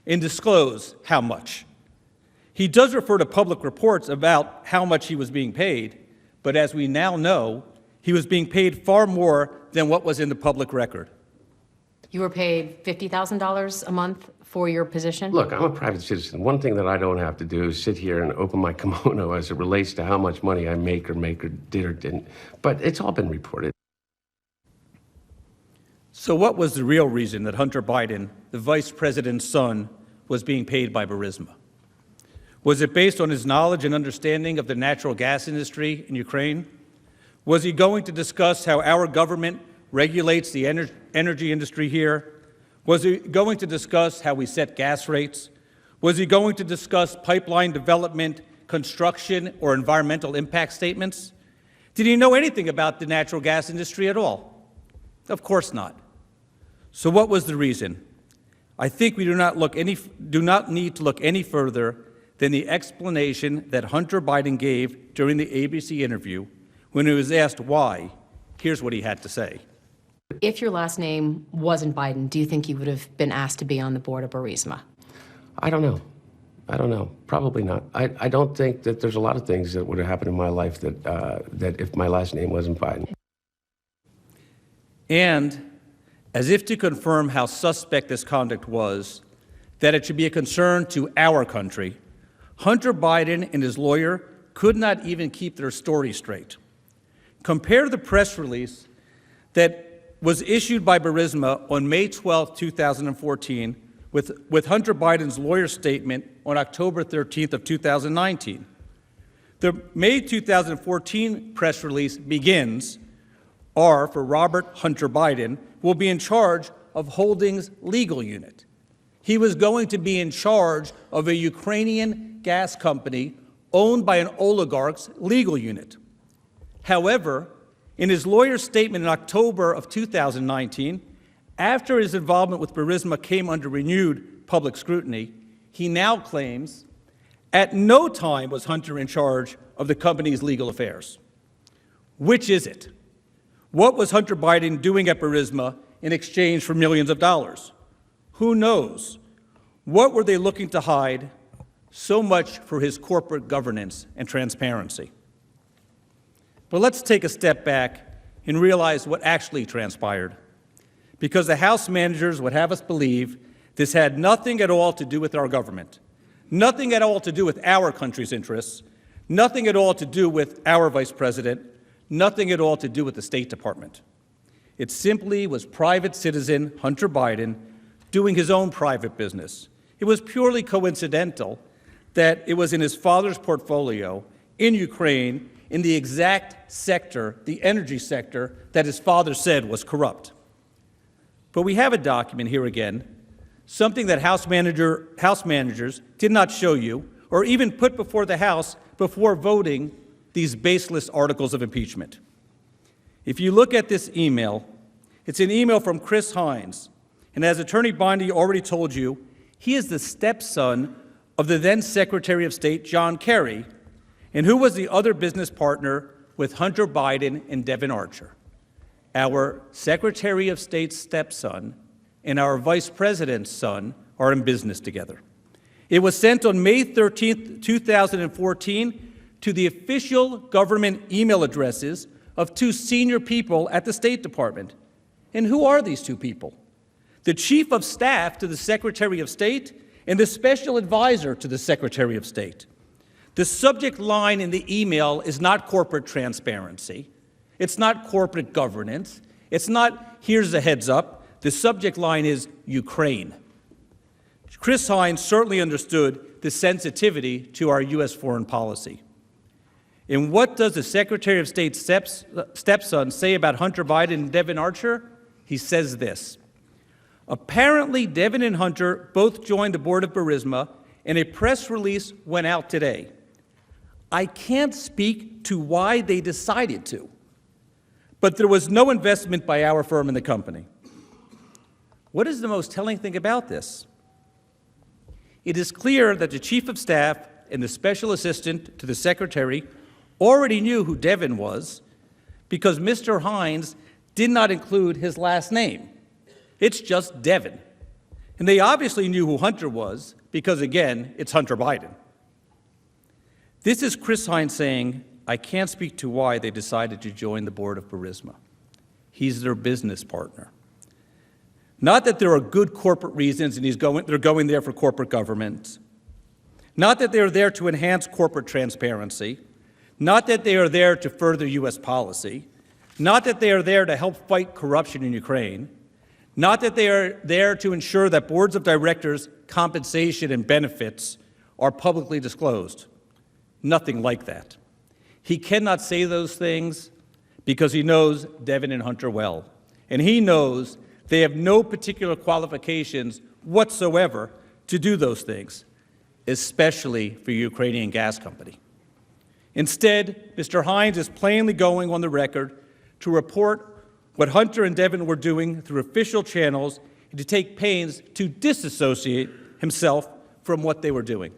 and disclose how much. He does refer to public reports about how much he was being paid, but as we now know, he was being paid far more than what was in the public record. You were paid $50,000 a month for your position? Look, I'm a private citizen. One thing that I don't have to do is sit here and open my kimono as it relates to how much money I make or did or didn't. But it's all been reported. So what was the real reason that Hunter Biden, the vice president's son, was being paid by Burisma? Was it based on his knowledge and understanding of the natural gas industry in Ukraine? Was he going to discuss how our government regulates the energy industry here? Was he going to discuss how we set gas rates? Was he going to discuss pipeline development, construction, or environmental impact statements? Did he know anything about the natural gas industry at all? Of course not. So what was the reason? I think we do not need to look any further than the explanation that Hunter Biden gave during the ABC interview when he was asked why. Here's what he had to say. If your last name wasn't Biden, do you think you would have been asked to be on the board of Burisma? I don't know. I don't know. Probably not. I don't think that there's a lot of things that would have happened in my life that if my last name wasn't Biden. And as if to confirm how suspect this conduct was, that it should be a concern to our country, Hunter Biden and his lawyer could not even keep their story straight. Compare the press release that was issued by Burisma on May 12, 2014, with Hunter Biden's lawyer's statement on October 13th of 2019. The May 2014 press release begins, R for Robert Hunter Biden will be in charge of Holdings legal unit. He was going to be in charge of a Ukrainian gas company owned by an oligarch's legal unit. However, in his lawyer's statement in October of 2019, after his involvement with Burisma came under renewed public scrutiny, he now claims at no time was Hunter in charge of the company's legal affairs. Which is it? What was Hunter Biden doing at Burisma in exchange for millions of dollars? Who knows? What were they looking to hide? So much for his corporate governance and transparency. But let's take a step back and realize what actually transpired. Because the House managers would have us believe this had nothing at all to do with our government, nothing at all to do with our country's interests, nothing at all to do with our vice president, nothing at all to do with the State Department. It simply was private citizen Hunter Biden doing his own private business. It was purely coincidental that it was in his father's portfolio in Ukraine in the exact sector, the energy sector, that his father said was corrupt. But we have a document here again, something that House managers did not show you or even put before the House before voting these baseless articles of impeachment. If you look at this email, it's an email from Chris Hines, and as Attorney Bondi already told you, he is the stepson of the then Secretary of State, John Kerry, and who was the other business partner with Hunter Biden and Devon Archer. Our Secretary of State's stepson and our Vice President's son are in business together. It was sent on May 13, 2014, to the official government email addresses of two senior people at the State Department. And who are these two people? The Chief of Staff to the Secretary of State and the Special Advisor to the Secretary of State. The subject line in the email is not corporate transparency. It's not corporate governance. It's not, here's a heads up. The subject line is Ukraine. Chris Hines certainly understood the sensitivity to our U.S. foreign policy. And what does the Secretary of State's stepson say about Hunter Biden and Devon Archer? He says this. Apparently, Devon and Hunter both joined the board of Burisma, and a press release went out today. I can't speak to why they decided to, but there was no investment by our firm in the company. What is the most telling thing about this? It is clear that the Chief of Staff and the Special Assistant to the Secretary already knew who Devon was because Mr. Hines did not include his last name. It's just Devon. And they obviously knew who Hunter was because, again, it's Hunter Biden. This is Chris Hines saying, I can't speak to why they decided to join the board of Burisma. He's their business partner. Not that there are good corporate reasons and they're going there for corporate government. Not that they're there to enhance corporate transparency. Not that they are there to further U.S. policy. Not that they are there to help fight corruption in Ukraine. Not that they are there to ensure that boards of directors' compensation and benefits are publicly disclosed. Nothing like that. He cannot say those things because he knows Devon and Hunter well. And he knows they have no particular qualifications whatsoever to do those things, especially for a Ukrainian gas company. Instead, Mr. Hines is plainly going on the record to report what Hunter and Devon were doing through official channels and to take pains to disassociate himself from what they were doing.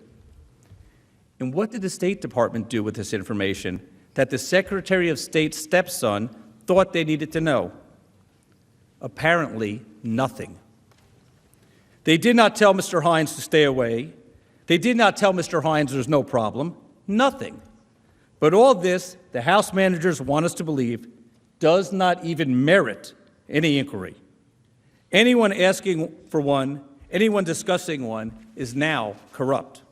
And what did the State Department do with this information that the Secretary of State's stepson thought they needed to know? Apparently, nothing. They did not tell Mr. Hines to stay away. They did not tell Mr. Hines there's no problem. Nothing. But all this, the House managers want us to believe, does not even merit any inquiry. Anyone asking for one, anyone discussing one, is now corrupt.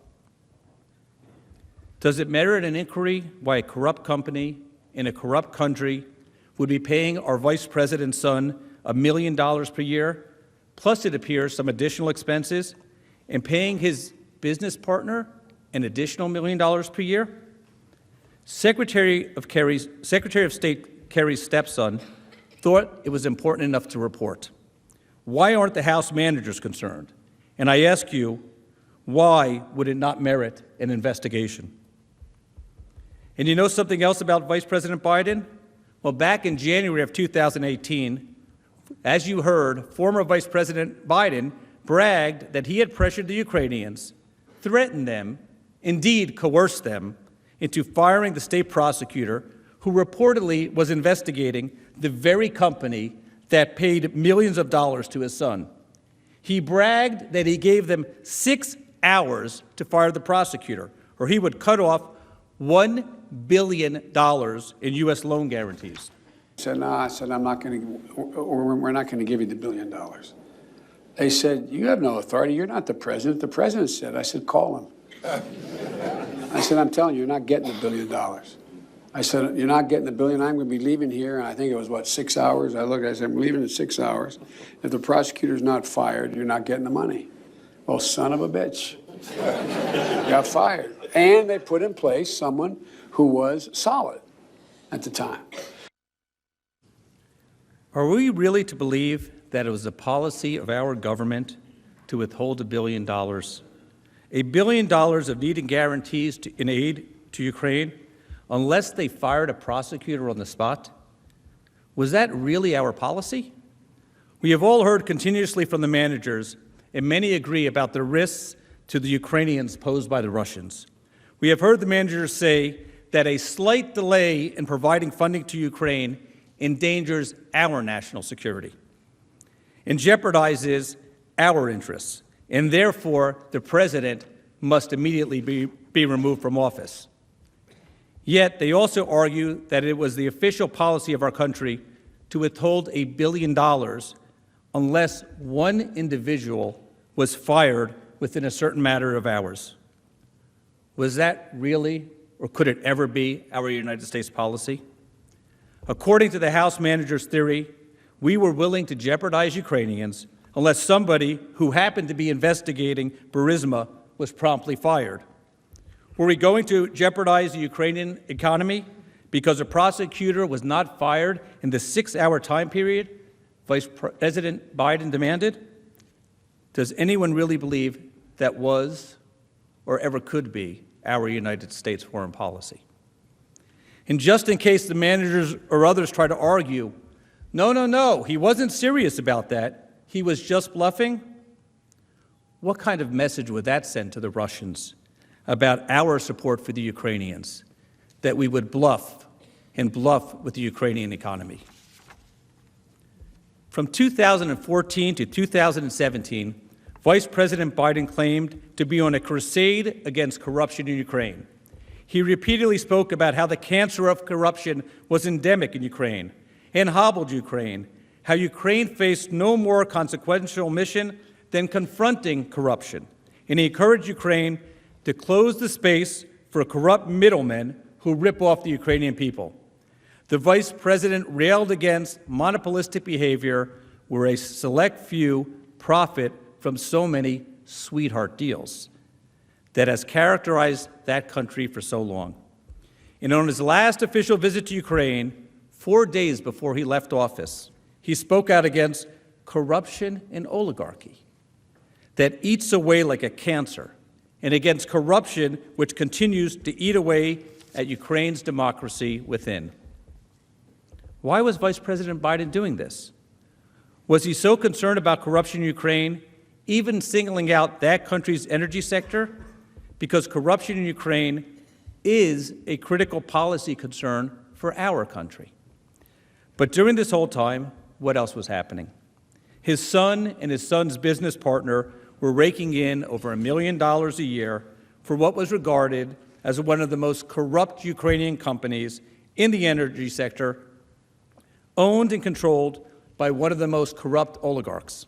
Does it merit an inquiry why a corrupt company in a corrupt country would be paying our Vice President's son $1 million per year, plus it appears some additional expenses, and paying his business partner an additional $1 million per year? Secretary of State Kerry's stepson thought it was important enough to report. Why aren't the House managers concerned? And I ask you, why would it not merit an investigation? And you know something else about Vice President Biden? Well, back in January of 2018, as you heard, former Vice President Biden bragged that he had pressured the Ukrainians, threatened them, indeed coerced them, into firing the state prosecutor who reportedly was investigating the very company that paid millions of dollars to his son. He bragged that he gave them 6 hours to fire the prosecutor, or he would cut off $1 billion in U.S. loan guarantees. I said, no, I'm not going to, we're not going to give you the $1 billion. They said, you have no authority. You're not the president. The president said, I said, call him. I said, I'm telling you, you're not getting the $1 billion. I said, you're not getting the $1 billion. I'm going to be leaving here. And I think it was, what, 6 hours? I said, I'm leaving in 6 hours. If the prosecutor's not fired, you're not getting the money. Well, son of a bitch. Got fired. And they put in place someone who was solid at the time. Are we really to believe that it was the policy of our government to withhold $1 billion? $1 billion of needed guarantees in aid to Ukraine, unless they fired a prosecutor on the spot? Was that really our policy? We have all heard continuously from the managers, and many agree about the risks to the Ukrainians posed by the Russians. We have heard the managers say that a slight delay in providing funding to Ukraine endangers our national security and jeopardizes our interests, and therefore the president must immediately be removed from office. Yet they also argue that it was the official policy of our country to withhold $1 billion unless one individual was fired within a certain matter of hours. Was that really, or could it ever be, our United States policy? According to the House manager's theory, we were willing to jeopardize Ukrainians unless somebody who happened to be investigating Burisma was promptly fired. Were we going to jeopardize the Ukrainian economy because a prosecutor was not fired in the 6-hour time period Vice President Biden demanded? Does anyone really believe that was or ever could be our United States foreign policy? And just in case the managers or others try to argue, no, he wasn't serious about that, he was just bluffing, what kind of message would that send to the Russians about our support for the Ukrainians, that we would bluff with the Ukrainian economy? From 2014 to 2017, Vice President Biden claimed to be on a crusade against corruption in Ukraine. He repeatedly spoke about how the cancer of corruption was endemic in Ukraine and hobbled Ukraine, how Ukraine faced no more consequential mission than confronting corruption. And he encouraged Ukraine to close the space for corrupt middlemen who rip off the Ukrainian people. The vice president railed against monopolistic behavior where a select few profit from so many sweetheart deals that has characterized that country for so long. And on his last official visit to Ukraine, 4 days before he left office, he spoke out against corruption and oligarchy that eats away like a cancer, and against corruption which continues to eat away at Ukraine's democracy within. Why was Vice President Biden doing this? Was he so concerned about corruption in Ukraine, even singling out that country's energy sector? Because corruption in Ukraine is a critical policy concern for our country. But during this whole time, what else was happening? His son and his son's business partner were raking in over $1 million a year for what was regarded as one of the most corrupt Ukrainian companies in the energy sector, owned and controlled by one of the most corrupt oligarchs.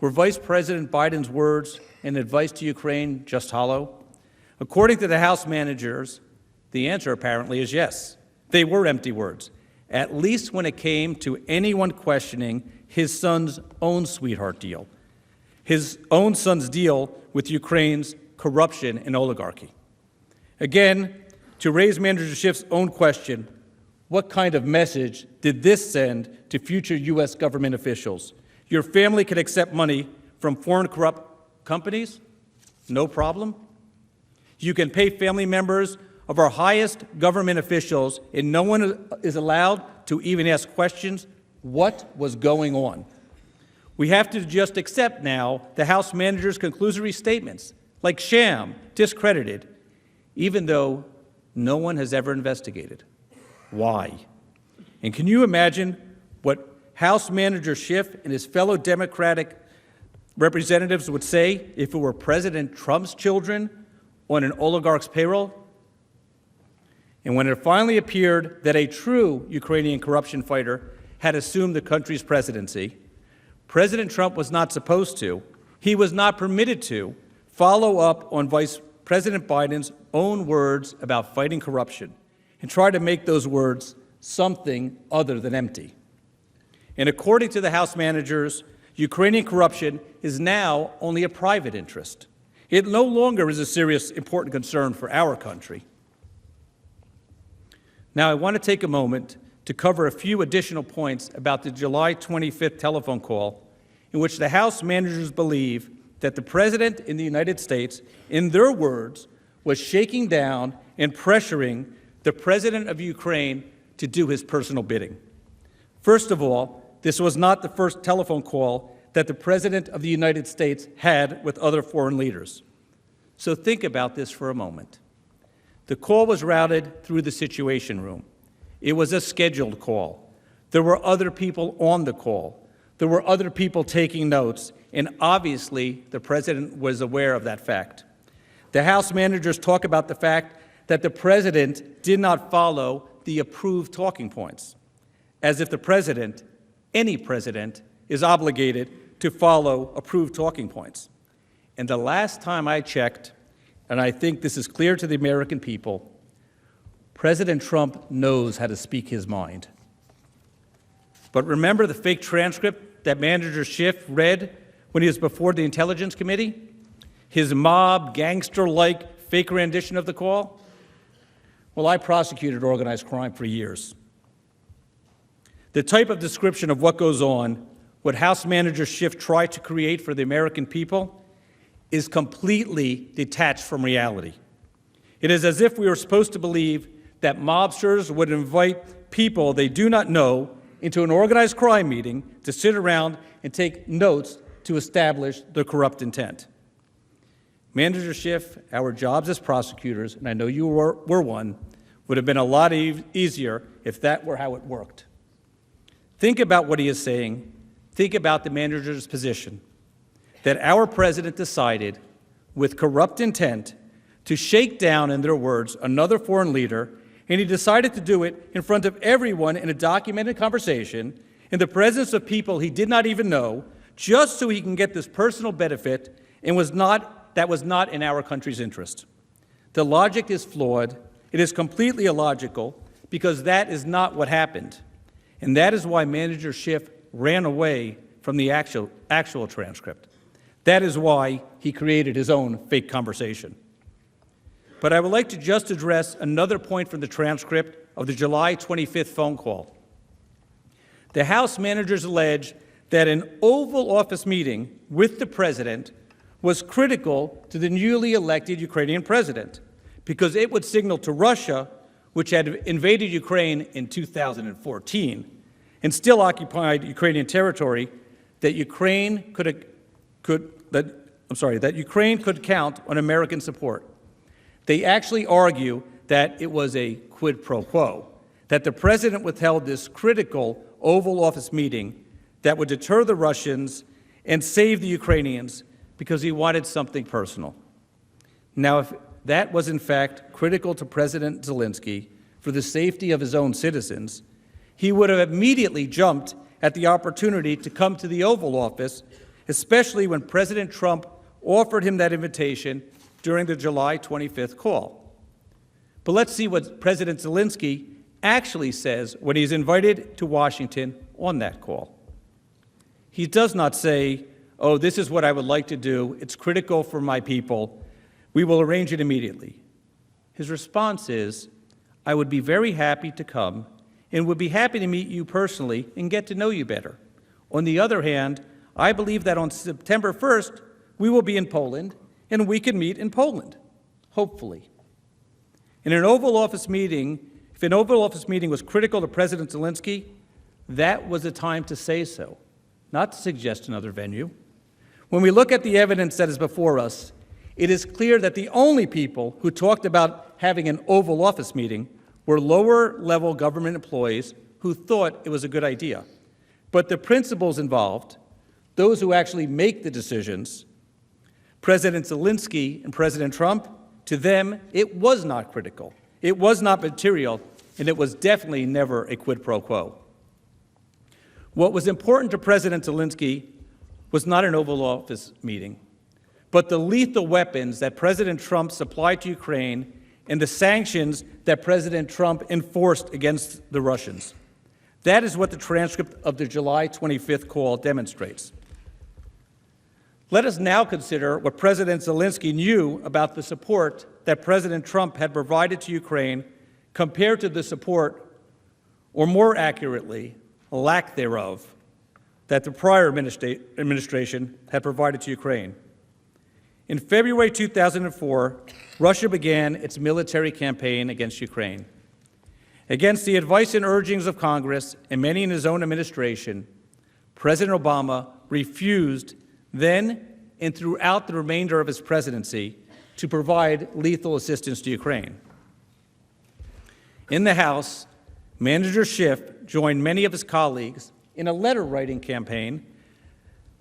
Were Vice President Biden's words and advice to Ukraine just hollow? According to the House managers, the answer apparently is yes. They were empty words, at least when it came to anyone questioning his son's own sweetheart deal, his own son's deal with Ukraine's corruption and oligarchy. Again, To raise Manager Schiff's own question, what kind of message did this send to future U.S. government officials? Your family can accept money from foreign corrupt companies? No problem. You can pay family members of our highest government officials, and no one is allowed to even ask questions. What was going on? We have to just accept now the House manager's conclusory statements, like sham, discredited, even though no one has ever investigated. Why? And can you imagine what House Manager Schiff and his fellow Democratic representatives would say if it were President Trump's children on an oligarch's payroll? And when it finally appeared that a true Ukrainian corruption fighter had assumed the country's presidency, President Trump was not supposed to, he was not permitted to, follow up on Vice President Biden's own words about fighting corruption and try to make those words something other than empty. And according to the House managers, Ukrainian corruption is now only a private interest. It no longer is a serious, important concern for our country. Now, I want to take a moment to cover a few additional points about the July 25th telephone call in which the House managers believe that the President in the United States, in their words, was shaking down and pressuring the President of Ukraine to do his personal bidding. First of all, this was not the first telephone call that the President of the United States had with other foreign leaders. So think about this for a moment. The call was routed through the Situation Room. It was a scheduled call. There were other people on the call. There were other people taking notes, and obviously the President was aware of that fact. The House managers talk about the fact that the President did not follow the approved talking points, as if the President, any President, is obligated to follow approved talking points. And the last time I checked, and I think this is clear to the American people, President Trump knows how to speak his mind. But remember the fake transcript that Manager Schiff read when he was before the Intelligence Committee? His mob, gangster-like fake rendition of the call? Well, I prosecuted organized crime for years. The type of description of what goes on, what House Manager Schiff tried to create for the American people, is completely detached from reality. It is as if we were supposed to believe that mobsters would invite people they do not know into an organized crime meeting to sit around and take notes to establish their corrupt intent. Manager Schiff, our jobs as prosecutors, and I know you were one, would have been a lot easier if that were how it worked. Think about what he is saying. Think about the manager's position, that our president decided, with corrupt intent, to shake down, in their words, another foreign leader, and he decided to do it in front of everyone in a documented conversation, in the presence of people he did not even know, just so he can get this personal benefit, and that was not in our country's interest. The logic is flawed. It is completely illogical, because that is not what happened. And that is why Manager Schiff ran away from the actual transcript. That is why he created his own fake conversation. But I would like to just address another point from the transcript of the July 25th phone call. The House managers allege that an Oval Office meeting with the president was critical to the newly elected Ukrainian president because it would signal to Russia, which had invaded Ukraine in 2014 and still occupied Ukrainian territory, that Ukraine could count on American support. They actually argue that it was a quid pro quo, that the president withheld this critical Oval Office meeting that would deter the Russians and save the Ukrainians because he wanted something personal. Now, if that was in fact critical to President Zelensky for the safety of his own citizens, he would have immediately jumped at the opportunity to come to the Oval Office, especially when President Trump offered him that invitation during the July 25th call. But let's see what President Zelensky actually says when he's invited to Washington on that call. He does not say, "Oh, this is what I would like to do. It's critical for my people. We will arrange it immediately." His response is, I would be very happy to come and would be happy to meet you personally and get to know you better. On the other hand, I believe that on September 1st, we will be in Poland and we can meet in Poland, hopefully. In an Oval Office meeting, if an Oval Office meeting was critical to President Zelensky, that was the time to say so, not to suggest another venue. When we look at the evidence that is before us, it is clear that the only people who talked about having an Oval Office meeting were lower-level government employees who thought it was a good idea. But the principals involved, those who actually make the decisions, President Zelensky and President Trump, to them, it was not critical. It was not material, and it was definitely never a quid pro quo. What was important to President Zelensky was not an Oval Office meeting, but the lethal weapons that President Trump supplied to Ukraine and the sanctions that President Trump enforced against the Russians. That is what the transcript of the July 25th call demonstrates. Let us now consider what President Zelensky knew about the support that President Trump had provided to Ukraine compared to the support, or more accurately, lack thereof, that the prior administration had provided to Ukraine. In February 2004, Russia began its military campaign against Ukraine. Against the advice and urgings of Congress and many in his own administration, President Obama refused then and throughout the remainder of his presidency to provide lethal assistance to Ukraine. In the House, Manager Schiff joined many of his colleagues in a letter-writing campaign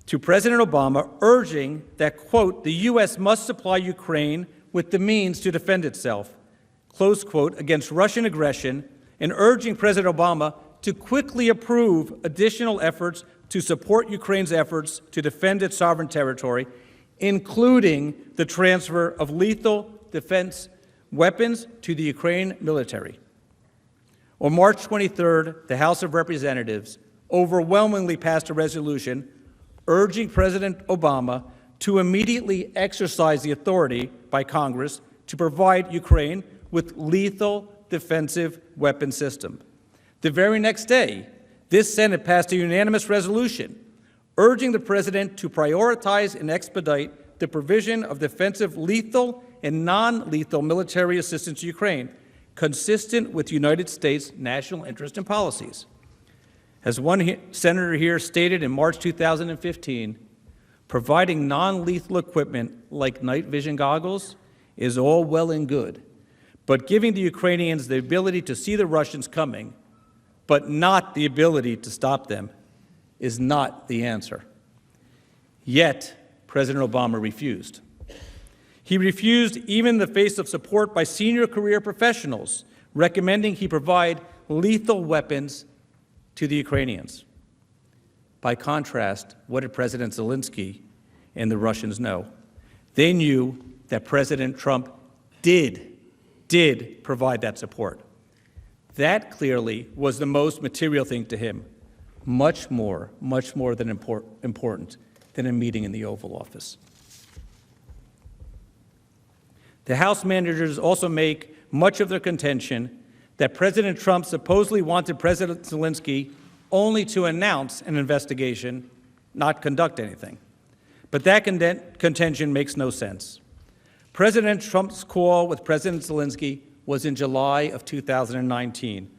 to President Obama urging that, quote, the U.S. must supply Ukraine with the means to defend itself, close quote, against Russian aggression, and urging President Obama to quickly approve additional efforts to support Ukraine's efforts to defend its sovereign territory, including the transfer of lethal defense weapons to the Ukraine military. On March 23rd, the House of Representatives overwhelmingly passed a resolution urging President Obama to immediately exercise the authority by Congress to provide Ukraine with lethal defensive weapon system. The very next day, this Senate passed a unanimous resolution urging the President to prioritize and expedite the provision of defensive lethal and non-lethal military assistance to Ukraine, consistent with the United States' national interest and policies. As one senator here stated in March 2015, providing non-lethal equipment like night vision goggles is all well and good, but giving the Ukrainians the ability to see the Russians coming, but not the ability to stop them, is not the answer. Yet, President Obama refused. He refused even in the face of support by senior career professionals, recommending he provide lethal weapons to the Ukrainians. By contrast, what did President Zelensky and the Russians know? They knew that President Trump did provide that support. That clearly was the most material thing to him, much more than important than a meeting in the Oval Office. The House managers also make much of their contention that President Trump supposedly wanted President Zelensky only to announce an investigation, not conduct anything. But that contention makes no sense. President Trump's call with President Zelensky was in July of 2019,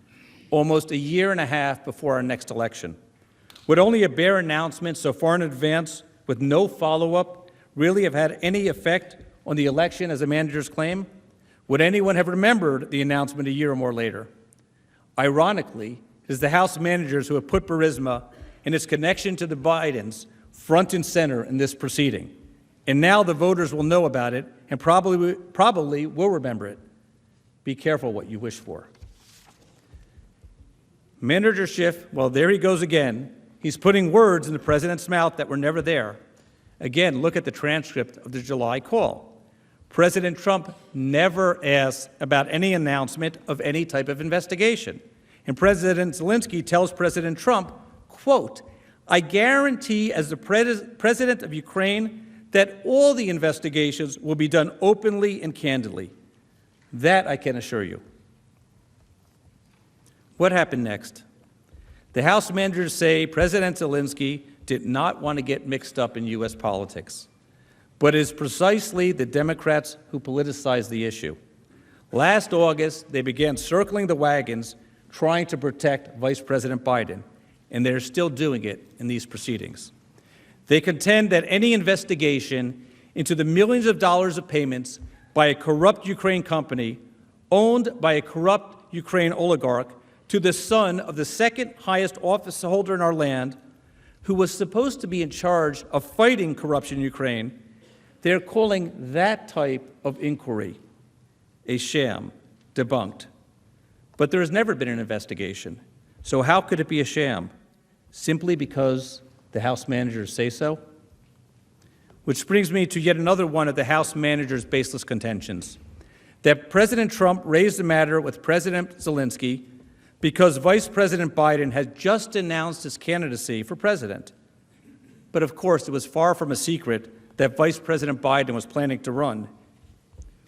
almost a year and a half before our next election. Would only a bare announcement so far in advance with no follow-up really have had any effect on the election as the managers claim? Would anyone have remembered the announcement a year or more later? Ironically, it is the House managers who have put Burisma and its connection to the Bidens front and center in this proceeding. And now the voters will know about it and probably will remember it. Be careful what you wish for. Manager Schiff, well, there he goes again. He's putting words in the president's mouth that were never there. Again, look at the transcript of the July call. President Trump never asked about any announcement of any type of investigation. And President Zelensky tells President Trump, quote, I guarantee as the president of Ukraine that all the investigations will be done openly and candidly. That I can assure you. What happened next? The House managers say President Zelensky did not want to get mixed up in U.S. politics, but it is precisely the Democrats who politicized the issue. Last August, they began circling the wagons trying to protect Vice President Biden, and they're still doing it in these proceedings. They contend that any investigation into the millions of dollars of payments by a corrupt Ukraine company owned by a corrupt Ukraine oligarch to the son of the second highest office holder in our land, who was supposed to be in charge of fighting corruption in Ukraine, they're calling that type of inquiry a sham, debunked. But there has never been an investigation. So how could it be a sham? Simply because the House managers say so? Which brings me to yet another one of the House managers' baseless contentions, that President Trump raised the matter with President Zelensky because Vice President Biden had just announced his candidacy for president. But of course, it was far from a secret that Vice President Biden was planning to run.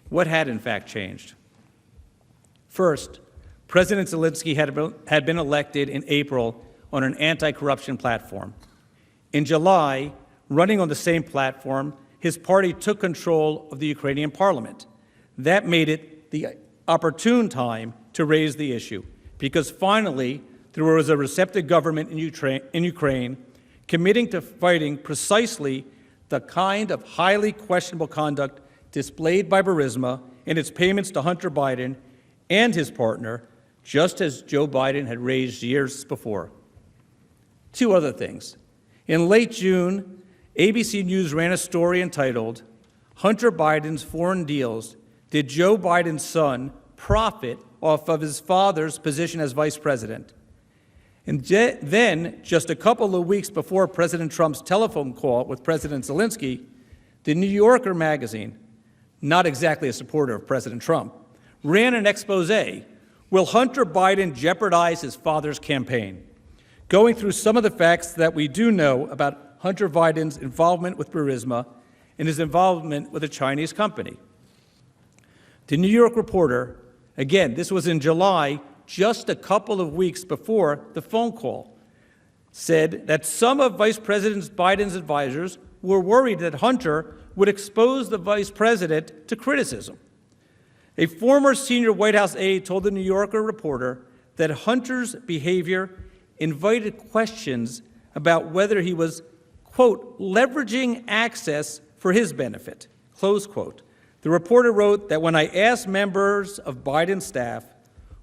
What had in fact changed? First, President Zelensky had been elected in April on an anti-corruption platform. In July, running on the same platform, his party took control of the Ukrainian parliament. That made it the opportune time to raise the issue, because finally there was a receptive government in Ukraine committing to fighting precisely the kind of highly questionable conduct displayed by Burisma in its payments to Hunter Biden and his partner, just as Joe Biden had raised years before. Two other things. In late June, ABC News ran a story entitled, "Hunter Biden's Foreign Deals: Did Joe Biden's Son Profit Off of His Father's Position as Vice President?" And then, just a couple of weeks before President Trump's telephone call with President Zelensky, the New Yorker magazine, not exactly a supporter of President Trump, ran an expose. Will Hunter Biden jeopardize his father's campaign? Going through some of the facts that we do know about Hunter Biden's involvement with Burisma and his involvement with a Chinese company. The New York Reporter, again, this was in July, just a couple of weeks before the phone call, said that some of Vice President Biden's advisors were worried that Hunter would expose the vice president to criticism. A former senior White House aide told the New Yorker reporter that Hunter's behavior invited questions about whether he was, quote, leveraging access for his benefit, close quote. The reporter wrote that when I asked members of Biden's staff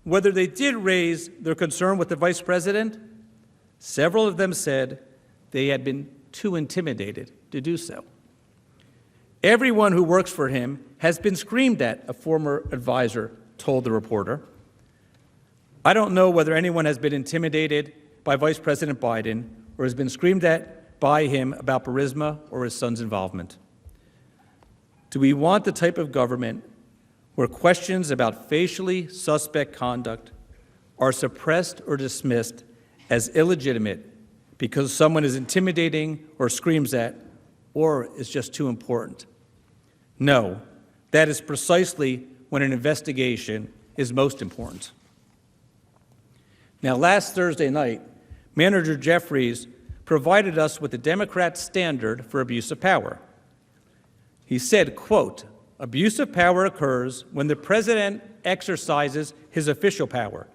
whether they did raise their concern with the vice president, several of them said they had been too intimidated to do so. Everyone who works for him has been screamed at, a former advisor told the reporter. I don't know whether anyone has been intimidated by Vice President Biden or has been screamed at by him about Burisma or his son's involvement. Do we want the type of government where questions about facially suspect conduct are suppressed or dismissed as illegitimate because someone is intimidating or screams at or is just too important? No, that is precisely when an investigation is most important. Now, last Thursday night, Manager Jeffries provided us with the Democrat standard for abuse of power. He said, quote, abuse of power occurs when the president exercises his official power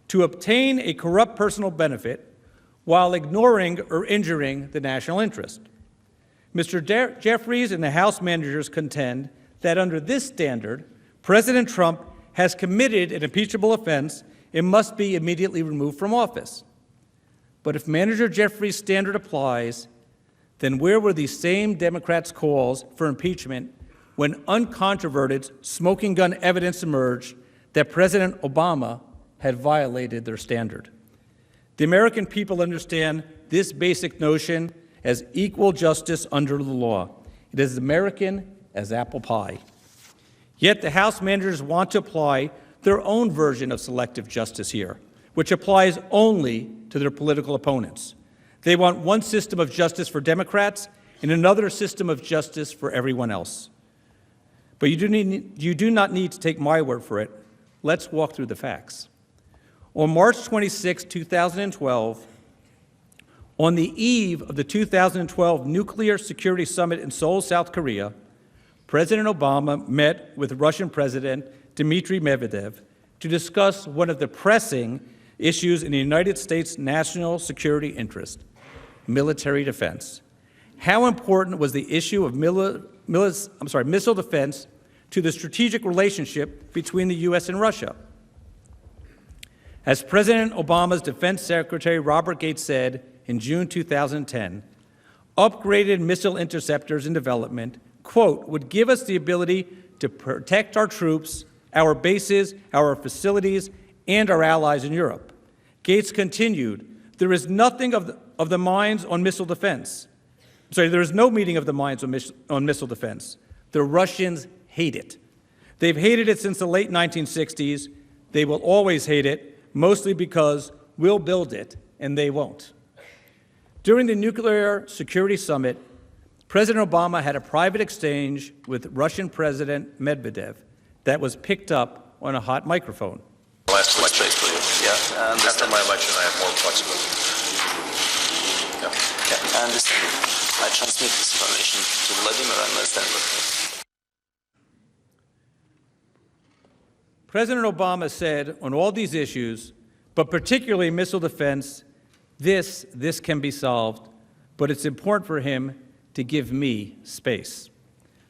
to obtain a corrupt personal benefit while ignoring or injuring the national interest. Mr. Jeffries and the House managers contend that under this standard, President Trump has committed an impeachable offense and must be immediately removed from office. But if Manager Jeffries' standard applies, then where were these same Democrats' calls for impeachment when uncontroverted smoking gun evidence emerged that President Obama had violated their standard? The American people understand this basic notion as equal justice under the law. It is American as apple pie. Yet the House managers want to apply their own version of selective justice here, which applies only to their political opponents. They want one system of justice for Democrats and another system of justice for everyone else. But you do not need to take my word for it. Let's walk through the facts. On March 26, 2012, on the eve of the 2012 Nuclear Security Summit in Seoul, South Korea, President Obama met with Russian President Dmitry Medvedev to discuss one of the pressing issues in the United States' national security interest, military defense. How important was the issue of missile defense to the strategic relationship between the U.S. and Russia? As President Obama's Defense Secretary Robert Gates said in June 2010, upgraded missile interceptors in development, quote, would give us the ability to protect our troops, our bases, our facilities, and our allies in Europe. Gates continued, there is nothing of the minds on missile defense. There is no meeting of the minds on missile defense. The Russians hate it. They've hated it since the late 1960s. They will always hate it, mostly because we'll build it and they won't. During the Nuclear Security Summit, President Obama had a private exchange with Russian President Medvedev that was picked up on a hot microphone. Last election, yeah. And after my election, I have more flexibility. Yeah, I understand. I transmit this information to Vladimir and let them look. President Obama said on all these issues, but particularly missile defense, this can be solved, but it's important for him to give me space.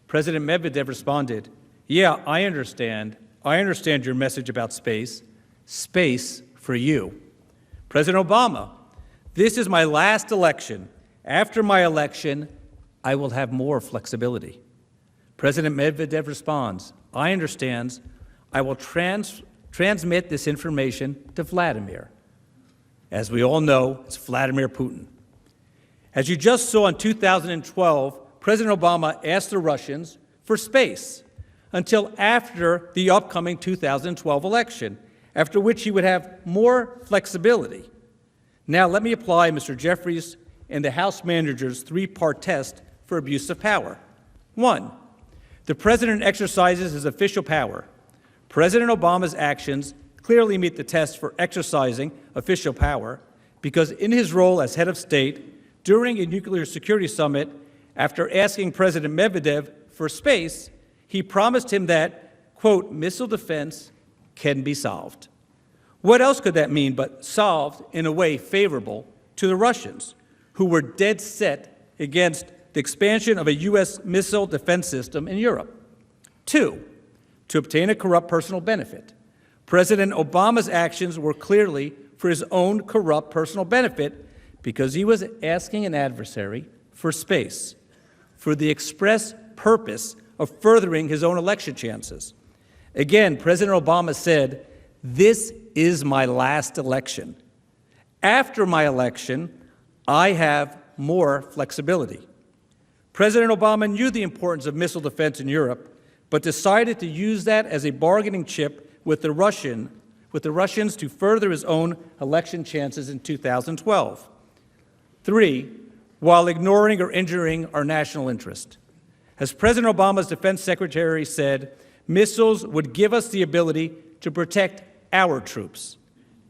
President Medvedev responded, yeah, I understand your message about space for you. President Obama, this is my last election. After my election, I will have more flexibility. President Medvedev responds, I understand. I will transmit this information to Vladimir. As we all know, it's Vladimir Putin. As you just saw in 2012, President Obama asked the Russians for space until after the upcoming 2012 election, after which he would have more flexibility. Now, let me apply Mr. Jeffries and the House manager's three-part test for abuse of power. 1, the president exercises his official power. President Obama's actions clearly meet the test for exercising official power because in his role as head of state during a nuclear security summit, after asking President Medvedev for space, he promised him that, quote, missile defense can be solved. What else could that mean but solved in a way favorable to the Russians, who were dead set against the expansion of a U.S. missile defense system in Europe? 2, to obtain a corrupt personal benefit. President Obama's actions were clearly for his own corrupt personal benefit because he was asking an adversary for space, for the express purpose of furthering his own election chances. Again, President Obama said, this is my last election. After my election, I have more flexibility. President Obama knew the importance of missile defense in Europe, but decided to use that as a bargaining chip with the Russians to further his own election chances in 2012. 3, while ignoring or injuring our national interest. As President Obama's defense secretary said, missiles would give us the ability to protect our troops,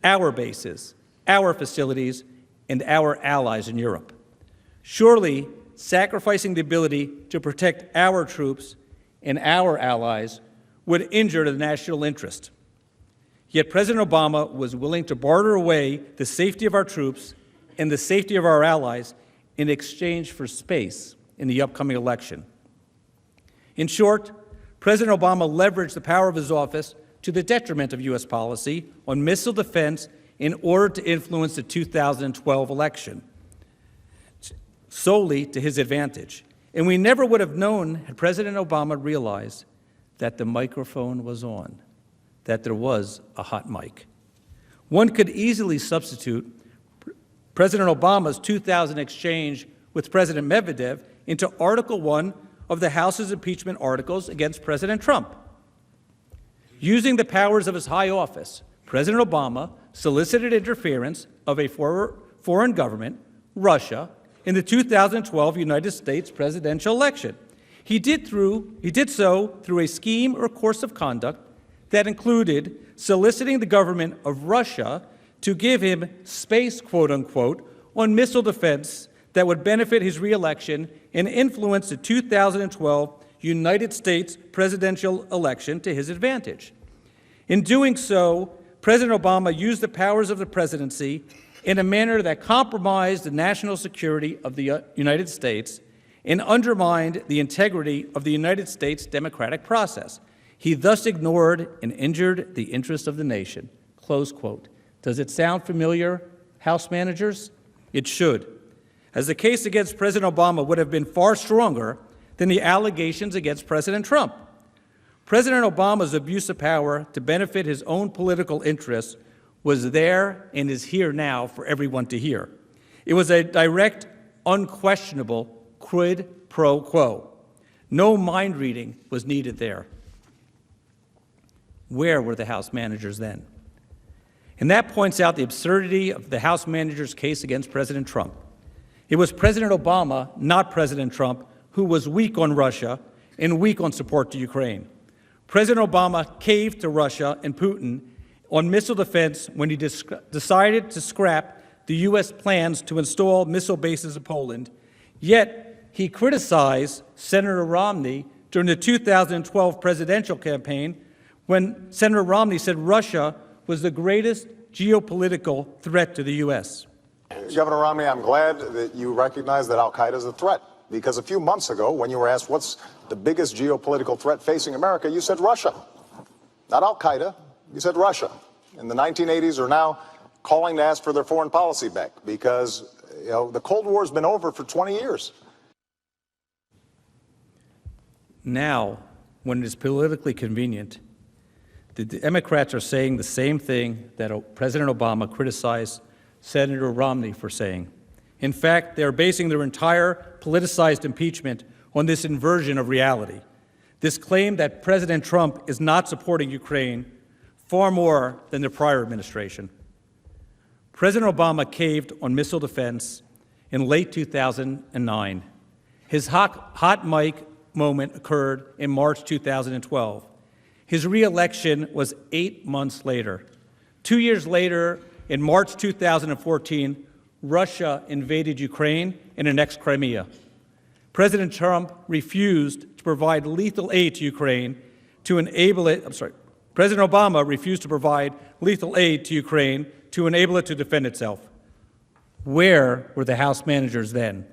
our bases, our facilities, and our allies in Europe. Surely, sacrificing the ability to protect our troops and our allies would injure the national interest. Yet President Obama was willing to barter away the safety of our troops and the safety of our allies in exchange for space in the upcoming election. In short, President Obama leveraged the power of his office to the detriment of U.S. policy on missile defense in order to influence the 2012 election, solely to his advantage. And we never would have known had President Obama realized that the microphone was on, that there was a hot mic. One could easily substitute President Obama's 2000 exchange with President Medvedev into Article 1 of the House's impeachment articles against President Trump. Using the powers of his high office, President Obama solicited interference of a foreign government, Russia, in the 2012 United States presidential election. He did so through a scheme or course of conduct that included soliciting the government of Russia to give him space, quote unquote, on missile defense that would benefit his reelection and influence the 2012 United States presidential election to his advantage. In doing so, President Obama used the powers of the presidency in a manner that compromised the national security of the United States and undermined the integrity of the United States democratic process. He thus ignored and injured the interests of the nation. Close quote. Does it sound familiar, House managers? It should, as the case against President Obama would have been far stronger than the allegations against President Trump. President Obama's abuse of power to benefit his own political interests was there and is here now for everyone to hear. It was a direct, unquestionable quid pro quo. No mind reading was needed there. Where were the House managers then? And that points out the absurdity of the House managers' case against President Trump. It was President Obama, not President Trump, who was weak on Russia and weak on support to Ukraine. President Obama caved to Russia and Putin on missile defense when he decided to scrap the U.S. plans to install missile bases in Poland, yet he criticized Senator Romney during the 2012 presidential campaign when Senator Romney said Russia was the greatest geopolitical threat to the U.S. Governor Romney, I'm glad that you recognize that al-Qaeda is a threat, because a few months ago, when you were asked what's the biggest geopolitical threat facing America, you said Russia. Not al-Qaeda, you said Russia. In the 1980s are now calling to ask for their foreign policy back because, you know, the Cold War's been over for 20 years. Now, when it is politically convenient, the Democrats are saying the same thing that President Obama criticized Senator Romney for saying. In fact, they are basing their entire politicized impeachment on this inversion of reality, this claim that President Trump is not supporting Ukraine far more than the prior administration. President Obama caved on missile defense in late 2009. His hot mic moment occurred in March 2012. His re-election was 8 months later. 2 years later, in March 2014, Russia invaded Ukraine and annexed Crimea. President Trump refused to provide lethal aid to Ukraine to enable it, President Obama refused to provide lethal aid to Ukraine to enable it to defend itself. Where were the House managers then?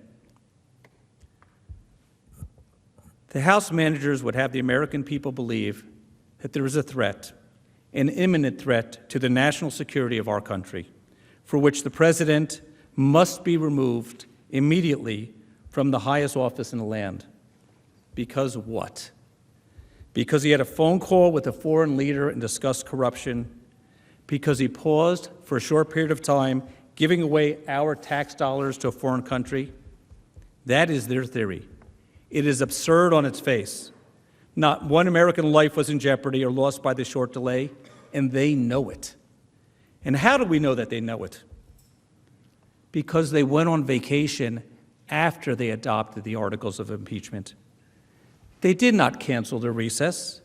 The House managers would have the American people believe that there is a threat, an imminent threat to the national security of our country, for which the President must be removed immediately from the highest office in the land. Because what? Because he had a phone call with a foreign leader and discussed corruption, because he paused for a short period of time giving away our tax dollars to a foreign country. That is their theory. It is absurd on its face. Not one American life was in jeopardy or lost by the short delay, and they know it. And how do we know that they know it? Because they went on vacation after they adopted the articles of impeachment. They did not cancel their recess.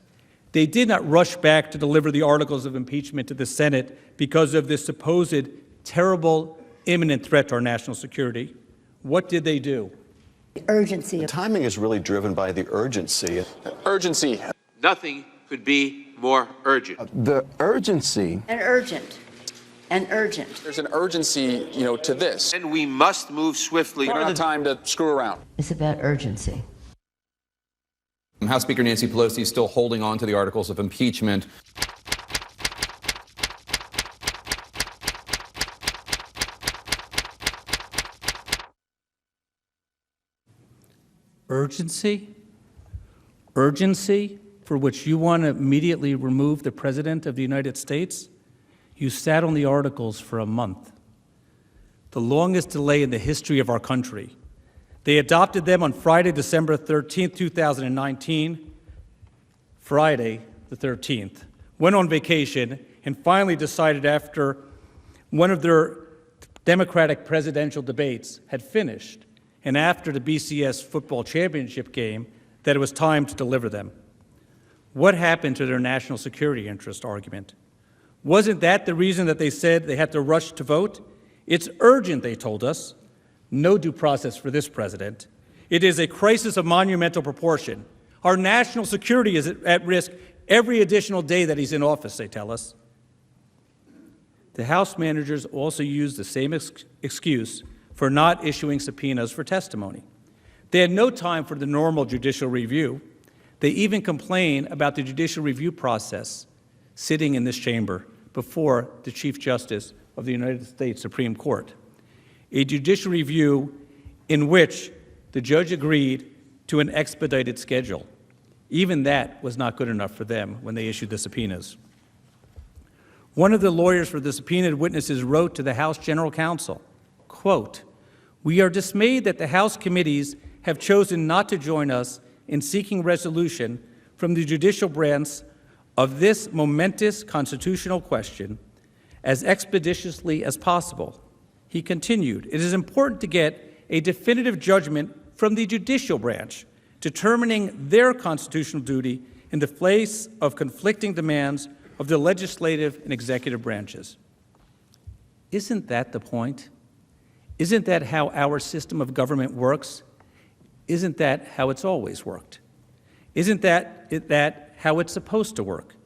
They did not rush back to deliver the articles of impeachment to the Senate because of this supposed terrible, imminent threat to our national security. What did they do? Urgency. The timing is really driven by the urgency. Urgency. Nothing could be more urgent. The urgency. And urgent. And urgent. There's an urgency, to this. And we must move swiftly. We don't have time to screw around. It's about urgency. House Speaker Nancy Pelosi is still holding on to the articles of impeachment. Urgency? Urgency for which you want to immediately remove the President of the United States? You sat on the articles for a month, the longest delay in the history of our country. They adopted them on Friday, December 13th, 2019, Friday the 13th, went on vacation, and finally decided after one of their Democratic presidential debates had finished, and after the BCS football championship game, that it was time to deliver them. What happened to their national security interest argument? Wasn't that the reason that they said they had to rush to vote? It's urgent, they told us. No due process for this president. It is a crisis of monumental proportion. Our national security is at risk every additional day that he's in office, they tell us. The House managers also used the same excuse for not issuing subpoenas for testimony. They had no time for the normal judicial review. They even complain about the judicial review process sitting in this chamber before the Chief Justice of the United States Supreme Court. A judicial review in which the judge agreed to an expedited schedule. Even that was not good enough for them when they issued the subpoenas. One of the lawyers for the subpoenaed witnesses wrote to the House General Counsel, quote, "We are dismayed that the House committees have chosen not to join us in seeking resolution from the judicial branch of this momentous constitutional question as expeditiously as possible." He continued, "It is important to get a definitive judgment from the judicial branch, determining their constitutional duty in the face of conflicting demands of the legislative and executive branches." Isn't that the point? Isn't that how our system of government works? Isn't that how it's always worked? Isn't that how it's supposed to work?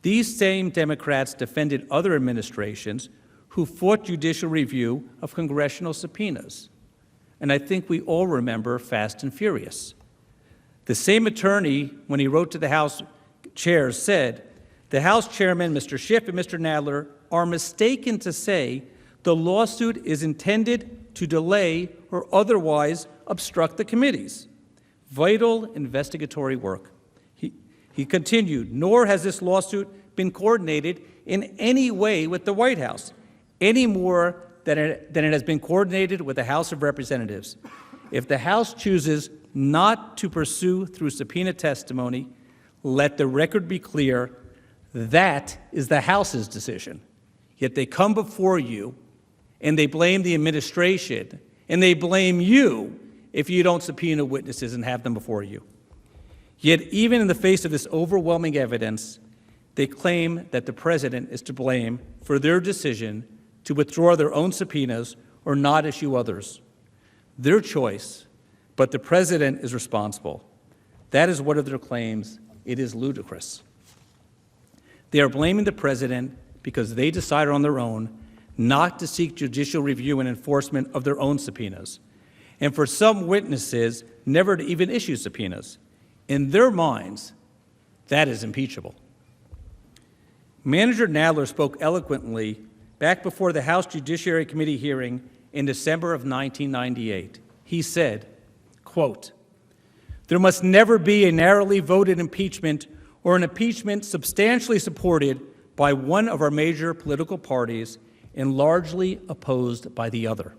These same Democrats defended other administrations who fought judicial review of congressional subpoenas. And I think we all remember Fast and Furious. The same attorney, when he wrote to the House chairs, said, "The House chairman, Mr. Schiff and Mr. Nadler, are mistaken to say the lawsuit is intended to delay or otherwise obstruct the committees. Vital investigatory work." He continued, "Nor has this lawsuit been coordinated in any way with the White House, any more than it has been coordinated with the House of Representatives. If the House chooses not to pursue through subpoena testimony, let the record be clear, that is the House's decision. Yet they come before you and they blame the administration and they blame you if you don't subpoena witnesses and have them before you. Yet even in the face of this overwhelming evidence, they claim that the president is to blame for their decision to withdraw their own subpoenas or not issue others. Their choice, but the president is responsible. That is one of their claims. It is ludicrous. They are blaming the president because they decided on their own not to seek judicial review and enforcement of their own subpoenas, and for some witnesses never to even issue subpoenas. In their minds, that is impeachable. Manager Nadler spoke eloquently back before the House Judiciary Committee hearing in December of 1998. He said, quote, "There must never be a narrowly voted impeachment or an impeachment substantially supported by one of our major political parties and largely opposed by the other.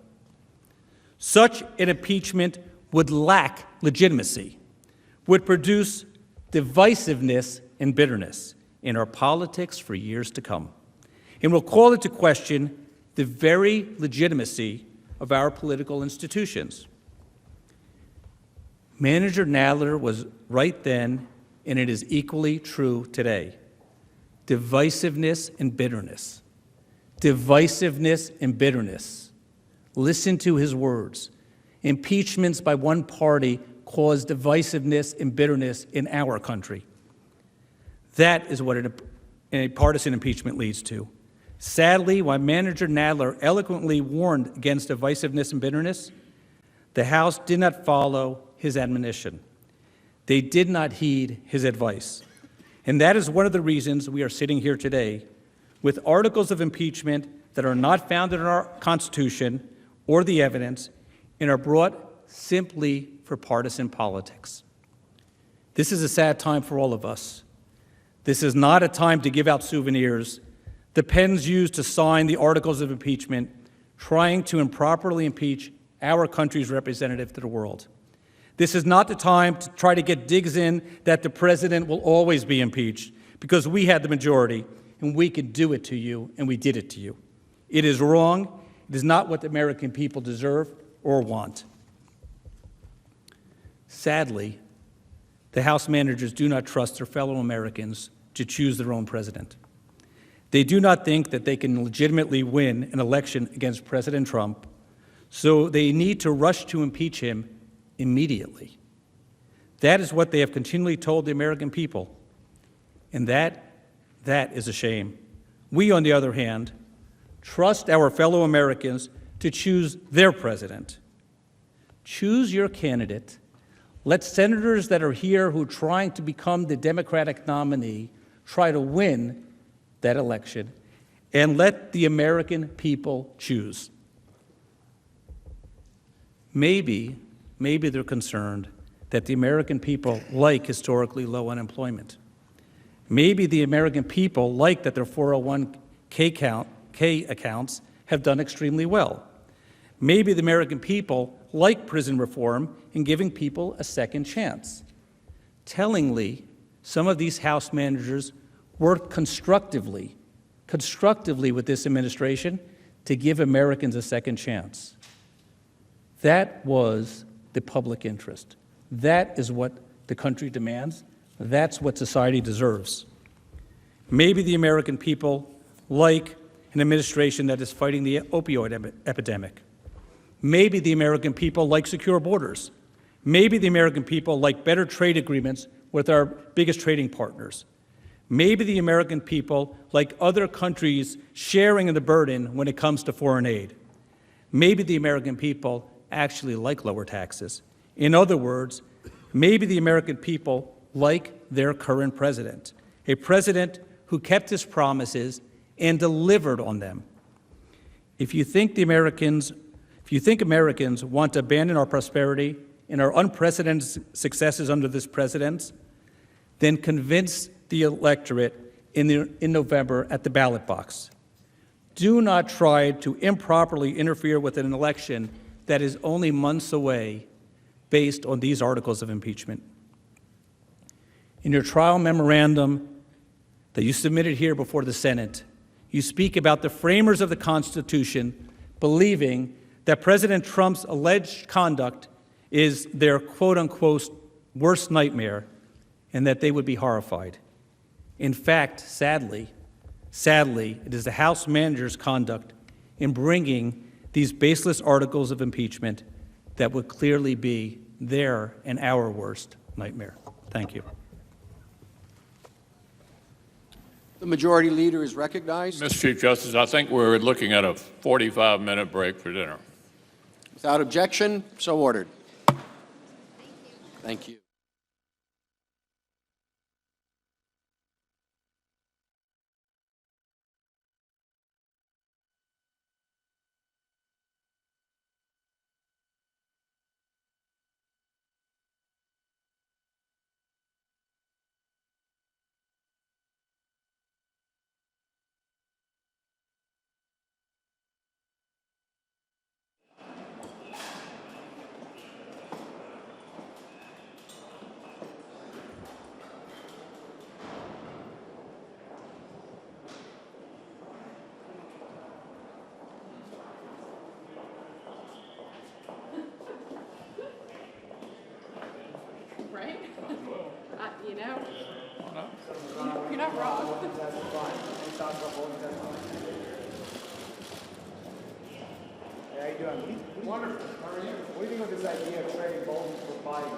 Such an impeachment would lack legitimacy, would produce divisiveness and bitterness in our politics for years to come, and will call into question the very legitimacy of our political institutions." Manager Nadler was right then, and it is equally true today. Divisiveness and bitterness. Divisiveness and bitterness. Listen to his words. Impeachments by one party cause divisiveness and bitterness in our country. That is what a partisan impeachment leads to. Sadly, while Manager Nadler eloquently warned against divisiveness and bitterness, the House did not follow his admonition. They did not heed his advice. And that is one of the reasons we are sitting here today with articles of impeachment that are not founded in our Constitution or the evidence and are brought simply for partisan politics. This is a sad time for all of us. This is not a time to give out souvenirs, the pens used to sign the articles of impeachment, trying to improperly impeach our country's representative to the world. This is not the time to try to get digs in that the president will always be impeached because we had the majority and we could do it to you and we did it to you. It is wrong. It is not what the American people deserve or want. Sadly, The House managers do not trust their fellow Americans to choose their own president. They do not think that they can legitimately win an election against President Trump, so they need to rush to impeach him immediately. That is what they have continually told the American people, and that is a shame. We, on the other hand, trust our fellow Americans to choose their president. Choose your candidate. Let senators that are here who are trying to become the Democratic nominee try to win that election, and let the American people choose. Maybe they're concerned that the American people like historically low unemployment. Maybe the American people like that their 401k accounts have done extremely well. Maybe the American people like prison reform and giving people a second chance. Tellingly, some of these House managers worked constructively with this administration to give Americans a second chance. That was the public interest. That is what the country demands. That's what society deserves. Maybe the American people like an administration that is fighting the opioid epidemic. Maybe the American people like secure borders. Maybe the American people like better trade agreements with our biggest trading partners. Maybe the American people like other countries sharing in the burden when it comes to foreign aid. Maybe the American people actually like lower taxes. In other words, maybe the American people like their current president, a president who kept his promises and delivered on them. If you think Americans want to abandon our prosperity and our unprecedented successes under this president, then convince the electorate in November at the ballot box. Do not try to improperly interfere with an election that is only months away based on these articles of impeachment. In your trial memorandum that you submitted here before the Senate, you speak about the framers of the Constitution believing that President Trump's alleged conduct is their quote-unquote worst nightmare and that they would be horrified. In fact, sadly, it is the House manager's conduct in bringing these baseless articles of impeachment that would clearly be their and our worst nightmare. Thank you. The majority leader is recognized. Mr. Chief Justice, I think we're looking at a 45-minute break for dinner. Without objection, so ordered. Thank you. Right? You know, you're not wrong. How you doing? Wonderful. How are you? What do you think of this idea of trading Bolton for Biden?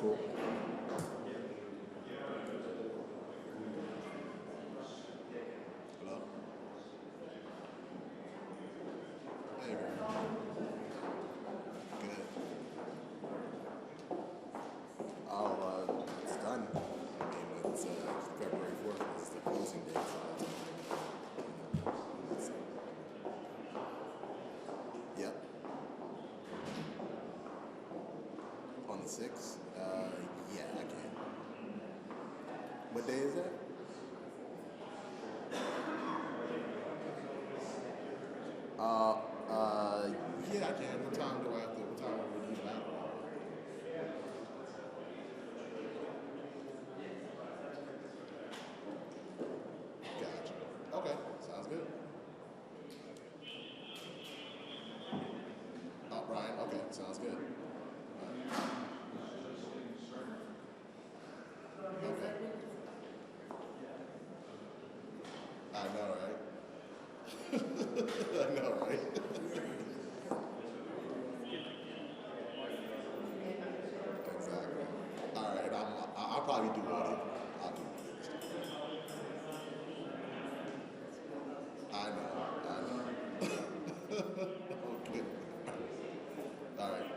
cool. Hello? Hey, good. Oh, it's done. I mean, it's February 4th is the closing date. So yep. On the 6th? Yeah, I can. What day is that? Yeah, I can. What time do I have to, what time are we leaving out? Gotcha. Okay, sounds good. Oh, Brian, okay, sounds good. Okay. I know, right? I know, right? Exactly. All right, I'll probably do one. I'll do one. I know. Okay. All right.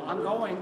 I'm going.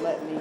let me.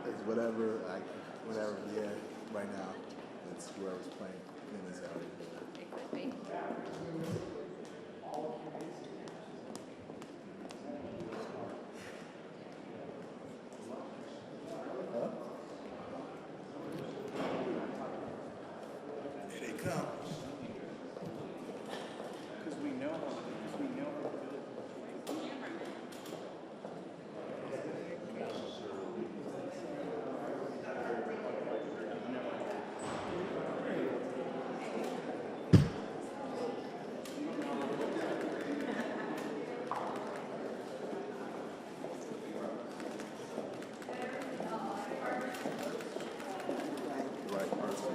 It's whatever, yeah, right now. That's whoever's playing in this out. It could be. Here they come. Because we know how good. Right person.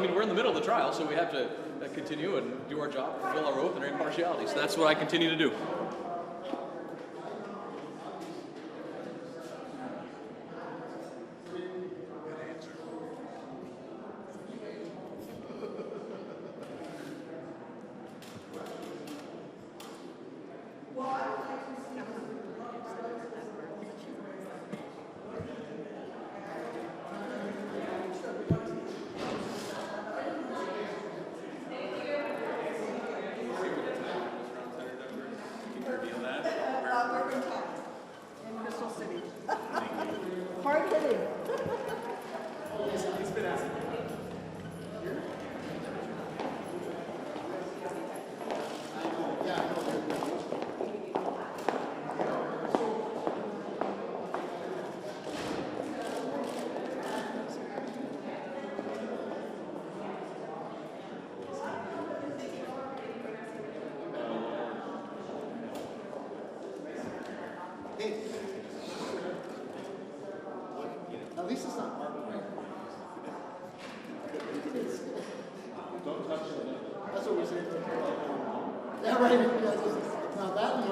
mean, we're in the middle of the trial, so we have to continue and do our job, fulfill our oath and our impartiality. So that's what I continue to do. At least it's not Mark, right? Don't touch it. That's what we say. Yeah, right. Now that one.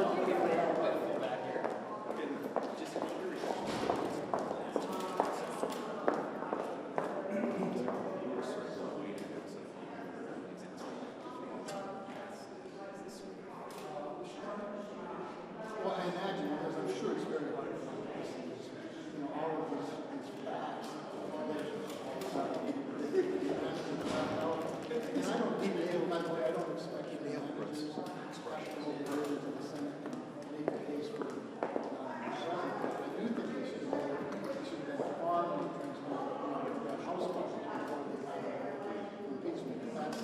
Well, I imagine, because I'm sure it's very hard for all of these facts. And I don't think by the way, I don't expect you to have to do some expression over to the Senate and make a case for I do think they should have far more transparent House before they have impeachment. That's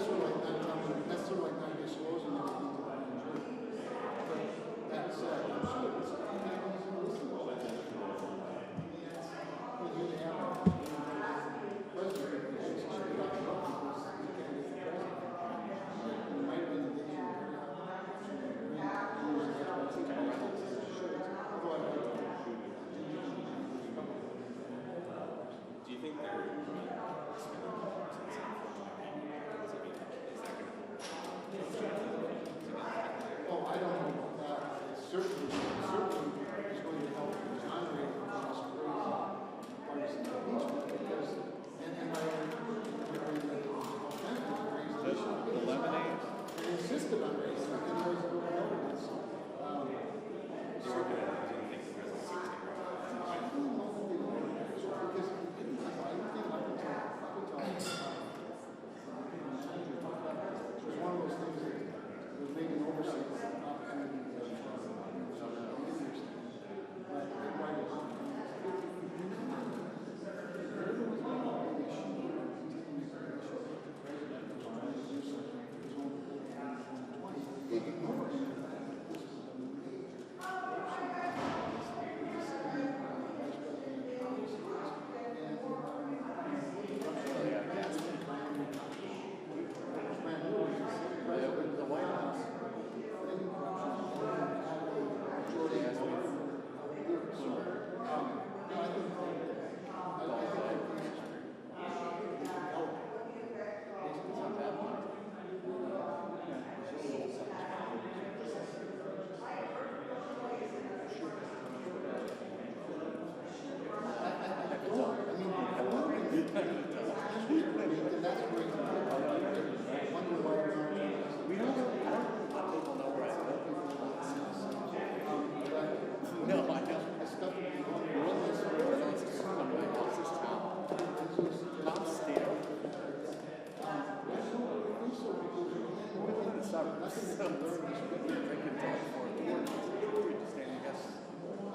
sort of like not telling, that's sort of like not disclosing anything to the grand jury. But that said, I'm sure it's Do you think there Oh, I don't know about that. It's certainly is going to help exonerate this crazy partisan impeachment because, and my they insisted on raising it and there was no evidence.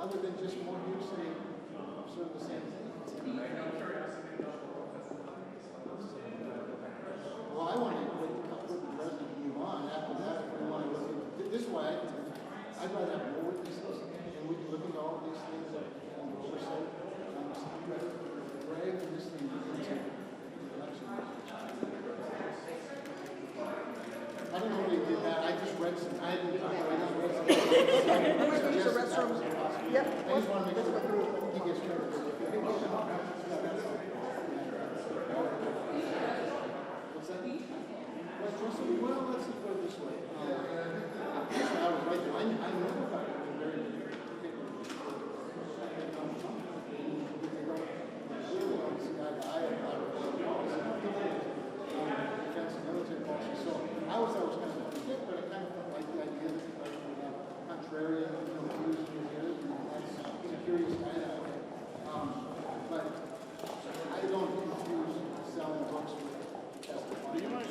Other than just more hearsay, sort of the same thing. Well, I want to put the president move on after that. If we want to look at this way, I'd rather have more witnesses, and we can look at all of these things that oversight. Greg and this thing into election. I don't know what he did that. I just read some. I didn't talk about it. I just read some. Yep. I just want to make sure he gets credit.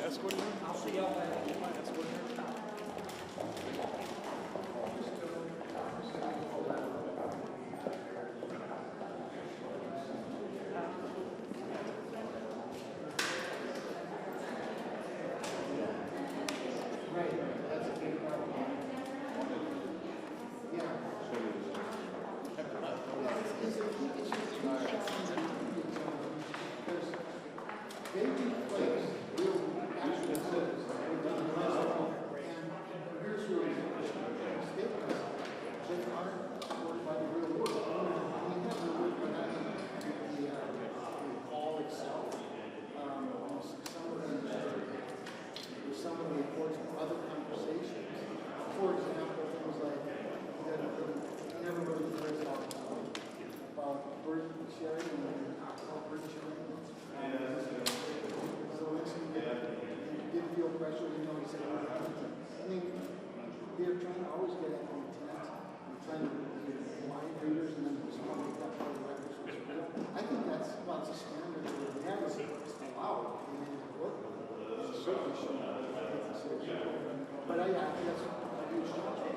I'll see y'all later. Some of the reports from other conversations. For example, things like you never really heard about bird sharing and bird sharing. So next thing you did feel pressure, you know, he said, I mean, they're trying to always get at the intent, trying to mind readers and then respond to that part of the records. I think that's a standard that we have allowed in the court. Certainly should not take the seriously. But I think that's a huge challenge.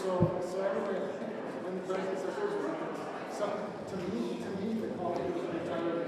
So anyway, when the president says there's something, to me, the call is to retire.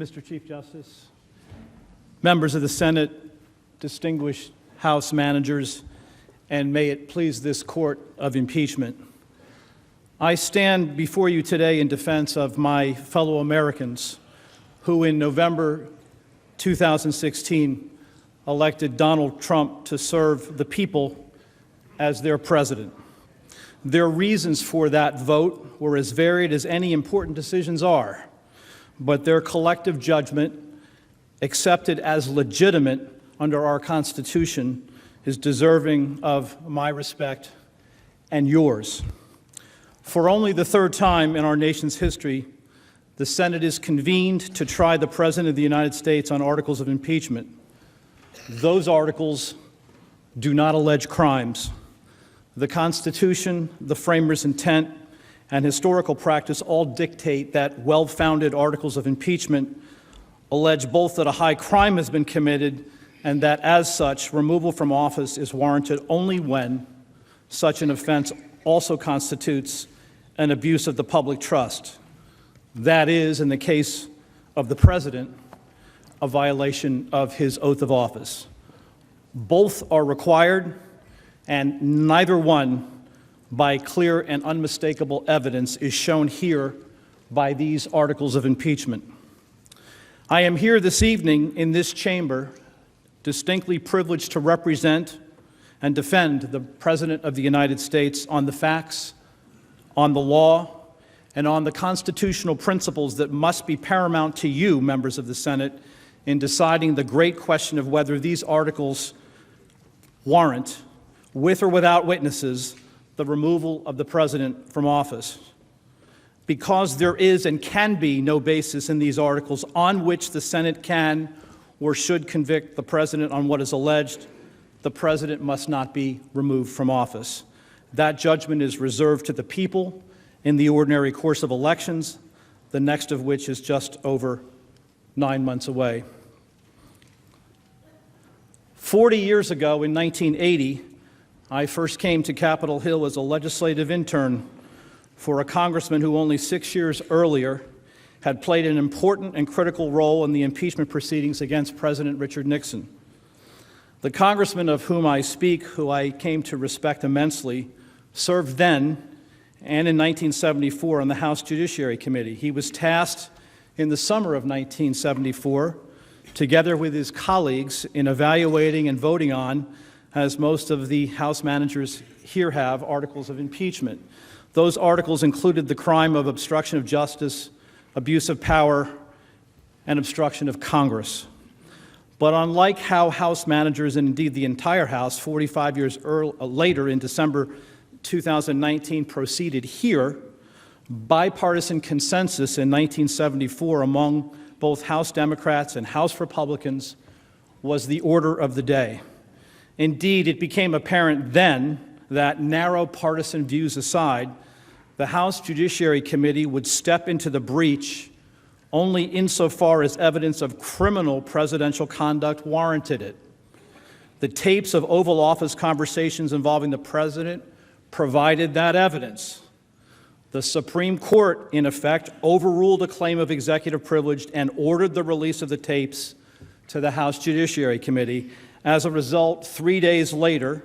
Mr. Chief Justice, members of the Senate, distinguished House managers, and may it please this court of impeachment. I stand before you today in defense of my fellow Americans who in November 2016 elected Donald Trump to serve the people as their president. Their reasons for that vote were as varied as any important decisions are, but their collective judgment, accepted as legitimate under our Constitution, is deserving of my respect and yours. For only the third time in our nation's history, the Senate is convened to try the President of the United States on articles of impeachment. Those articles do not allege crimes. The Constitution, the framers' intent, and historical practice all dictate that well-founded articles of impeachment allege both that a high crime has been committed and that, as such, removal from office is warranted only when such an offense also constitutes an abuse of the public trust. That is, in the case of the President, a violation of his oath of office. Both are required, and neither one, by clear and unmistakable evidence, is shown here by these articles of impeachment. I am here this evening in this chamber, distinctly privileged to represent and defend the President of the United States on the facts, on the law, and on the constitutional principles that must be paramount to you, members of the Senate, in deciding the great question of whether these articles warrant, with or without witnesses, the removal of the President from office. Because there is and can be no basis in these articles on which the Senate can or should convict the President on what is alleged, the President must not be removed from office. That judgment is reserved to the people in the ordinary course of elections, the next of which is just over 9 months away. 40 years ago, in 1980, I first came to Capitol Hill as a legislative intern for a congressman who only 6 years earlier had played an important and critical role in the impeachment proceedings against President Richard Nixon. The congressman of whom I speak, who I came to respect immensely, served then and in 1974 on the House Judiciary Committee. He was tasked in the summer of 1974, together with his colleagues, in evaluating and voting on, as most of the House managers here have, articles of impeachment. Those articles included the crime of obstruction of justice, abuse of power, and obstruction of Congress. But unlike how House managers, and indeed the entire House, 45 years later in December 2019 proceeded here, bipartisan consensus in 1974 among both House Democrats and House Republicans was the order of the day. Indeed, it became apparent then that, narrow partisan views aside, the House Judiciary Committee would step into the breach only insofar as evidence of criminal presidential conduct warranted it. The tapes of Oval Office conversations involving the President provided that evidence. The Supreme Court, in effect, overruled a claim of executive privilege and ordered the release of the tapes to the House Judiciary Committee. As a result, 3 days later,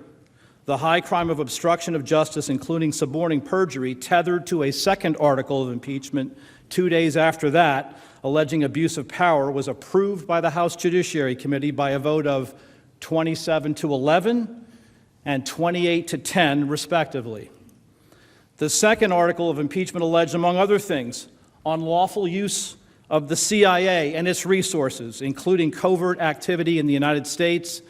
the high crime of obstruction of justice, including suborning perjury, tethered to a second article of impeachment 2 days after that, alleging abuse of power, was approved by the House Judiciary Committee by a vote of 27-11 and 28-10, respectively. The second article of impeachment alleged, among other things, unlawful use of the CIA and its resources, including covert activity in the United States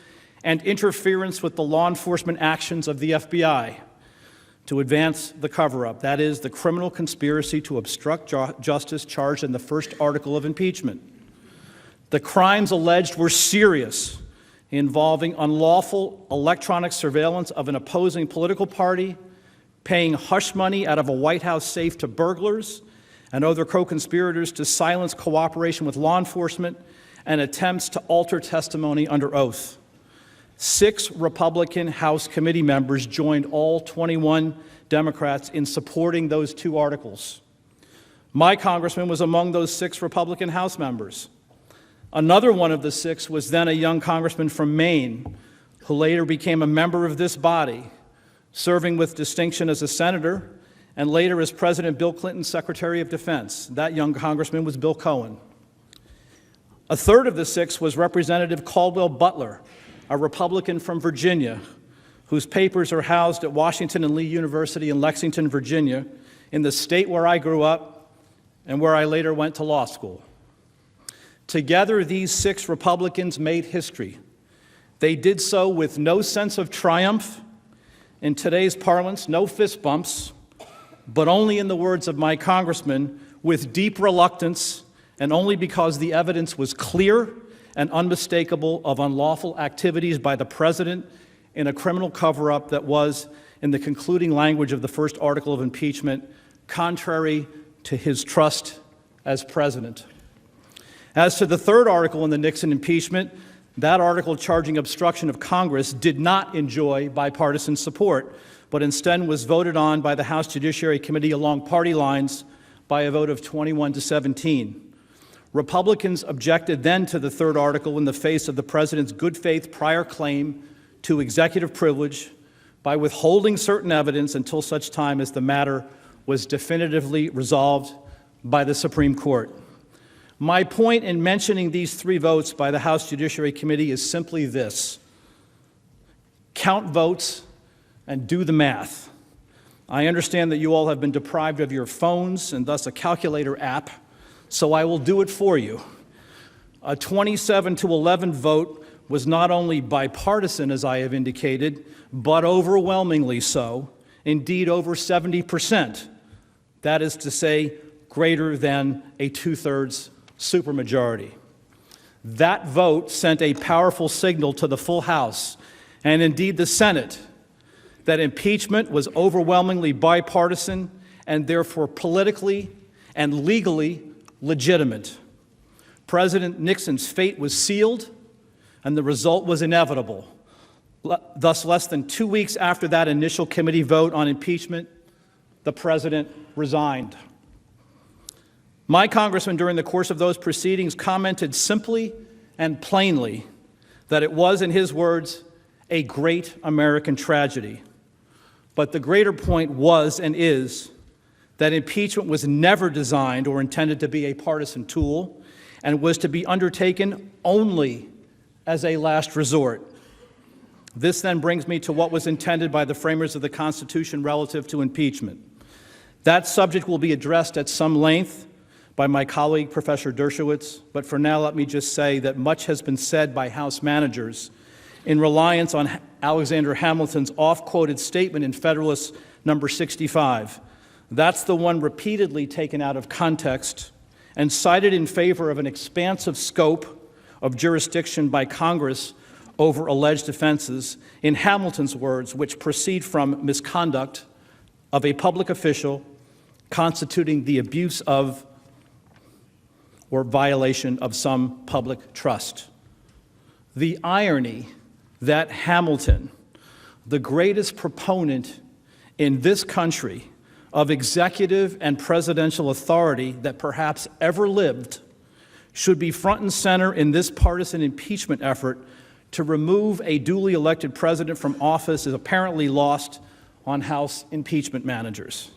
and interference with the law enforcement actions of the FBI to advance the cover-up. That is, the criminal conspiracy to obstruct justice charged in the first article of impeachment. The crimes alleged were serious, involving unlawful electronic surveillance of an opposing political party, paying hush money out of a White House safe to burglars and other co-conspirators to silence cooperation with law enforcement, and attempts to alter testimony under oath. 6 Republican House committee members joined all 21 Democrats in supporting those 2 articles. My congressman was among those 6 Republican House members. Another one of the 6 was then a young congressman from Maine, who later became a member of this body, serving with distinction as a senator and later as President Bill Clinton's Secretary of Defense. That young congressman was Bill Cohen. A third of the 6 was Representative Caldwell Butler, a Republican from Virginia, whose papers are housed at Washington and Lee University in Lexington, Virginia, in the state where I grew up and where I later went to law school. Together, these 6 Republicans made history. They did so with no sense of triumph. In today's parlance, no fist bumps, but only, in the words of my congressman, with deep reluctance, and only because the evidence was clear and unmistakable of unlawful activities by the president in a criminal cover-up that was, in the concluding language of the first article of impeachment, contrary to his trust as president. As to the third article in the Nixon impeachment, that article charging obstruction of Congress did not enjoy bipartisan support, but instead was voted on by the House Judiciary Committee along party lines by a vote of 21-17. Republicans objected then to the third article in the face of the president's good faith prior claim to executive privilege by withholding certain evidence until such time as the matter was definitively resolved by the Supreme Court. My point in mentioning these 3 votes by the House Judiciary Committee is simply this: count votes and do the math. I understand that you all have been deprived of your phones and thus a calculator app, so I will do it for you. A 27-11 vote was not only bipartisan, as I have indicated, but overwhelmingly so, indeed over 70%. That is to say, greater than a 2/3 supermajority. That vote sent a powerful signal to the full House, and indeed the Senate, that impeachment was overwhelmingly bipartisan and therefore politically and legally legitimate. President Nixon's fate was sealed, and the result was inevitable. Thus, less than 2 weeks after that initial committee vote on impeachment, the president resigned. My congressman, during the course of those proceedings, commented simply and plainly that it was, in his words, a great American tragedy. But the greater point was and is that impeachment was never designed or intended to be a partisan tool and was to be undertaken only as a last resort. This then brings me to what was intended by the framers of the Constitution relative to impeachment. That subject will be addressed at some length by my colleague, Professor Dershowitz, but for now let me just say that much has been said by House managers in reliance on Alexander Hamilton's oft-quoted statement in Federalist number 65. That's the one repeatedly taken out of context and cited in favor of an expansive scope of jurisdiction by Congress over alleged offenses, in Hamilton's words, which proceed from misconduct of a public official constituting the abuse of or violation of some public trust. The irony that Hamilton, the greatest proponent in this country of executive and presidential authority that perhaps ever lived, should be front and center in this partisan impeachment effort to remove a duly elected president from office, is apparently lost on House impeachment managers.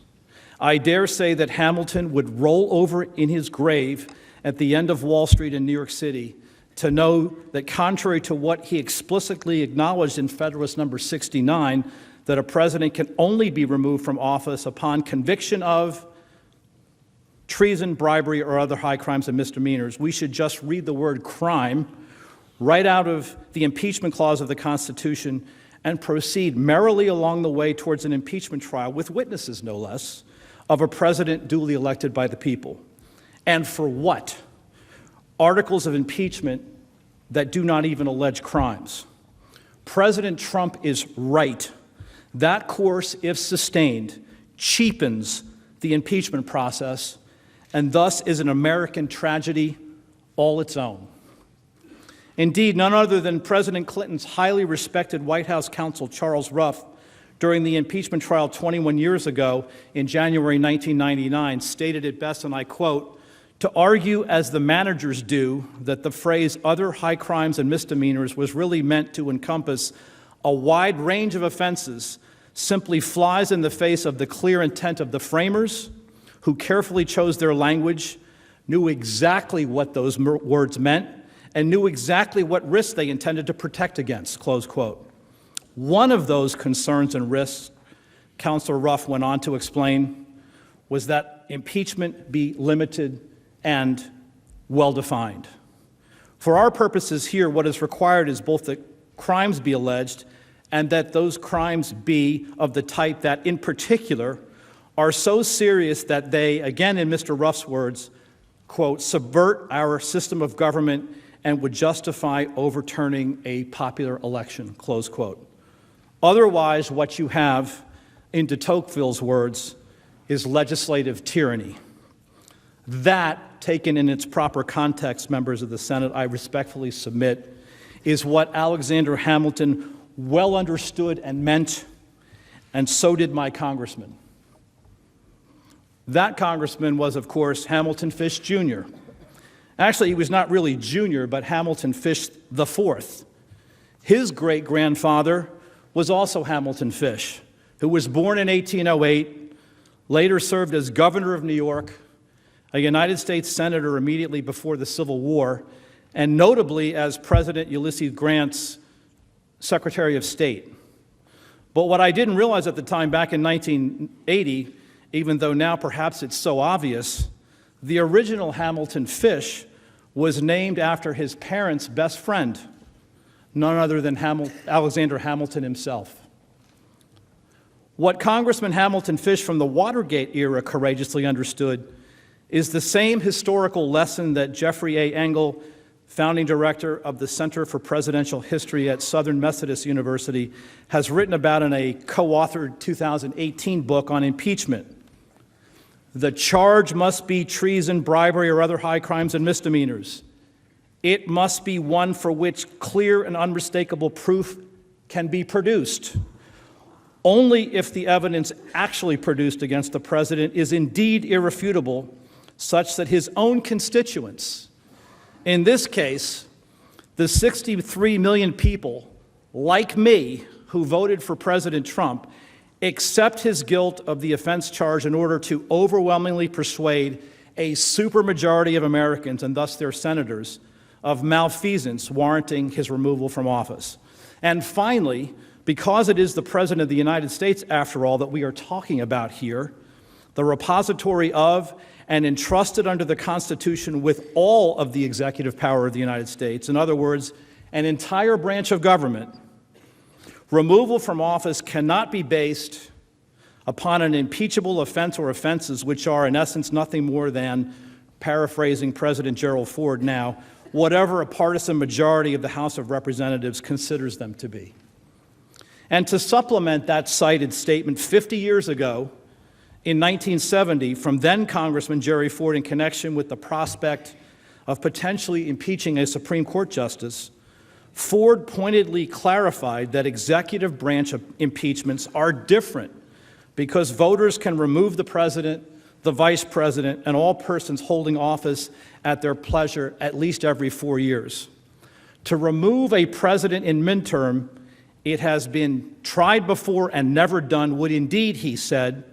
I dare say that Hamilton would roll over in his grave at the end of Wall Street in New York City to know that, contrary to what he explicitly acknowledged in Federalist number 69, that a president can only be removed from office upon conviction of treason, bribery, or other high crimes and misdemeanors, we should just read the word crime right out of the impeachment clause of the Constitution and proceed merrily along the way towards an impeachment trial, with witnesses no less, of a president duly elected by the people. And for what? Articles of impeachment that do not even allege crimes. President Trump is right. That course, if sustained, cheapens the impeachment process and thus is an American tragedy all its own. Indeed, none other than President Clinton's highly respected White House counsel, Charles Ruff, during the impeachment trial 21 years ago in January 1999, stated it best, and I quote, To argue, as the managers do, that the phrase other high crimes and misdemeanors was really meant to encompass a wide range of offenses simply flies in the face of the clear intent of the framers, who carefully chose their language, knew exactly what those words meant, and knew exactly what risks they intended to protect against, close quote. One of those concerns and risks, Counselor Ruff went on to explain, was that impeachment be limited and well-defined. For our purposes here, what is required is both that crimes be alleged and that those crimes be of the type that, in particular, are so serious that they, again in Mr. Ruff's words, quote, subvert our system of government and would justify overturning a popular election, close quote. Otherwise, what you have, in de Tocqueville's words, is legislative tyranny. That, taken in its proper context, members of the Senate, I respectfully submit, is what Alexander Hamilton well understood and meant, and so did my congressman. That congressman was, of course, Hamilton Fish Jr. Actually, he was not really Jr., but Hamilton Fish IV. His great-grandfather was also Hamilton Fish, who was born in 1808, later served as governor of New York, a United States senator immediately before the Civil War, and notably as President Ulysses Grant's Secretary of State. But what I didn't realize at the time, back in 1980, even though now perhaps it's so obvious, the original Hamilton Fish was named after his parents' best friend, none other than Alexander Hamilton himself. What Congressman Hamilton Fish from the Watergate era courageously understood is the same historical lesson that Jeffrey A. Engel, founding director of the Center for Presidential History at Southern Methodist University, has written about in a co-authored 2018 book on impeachment. The charge must be treason, bribery, or other high crimes and misdemeanors. It must be one for which clear and unmistakable proof can be produced. Only if the evidence actually produced against the president is indeed irrefutable, such that his own constituents, in this case, the 63 million people, like me, who voted for President Trump, accept his guilt of the offense charge in order to overwhelmingly persuade a supermajority of Americans, and thus their senators, of malfeasance warranting his removal from office. And finally, because it is the President of the United States, after all, that we are talking about here, the repository of and entrusted under the Constitution with all of the executive power of the United States, in other words, an entire branch of government, removal from office cannot be based upon an impeachable offense or offenses which are, in essence, nothing more than, paraphrasing President Gerald Ford now, whatever a partisan majority of the House of Representatives considers them to be. And to supplement that cited statement, 50 years ago, in 1970, from then Congressman Jerry Ford, in connection with the prospect of potentially impeaching a Supreme Court justice, Ford pointedly clarified that executive branch impeachments are different because voters can remove the president, the vice president, and all persons holding office at their pleasure at least every 4 years. To remove a president in midterm, it has been tried before and never done, would indeed, he said,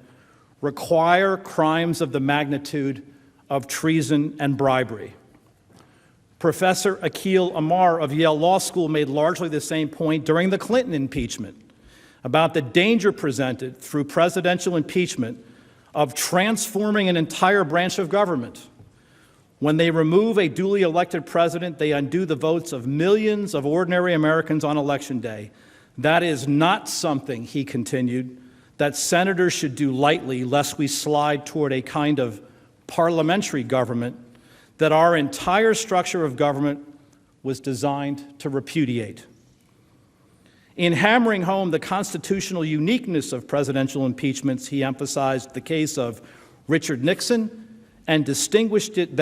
require crimes of the magnitude of treason and bribery. Professor Akhil Amar of Yale Law School made largely the same point during the Clinton impeachment about the danger presented through presidential impeachment of transforming an entire branch of government. When they remove a duly elected president, they undo the votes of millions of ordinary Americans on Election Day. That is not something, he continued, that senators should do lightly, lest we slide toward a kind of parliamentary government that our entire structure of government was designed to repudiate. In hammering home the constitutional uniqueness of presidential impeachments, he emphasized the case of Richard Nixon and distinguished it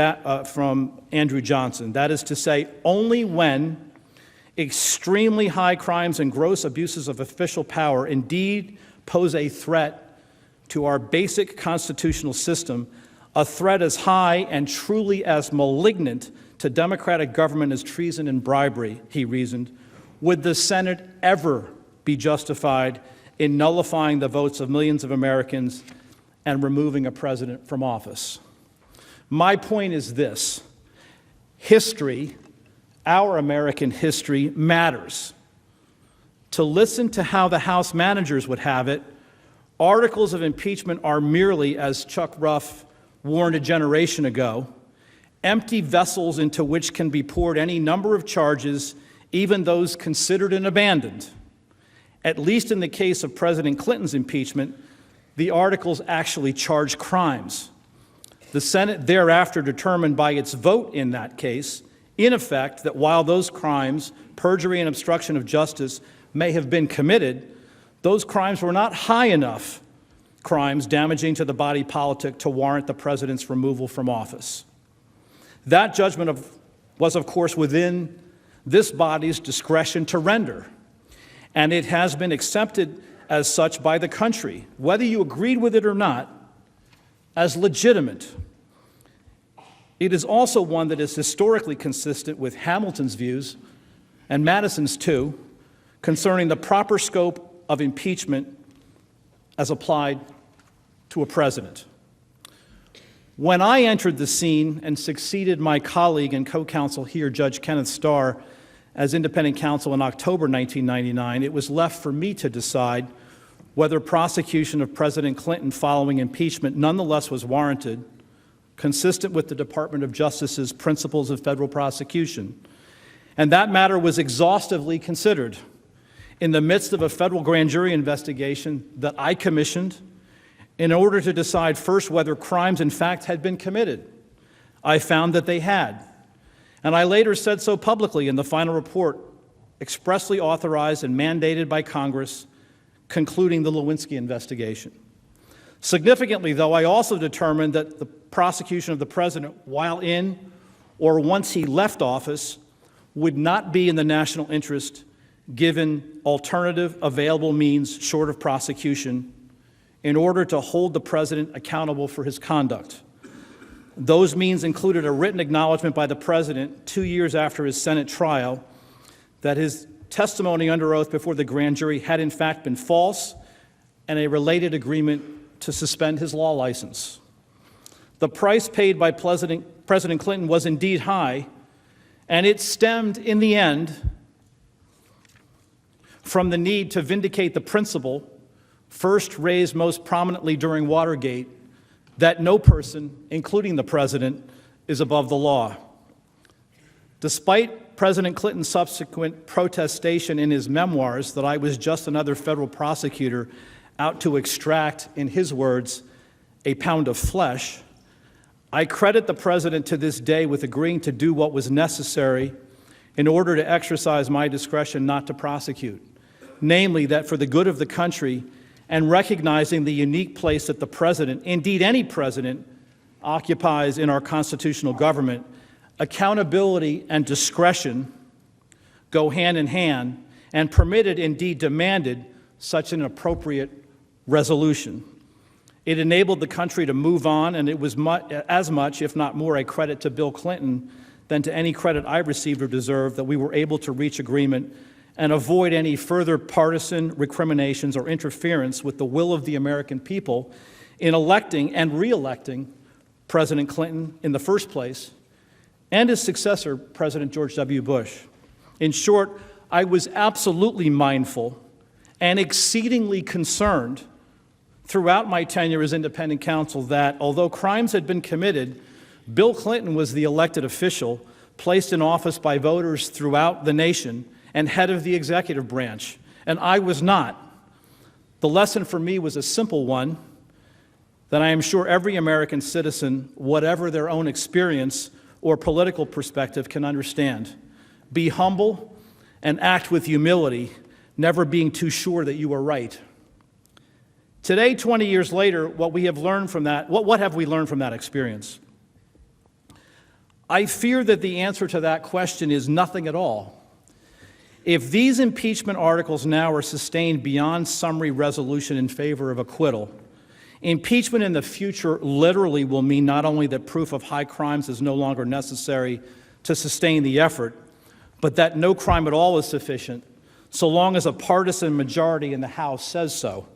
from Andrew Johnson. That is to say, only when extremely high crimes and gross abuses of official power indeed pose a threat to our basic constitutional system, a threat as high and truly as malignant to democratic government as treason and bribery, he reasoned, would the Senate ever be justified in nullifying the votes of millions of Americans and removing a president from office? My point is this: history, our American history, matters. To listen to how the House managers would have it, articles of impeachment are merely, as Chuck Ruff warned a generation ago, empty vessels into which can be poured any number of charges, even those considered and abandoned. At least in the case of President Clinton's impeachment, the articles actually charge crimes. The Senate thereafter determined by its vote in that case, in effect, that while those crimes, perjury and obstruction of justice, may have been committed, those crimes were not high enough crimes damaging to the body politic to warrant the president's removal from office. That judgment was, of course, within this body's discretion to render, and it has been accepted as such by the country, whether you agreed with it or not, as legitimate. It is also one that is historically consistent with Hamilton's views, and Madison's too, concerning the proper scope of impeachment as applied to a president. When I entered the scene and succeeded my colleague and co-counsel here, Judge Kenneth Starr, as independent counsel in October 1999, it was left for me to decide whether prosecution of President Clinton following impeachment nonetheless was warranted, consistent with the Department of Justice's principles of federal prosecution. And that matter was exhaustively considered in the midst of a federal grand jury investigation that I commissioned in order to decide first whether crimes in fact had been committed. I found that they had. And I later said so publicly in the final report, expressly authorized and mandated by Congress, concluding the Lewinsky investigation. Significantly, though, I also determined that the prosecution of the president while in or once he left office would not be in the national interest given alternative available means short of prosecution in order to hold the president accountable for his conduct. Those means included a written acknowledgement by the president 2 years after his Senate trial that his testimony under oath before the grand jury had in fact been false, and a related agreement to suspend his law license. The price paid by President Clinton was indeed high, and it stemmed in the end from the need to vindicate the principle first raised most prominently during Watergate, that no person, including the president, is above the law. Despite President Clinton's subsequent protestation in his memoirs that I was just another federal prosecutor out to extract, in his words, a pound of flesh, I credit the president to this day with agreeing to do what was necessary in order to exercise my discretion not to prosecute, namely that for the good of the country and recognizing the unique place that the president, indeed any president, occupies in our constitutional government, accountability and discretion go hand in hand and permitted, indeed demanded, such an appropriate resolution. It enabled the country to move on, and it was as much, if not more, a credit to Bill Clinton than to any credit I received or deserved that we were able to reach agreement and avoid any further partisan recriminations or interference with the will of the American people in electing and re-electing President Clinton in the first place, and his successor, President George W. Bush. In short, I was absolutely mindful and exceedingly concerned throughout my tenure as independent counsel that, although crimes had been committed, Bill Clinton was the elected official placed in office by voters throughout the nation and head of the executive branch, and I was not. The lesson for me was a simple one that I am sure every American citizen, whatever their own experience or political perspective, can understand. Be humble and act with humility, never being too sure that you are right. Today, 20 years later, what have we learned from that experience? I fear that the answer to that question is nothing at all. If these impeachment articles now are sustained beyond summary resolution in favor of acquittal, Impeachment in the future literally will mean not only that proof of high crimes is no longer necessary to sustain the effort, but that no crime at all is sufficient, so long as a partisan majority in the House says so.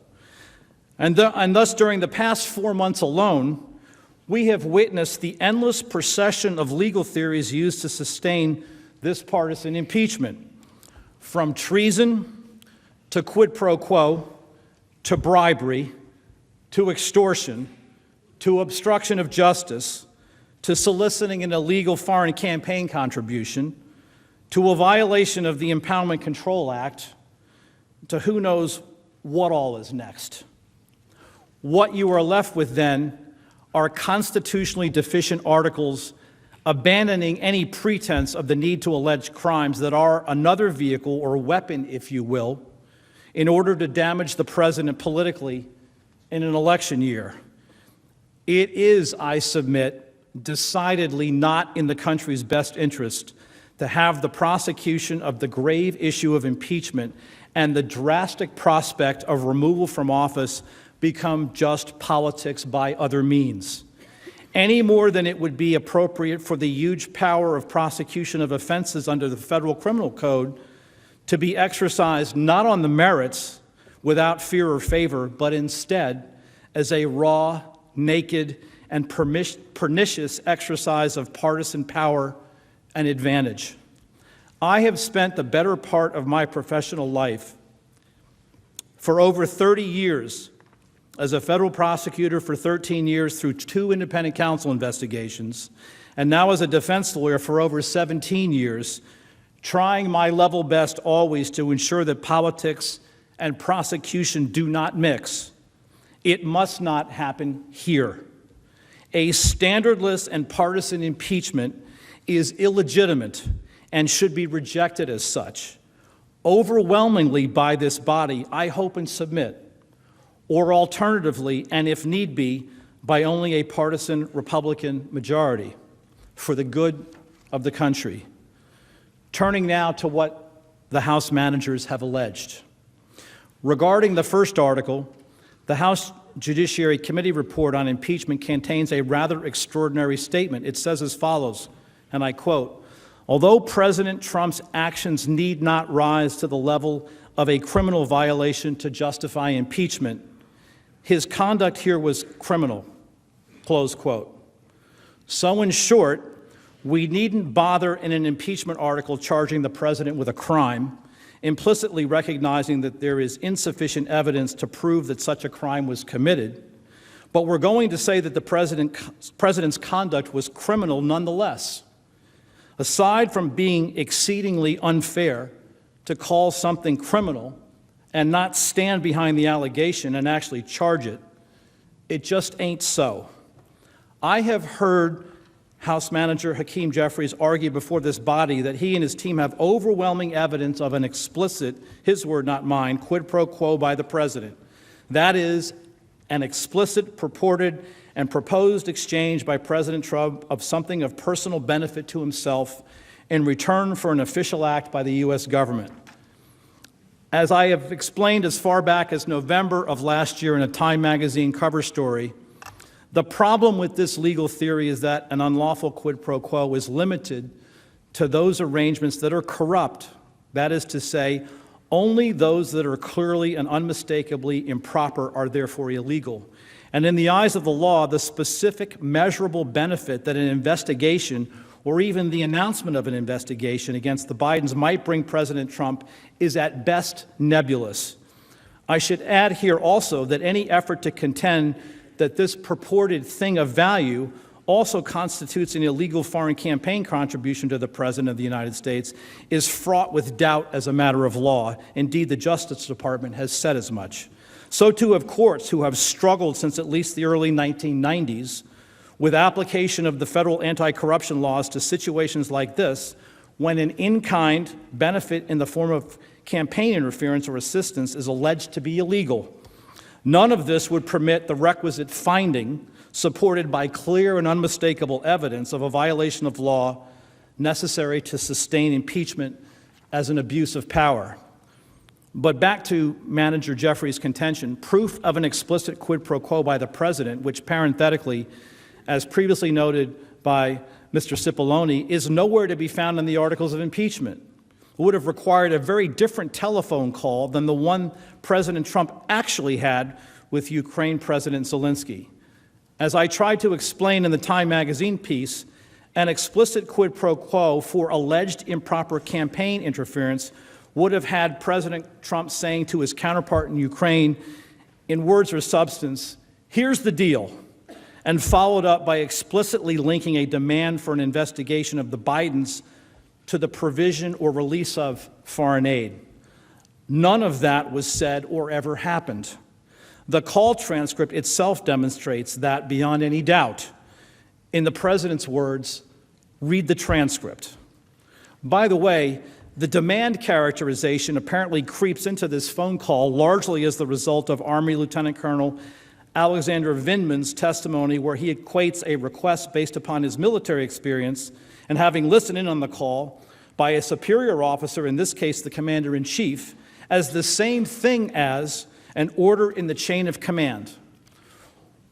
And thus, during the past 4 months alone, we have witnessed the endless procession of legal theories used to sustain this partisan impeachment, from treason to quid pro quo to bribery to extortion to obstruction of justice to soliciting an illegal foreign campaign contribution to a violation of the Impoundment Control Act to who knows what all is next. What you are left with then are constitutionally deficient articles abandoning any pretense of the need to allege crimes that are another vehicle or weapon, if you will, in order to damage the president politically in an election year. It is, I submit, decidedly not in the country's best interest to have the prosecution of the grave issue of impeachment and the drastic prospect of removal from office become just politics by other means, any more than it would be appropriate for the huge power of prosecution of offenses under the Federal Criminal Code to be exercised not on the merits without fear or favor, but instead as a raw, naked, and pernicious exercise of partisan power and advantage. I have spent the better part of my professional life for over 30 years as a federal prosecutor, for 13 years through 2 independent counsel investigations, and now as a defense lawyer for over 17 years, trying my level best always to ensure that politics and prosecution do not mix. It must not happen here. A standardless and partisan impeachment is illegitimate and should be rejected as such, overwhelmingly by this body, I hope and submit, or alternatively, and if need be, by only a partisan Republican majority for the good of the country. Turning now to what the House managers have alleged. Regarding the first article, the House Judiciary Committee report on impeachment contains a rather extraordinary statement. It says as follows, and I quote, "Although President Trump's actions need not rise to the level of a criminal violation to justify impeachment, his conduct here was criminal," close quote. So in short, we needn't bother in an impeachment article charging the president with a crime, implicitly recognizing that there is insufficient evidence to prove that such a crime was committed, but we're going to say that the president's conduct was criminal nonetheless. Aside from being exceedingly unfair to call something criminal and not stand behind the allegation and actually charge it, it just ain't so. I have heard House Manager Hakeem Jeffries argue before this body that he and his team have overwhelming evidence of an explicit, his word not mine, quid pro quo by the president. That is, an explicit, purported, and proposed exchange by President Trump of something of personal benefit to himself in return for an official act by the U.S. government. As I have explained as far back as November of last year in a Time magazine cover story, the problem with this legal theory is that an unlawful quid pro quo is limited to those arrangements that are corrupt. That is to say, only those that are clearly and unmistakably improper are therefore illegal. And in the eyes of the law, the specific measurable benefit that an investigation or even the announcement of an investigation against the Bidens might bring President Trump is at best nebulous. I should add here also that any effort to contend that this purported thing of value also constitutes an illegal foreign campaign contribution to the President of the United States is fraught with doubt as a matter of law. Indeed, the Justice Department has said as much. So too have courts who have struggled since at least the early 1990s with application of the federal anti-corruption laws to situations like this, when an in-kind benefit in the form of campaign interference or assistance is alleged to be illegal. None of this would permit the requisite finding supported by clear and unmistakable evidence of a violation of law necessary to sustain impeachment as an abuse of power. But back to Manager Jeffrey's contention, proof of an explicit quid pro quo by the president, which parenthetically, as previously noted by Mr. Cipollone, is nowhere to be found in the articles of impeachment. It would have required a very different telephone call than the one President Trump actually had with Ukraine President Zelensky. As I tried to explain in the Time magazine piece, an explicit quid pro quo for alleged improper campaign interference would have had President Trump saying to his counterpart in Ukraine, in words or substance, "Here's the deal," and followed up by explicitly linking a demand for an investigation of the Bidens to the provision or release of foreign aid. None of that was said or ever happened. The call transcript itself demonstrates that beyond any doubt. In the president's words, read the transcript. By the way, the demand characterization apparently creeps into this phone call largely as the result of Army Lieutenant Colonel Alexander Vindman's testimony, where he equates a request based upon his military experience and having listened in on the call by a superior officer, in this case the commander-in-chief, as the same thing as an order in the chain of command.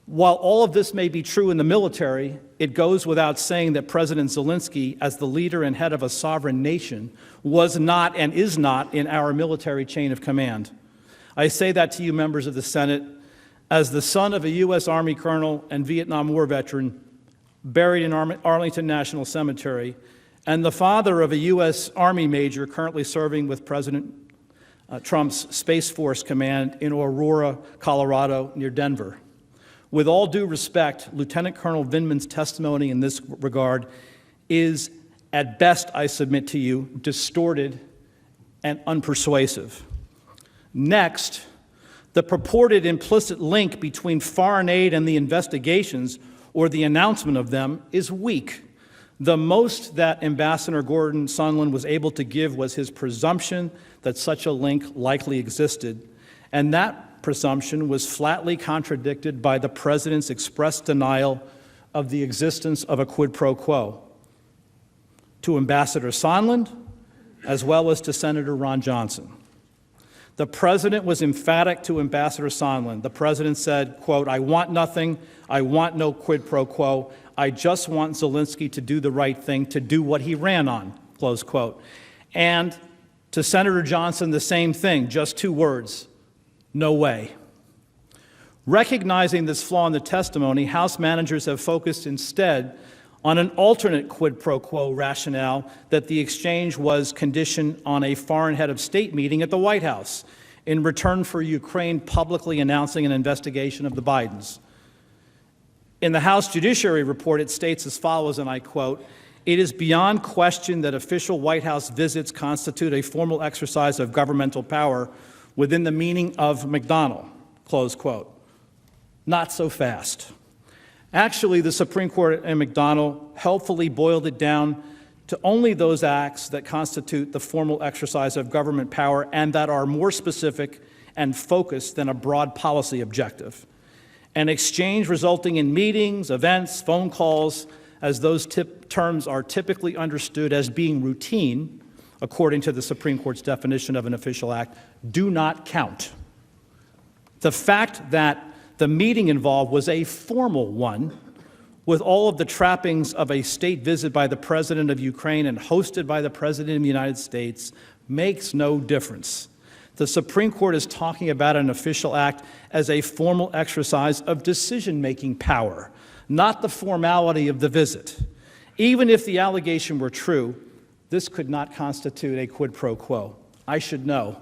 While all of this may be true in the military, it goes without saying that President Zelensky, as the leader and head of a sovereign nation, was not and is not in our military chain of command. I say that to you, members of the Senate, as the son of a U.S. Army colonel and Vietnam War veteran buried in Arlington National Cemetery, and the father of a U.S. Army major currently serving with President Trump's Space Force Command in Aurora, Colorado, near Denver. With all due respect, Lieutenant Colonel Vindman's testimony in this regard is, at best, I submit to you, distorted and unpersuasive. Next, the purported implicit link between foreign aid and the investigations, or the announcement of them, is weak. The most that Ambassador Gordon Sondland was able to give was his presumption that such a link likely existed, and that presumption was flatly contradicted by the president's express denial of the existence of a quid pro quo to Ambassador Sondland, as well as to Senator Ron Johnson. The president was emphatic to Ambassador Sondland. The president said, quote, "I want nothing. I want no quid pro quo. I just want Zelensky to do the right thing, to do what he ran on," close quote. And to Senator Johnson, the same thing, just two words: no way. Recognizing this flaw in the testimony, House managers have focused instead on an alternate quid pro quo rationale that the exchange was conditioned on a foreign head of state meeting at the White House in return for Ukraine publicly announcing an investigation of the Bidens. In the House Judiciary Report, it states as follows, and I quote, "It is beyond question that official White House visits constitute a formal exercise of governmental power within the meaning of McDonnell," close quote. Not so fast. Actually, the Supreme Court in McDonnell helpfully boiled it down to only those acts that constitute the formal exercise of government power and that are more specific and focused than a broad policy objective. An exchange resulting in meetings, events, phone calls, as those terms are typically understood as being routine, according to the Supreme Court's definition of an official act, do not count. The fact that the meeting involved was a formal one, with all of the trappings of a state visit by the President of Ukraine and hosted by the President of the United States, makes no difference. The Supreme Court is talking about an official act as a formal exercise of decision-making power, not the formality of the visit. Even if the allegation were true, this could not constitute a quid pro quo. I should know.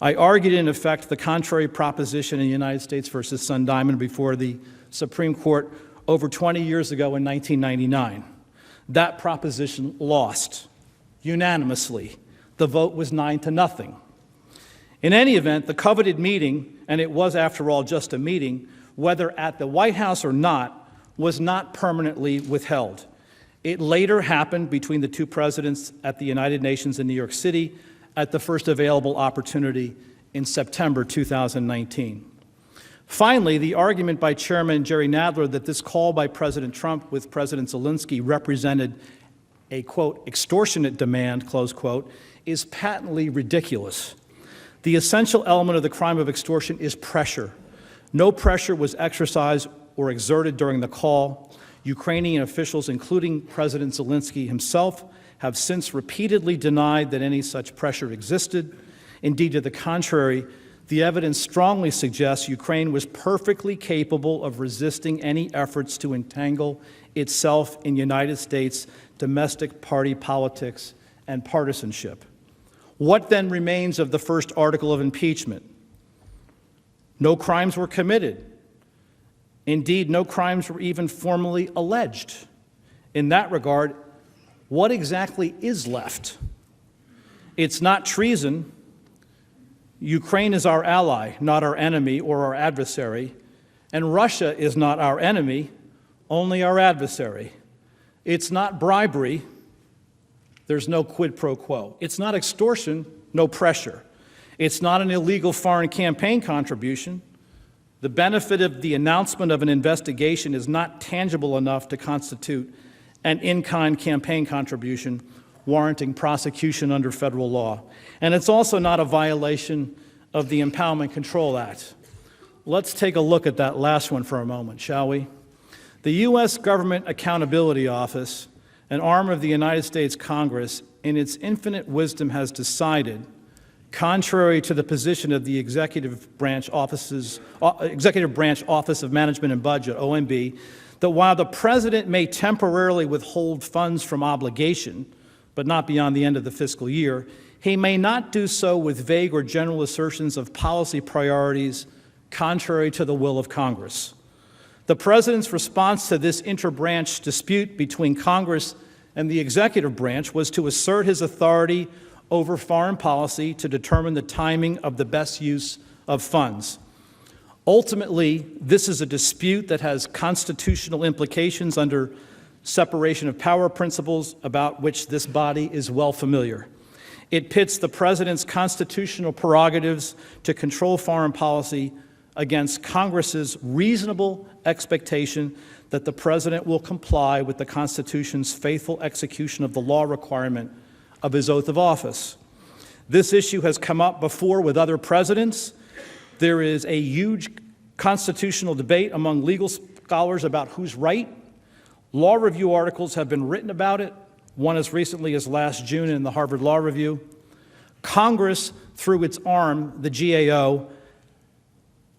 I argued, in effect, the contrary proposition in United States versus Sun Diamond before the Supreme Court over 20 years ago in 1999. That proposition lost unanimously. The vote was 9-0. In any event, the coveted meeting, and it was, after all, just a meeting, whether at the White House or not, was not permanently withheld. It later happened between the two presidents at the United Nations in New York City at the first available opportunity in September 2019. Finally, the argument by Chairman Jerry Nadler that this call by President Trump with President Zelensky represented a, quote, extortionate demand, close quote, is patently ridiculous. The essential element of the crime of extortion is pressure. No pressure was exercised or exerted during the call. Ukrainian officials, including President Zelensky himself, have since repeatedly denied that any such pressure existed. Indeed, to the contrary, the evidence strongly suggests Ukraine was perfectly capable of resisting any efforts to entangle itself in United States domestic party politics and partisanship. What then remains of the first article of impeachment? No crimes were committed. Indeed, no crimes were even formally alleged. In that regard, what exactly is left? It's not treason. Ukraine is our ally, not our enemy or our adversary, and Russia is not our enemy, only our adversary. It's not bribery. There's no quid pro quo. It's not extortion, no pressure. It's not an illegal foreign campaign contribution. The benefit of the announcement of an investigation is not tangible enough to constitute an in-kind campaign contribution warranting prosecution under federal law. And it's also not a violation of the Impeachment Control Act. Let's take a look at that last one for a moment, shall we? The U.S. Government Accountability Office, an arm of the United States Congress, in its infinite wisdom has decided, contrary to the position of the Executive Branch Office of Management and Budget, OMB, that while the President may temporarily withhold funds from obligation, but not beyond the end of the fiscal year, he may not do so with vague or general assertions of policy priorities contrary to the will of Congress. The President's response to this interbranch dispute between Congress and the executive branch was to assert his authority over foreign policy to determine the timing of the best use of funds. Ultimately, this is a dispute that has constitutional implications under separation of power principles about which this body is well familiar. It pits the President's constitutional prerogatives to control foreign policy against Congress's reasonable expectation that the President will comply with the Constitution's faithful execution of the law requirement of his oath of office. This issue has come up before with other presidents. There is a huge constitutional debate among legal scholars about who's right. Law review articles have been written about it, one as recently as last June in the Harvard Law Review. Congress, through its arm, the GAO,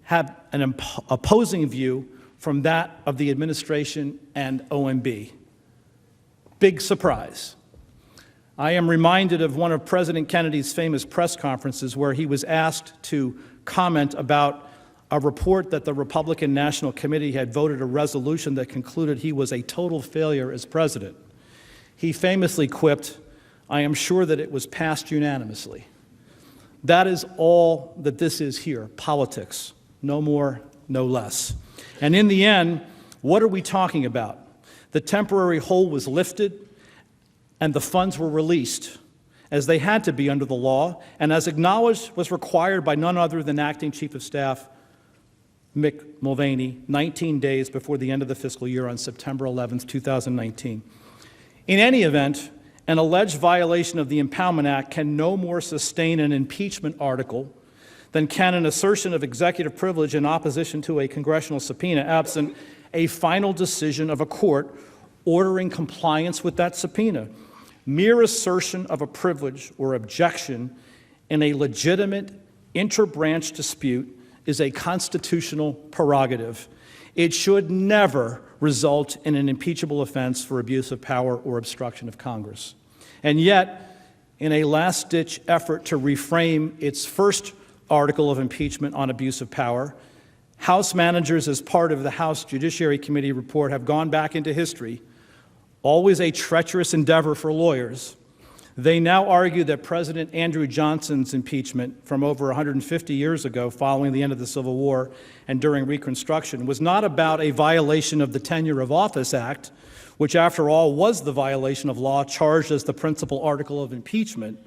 have an opposing view from that of the administration and OMB. Big surprise. I am reminded of one of President Kennedy's famous press conferences where he was asked to comment about a report that the Republican National Committee had voted a resolution that concluded he was a total failure as president. He famously quipped, "I am sure that it was passed unanimously." That is all that this is here, politics. No more, no less. And in the end, what are we talking about? The temporary hold was lifted and the funds were released, as they had to be under the law, and as acknowledged was required by none other than Acting Chief of Staff Mick Mulvaney 19 days before the end of the fiscal year on September 11th, 2019. In any event, an alleged violation of the Impeachment Act can no more sustain an impeachment article than can an assertion of executive privilege in opposition to a congressional subpoena absent a final decision of a court ordering compliance with that subpoena. Mere assertion of a privilege or objection in a legitimate interbranch dispute is a constitutional prerogative. It should never result in an impeachable offense for abuse of power or obstruction of Congress. And yet, in a last-ditch effort to reframe its first article of impeachment on abuse of power, House managers, as part of the House Judiciary Committee report, have gone back into history, always a treacherous endeavor for lawyers. They now argue that President Andrew Johnson's impeachment from over 150 years ago, following the end of the Civil War and during Reconstruction, was not about a violation of the Tenure of Office Act, which after all was the violation of law charged as the principal article of impeachment,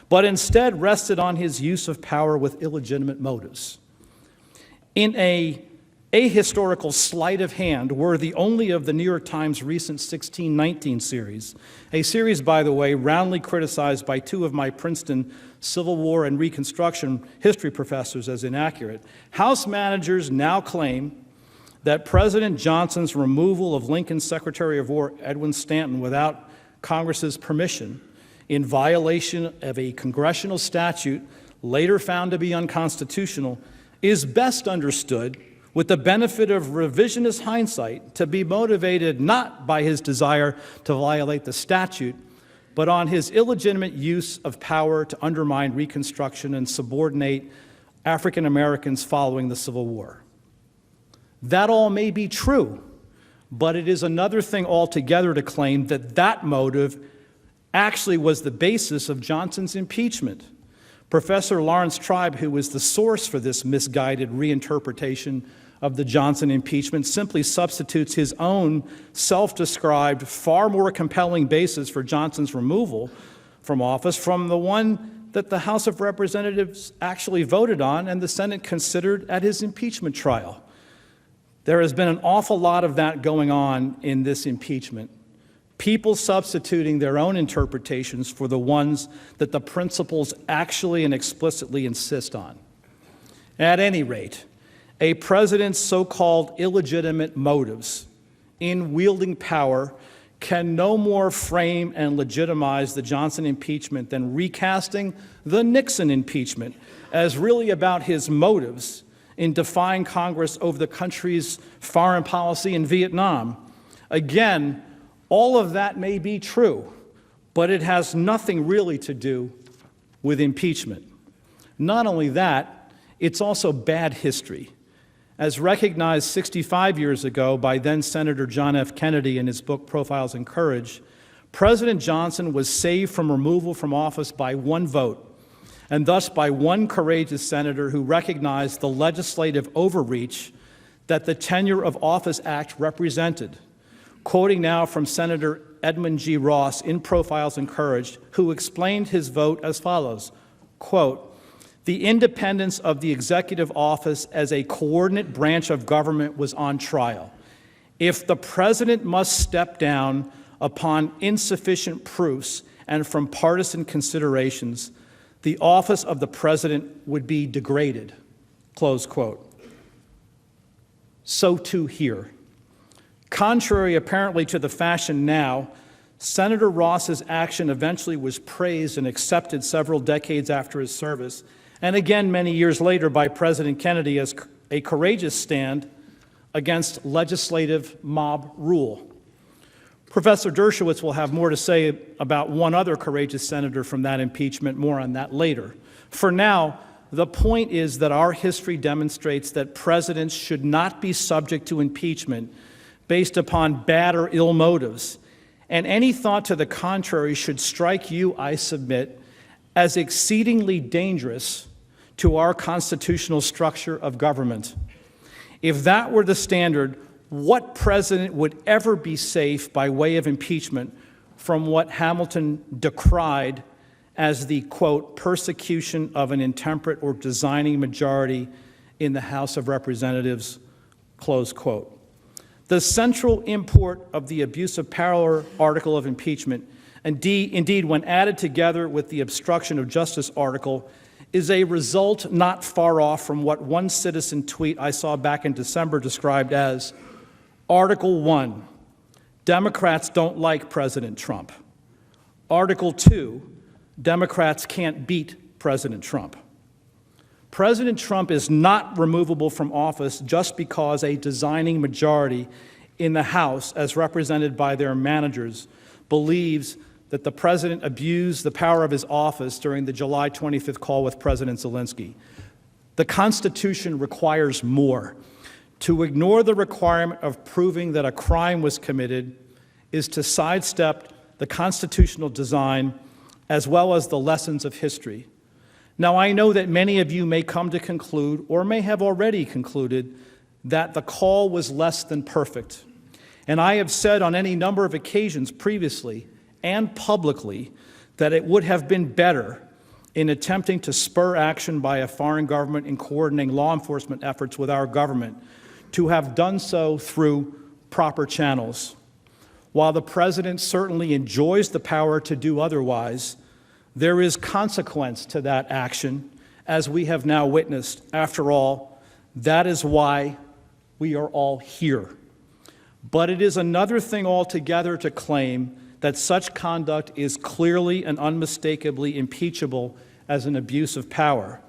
but instead rested on his use of power with illegitimate motives. In a ahistorical sleight of hand worthy only of the New York Times' recent 1619 series, a series, by the way, roundly criticized by two of my Princeton Civil War and Reconstruction history professors as inaccurate. House managers now claim that President Johnson's removal of Lincoln's Secretary of War, Edwin Stanton, without Congress's permission, in violation of a congressional statute later found to be unconstitutional, is best understood, with the benefit of revisionist hindsight, to be motivated not by his desire to violate the statute, but on his illegitimate use of power to undermine Reconstruction and subordinate African Americans following the Civil War. That all may be true, but it is another thing altogether to claim that that motive actually was the basis of Johnson's impeachment. Professor Lawrence Tribe, who was the source for this misguided reinterpretation of the Johnson impeachment, simply substitutes his own self-described, far more compelling basis for Johnson's removal from office from the one that the House of Representatives actually voted on and the Senate considered at his impeachment trial. There has been an awful lot of that going on in this impeachment. People substituting their own interpretations for the ones that the principles actually and explicitly insist on. At any rate, a president's so-called illegitimate motives in wielding power can no more frame and legitimize the Johnson impeachment than recasting the Nixon impeachment as really about his motives in defying Congress over the country's foreign policy in Vietnam. Again, all of that may be true, but it has nothing really to do with impeachment. Not only that, it's also bad history. As recognized 65 years ago by then-Senator John F. Kennedy in his book Profiles in Courage, President Johnson was saved from removal from office by one vote, and thus by one courageous senator who recognized the legislative overreach that the Tenure of Office Act represented. Quoting now from Senator Edmund G. Ross in Profiles in Courage, who explained his vote as follows, quote, "The independence of the executive office as a coordinate branch of government was on trial. If the president must step down upon insufficient proofs and from partisan considerations, the office of the president would be degraded," close quote. So too here. Contrary apparently to the fashion now, Senator Ross's action eventually was praised and accepted several decades after his service, and again many years later by President Kennedy as a courageous stand against legislative mob rule. Professor Dershowitz will have more to say about one other courageous senator from that impeachment, more on that later. For now, the point is that our history demonstrates that presidents should not be subject to impeachment based upon bad or ill motives, and any thought to the contrary should strike you, I submit, as exceedingly dangerous to our constitutional structure of government. If that were the standard, what president would ever be safe by way of impeachment from what Hamilton decried as the, quote, persecution of an intemperate or designing majority in the House of Representatives, close quote. The central import of the abuse of power article of impeachment, indeed when added together with the obstruction of justice article, is a result not far off from what one citizen tweet I saw back in December described as Article 1, Democrats don't like President Trump. Article 2, Democrats can't beat President Trump. President Trump is not removable from office just because a designing majority in the House, as represented by their managers, believes that the president abused the power of his office during the July 25th call with President Zelensky. The Constitution requires more. To ignore the requirement of proving that a crime was committed is to sidestep the constitutional design as well as the lessons of history. Now, I know that many of you may come to conclude, or may have already concluded, that the call was less than perfect. And I have said on any number of occasions previously and publicly that it would have been better in attempting to spur action by a foreign government in coordinating law enforcement efforts with our government to have done so through proper channels. While the president certainly enjoys the power to do otherwise, there is consequence to that action, as we have now witnessed. After all, that is why we are all here. But it is another thing altogether to claim that such conduct is clearly and unmistakably impeachable as an abuse of power.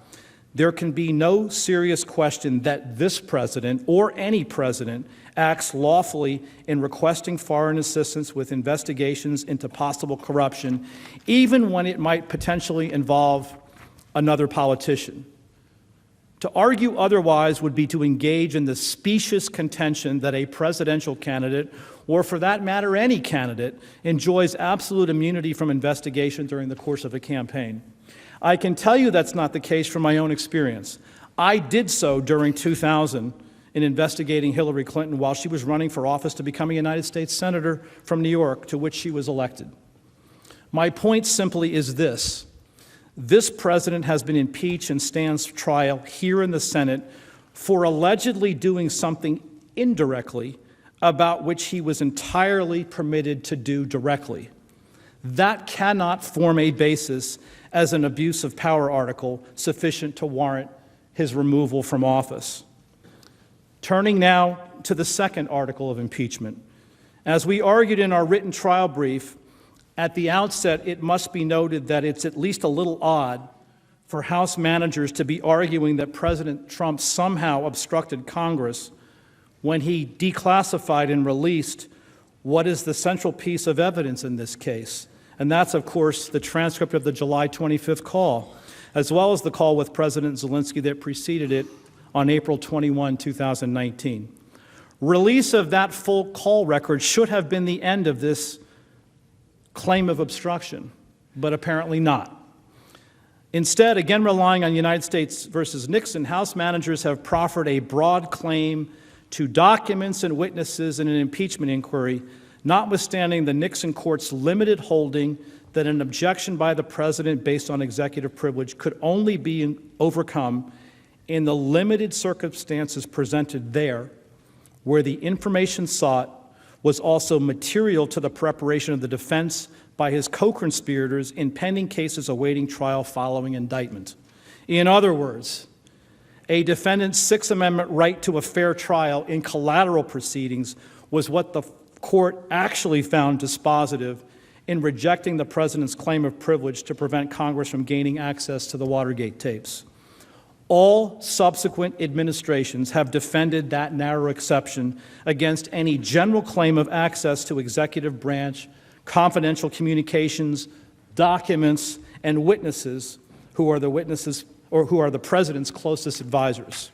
There can be no serious question that this president or any president acts lawfully in requesting foreign assistance with investigations into possible corruption, even when it might potentially involve another politician. To argue otherwise would be to engage in the specious contention that a presidential candidate, or for that matter any candidate, enjoys absolute immunity from investigation during the course of a campaign. I can tell you that's not the case from my own experience. I did so during 2000 in investigating Hillary Clinton while she was running for office to become a United States Senator from New York, to which she was elected. My point simply is this. This president has been impeached and stands trial here in the Senate for allegedly doing something indirectly about which he was entirely permitted to do directly. That cannot form a basis as an abuse of power article sufficient to warrant his removal from office. Turning now to the second article of impeachment. As we argued in our written trial brief, at the outset, it must be noted that it's at least a little odd for House managers to be arguing that President Trump somehow obstructed Congress when he declassified and released what is the central piece of evidence in this case. And that's, of course, the transcript of the July 25th call, as well as the call with President Zelensky that preceded it on April 21, 2019. Release of that full call record should have been the end of this claim of obstruction, but apparently not. Instead, again relying on United States versus Nixon, House managers have proffered a broad claim to documents and witnesses in an impeachment inquiry, notwithstanding the Nixon court's limited holding that an objection by the president based on executive privilege could only be overcome in the limited circumstances presented there, where the information sought was also material to the preparation of the defense by his co-conspirators in pending cases awaiting trial following indictment. In other words, a defendant's Sixth Amendment right to a fair trial in collateral proceedings was what the court actually found dispositive in rejecting the president's claim of privilege to prevent Congress from gaining access to the Watergate tapes. All subsequent administrations have defended that narrow exception against any general claim of access to executive branch, confidential communications, documents, and witnesses who are the president's closest advisors.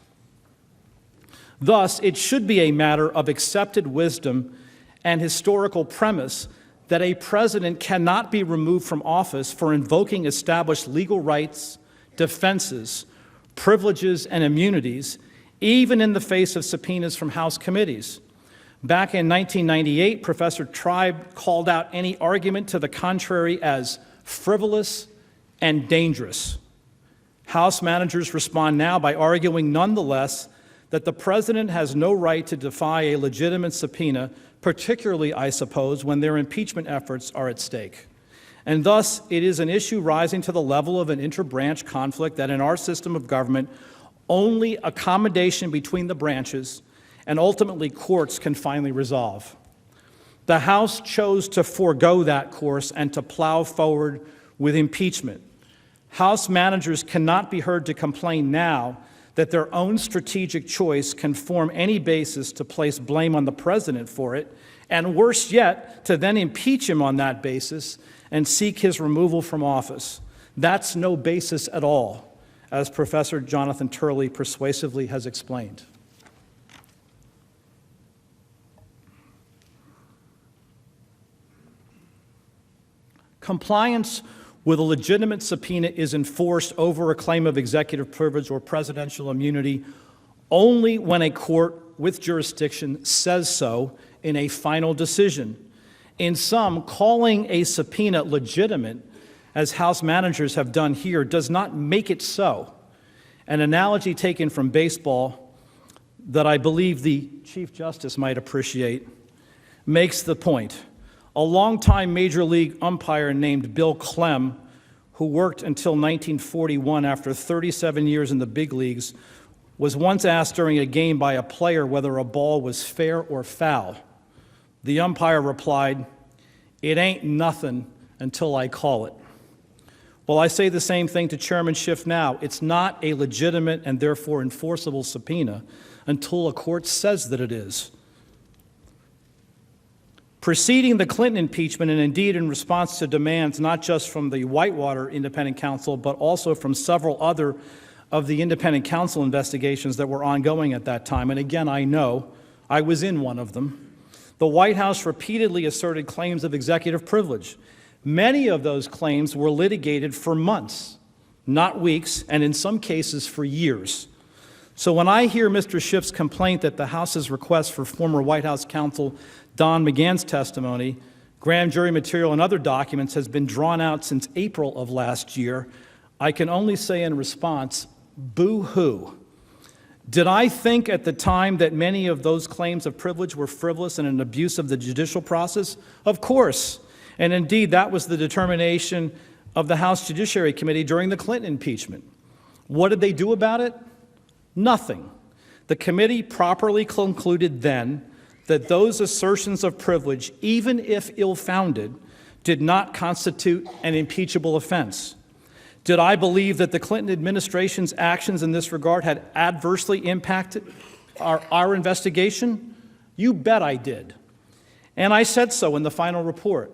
Thus, it should be a matter of accepted wisdom and historical premise that a president cannot be removed from office for invoking established legal rights, defenses, privileges, and immunities, even in the face of subpoenas from House committees. Back in 1998, Professor Tribe called out any argument to the contrary as frivolous and dangerous. House managers respond now by arguing nonetheless that the president has no right to defy a legitimate subpoena, particularly, I suppose, when their impeachment efforts are at stake. And thus, it is an issue rising to the level of an interbranch conflict that in our system of government, only accommodation between the branches and ultimately courts can finally resolve. The House chose to forego that course and to plow forward with impeachment. House managers cannot be heard to complain now that their own strategic choice can form any basis to place blame on the president for it, and worse yet, to then impeach him on that basis and seek his removal from office. That's no basis at all, as Professor Jonathan Turley persuasively has explained. Compliance with a legitimate subpoena is enforced over a claim of executive privilege or presidential immunity only when a court with jurisdiction says so in a final decision. In sum, calling a subpoena legitimate, as House managers have done here, does not make it so. An analogy taken from baseball, that I believe the Chief Justice might appreciate makes the point. A longtime Major League umpire named Bill Clem, who worked until 1941 after 37 years in the big leagues, was once asked during a game by a player whether a ball was fair or foul. The umpire replied, "It ain't nothing until I call it." Well, I say the same thing to Chairman Schiff now. It's not a legitimate and therefore enforceable subpoena until a court says that it is. Preceding the Clinton impeachment, and indeed in response to demands not just from the Whitewater Independent Counsel, but also from several other of the independent counsel investigations that were ongoing at that time, and again, I know I was in one of them, the White House repeatedly asserted claims of executive privilege. Many of those claims were litigated for months, not weeks, and in some cases for years. So when I hear Mr. Schiff's complaint that the House's request for former White House counsel Don McGahn's testimony, grand jury material, and other documents has been drawn out since April of last year, I can only say in response, boo-hoo. Did I think at the time that many of those claims of privilege were frivolous and an abuse of the judicial process? Of course. And indeed, that was the determination of the House Judiciary Committee during the Clinton impeachment. What did they do about it? Nothing. The committee properly concluded then that those assertions of privilege, even if ill-founded, did not constitute an impeachable offense. Did I believe that the Clinton administration's actions in this regard had adversely impacted our investigation? You bet I did. And I said so in the final report.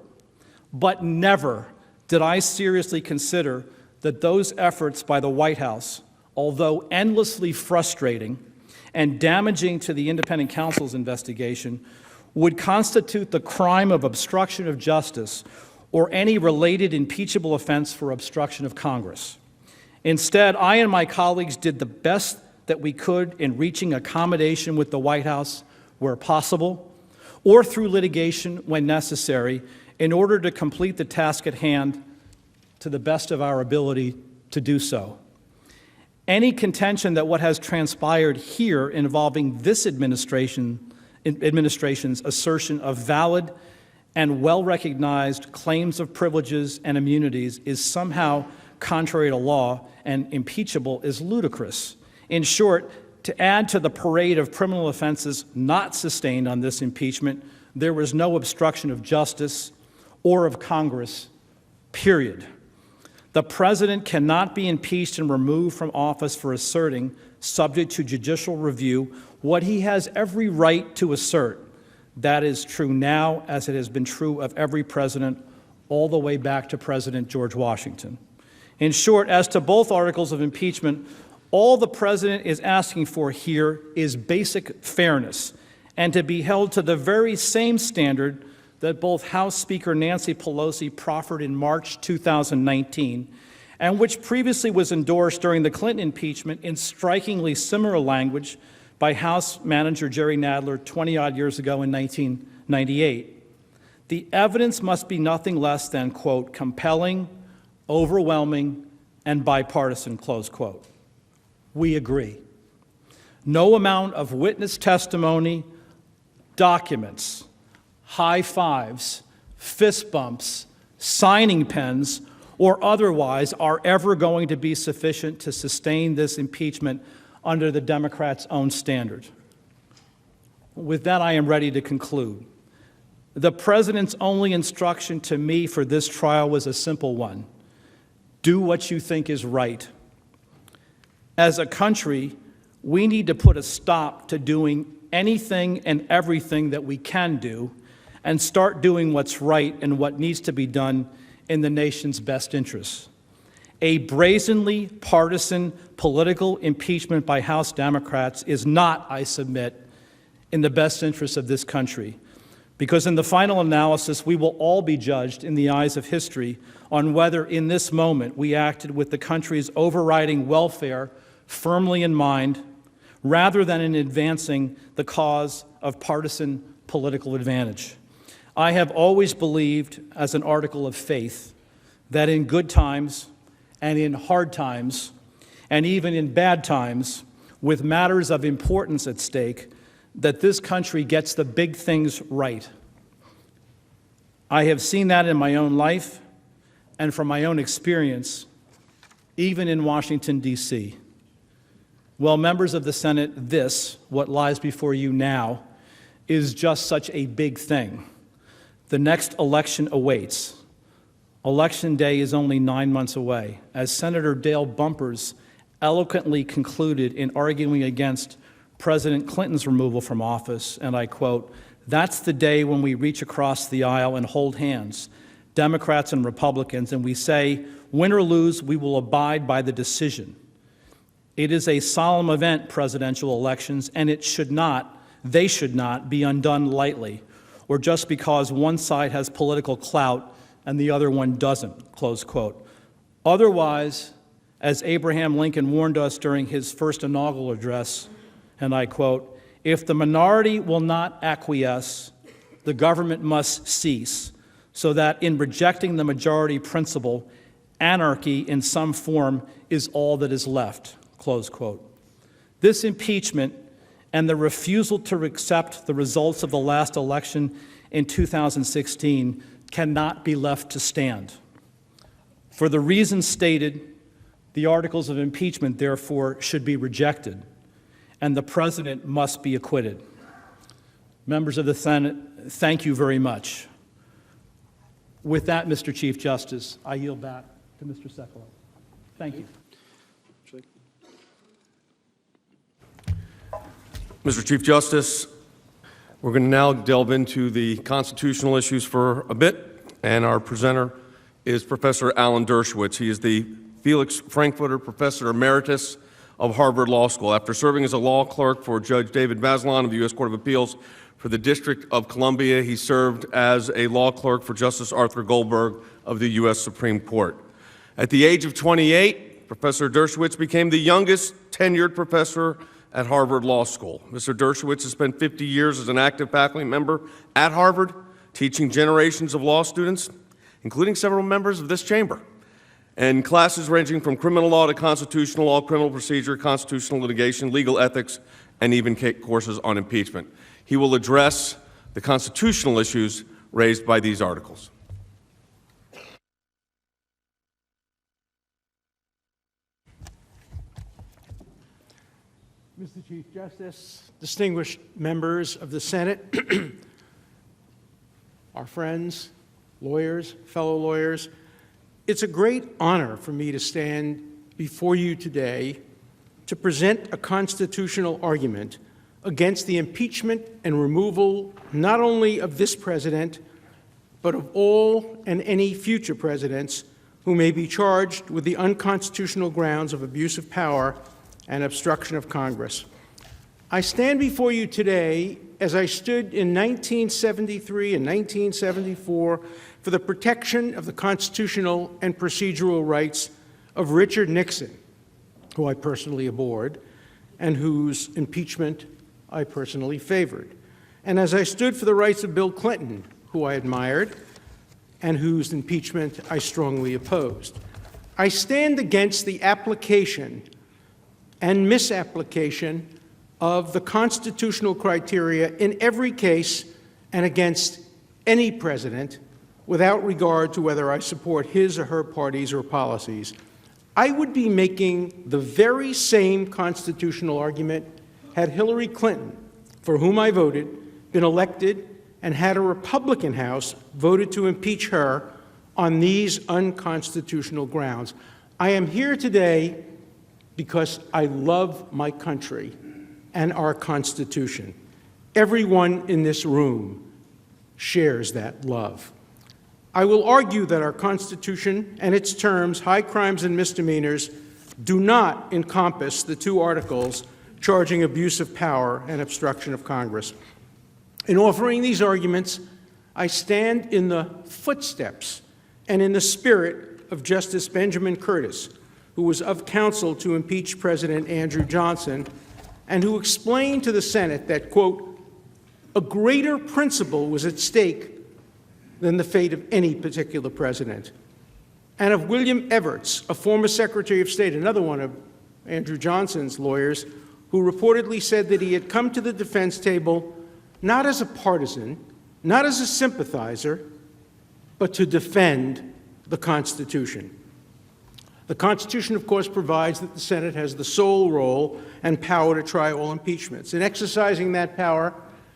But never did I seriously consider that those efforts by the White House, although endlessly frustrating and damaging to the independent counsel's investigation, would constitute the crime of obstruction of justice or any related impeachable offense for obstruction of Congress. Instead, I and my colleagues did the best that we could in reaching accommodation with the White House where possible, or through litigation when necessary, in order to complete the task at hand to the best of our ability to do so. Any contention that what has transpired here involving this administration's assertion of valid and well-recognized claims of privileges and immunities is somehow contrary to law and impeachable is ludicrous. In short, to add to the parade of criminal offenses not sustained on this impeachment, there was no obstruction of justice or of Congress, period. The president cannot be impeached and removed from office for asserting, subject to judicial review, what he has every right to assert. That is true now, as it has been true of every president, all the way back to President George Washington. In short, as to both articles of impeachment, all the president is asking for here is basic fairness and to be held to the very same standard that both House Speaker Nancy Pelosi proffered in March 2019, and which previously was endorsed during the Clinton impeachment in strikingly similar language by House Manager Jerry Nadler 20-odd years ago in 1998. The evidence must be nothing less than, quote, compelling, overwhelming, and bipartisan, close quote. We agree. No amount of witness testimony, documents, high fives, fist bumps, signing pens, or otherwise are ever going to be sufficient to sustain this impeachment under the Democrats' own standard. With that, I am ready to conclude. The president's only instruction to me for this trial was a simple one. Do what you think is right. As a country, we need to put a stop to doing anything and everything that we can do and start doing what's right and what needs to be done in the nation's best interests. A brazenly partisan political impeachment by House Democrats is not, I submit, in the best interests of this country, because in the final analysis, we will all be judged in the eyes of history on whether in this moment we acted with the country's overriding welfare firmly in mind, rather than in advancing the cause of partisan political advantage. I have always believed, as an article of faith, that in good times and in hard times and even in bad times, with matters of importance at stake, that this country gets the big things right. I have seen that in my own life and from my own experience, even in Washington, D.C. Well, members of the Senate, this, what lies before you now, is just such a big thing. The next election awaits. Election day is only 9 months away. As Senator Dale Bumpers eloquently concluded in arguing against President Clinton's removal from office, and I quote, "That's the day when we reach across the aisle and hold hands, Democrats and Republicans, and we say, win or lose, we will abide by the decision. It is a solemn event, presidential elections, and they should not be undone lightly, or just because one side has political clout and the other one doesn't," close quote. Otherwise, as Abraham Lincoln warned us during his first inaugural address, and I quote, "If the minority will not acquiesce, the government must cease, so that in rejecting the majority principle, anarchy in some form is all that is left," close quote. This impeachment and the refusal to accept the results of the last election in 2016 cannot be left to stand. For the reasons stated, the articles of impeachment, therefore, should be rejected, and the president must be acquitted. Members of the Senate, thank you very much. With that, Mr. Chief Justice, I yield back to Mr. Sekulow. Thank you. Mr. Chief Justice, we're going to now delve into the constitutional issues for a bit, and our presenter is Professor Alan Dershowitz. He is the Felix Frankfurter Professor Emeritus of Harvard Law School. After serving as a law clerk for Judge David Maslon of the U.S. Court of Appeals for the District of Columbia, he served as a law clerk for Justice Arthur Goldberg of the U.S. Supreme Court. At the age of 28, Professor Dershowitz became the youngest tenured professor at Harvard Law School. Mr. Dershowitz has spent 50 years as an active faculty member at Harvard, teaching generations of law students, including several members of this chamber, and classes ranging from criminal law to constitutional law, criminal procedure, constitutional litigation, legal ethics, and even courses on impeachment. He will address the constitutional issues raised by these articles. Mr. Chief Justice, distinguished members of the Senate, our friends, lawyers, fellow lawyers, it's a great honor for me to stand before you today to present a constitutional argument against the impeachment and removal not only of this president, but of all and any future presidents who may be charged with the unconstitutional grounds of abuse of power and obstruction of Congress. I stand before you today as I stood in 1973 and 1974 for the protection of the constitutional and procedural rights of Richard Nixon, who I personally abhorred, and whose impeachment I personally favored. And as I stood for the rights of Bill Clinton, who I admired, and whose impeachment I strongly opposed. I stand against the application and misapplication of the constitutional criteria in every case and against any president without regard to whether I support his or her parties or policies. I would be making the very same constitutional argument had Hillary Clinton, for whom I voted, been elected and had a Republican House voted to impeach her on these unconstitutional grounds. I am here today because I love my country and our Constitution. Everyone in this room shares that love. I will argue that our Constitution and its terms, high crimes and misdemeanors, do not encompass the two articles charging abuse of power and obstruction of Congress. In offering these arguments, I stand in the footsteps and in the spirit of Justice Benjamin Curtis, who was of counsel to impeach President Andrew Johnson, and who explained to the Senate that, quote, a greater principle was at stake than the fate of any particular president. And of William Evarts, a former Secretary of State, another one of Andrew Johnson's lawyers, who reportedly said that he had come to the defense table not as a partisan, not as a sympathizer, but to defend the Constitution. The Constitution, of course, provides that the Senate has the sole role and power to try all impeachments. In exercising that power,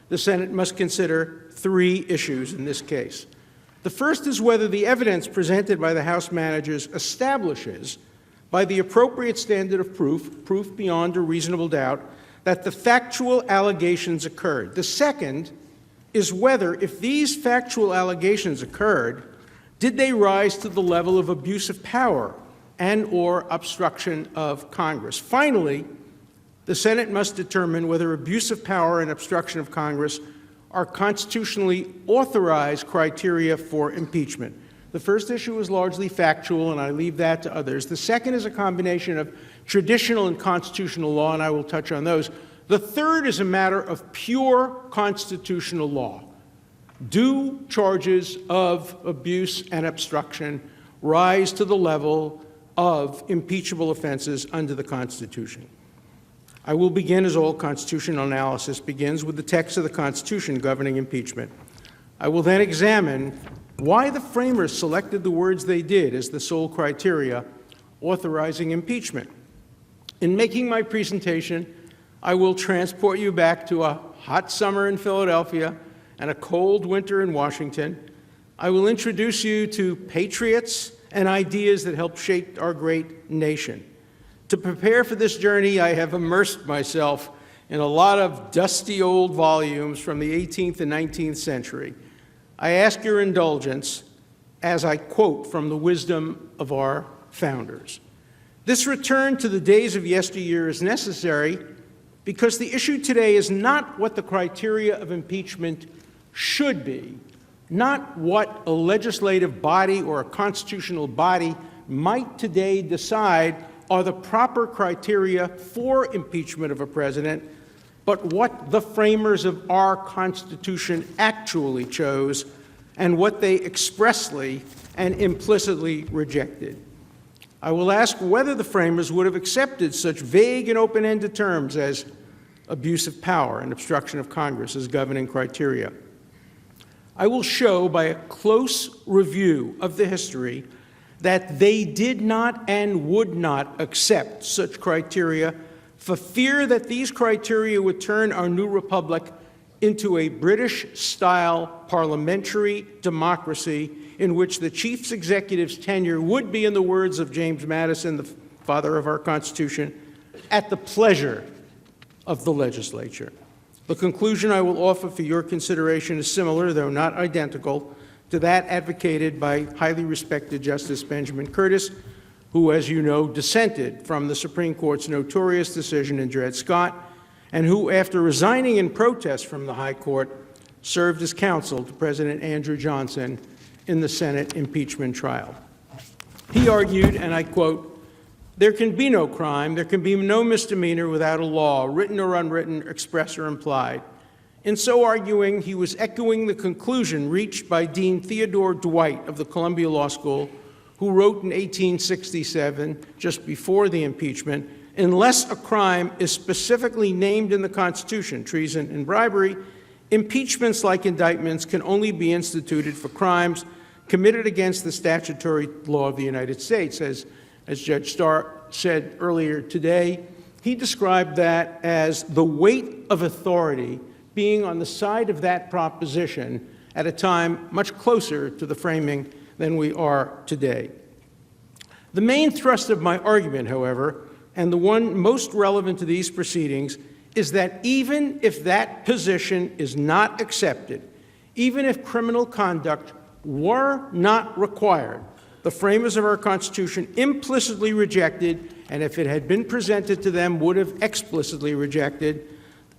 the Senate must consider three issues in this case. The first is whether the evidence presented by the House managers establishes, by the appropriate standard of proof beyond a reasonable doubt, that the factual allegations occurred. The second is whether, if these factual allegations occurred, did they rise to the level of abuse of power and/or obstruction of Congress. Finally, the Senate must determine whether abuse of power and obstruction of Congress are constitutionally authorized criteria for impeachment. The first issue is largely factual, and I leave that to others. The second is a combination of traditional and constitutional law, and I will touch on those. The third is a matter of pure constitutional law. Do charges of abuse and obstruction rise to the level of impeachable offenses under the Constitution? I will begin, as all constitutional analysis begins, with the text of the Constitution governing impeachment. I will then examine why the framers selected the words they did as the sole criteria authorizing impeachment. In making my presentation, I will transport you back to a hot summer in Philadelphia and a cold winter in Washington. I will introduce you to patriots and ideas that helped shape our great nation. To prepare for this journey, I have immersed myself in a lot of dusty old volumes from the 18th and 19th century. I ask your indulgence as I quote from the wisdom of our founders. This return to the days of yesteryear is necessary because the issue today is not what the criteria of impeachment should be, not what a legislative body or a constitutional body might today decide are the proper criteria for impeachment of a president, but what the framers of our Constitution actually chose and what they expressly and implicitly rejected. I will ask whether the framers would have accepted such vague and open-ended terms as abuse of power and obstruction of Congress as governing criteria. I will show by a close review of the history that they did not and would not accept such criteria for fear that these criteria would turn our new republic into a British-style parliamentary democracy in which the chief executive's tenure would be, in the words of James Madison, the father of our Constitution, at the pleasure of the legislature. The conclusion I will offer for your consideration is similar, though not identical, to that advocated by highly respected Justice Benjamin Curtis, who, as you know, dissented from the Supreme Court's notorious decision in Dred Scott, and who, after resigning in protest from the High Court, served as counsel to President Andrew Johnson in the Senate impeachment trial. He argued, and I quote, "There can be no crime, there can be no misdemeanor without a law, written or unwritten, express or implied." In so arguing, he was echoing the conclusion reached by Dean Theodore Dwight of the Columbia Law School, who wrote in 1867, just before the impeachment, "Unless a crime is specifically named in the Constitution, treason and bribery, impeachments like indictments can only be instituted for crimes committed against the statutory law of the United States." As Judge Starr said earlier today, he described that as the weight of authority being on the side of that proposition at a time much closer to the framing than we are today. The main thrust of my argument, however, and the one most relevant to these proceedings, is that even if that position is not accepted, even if criminal conduct were not required, the framers of our Constitution implicitly rejected, and if it had been presented to them, would have explicitly rejected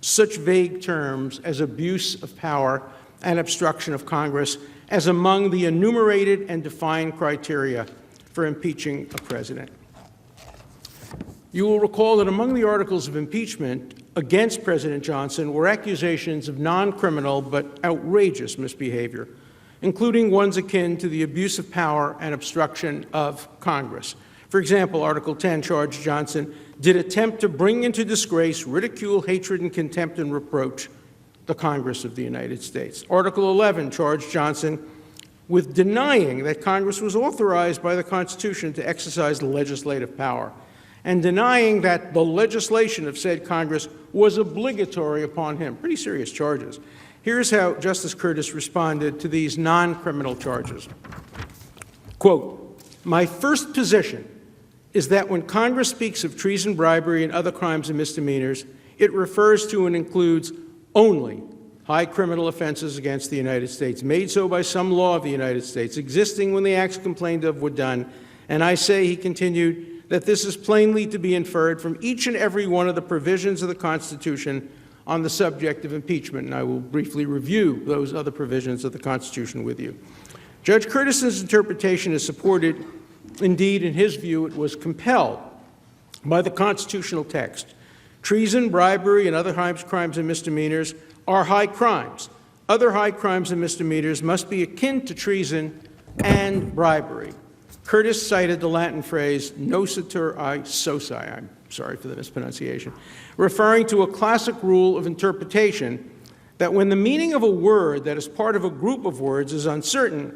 such vague terms as abuse of power and obstruction of Congress as among the enumerated and defined criteria for impeaching a president. You will recall that among the articles of impeachment against President Johnson were accusations of non-criminal but outrageous misbehavior, including ones akin to the abuse of power and obstruction of Congress. For example, Article 10 charged Johnson did attempt to bring into disgrace, ridicule, hatred, and contempt and reproach the Congress of the United States. Article 11 charged Johnson with denying that Congress was authorized by the Constitution to exercise legislative power, and denying that the legislation of said Congress was obligatory upon him. Pretty serious charges. Here's how Justice Curtis responded to these non-criminal charges. Quote, "My first position is that when Congress speaks of treason, bribery, and other crimes and misdemeanors, it refers to and includes only high criminal offenses against the United States, made so by some law of the United States, existing when the acts complained of were done. And I say," he continued, "that this is plainly to be inferred from each and every one of the provisions of the Constitution on the subject of impeachment." And I will briefly review those other provisions of the Constitution with you. Judge Curtis's interpretation is supported. Indeed, in his view, it was compelled by the constitutional text. Treason, bribery, and other crimes and misdemeanors are high crimes. Other high crimes and misdemeanors must be akin to treason and bribery. Curtis cited the Latin phrase nocitur I soci, I'm sorry for the mispronunciation, referring to a classic rule of interpretation that when the meaning of a word that is part of a group of words is uncertain,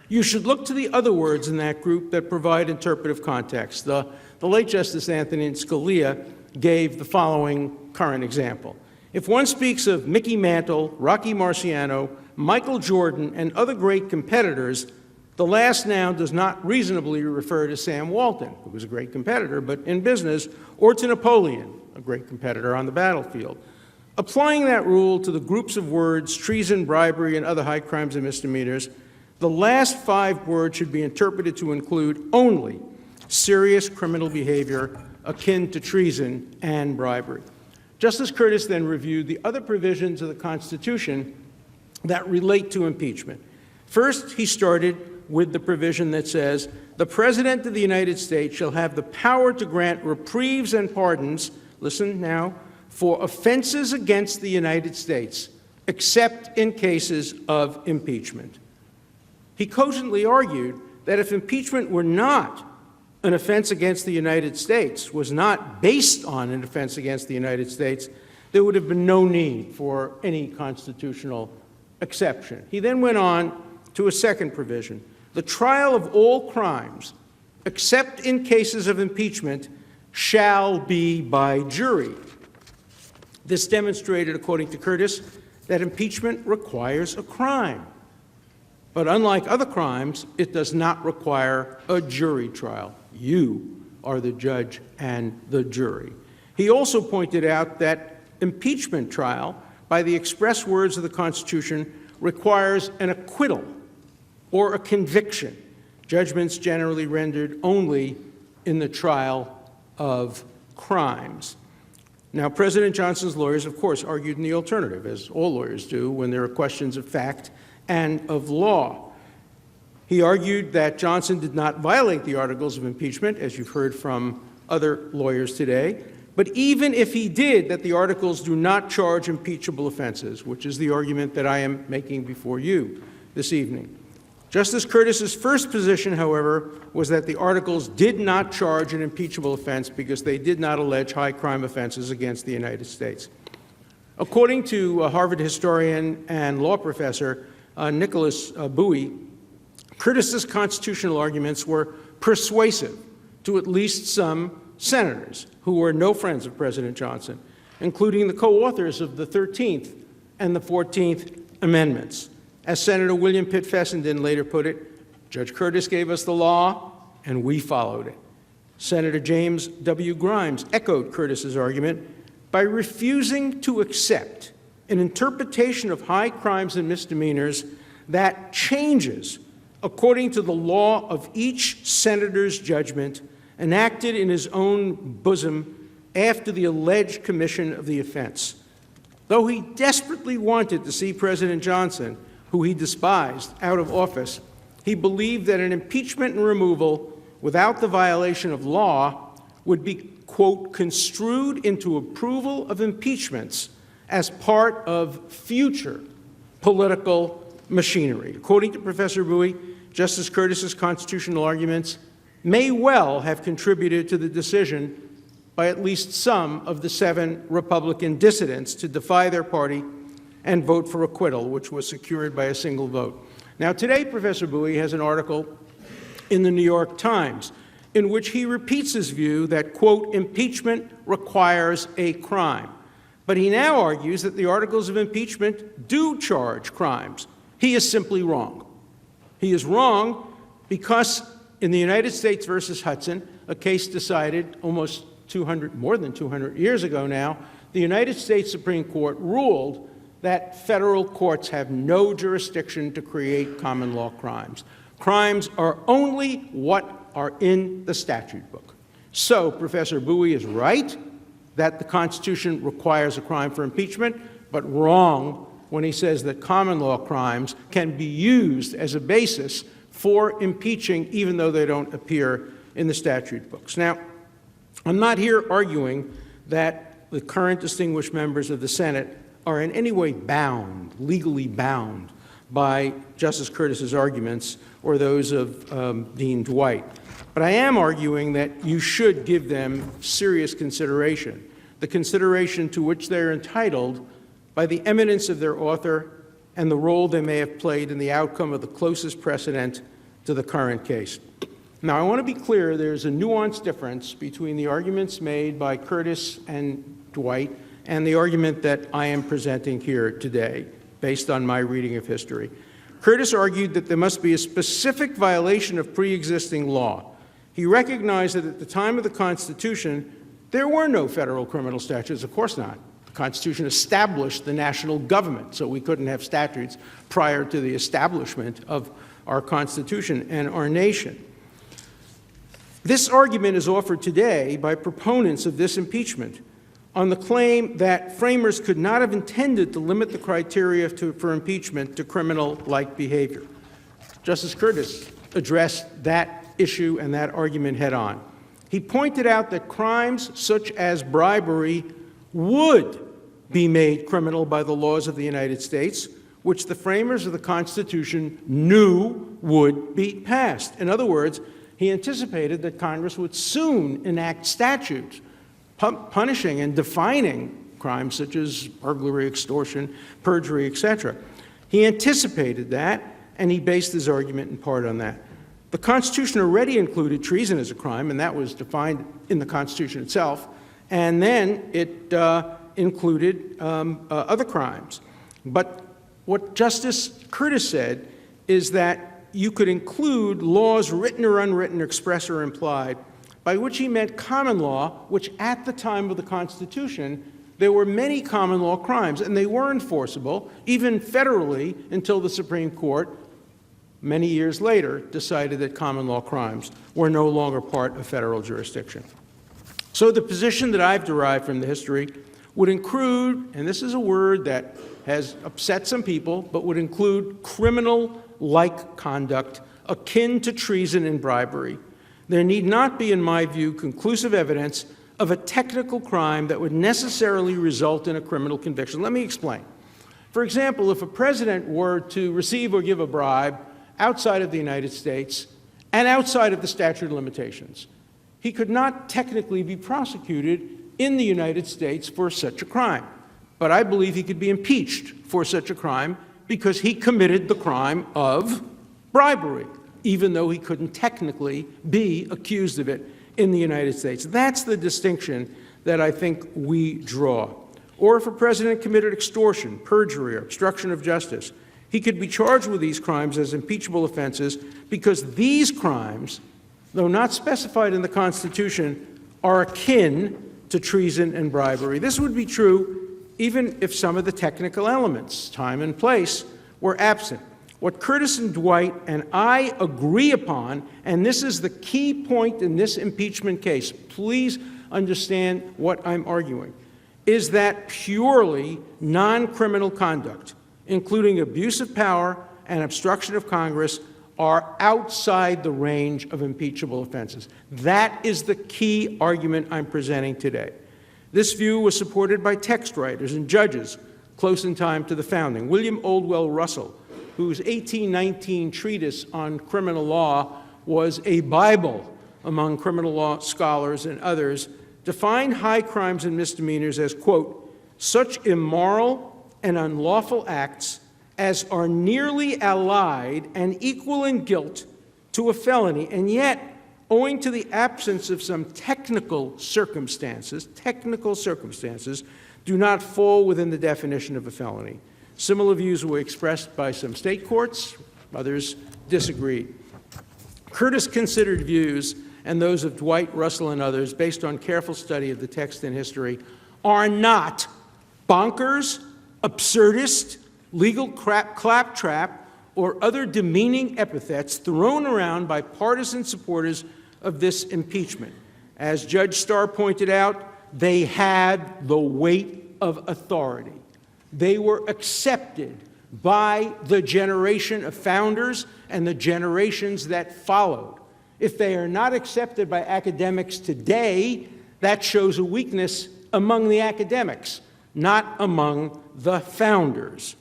you should look to the other words in that group that provide interpretive context. The late Justice Anthony Scalia gave the following current example. If one speaks of Mickey Mantle, Rocky Marciano, Michael Jordan, and other great competitors, the last noun does not reasonably refer to Sam Walton, who was a great competitor, but in business, or to Napoleon, a great competitor on the battlefield. Applying that rule to the groups of words treason, bribery, and other high crimes and misdemeanors, the last 5 words should be interpreted to include only serious criminal behavior akin to treason and bribery. Justice Curtis then reviewed the other provisions of the Constitution that relate to impeachment. First, he started with the provision that says, "The President of the United States shall have the power to grant reprieves and pardons," listen now, "for offenses against the United States, except in cases of impeachment." He cogently argued that if impeachment were not an offense against the United States, was not based on an offense against the United States, there would have been no need for any constitutional exception. He then went on to a second provision. "The trial of all crimes, except in cases of impeachment, shall be by jury." This demonstrated, according to Curtis, that impeachment requires a crime. But unlike other crimes, it does not require a jury trial. You are the judge and the jury. He also pointed out that impeachment trial, by the express words of the Constitution, requires an acquittal or a conviction, judgments generally rendered only in the trial of crimes. Now, President Johnson's lawyers, of course, argued in the alternative, as all lawyers do when there are questions of fact and of law. He argued that Johnson did not violate the articles of impeachment, as you've heard from other lawyers today, but even if he did, that the articles do not charge impeachable offenses, which is the argument that I am making before you this evening. Justice Curtis's first position, however, was that the articles did not charge an impeachable offense because they did not allege high crime offenses against the United States. According to Harvard historian and law professor Nicholas Bowie, Curtis's constitutional arguments were persuasive to at least some senators who were no friends of President Johnson, including the co-authors of the 13th and the 14th Amendments. As Senator William Pitt Fessenden later put it, Judge Curtis gave us the law, and we followed it. Senator James W. Grimes echoed Curtis's argument by refusing to accept an interpretation of high crimes and misdemeanors that changes according to the law of each senator's judgment enacted in his own bosom after the alleged commission of the offense. Though he desperately wanted to see President Johnson, who he despised, out of office, he believed that an impeachment and removal without the violation of law would be, quote, construed into approval of impeachments as part of future political machinery. According to Professor Bowie, Justice Curtis's constitutional arguments may well have contributed to the decision by at least some of the 7 Republican dissidents to defy their party and vote for acquittal, which was secured by a single vote. Now, today, Professor Bowie has an article in the New York Times in which he repeats his view that, quote, impeachment requires a crime. But he now argues that the articles of impeachment do charge crimes. He is simply wrong. He is wrong because in the United States versus Hudson, a case decided almost more than 200 years ago now, the United States Supreme Court ruled that federal courts have no jurisdiction to create common law crimes. Crimes are only what are in the statute book. So Professor Bowie is right that the Constitution requires a crime for impeachment, but wrong when he says that common law crimes can be used as a basis for impeaching, even though they don't appear in the statute books. Now, I'm not here arguing that the current distinguished members of the Senate are in any way bound, legally bound, by Justice Curtis's arguments or those of Dean Dwight. But I am arguing that you should give them serious consideration, the consideration to which they're entitled by the eminence of their author and the role they may have played in the outcome of the closest precedent to the current case. Now, I want to be clear, there's a nuanced difference between the arguments made by Curtis and Dwight and the argument that I am presenting here today, based on my reading of history. Curtis argued that there must be a specific violation of pre-existing law. He recognized that at the time of the Constitution, there were no federal criminal statutes. Of course not. The Constitution established the national government, so we couldn't have statutes prior to the establishment of our Constitution and our nation. This argument is offered today by proponents of this impeachment on the claim that framers could not have intended to limit the criteria for impeachment to criminal-like behavior. Justice Curtis addressed that issue and that argument head-on. He pointed out that crimes such as bribery would be made criminal by the laws of the United States, which the framers of the Constitution knew would be passed. In other words, he anticipated that Congress would soon enact statutes punishing and defining crimes such as burglary, extortion, perjury, etc. He anticipated that, and he based his argument in part on that. The Constitution already included treason as a crime, and that was defined in the Constitution itself, and then it included other crimes. But what Justice Curtis said is that you could include laws written or unwritten, express or implied, by which he meant common law, which at the time of the Constitution, there were many common law crimes, and they were enforceable, even federally, until the Supreme Court, many years later, decided that common law crimes were no longer part of federal jurisdiction. So the position that I've derived from the history would include, and this is a word that has upset some people, but would include criminal-like conduct akin to treason and bribery. There need not be, in my view, conclusive evidence of a technical crime that would necessarily result in a criminal conviction. Let me explain. For example, if a president were to receive or give a bribe outside of the United States and outside of the statute of limitations, he could not technically be prosecuted in the United States for such a crime. But I believe he could be impeached for such a crime because he committed the crime of bribery, even though he couldn't technically be accused of it in the United States. That's the distinction that I think we draw. Or if a president committed extortion, perjury, or obstruction of justice, he could be charged with these crimes as impeachable offenses because these crimes, though not specified in the Constitution, are akin to treason and bribery. This would be true even if some of the technical elements, time and place, were absent. What Curtis and Dwight and I agree upon, and this is the key point in this impeachment case, please understand what I'm arguing, is that purely non-criminal conduct, including abuse of power and obstruction of Congress, are outside the range of impeachable offenses. That is the key argument I'm presenting today. This view was supported by text writers and judges close in time to the founding. William Oldwell Russell, whose 1819 treatise on criminal law was a Bible among criminal law scholars and others, define high crimes and misdemeanors as, quote, such immoral and unlawful acts as are nearly allied and equal in guilt to a felony, and yet, owing to the absence of some technical circumstances, do not fall within the definition of a felony. Similar views were expressed by some state courts, others disagreed. Curtis considered views, and those of Dwight, Russell, and others, based on careful study of the text and history, are not bonkers, absurdist, legal claptrap, or other demeaning epithets thrown around by partisan supporters of this impeachment. As Judge Starr pointed out, they had the weight of authority. They were accepted by the generation of founders and the generations that followed. If they are not accepted by academics today, that shows a weakness among the academics, not among the founders.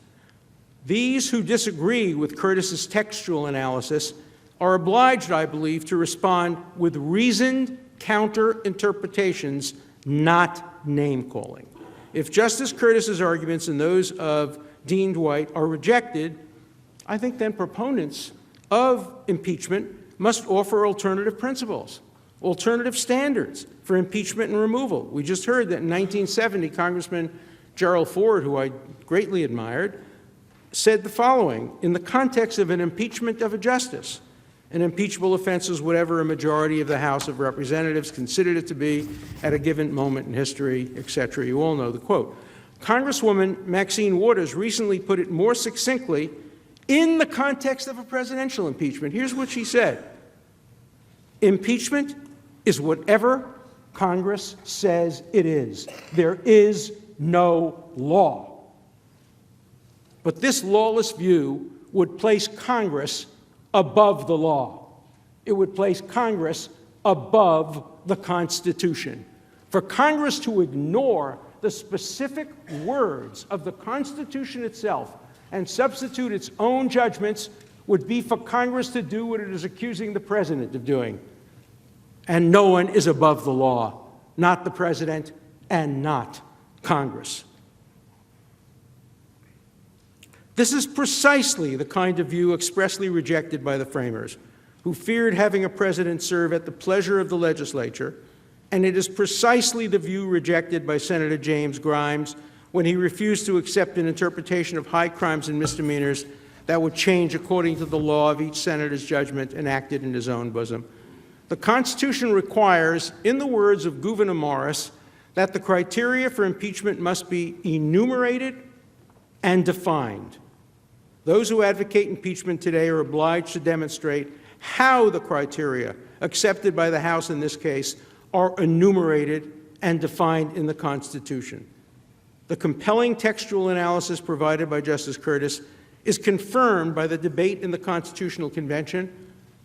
These who disagree with Curtis's textual analysis are obliged, I believe, to respond with reasoned counter-interpretations, not name-calling. If Justice Curtis's arguments and those of Dean Dwight are rejected, I think then proponents of impeachment must offer alternative principles, alternative standards for impeachment and removal. We just heard that in 1970, Congressman Gerald Ford, who I greatly admired, said the following: in the context of an impeachment of a justice, an impeachable offense is whatever a majority of the House of Representatives considered it to be at a given moment in history, etc. You all know the quote. Congresswoman Maxine Waters recently put it more succinctly in the context of a presidential impeachment. Here's what she said: impeachment is whatever Congress says it is. There is no law. But this lawless view would place Congress above the law. It would place Congress above the Constitution. For Congress to ignore the specific words of the Constitution itself and substitute its own judgments would be for Congress to do what it is accusing the President of doing. And no one is above the law, not the President and not Congress. This is precisely the kind of view expressly rejected by the framers, who feared having a president serve at the pleasure of the legislature, and it is precisely the view rejected by Senator James Grimes when he refused to accept an interpretation of high crimes and misdemeanors that would change according to the law of each senator's judgment enacted in his own bosom. The Constitution requires, in the words of Gouverneur Morris, that the criteria for impeachment must be enumerated and defined. Those who advocate impeachment today are obliged to demonstrate how the criteria accepted by the House in this case are enumerated and defined in the Constitution. The compelling textual analysis provided by Justice Curtis is confirmed by the debate in the Constitutional Convention,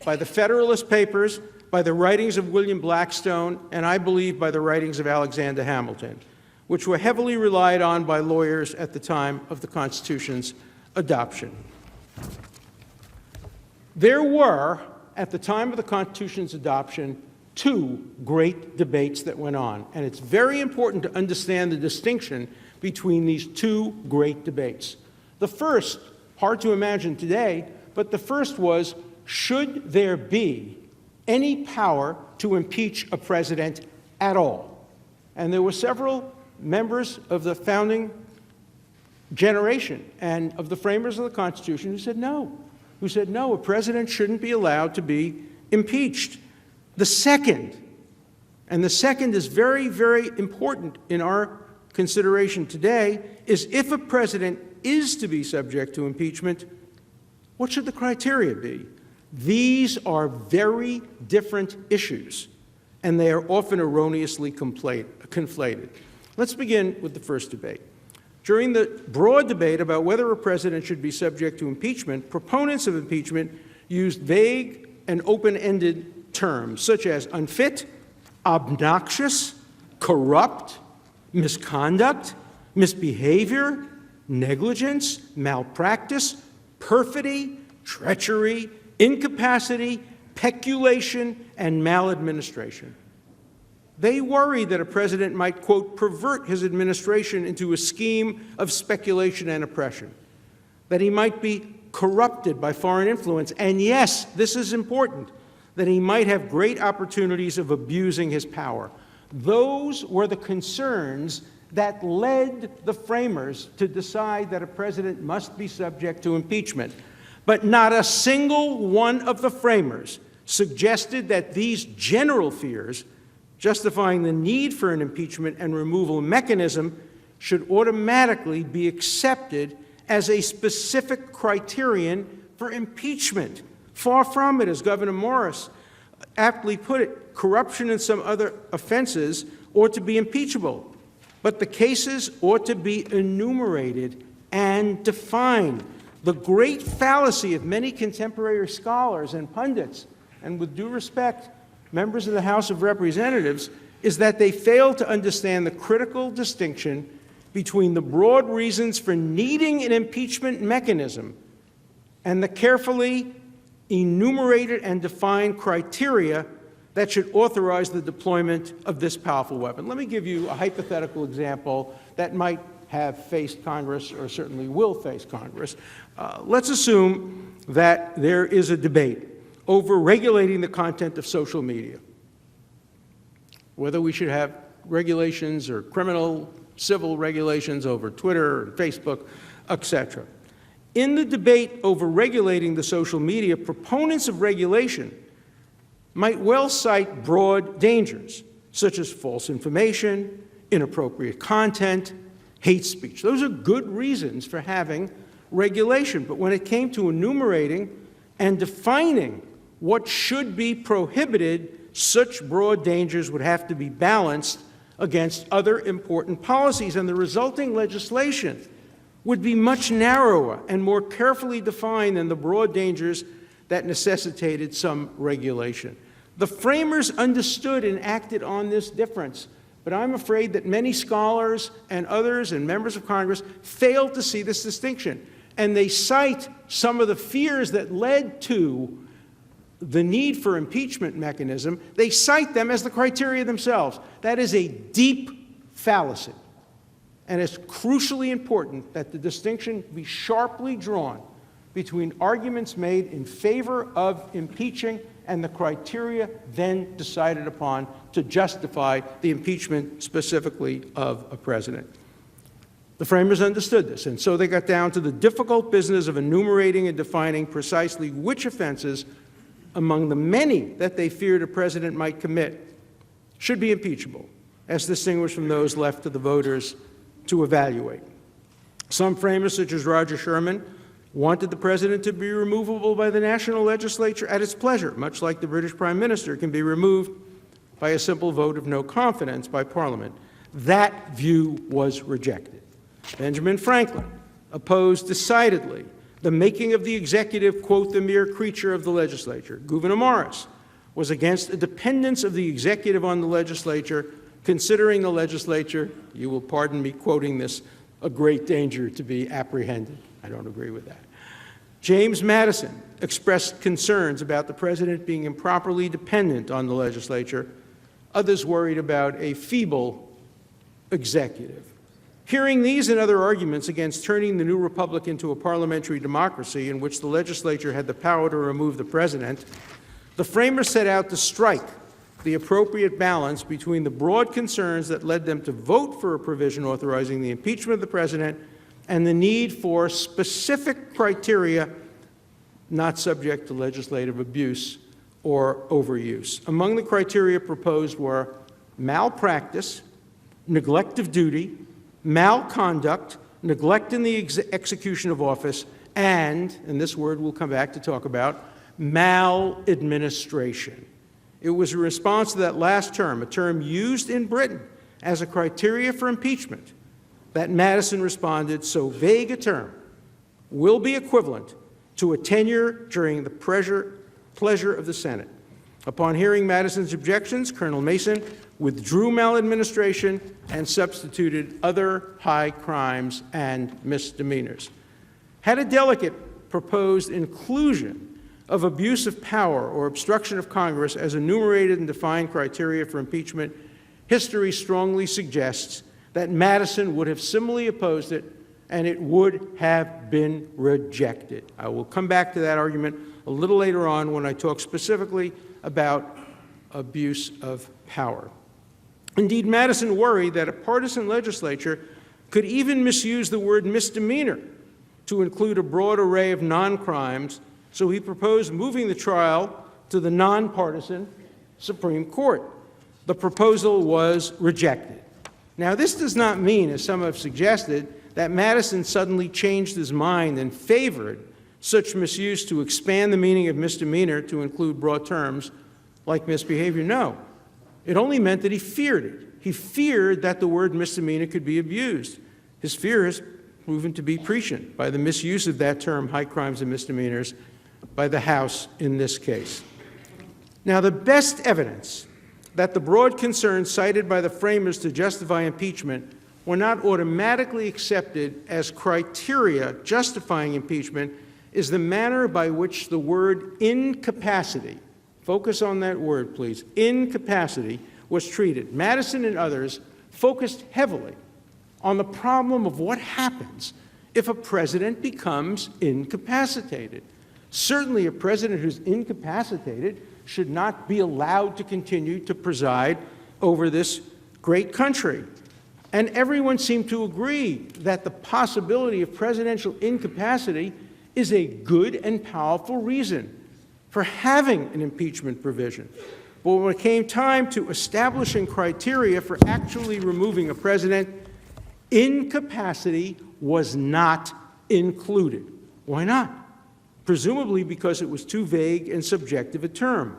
by the Federalist Papers, by the writings of William Blackstone, and I believe by the writings of Alexander Hamilton, which were heavily relied on by lawyers at the time of the Constitution's adoption. There were, at the time of the Constitution's adoption, two great debates that went on, and it's very important to understand the distinction between these two great debates. The first, hard to imagine today, but the first was, should there be any power to impeach a president at all? And there were several members of the founding generation and of the framers of the Constitution who said no, a president shouldn't be allowed to be impeached. The second is very, very important in our consideration today, is if a president is to be subject to impeachment, what should the criteria be? These are very different issues, and they are often erroneously conflated. Let's begin with the first debate. During the broad debate about whether a president should be subject to impeachment, proponents of impeachment used vague and open-ended terms such as unfit, obnoxious, corrupt, misconduct, misbehavior, negligence, malpractice, perfidy, treachery, incapacity, peculation and maladministration. They worry that a president might, quote, pervert his administration into a scheme of speculation and oppression, that he might be corrupted by foreign influence, and yes, this is important, that he might have great opportunities of abusing his power. Those were the concerns that led the framers to decide that a president must be subject to impeachment. But not a single one of the framers suggested that these general fears justifying the need for an impeachment and removal mechanism should automatically be accepted as a specific criterion for impeachment. Far from it, as Governor Morris aptly put it, corruption and some other offenses ought to be impeachable, but the cases ought to be enumerated and defined. The great fallacy of many contemporary scholars and pundits, and with due respect, members of the House of Representatives, is that they fail to understand the critical distinction between the broad reasons for needing an impeachment mechanism and the carefully enumerated and defined criteria that should authorize the deployment of this powerful weapon. Let me give you a hypothetical example that might have faced Congress, or certainly will face Congress. Let's assume that there is a debate over regulating the content of social media, whether we should have regulations or criminal, civil regulations over Twitter, and Facebook, etc. In the debate over regulating the social media, proponents of regulation might well cite broad dangers, such as false information, inappropriate content, hate speech. Those are good reasons for having regulation. But when it came to enumerating and defining what should be prohibited, such broad dangers would have to be balanced against other important policies, and the resulting legislation would be much narrower and more carefully defined than the broad dangers that necessitated some regulation. The framers understood and acted on this difference, but I'm afraid that many scholars and others and members of Congress failed to see this distinction, and they cite some of the fears that led to the need for impeachment mechanism. They cite them as the criteria themselves. That is a deep fallacy, and it's crucially important that the distinction be sharply drawn between arguments made in favor of impeaching and the criteria then decided upon to justify the impeachment specifically of a president. The framers understood this, and so they got down to the difficult business of enumerating and defining precisely which offenses among the many that they feared a president might commit should be impeachable, as distinguished from those left to the voters to evaluate. Some framers, such as Roger Sherman, wanted the president to be removable by the national legislature at its pleasure, much like the British Prime Minister can be removed by a simple vote of no confidence by Parliament. That view was rejected. Benjamin Franklin opposed decidedly the making of the executive, quote, the mere creature of the legislature. Gouverneur Morris was against a dependence of the executive on the legislature, considering the legislature, you will pardon me quoting this, a great danger to be apprehended. I don't agree with that. James Madison expressed concerns about the president being improperly dependent on the legislature. Others worried about a feeble executive. Hearing these and other arguments against turning the new republic into a parliamentary democracy in which the legislature had the power to remove the president, the framers set out to strike the appropriate balance between the broad concerns that led them to vote for a provision authorizing the impeachment of the president and the need for specific criteria not subject to legislative abuse or overuse. Among the criteria proposed were malpractice, neglect of duty, malconduct, neglect in the execution of office, and this word we'll come back to talk about, maladministration. It was a response to that last term, a term used in Britain as a criteria for impeachment, that Madison responded, so vague a term will be equivalent to a tenure during the pleasure of the Senate. Upon hearing Madison's objections, Colonel Mason withdrew maladministration and substituted other high crimes and misdemeanors. Had a delegate proposed inclusion of abuse of power or obstruction of Congress as enumerated and defined criteria for impeachment, history strongly suggests that Madison would have similarly opposed it and it would have been rejected. I will come back to that argument a little later on when I talk specifically about abuse of power. Indeed, Madison worried that a partisan legislature could even misuse the word misdemeanor to include a broad array of non-crimes, so he proposed moving the trial to the nonpartisan Supreme Court. The proposal was rejected. Now, this does not mean, as some have suggested, that Madison suddenly changed his mind and favored such misuse to expand the meaning of misdemeanor to include broad terms like misbehavior. No. It only meant that he feared it. He feared that the word misdemeanor could be abused. His fear has proven to be prescient by the misuse of that term, high crimes and misdemeanors, by the House in this case. Now, the best evidence that the broad concerns cited by the framers to justify impeachment were not automatically accepted as criteria justifying impeachment is the manner by which the word incapacity, focus on that word, please, incapacity, was treated. Madison and others focused heavily on the problem of what happens if a president becomes incapacitated. Certainly, a president who's incapacitated should not be allowed to continue to preside over this great country. And everyone seemed to agree that the possibility of presidential incapacity is a good and powerful reason for having an impeachment provision. But when it came time to establishing criteria for actually removing a president, incapacity was not included. Why not? Presumably because it was too vague and subjective a term.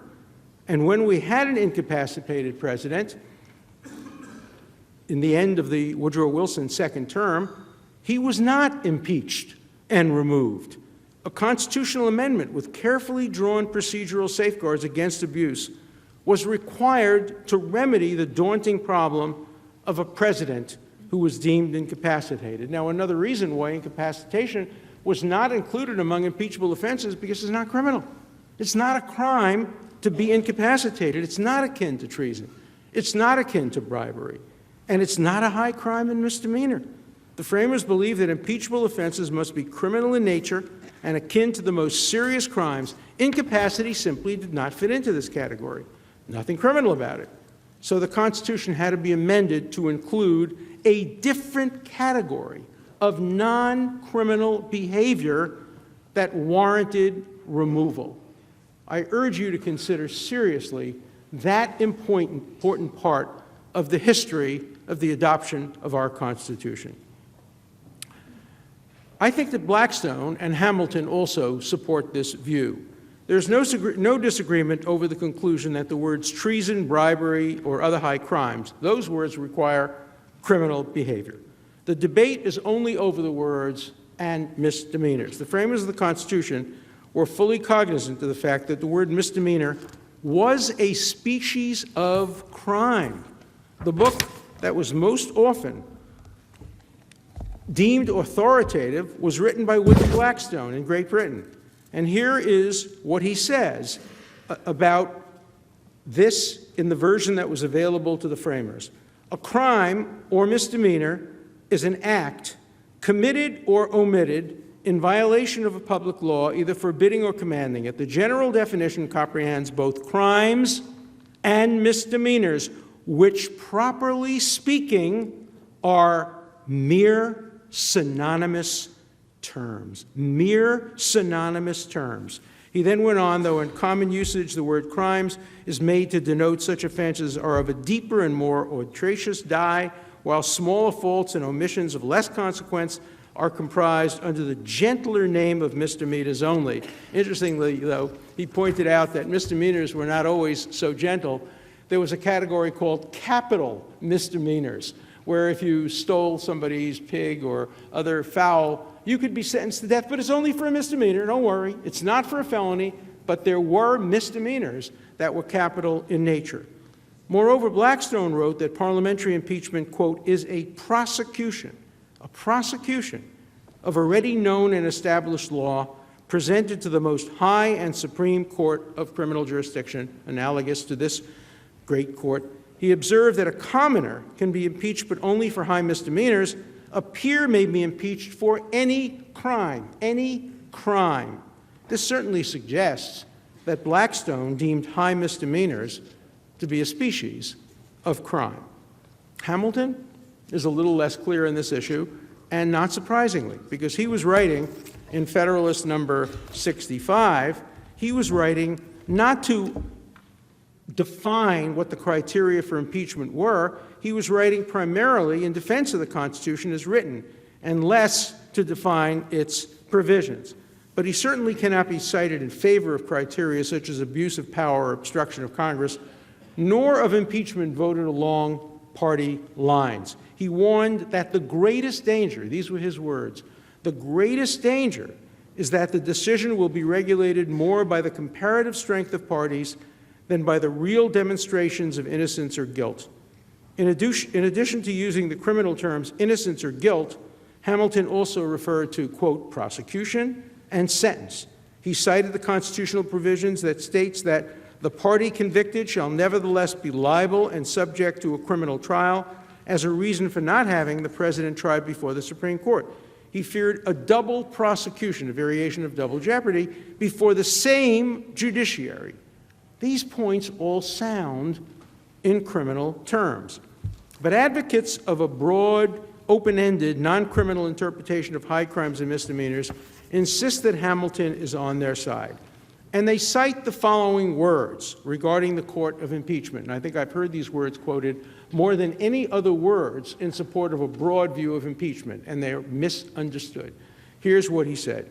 And when we had an incapacitated president, in the end of the Woodrow Wilson second term, he was not impeached and removed. A constitutional amendment with carefully drawn procedural safeguards against abuse was required to remedy the daunting problem of a president who was deemed incapacitated. Now, another reason why incapacitation was not included among impeachable offenses because it's not criminal. It's not a crime to be incapacitated. It's not akin to treason. It's not akin to bribery. And it's not a high crime and misdemeanor. The framers believed that impeachable offenses must be criminal in nature and akin to the most serious crimes. Incapacity simply did not fit into this category. Nothing criminal about it. So the Constitution had to be amended to include a different category of non-criminal behavior that warranted removal. I urge you to consider seriously that important part of the history of the adoption of our Constitution. I think that Blackstone and Hamilton also support this view. There's no disagreement over the conclusion that the words treason, bribery, or other high crimes, those words require criminal behavior. The debate is only over the words and misdemeanors. The framers of the Constitution were fully cognizant of the fact that the word misdemeanor was a species of crime. The book that was most often deemed authoritative was written by William Blackstone in Great Britain. And here is what he says about this in the version that was available to the framers. A crime or misdemeanor is an act committed or omitted in violation of a public law, either forbidding or commanding it. The general definition comprehends both crimes and misdemeanors, which, properly speaking, are mere synonymous terms. Mere synonymous terms. He then went on, though in common usage the word crimes is made to denote such offenses are of a deeper and more outrageous dye, while smaller faults and omissions of less consequence are comprised under the gentler name of misdemeanors only. Interestingly, though, he pointed out that misdemeanors were not always so gentle. There was a category called capital misdemeanors, where if you stole somebody's pig or other fowl, you could be sentenced to death, but it's only for a misdemeanor, don't worry. It's not for a felony, but there were misdemeanors that were capital in nature. Moreover, Blackstone wrote that parliamentary impeachment, quote, is a prosecution of already known and established law, presented to the most high and supreme court of criminal jurisdiction, analogous to this great court, he observed that a commoner can be impeached but only for high misdemeanors. A peer may be impeached for any crime, any crime. This certainly suggests that Blackstone deemed high misdemeanors to be a species of crime. Hamilton is a little less clear in this issue, and not surprisingly, because he was writing in Federalist number 65, he was writing not to define what the criteria for impeachment were. He was writing primarily in defense of the Constitution as written, and less to define its provisions. But he certainly cannot be cited in favor of criteria such as abuse of power or obstruction of Congress, nor of impeachment voted along party lines. He warned that the greatest danger, these were his words, the greatest danger is that the decision will be regulated more by the comparative strength of parties than by the real demonstrations of innocence or guilt. In addition to using the criminal terms innocence or guilt, Hamilton also referred to, quote, prosecution and sentence. He cited the constitutional provisions that states that the party convicted shall nevertheless be liable and subject to a criminal trial as a reason for not having the president tried before the Supreme Court. He feared a double prosecution, a variation of double jeopardy, before the same judiciary. These points all sound in criminal terms. But advocates of a broad, open-ended, non-criminal interpretation of high crimes and misdemeanors insist that Hamilton is on their side. And they cite the following words regarding the court of impeachment. And I think I've heard these words quoted more than any other words in support of a broad view of impeachment, and they're misunderstood. Here's what he said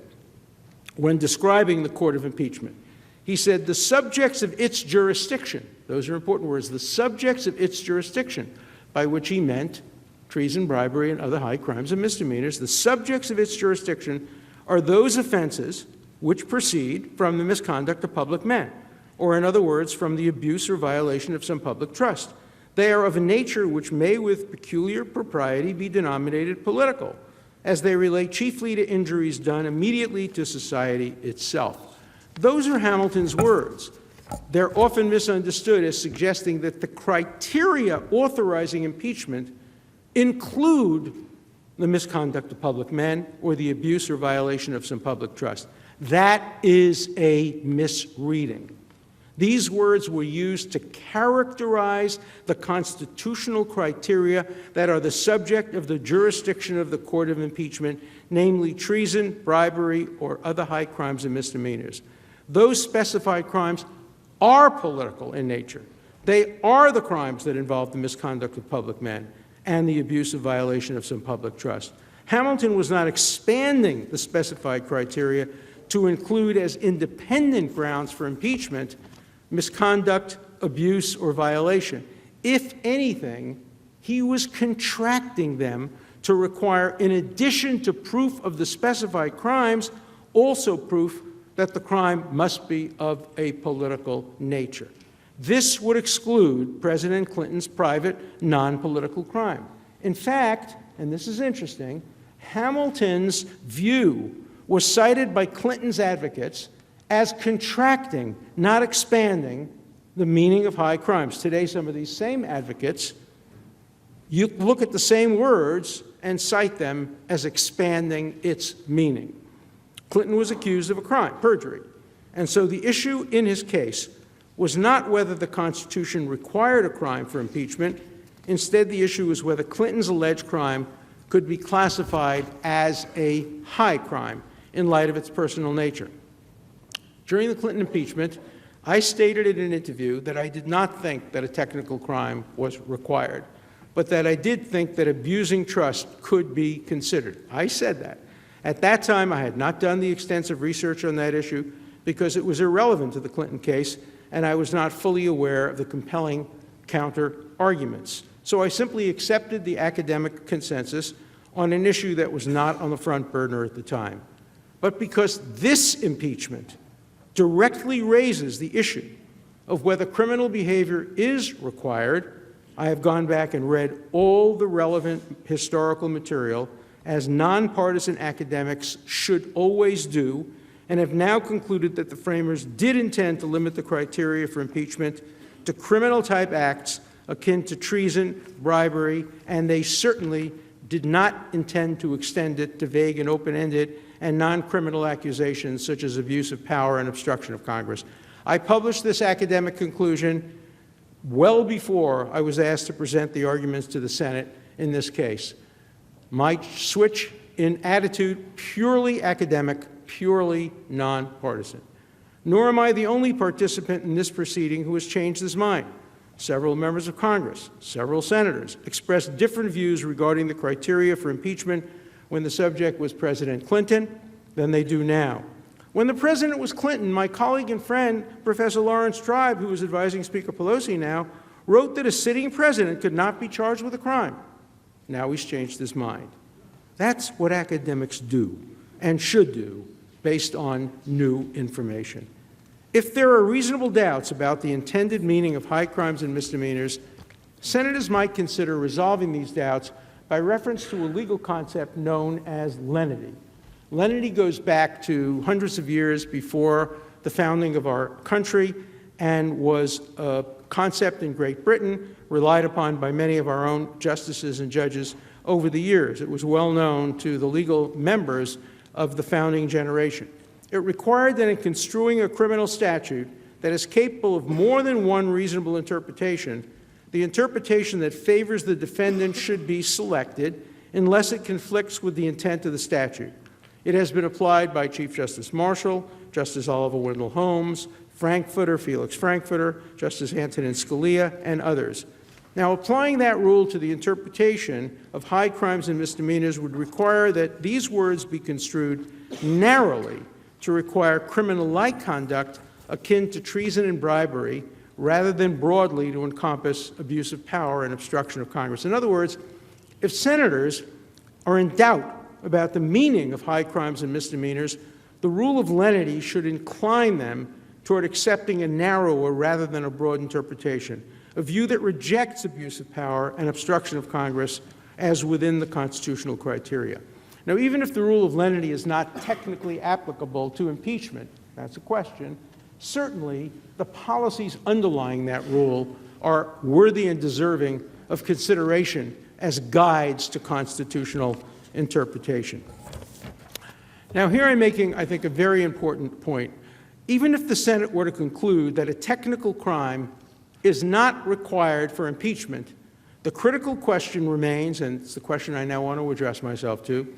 when describing the court of impeachment. He said, the subjects of its jurisdiction, those are important words, the subjects of its jurisdiction, by which he meant treason, bribery, and other high crimes and misdemeanors, the subjects of its jurisdiction are those offenses which proceed from the misconduct of public men, or in other words, from the abuse or violation of some public trust. They are of a nature which may with peculiar propriety be denominated political, as they relate chiefly to injuries done immediately to society itself. Those are Hamilton's words. They're often misunderstood as suggesting that the criteria authorizing impeachment include the misconduct of public men or the abuse or violation of some public trust. That is a misreading. These words were used to characterize the constitutional criteria that are the subject of the jurisdiction of the court of impeachment, namely treason, bribery, or other high crimes and misdemeanors. Those specified crimes are political in nature. They are the crimes that involve the misconduct of public men and the abuse or violation of some public trust. Hamilton was not expanding the specified criteria to include as independent grounds for impeachment misconduct, abuse, or violation. If anything, he was contracting them to require, in addition to proof of the specified crimes, also proof that the crime must be of a political nature. This would exclude President Clinton's private, non-political crime. In fact, and this is interesting, Hamilton's view was cited by Clinton's advocates as contracting, not expanding, the meaning of high crimes. Today, some of these same advocates, you look at the same words and cite them as expanding its meaning. Clinton was accused of a crime, perjury. And so the issue in his case was not whether the Constitution required a crime for impeachment. Instead, the issue was whether Clinton's alleged crime could be classified as a high crime in light of its personal nature. During the Clinton impeachment, I stated in an interview that I did not think that a technical crime was required, but that I did think that abusing trust could be considered. I said that. At that time, I had not done the extensive research on that issue because it was irrelevant to the Clinton case, and I was not fully aware of the compelling counter-arguments. So I simply accepted the academic consensus on an issue that was not on the front burner at the time. But because this impeachment directly raises the issue of whether criminal behavior is required, I have gone back and read all the relevant historical material, as nonpartisan academics should always do, and have now concluded that the framers did intend to limit the criteria for impeachment to criminal-type acts akin to treason, bribery, and they certainly did not intend to extend it to vague and open-ended and non-criminal accusations such as abuse of power and obstruction of Congress. I published this academic conclusion well before I was asked to present the arguments to the Senate in this case. My switch in attitude, purely academic, purely nonpartisan. Nor am I the only participant in this proceeding who has changed his mind. Several members of Congress, several senators expressed different views regarding the criteria for impeachment when the subject was President Clinton than they do now. When the president was Clinton, my colleague and friend, Professor Lawrence Tribe, who is advising Speaker Pelosi now, wrote that a sitting president could not be charged with a crime. Now he's changed his mind. That's what academics do and should do based on new information. If there are reasonable doubts about the intended meaning of high crimes and misdemeanors, senators might consider resolving these doubts by reference to a legal concept known as lenity. Lenity goes back to hundreds of years before the founding of our country and was a concept in Great Britain relied upon by many of our own justices and judges over the years. It was well known to the legal members of the founding generation. It required that in construing a criminal statute that is capable of more than one reasonable interpretation, the interpretation that favors the defendant should be selected unless it conflicts with the intent of the statute. It has been applied by Chief Justice Marshall, Justice Oliver Wendell Holmes, Felix Frankfurter, Justice Antonin Scalia, and others. Now, applying that rule to the interpretation of high crimes and misdemeanors would require that these words be construed narrowly to require criminal-like conduct akin to treason and bribery, rather than broadly to encompass abuse of power and obstruction of Congress. In other words, if senators are in doubt about the meaning of high crimes and misdemeanors, the rule of lenity should incline them toward accepting a narrower rather than a broad interpretation, a view that rejects abuse of power and obstruction of Congress as within the constitutional criteria. Now, even if the rule of lenity is not technically applicable to impeachment, that's a question, certainly the policies underlying that rule are worthy and deserving of consideration as guides to constitutional interpretation. Now, here I'm making, I think, a very important point. Even if the Senate were to conclude that a technical crime is not required for impeachment, the critical question remains, and it's the question I now want to address myself to,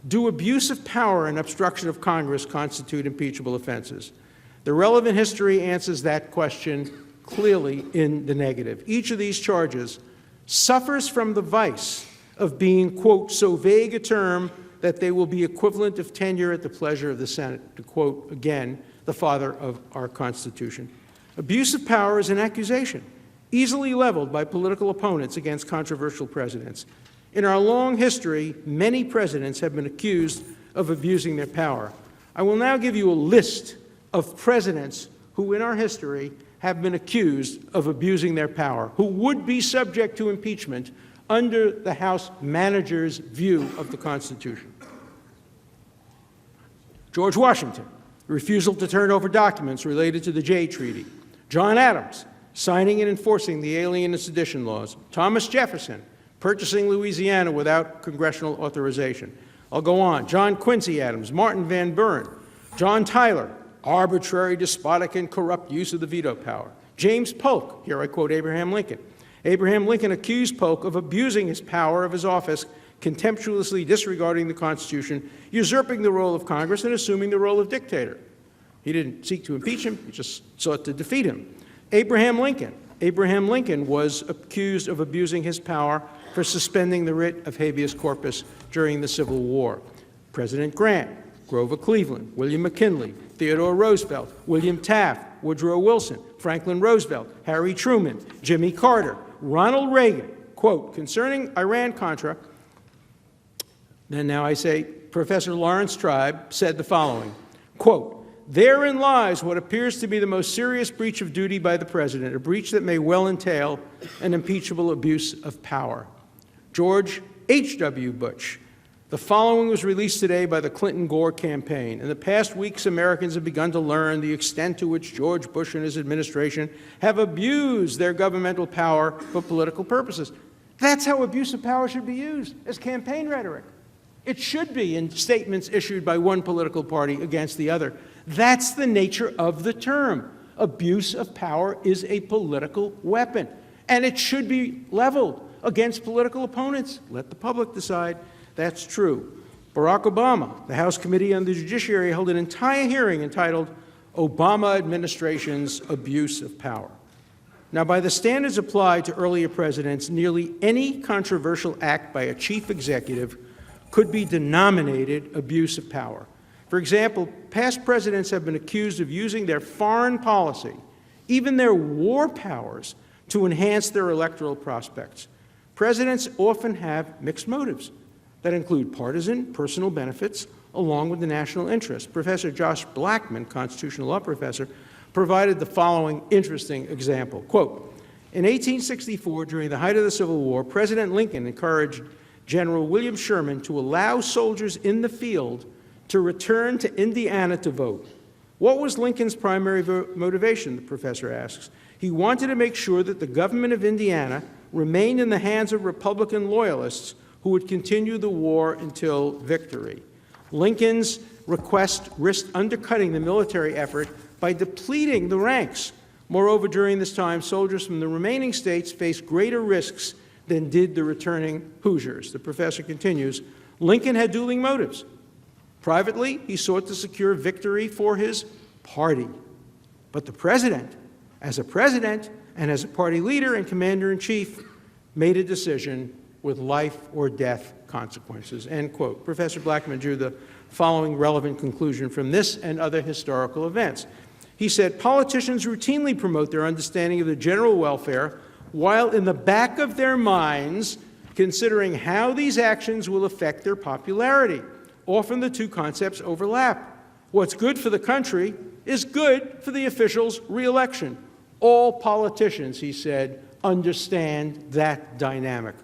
do abuse of power and obstruction of Congress constitute impeachable offenses? The relevant history answers that question clearly in the negative. Each of these charges suffers from the vice of being, quote, so vague a term that they will be equivalent of tenure at the pleasure of the Senate, to quote, again, the father of our Constitution. Abuse of power is an accusation, easily leveled by political opponents against controversial presidents. In our long history, many presidents have been accused of abusing their power. I will now give you a list of presidents who in our history have been accused of abusing their power, who would be subject to impeachment under the House manager's view of the Constitution. George Washington, refusal to turn over documents related to the Jay Treaty. John Adams, signing and enforcing the Alien and Sedition laws. Thomas Jefferson, purchasing Louisiana without congressional authorization. I'll go on. John Quincy Adams, Martin Van Buren, John Tyler, arbitrary, despotic, and corrupt use of the veto power. James Polk, here I quote Abraham Lincoln. Abraham Lincoln accused Polk of abusing his power of his office, contemptuously disregarding the Constitution, usurping the role of Congress, and assuming the role of dictator. He didn't seek to impeach him, he just sought to defeat him. Abraham Lincoln was accused of abusing his power for suspending the writ of habeas corpus during the Civil War. President Grant, Grover Cleveland, William McKinley, Theodore Roosevelt, William Taft, Woodrow Wilson, Franklin Roosevelt, Harry Truman, Jimmy Carter, Ronald Reagan, quote, concerning Iran-Contra, then now I say, Professor Lawrence Tribe said the following, quote, therein lies what appears to be the most serious breach of duty by the president, a breach that may well entail an impeachable abuse of power. George H.W. Bush, The following was released today by the Clinton-Gore campaign. In the past weeks, Americans have begun to learn the extent to which George Bush and his administration have abused their governmental power for political purposes. That's how abuse of power should be used, as campaign rhetoric. It should be in statements issued by one political party against the other. That's the nature of the term. Abuse of power is a political weapon, and it should be leveled against political opponents. Let the public decide. That's true. Barack Obama, the House Committee on the Judiciary, held an entire hearing entitled Obama Administration's Abuse of Power. Now, by the standards applied to earlier presidents, nearly any controversial act by a chief executive could be denominated abuse of power. For example, past presidents have been accused of using their foreign policy, even their war powers, to enhance their electoral prospects. Presidents often have mixed motives that include partisan, personal benefits, along with the national interest. Professor Josh Blackman, constitutional law professor, provided the following interesting example. Quote, in 1864, during the height of the Civil War, President Lincoln encouraged General William Sherman to allow soldiers in the field to return to Indiana to vote. What was Lincoln's primary motivation, the professor asks. He wanted to make sure that the government of Indiana remained in the hands of Republican loyalists who would continue the war until victory. Lincoln's request risked undercutting the military effort by depleting the ranks. Moreover, during this time, soldiers from the remaining states faced greater risks than did the returning Hoosiers. The professor continues, Lincoln had dueling motives. Privately, he sought to secure victory for his party. But the president, as a president and as a party leader and commander-in-chief, made a decision with life or death consequences, end quote. Professor Blackman drew the following relevant conclusion from this and other historical events. He said, politicians routinely promote their understanding of the general welfare while in the back of their minds considering how these actions will affect their popularity. Often the two concepts overlap. What's good for the country is good for the official's reelection. All politicians, he said, understand that dynamic.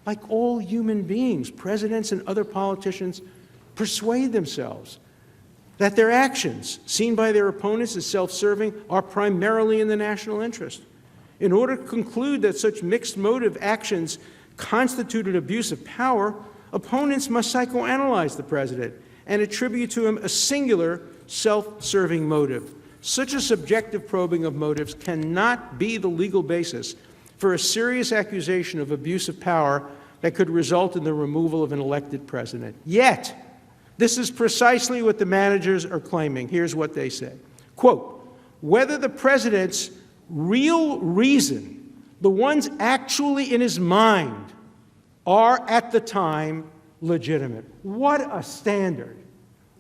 Like all human beings, presidents and other politicians persuade themselves that their actions, seen by their opponents as self-serving, are primarily in the national interest. In order to conclude that such mixed motive actions constitute an abuse of power, opponents must psychoanalyze the president and attribute to him a singular self-serving motive. Such a subjective probing of motives cannot be the legal basis for a serious accusation of abuse of power that could result in the removal of an elected president. Yet, this is precisely what the managers are claiming. Here's what they say. Quote, whether the president's real reason, the ones actually in his mind, are at the time legitimate. What a standard.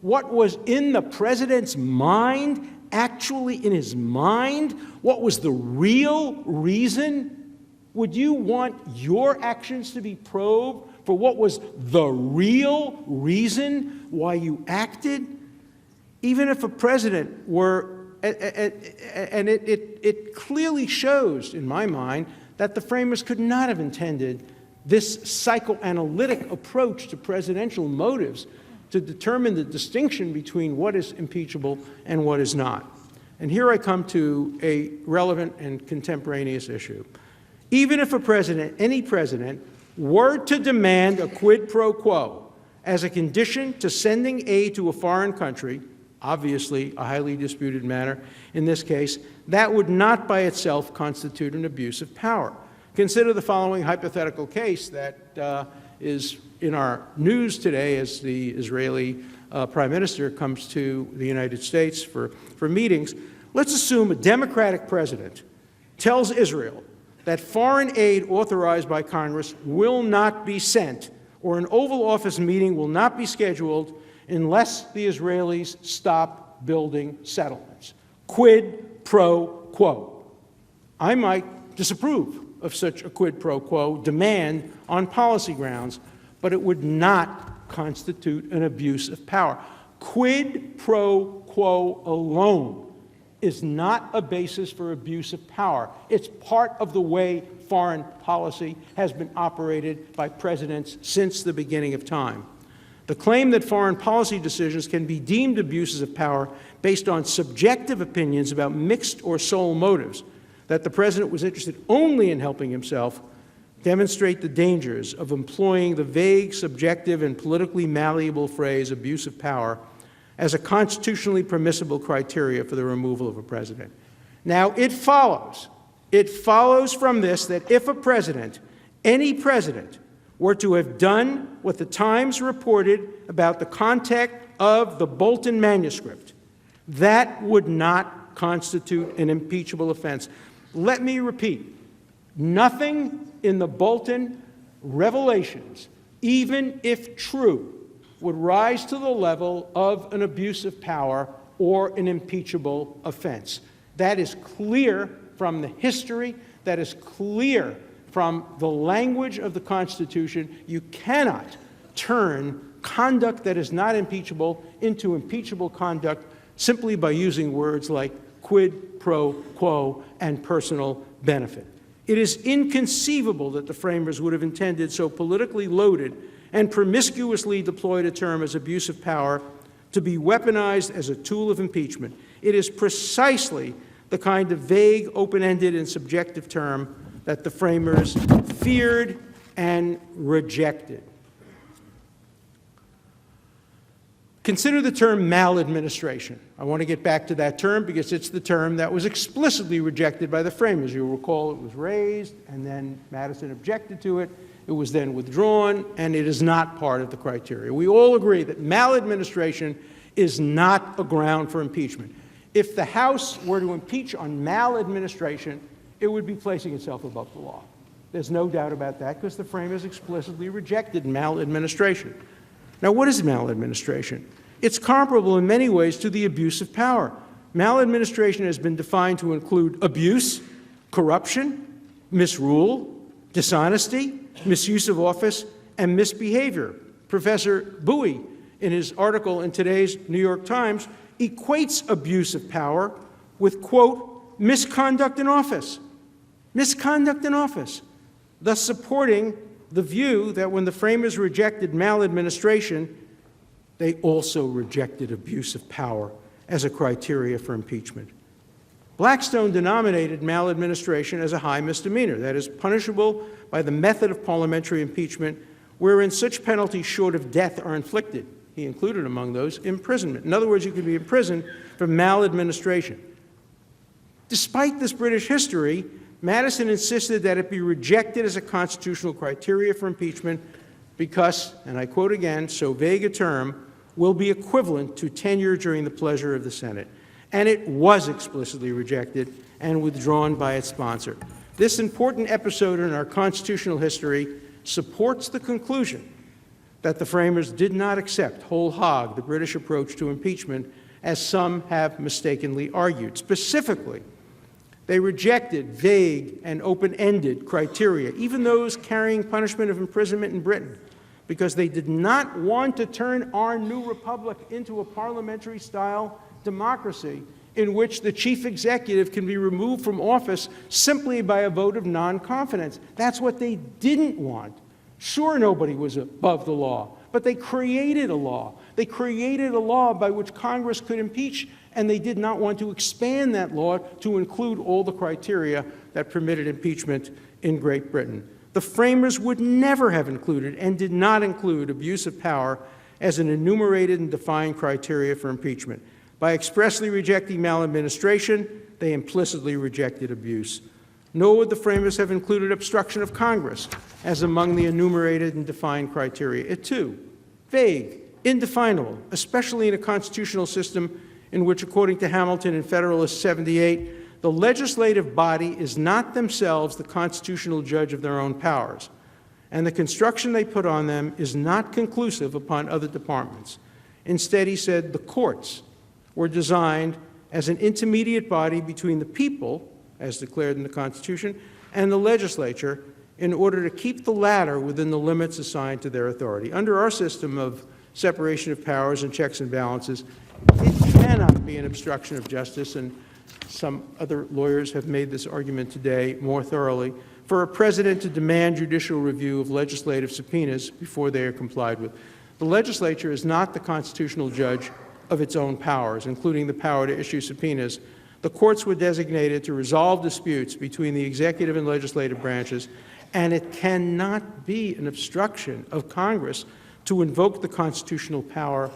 What was in the president's mind, actually in his mind? What was the real reason? Would you want your actions to be probed for what was the real reason why you acted? Even if a president were, and it clearly shows, in my mind, that the framers could not have intended this psychoanalytic approach to presidential motives to determine the distinction between what is impeachable and what is not. And here I come to a relevant and contemporaneous issue. Even if a president, any president, were to demand a quid pro quo as a condition to sending aid to a foreign country, obviously a highly disputed matter in this case, that would not by itself constitute an abuse of power. Consider the following hypothetical case that is in our news today as the Israeli Prime Minister comes to the United States for meetings. Let's assume a Democratic president tells Israel that foreign aid authorized by Congress will not be sent, or an Oval Office meeting will not be scheduled unless the Israelis stop building settlements. Quid pro quo. I might disapprove of such a quid pro quo demand on policy grounds, but it would not constitute an abuse of power. Quid pro quo alone is not a basis for abuse of power. It's part of the way foreign policy has been operated by presidents since the beginning of time. The claim that foreign policy decisions can be deemed abuses of power based on subjective opinions about mixed or sole motives, that the president was interested only in helping himself, demonstrate the dangers of employing the vague, subjective, and politically malleable phrase abuse of power as a constitutionally permissible criteria for the removal of a president. Now, it follows from this that if a president, any president, were to have done what the Times reported about the content of the Bolton manuscript, that would not constitute an impeachable offense. Let me repeat, nothing in the Bolton revelations, even if true, would rise to the level of an abuse of power or an impeachable offense. That is clear from the history. That is clear from the language of the Constitution. You cannot turn conduct that is not impeachable into impeachable conduct simply by using words like quid pro quo and personal benefit. It is inconceivable that the framers would have intended so politically loaded and promiscuously deployed a term as abuse of power to be weaponized as a tool of impeachment. It is precisely the kind of vague, open-ended, and subjective term that the framers feared and rejected. Consider the term maladministration. I want to get back to that term because it's the term that was explicitly rejected by the framers. You'll recall it was raised, and then Madison objected to it. It was then withdrawn, and it is not part of the criteria. We all agree that maladministration is not a ground for impeachment. If the House were to impeach on maladministration, it would be placing itself above the law. There's no doubt about that because the framers explicitly rejected maladministration. Now, what is maladministration? It's comparable in many ways to the abuse of power. Maladministration has been defined to include abuse, corruption, misrule, dishonesty, misuse of office, and misbehavior. Professor Bowie, in his article in today's New York Times, equates abuse of power with, quote, misconduct in office. Misconduct in office, thus supporting the view that when the framers rejected maladministration, they also rejected abuse of power as a criteria for impeachment. Blackstone denominated maladministration as a high misdemeanor, that is, punishable by the method of parliamentary impeachment, wherein such penalties short of death are inflicted. He included among those imprisonment. In other words, you could be imprisoned for maladministration. Despite this British history, Madison insisted that it be rejected as a constitutional criteria for impeachment because, and I quote again, so vague a term will be equivalent to tenure during the pleasure of the Senate. And it was explicitly rejected and withdrawn by its sponsor. This important episode in our constitutional history supports the conclusion that the framers did not accept whole hog the British approach to impeachment, as some have mistakenly argued. Specifically, they rejected vague and open-ended criteria, even those carrying punishment of imprisonment in Britain, because they did not want to turn our new republic into a parliamentary-style democracy in which the chief executive can be removed from office simply by a vote of non-confidence. That's what they didn't want. Sure, nobody was above the law, but they created a law. They created a law by which Congress could impeach, and they did not want to expand that law to include all the criteria that permitted impeachment in Great Britain. The framers would never have included and did not include abuse of power as an enumerated and defined criteria for impeachment. By expressly rejecting maladministration, they implicitly rejected abuse. Nor would the framers have included obstruction of Congress as among the enumerated and defined criteria. It, too, vague, indefinable, especially in a constitutional system in which, according to Hamilton in Federalist 78, the legislative body is not themselves the constitutional judge of their own powers, and the construction they put on them is not conclusive upon other departments. Instead, he said, the courts were designed as an intermediate body between the people, as declared in the Constitution, and the legislature in order to keep the latter within the limits assigned to their authority. Under our system of separation of powers and checks and balances, it cannot be an obstruction of justice, and some other lawyers have made this argument today more thoroughly, for a president to demand judicial review of legislative subpoenas before they are complied with. The legislature is not the constitutional judge of its own powers, including the power to issue subpoenas. The courts were designated to resolve disputes between the executive and legislative branches, and it cannot be an obstruction of Congress to invoke the constitutional power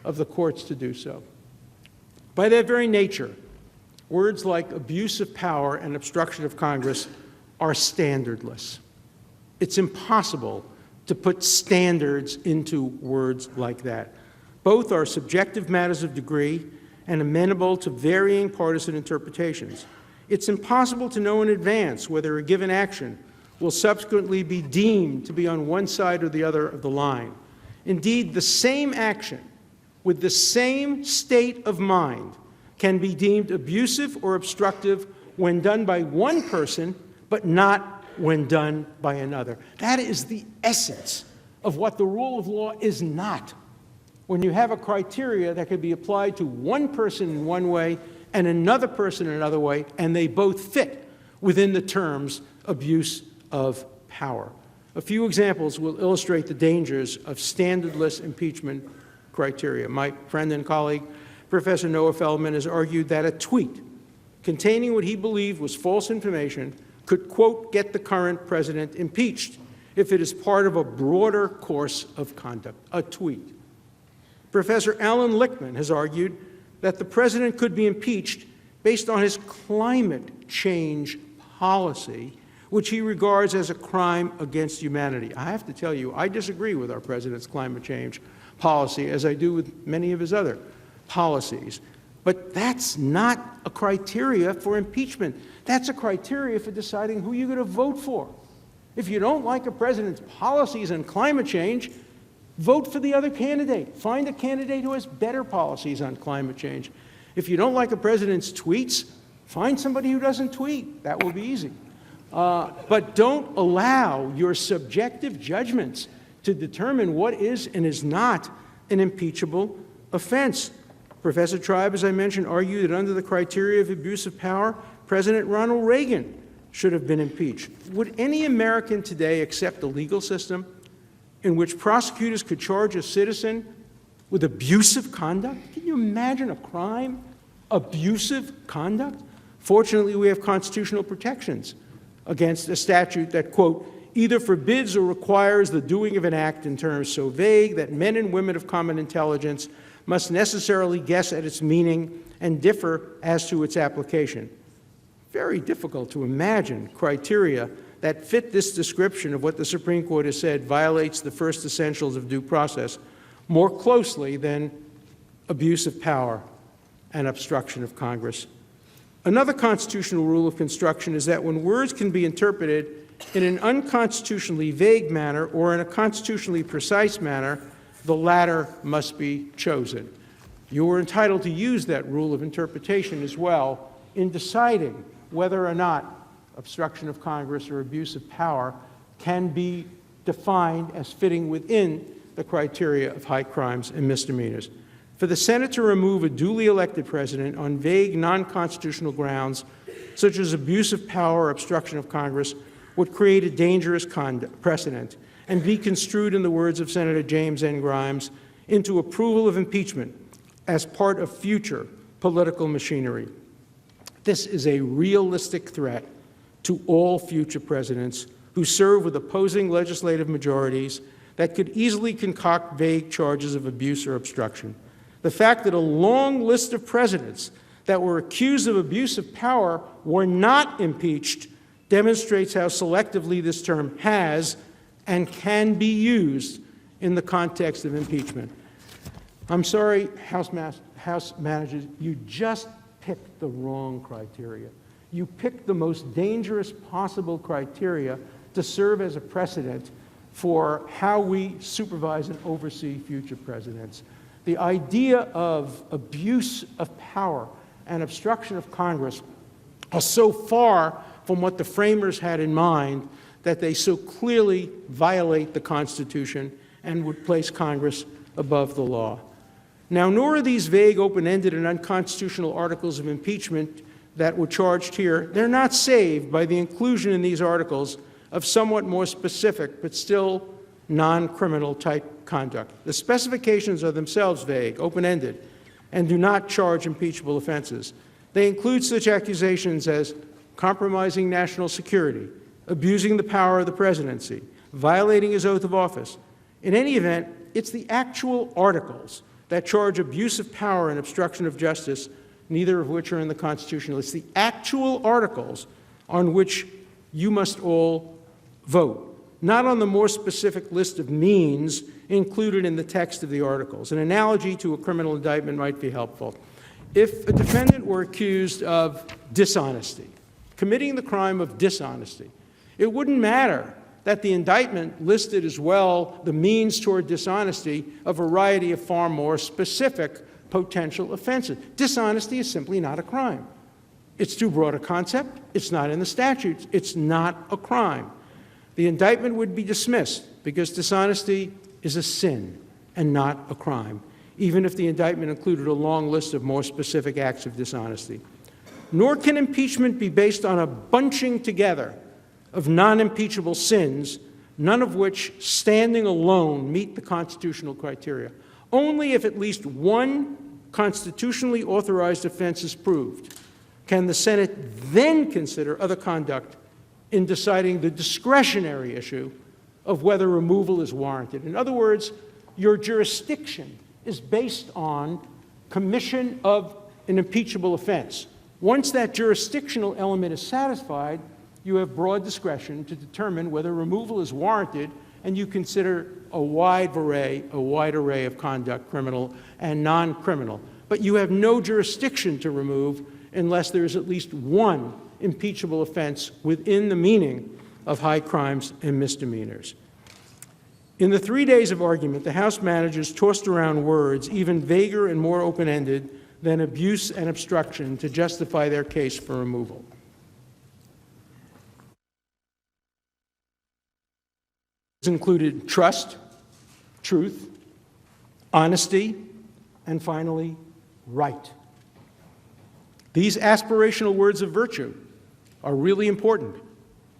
of the courts to do so. By their very nature, words like abuse of power and obstruction of Congress are standardless. It's impossible to put standards into words like that. Both are subjective matters of degree and amenable to varying partisan interpretations. It's impossible to know in advance whether a given action will subsequently be deemed to be on one side or the other of the line. Indeed, the same action with the same state of mind can be deemed abusive or obstructive when done by one person, but not when done by another. That is the essence of what the rule of law is not. When you have a criteria that can be applied to one person in one way and another person in another way, and they both fit within the terms abuse of power. A few examples will illustrate the dangers of standardless impeachment criteria. My friend and colleague, Professor Noah Feldman, has argued that a tweet containing what he believed was false information could, quote, get the current president impeached if it is part of a broader course of conduct, a tweet. Professor Alan Lichtman has argued that the president could be impeached based on his climate change policy, which he regards as a crime against humanity. I have to tell you, I disagree with our president's climate change policy, as I do with many of his other policies. But that's not a criteria for impeachment. That's a criteria for deciding who you're going to vote for. If you don't like a president's policies on climate change, vote for the other candidate. Find a candidate who has better policies on climate change. If you don't like a president's tweets, find somebody who doesn't tweet. That will be easy. But don't allow your subjective judgments to determine what is and is not an impeachable offense. Professor Tribe, as I mentioned, argued that under the criteria of abuse of power, President Ronald Reagan should have been impeached. Would any American today accept a legal system in which prosecutors could charge a citizen with abusive conduct? Can you imagine a crime? Abusive conduct? Fortunately, we have constitutional protections against a statute that, quote, either forbids or requires the doing of an act in terms so vague that men and women of common intelligence must necessarily guess at its meaning and differ as to its application. Very difficult to imagine criteria that fit this description of what the Supreme Court has said violates the first essentials of due process more closely than abuse of power and obstruction of Congress. Another constitutional rule of construction is that when words can be interpreted in an unconstitutionally vague manner or in a constitutionally precise manner, the latter must be chosen. You are entitled to use that rule of interpretation as well in deciding whether or not obstruction of Congress or abuse of power can be defined as fitting within the criteria of high crimes and misdemeanors. For the Senate to remove a duly elected president on vague, non-constitutional grounds, such as abuse of power or obstruction of Congress, would create a dangerous precedent and be construed, in the words of Senator James N. Grimes, into approval of impeachment as part of future political machinery. This is a realistic threat to all future presidents who serve with opposing legislative majorities that could easily concoct vague charges of abuse or obstruction. The fact that a long list of presidents that were accused of abuse of power were not impeached demonstrates how selectively this term has and can be used in the context of impeachment. I'm sorry, House managers, you just picked the wrong criteria. You picked the most dangerous possible criteria to serve as a precedent for how we supervise and oversee future presidents. The idea of abuse of power and obstruction of Congress are so far from what the framers had in mind that they so clearly violate the Constitution and would place Congress above the law. Now, nor are these vague, open-ended, and unconstitutional articles of impeachment that were charged here, they're not saved by the inclusion in these articles of somewhat more specific but still non-criminal type conduct. The specifications are themselves vague, open-ended, and do not charge impeachable offenses. They include such accusations as compromising national security, abusing the power of the presidency, violating his oath of office. In any event, it's the actual articles that charge abuse of power and obstruction of justice, neither of which are in the Constitution. It's the actual articles on which you must all vote, not on the more specific list of means included in the text of the articles. An analogy to a criminal indictment might be helpful. If a defendant were accused of dishonesty, committing the crime of dishonesty, it wouldn't matter that the indictment listed as well the means toward dishonesty a variety of far more specific potential offenses. Dishonesty is simply not a crime. It's too broad a concept. It's not in the statutes. It's not a crime. The indictment would be dismissed because dishonesty is a sin and not a crime, even if the indictment included a long list of more specific acts of dishonesty. Nor can impeachment be based on a bunching together of non-impeachable sins, none of which, standing alone, meet the constitutional criteria. Only if at least one constitutionally authorized offense is proved can the Senate then consider other conduct in deciding the discretionary issue of whether removal is warranted. In other words, your jurisdiction is based on commission of an impeachable offense. Once that jurisdictional element is satisfied, you have broad discretion to determine whether removal is warranted, and you consider a wide array of conduct, criminal and non-criminal. But you have no jurisdiction to remove unless there is at least one impeachable offense within the meaning of high crimes and misdemeanors. In the 3 days of argument, the House managers tossed around words even vaguer and more open-ended than abuse and obstruction to justify their case for removal. Included trust, truth, honesty, and finally, right. These aspirational words of virtue are really important,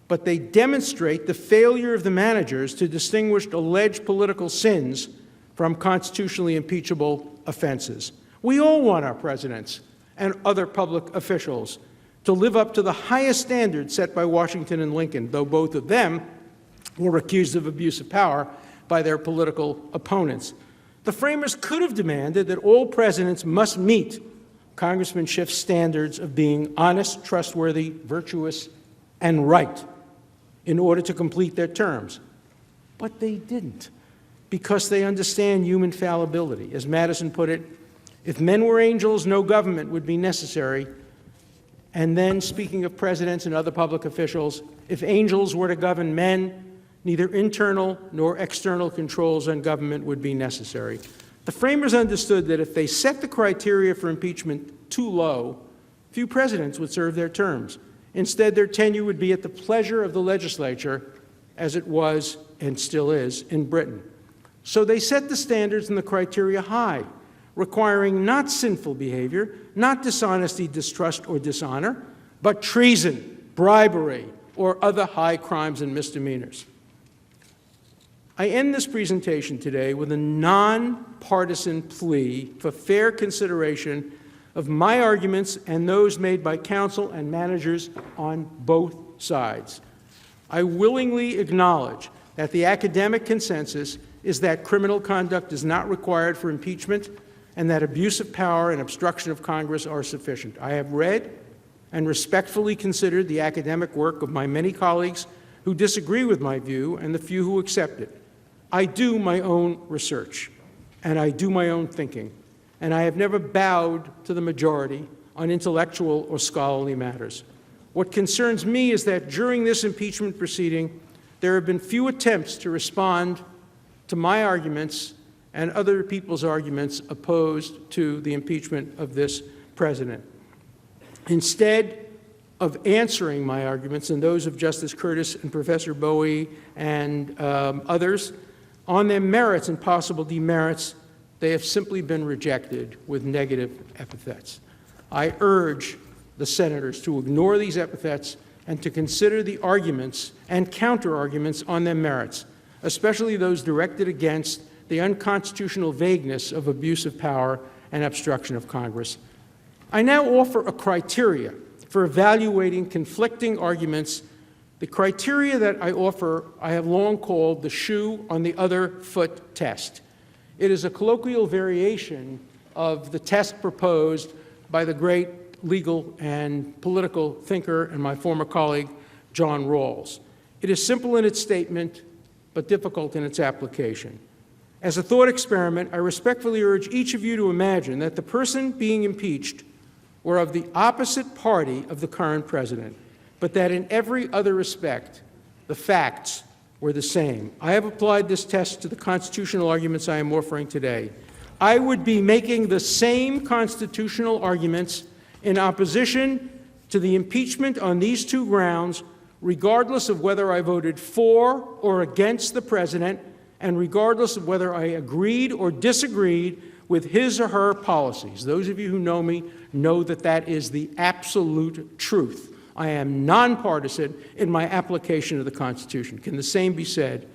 but they demonstrate the failure of the managers to distinguish alleged political sins from constitutionally impeachable offenses. We all want our presidents and other public officials to live up to the highest standards set by Washington and Lincoln, though both of them were accused of abuse of power by their political opponents. The framers could have demanded that all presidents must meet Congressman Schiff's standards of being honest, trustworthy, virtuous, and right in order to complete their terms. But they didn't, because they understand human fallibility. As Madison put it, if men were angels, no government would be necessary. And then, speaking of presidents and other public officials, if angels were to govern men, neither internal nor external controls on government would be necessary. The framers understood that if they set the criteria for impeachment too low, few presidents would serve their terms. Instead, their tenure would be at the pleasure of the legislature, as it was and still is in Britain. So they set the standards and the criteria high, requiring not sinful behavior, not dishonesty, distrust, or dishonor, but treason, bribery, or other high crimes and misdemeanors. I end this presentation today with a nonpartisan plea for fair consideration of my arguments and those made by counsel and managers on both sides. I willingly acknowledge that the academic consensus is that criminal conduct is not required for impeachment and that abuse of power and obstruction of Congress are sufficient. I have read and respectfully considered the academic work of my many colleagues who disagree with my view and the few who accept it. I do my own research, and I do my own thinking, and I have never bowed to the majority on intellectual or scholarly matters. What concerns me is that during this impeachment proceeding, there have been few attempts to respond to my arguments and other people's arguments opposed to the impeachment of this president. Instead of answering my arguments and those of Justice Curtis and Professor Bowie and others, on their merits and possible demerits, they have simply been rejected with negative epithets. I urge the senators to ignore these epithets and to consider the arguments and counter-arguments on their merits, especially those directed against the unconstitutional vagueness of abuse of power and obstruction of Congress. I now offer a criteria for evaluating conflicting arguments. The criteria that I offer I have long called the shoe on the other foot test. It is a colloquial variation of the test proposed by the great legal and political thinker and my former colleague, John Rawls. It is simple in its statement, but difficult in its application. As a thought experiment, I respectfully urge each of you to imagine that the person being impeached were of the opposite party of the current president, but that in every other respect, the facts were the same. I have applied this test to the constitutional arguments I am offering today. I would be making the same constitutional arguments in opposition to the impeachment on these two grounds, regardless of whether I voted for or against the president, and regardless of whether I agreed or disagreed with his or her policies. Those of you who know me know that that is the absolute truth. I am nonpartisan in my application of the Constitution. Can the same be said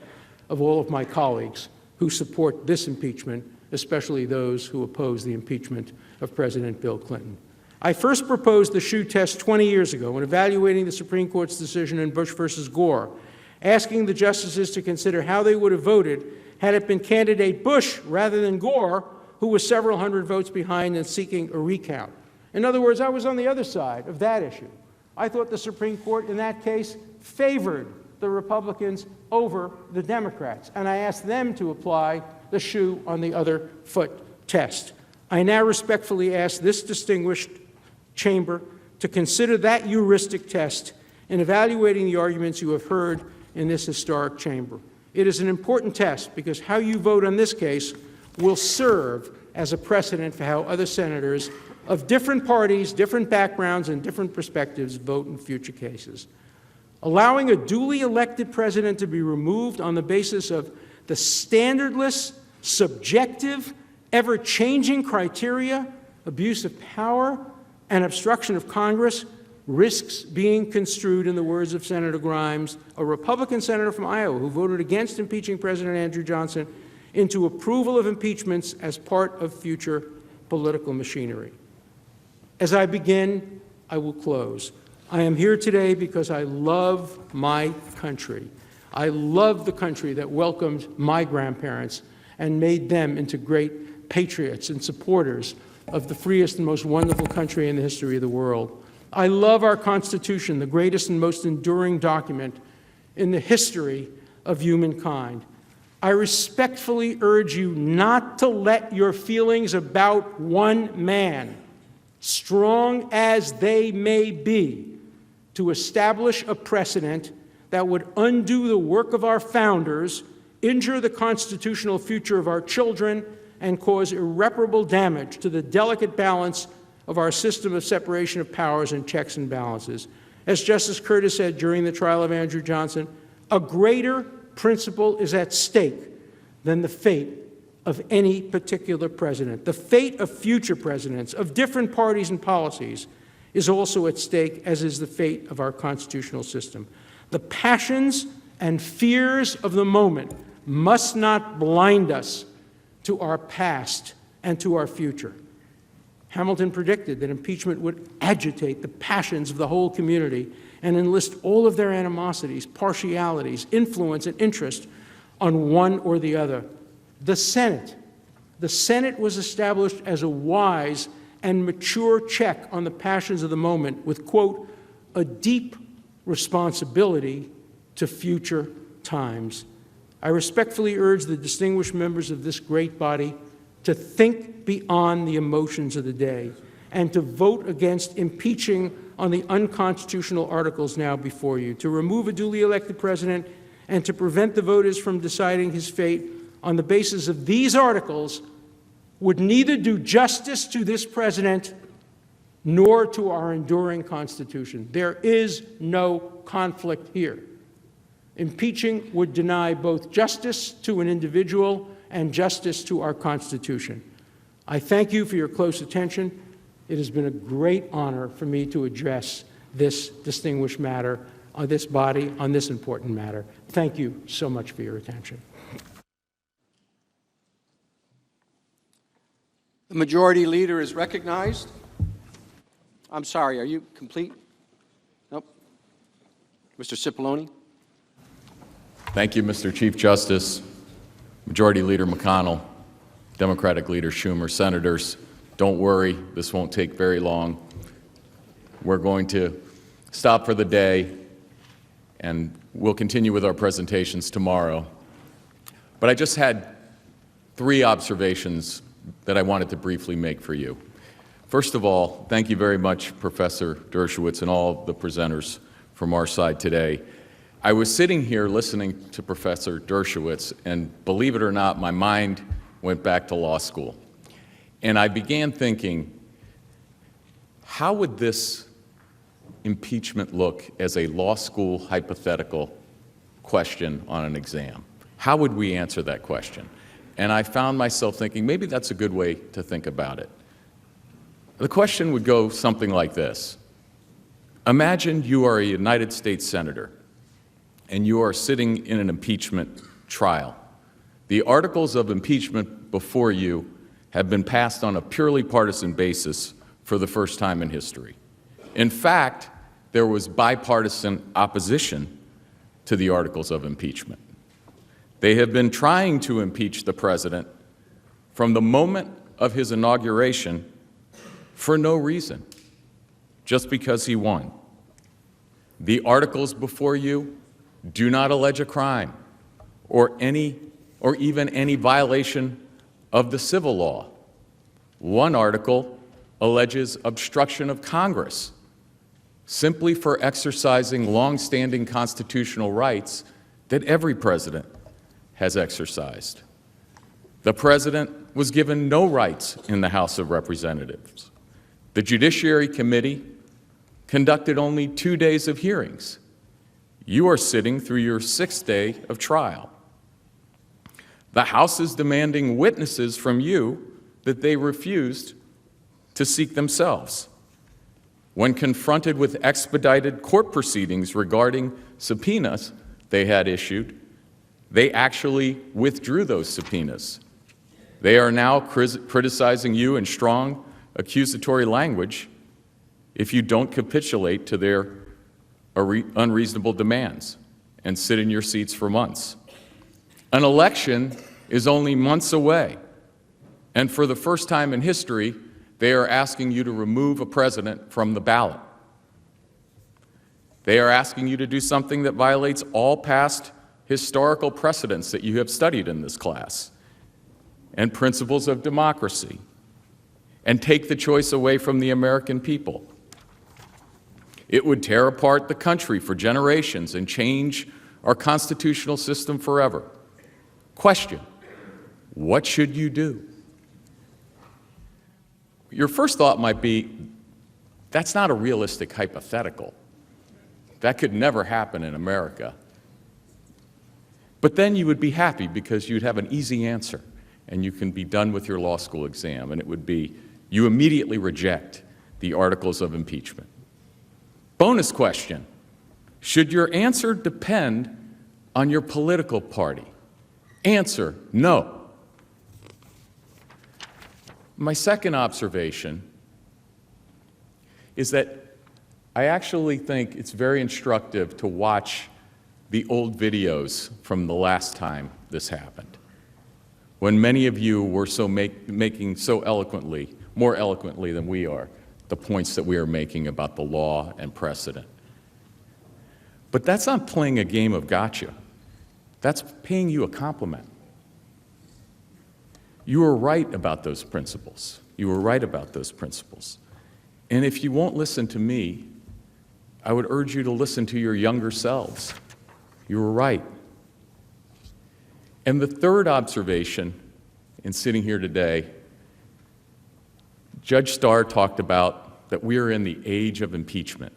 of all of my colleagues who support this impeachment, especially those who oppose the impeachment of President Bill Clinton? I first proposed the shoe test 20 years ago when evaluating the Supreme Court's decision in Bush versus Gore, asking the justices to consider how they would have voted had it been candidate Bush rather than Gore, who was several hundred votes behind and seeking a recount. In other words, I was on the other side of that issue. I thought the Supreme Court in that case favored the Republicans over the Democrats, and I asked them to apply the shoe on the other foot test. I now respectfully ask this distinguished chamber to consider that heuristic test in evaluating the arguments you have heard in this historic chamber. It is an important test because how you vote on this case will serve as a precedent for how other senators of different parties, different backgrounds, and different perspectives vote in future cases. Allowing a duly elected president to be removed on the basis of the standardless, subjective, ever-changing criteria, abuse of power, and obstruction of Congress risks being construed, in the words of Senator Grimes, a Republican senator from Iowa who voted against impeaching President Andrew Johnson, into approval of impeachments as part of future political machinery. As I begin, I will close. I am here today because I love my country. I love the country that welcomed my grandparents and made them into great patriots and supporters of the freest and most wonderful country in the history of the world. I love our Constitution, the greatest and most enduring document in the history of humankind. I respectfully urge you not to let your feelings about one man, strong as they may be, to establish a precedent that would undo the work of our founders, injure the constitutional future of our children, and cause irreparable damage to the delicate balance of our system of separation of powers and checks and balances. As Justice Curtis said during the trial of Andrew Johnson, a greater principle is at stake than the fate of any particular president. The fate of future presidents of different parties and policies is also at stake, as is the fate of our constitutional system. The passions and fears of the moment must not blind us to our past and to our future. Hamilton predicted that impeachment would agitate the passions of the whole community and enlist all of their animosities, partialities, influence, and interest on one or the other. The Senate was established as a wise and mature check on the passions of the moment with, quote, a deep responsibility to future times. I respectfully urge the distinguished members of this great body to think beyond the emotions of the day and to vote against impeaching on the unconstitutional articles now before you, to remove a duly elected president and to prevent the voters from deciding his fate on the basis of these articles would neither do justice to this president nor to our enduring Constitution. There is no conflict here. Impeaching would deny both justice to an individual and justice to our Constitution. I thank you for your close attention. It has been a great honor for me to address this distinguished matter, this body, on this important matter. Thank you so much for your attention. Majority Leader is recognized. I'm sorry, are you complete? Nope. Mr. Cipollone? Thank you, Mr. Chief Justice, Majority Leader McConnell, Democratic Leader Schumer, Senators. Don't worry, this won't take very long. We're going to stop for the day, and we'll continue with our presentations tomorrow. But I just had 3 observations that I wanted to briefly make for you. First of all, thank you very much, Professor Dershowitz, and all the presenters from our side today. I was sitting here listening to Professor Dershowitz, and believe it or not, my mind went back to law school. And I began thinking, how would this impeachment look as a law school hypothetical question on an exam? How would we answer that question? And I found myself thinking, maybe that's a good way to think about it. The question would go something like this. Imagine you are a United States Senator, and you are sitting in an impeachment trial. The articles of impeachment before you have been passed on a purely partisan basis for the first time in history. In fact, there was bipartisan opposition to the articles of impeachment. They have been trying to impeach the president from the moment of his inauguration for no reason, just because he won. The articles before you do not allege a crime or even any violation of the civil law. One article alleges obstruction of Congress simply for exercising long-standing constitutional rights that every president has exercised. The president was given no rights in the House of Representatives. The Judiciary Committee conducted only 2 days of hearings. You are sitting through your 6th day of trial. The House is demanding witnesses from you that they refused to seek themselves. When confronted with expedited court proceedings regarding subpoenas they had issued, they actually withdrew those subpoenas. They are now criticizing you in strong accusatory language if you don't capitulate to their unreasonable demands and sit in your seats for months. An election is only months away, and for the first time in history, they are asking you to remove a president from the ballot. They are asking you to do something that violates all past historical precedents that you have studied in this class and principles of democracy, and take the choice away from the American people. It would tear apart the country for generations and change our constitutional system forever. Question: what should you do? Your first thought might be, that's not a realistic hypothetical. That could never happen in America. But then you would be happy because you'd have an easy answer and you can be done with your law school exam, and it would be, you immediately reject the articles of impeachment. Bonus question: should your answer depend on your political party? Answer: no. My second observation is that I actually think it's very instructive to watch the old videos from the last time this happened, when many of you were making so eloquently, more eloquently than we are, the points that we are making about the law and precedent. But that's not playing a game of gotcha. That's paying you a compliment. You were right about those principles. You were right about those principles. And if you won't listen to me, I would urge you to listen to your younger selves. You were right. And the third observation in sitting here today, Judge Starr talked about that we are in the age of impeachment,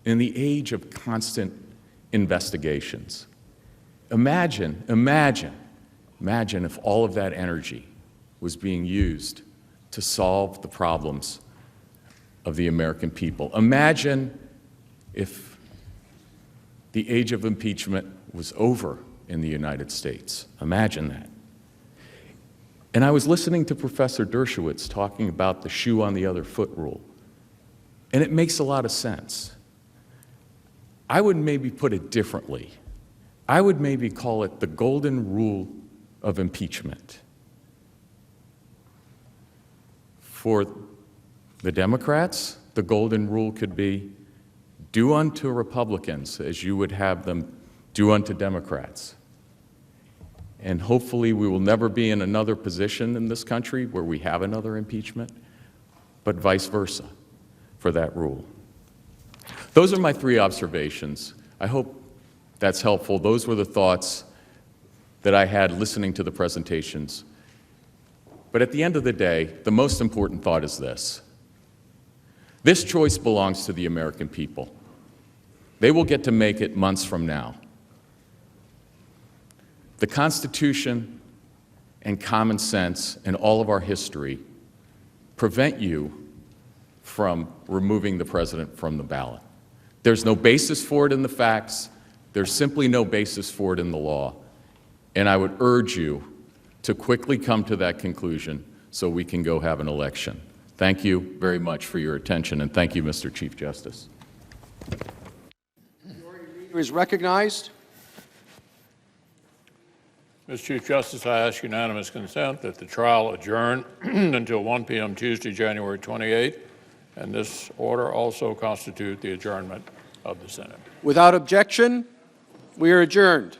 in the age of constant investigations. Imagine if all of that energy was being used to solve the problems of the American people. Imagine if the age of impeachment was over in the United States. Imagine that. And I was listening to Professor Dershowitz talking about the shoe on the other foot rule. And it makes a lot of sense. I would maybe put it differently. I would maybe call it the golden rule of impeachment. For the Democrats, the golden rule could be do unto Republicans as you would have them do unto Democrats. And hopefully we will never be in another position in this country where we have another impeachment, but vice versa for that rule. Those are my three observations. I hope that's helpful. Those were the thoughts that I had listening to the presentations. But at the end of the day, the most important thought is this. This choice belongs to the American people. They will get to make it months from now. The Constitution and common sense and all of our history prevent you from removing the president from the ballot. There's no basis for it in the facts. There's simply no basis for it in the law. And I would urge you to quickly come to that conclusion so we can go have an election. Thank you very much for your attention, and thank you, Mr. Chief Justice. Leader is recognized. Mr. Chief Justice, I ask unanimous consent that the trial adjourn until 1 p.m. Tuesday, January 28th, and this order also constitute the adjournment of the Senate. Without objection, we are adjourned.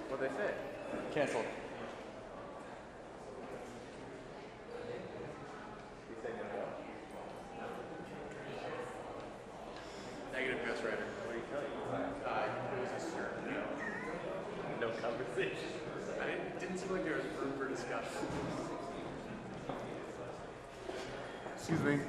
What'd they say? Canceled. Negative Ghost Rider. What do you tell you? It was a certain no conversation. I didn't seem like there was room for discussion. Excuse me.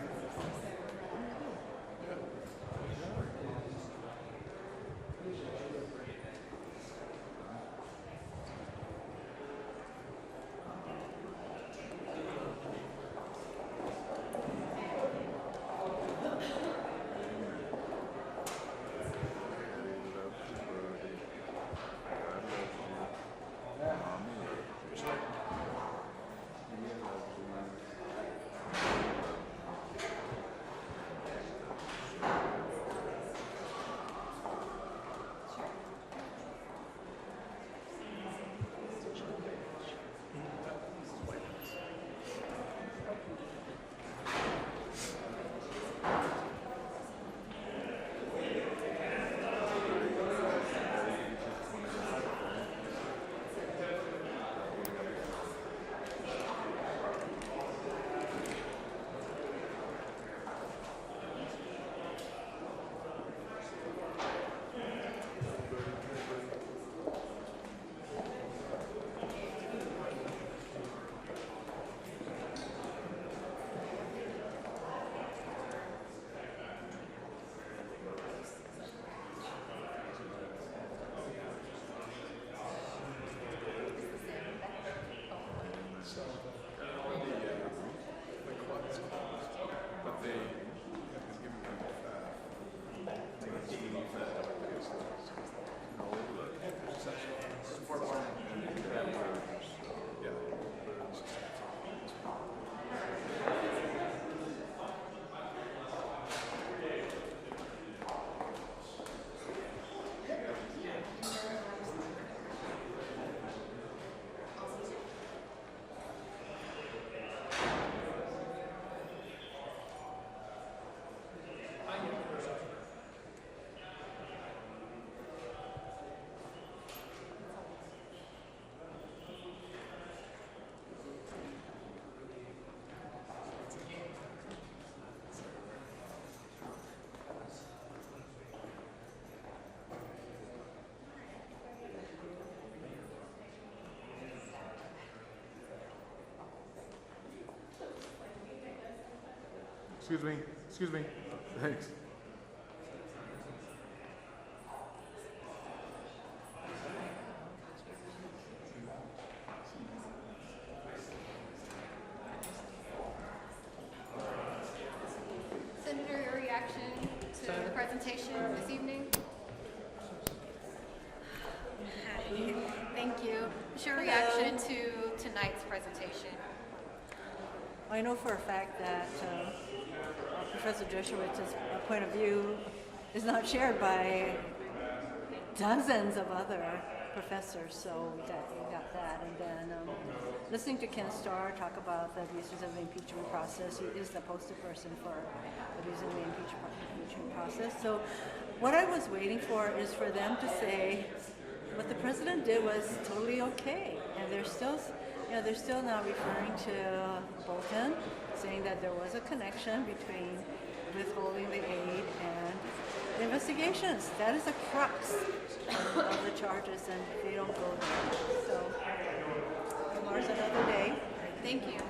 Excuse me. Excuse me. Thanks. Senator, your reaction to the presentation this evening? Hi. Thank you. What's your reaction to tonight's presentation? I know for a fact that Professor Dershowitz's point of view is not shared by dozens of other professors, so we got that. And then listening to Ken Starr talk about the abuses of the impeachment process, he is the poster person for abusing the impeachment process. So what I was waiting for is for them to say what the president did was totally okay, and they're still now referring to Bolton, saying that there was a connection between withholding the aid and the investigations. That is the crux of the charges, and they don't go there. So tomorrow's another day. Thank you.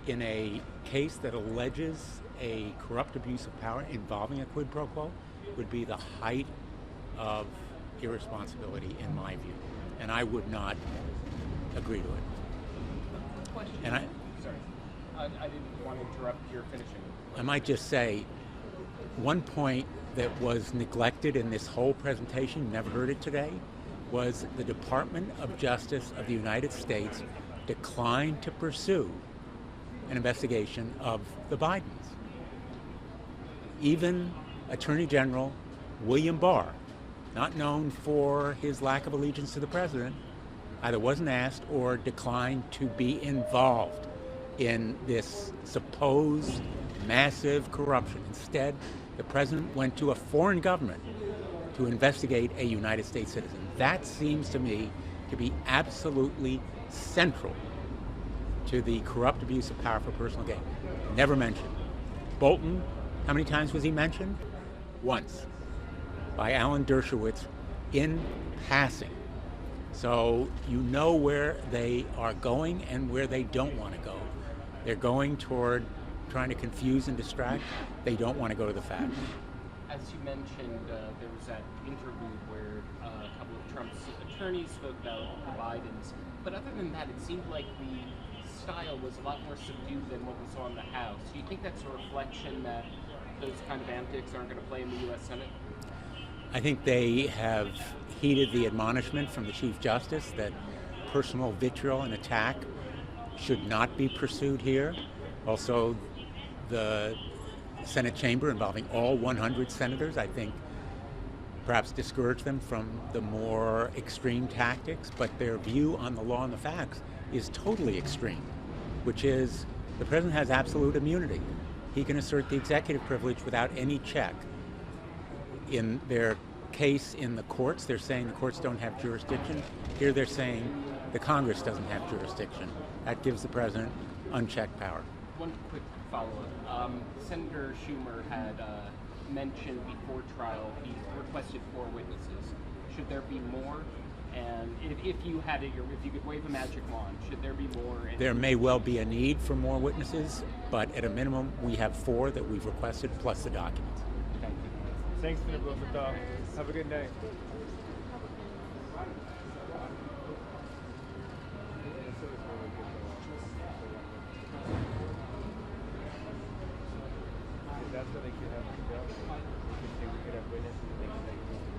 in a case that alleges a corrupt abuse of power involving a quid pro quo would be the height of irresponsibility in my view, and I would not agree to it. And Sorry, I didn't want to interrupt your finishing. I might just say one point that was neglected in this whole presentation, never heard it today, was the Department of Justice of the United States declined to pursue an investigation of the Bidens. Even Attorney General William Barr, not known for his lack of allegiance to the president, either wasn't asked or declined to be involved in this supposed massive corruption. Instead, the president went to a foreign government to investigate a United States citizen. That seems to me to be absolutely central to the corrupt abuse of power for personal gain. Never mentioned. Bolton, how many times was he mentioned? Once, by Alan Dershowitz in passing. So you know where they are going and where they don't want to go. They're going toward trying to confuse and distract. They don't want to go to the facts. As you mentioned, there was that interlude where a couple of Trump's attorneys spoke about the Bidens. But other than that, it seemed like the style was a lot more subdued than what we saw in the House. Do you think that's a reflection that those kind of antics aren't going to play in the U.S. Senate? I think they have heeded the admonishment from the Chief Justice that personal vitriol and attack should not be pursued here. Also, the Senate chamber involving all 100 senators, I think, perhaps discourage them from the more extreme tactics, but their view on the law and the facts is totally extreme, which is the president has absolute immunity. He can assert the executive privilege without any check. In their case in the courts, they're saying the courts don't have jurisdiction. Here they're saying the Congress doesn't have jurisdiction. That gives the president unchecked power. One quick follow-up. Senator Schumer had mentioned before trial he requested 4 witnesses. Should there be more? And if you had it, if you could wave a magic wand, should there be more? There may well be a need for more witnesses, but at a minimum, we have 4 that we've requested, plus the documents. Thank you. Thanks, Senator Blumenthal. Have a good day. That's what they could have to go. We could have witnesses and things like that.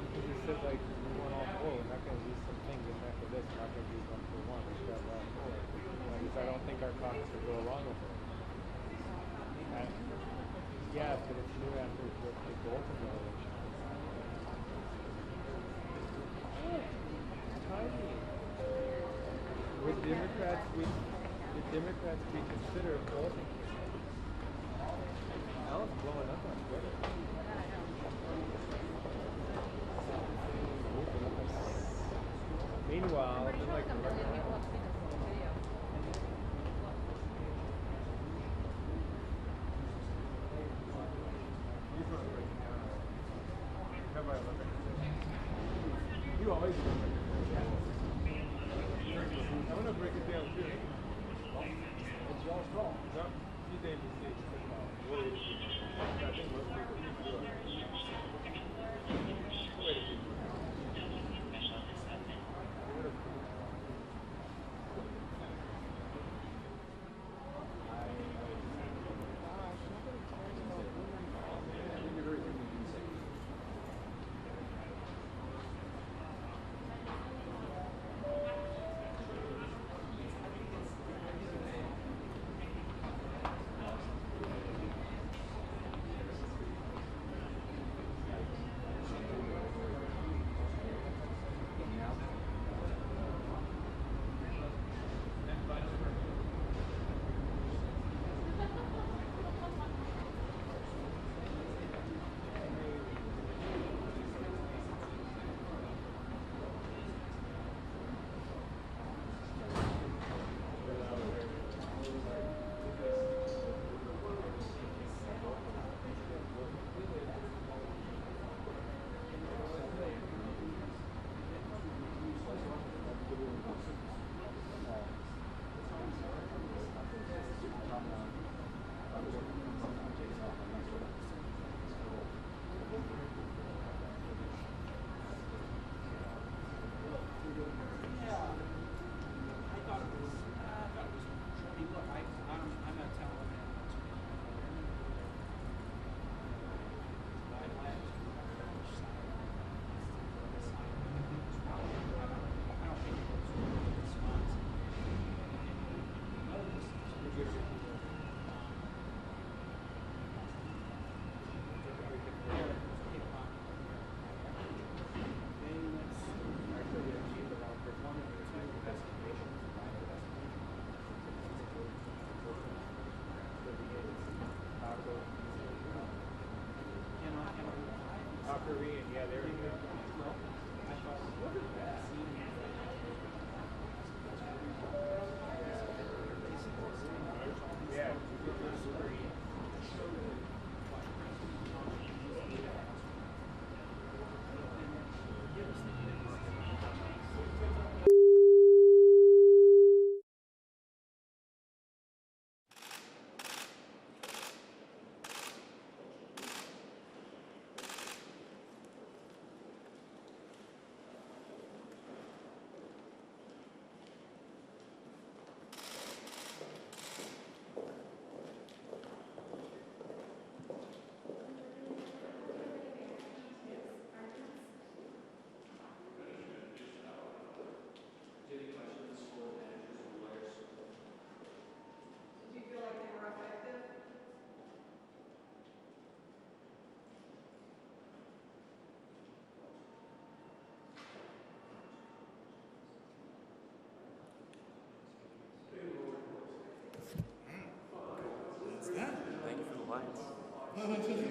You just said like we want all 4. We're not going to use some things and after this, we're not going to use 1 for 1. We should have all 4. Because I don't think our caucus would go along with it. Yeah, but it's new after the Baltimore election. Would Democrats reconsider voting? Alan's blowing up on Twitter. Meanwhile, it's like you always do. I want to break it down too. It's y'all's fault. You didn't see what it is. I think most people do it. Wait a minute.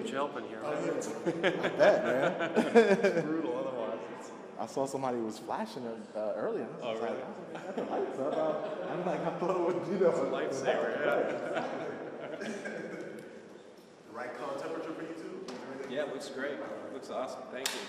much help in here. I bet, man. It's brutal otherwise. I saw somebody was flashing earlier. Oh, really? I got the lights up. I'm like, I thought it would, you know. It's a lifesaver, yeah. The right color temperature for you too? Yeah, it looks great. It looks awesome. Thank you.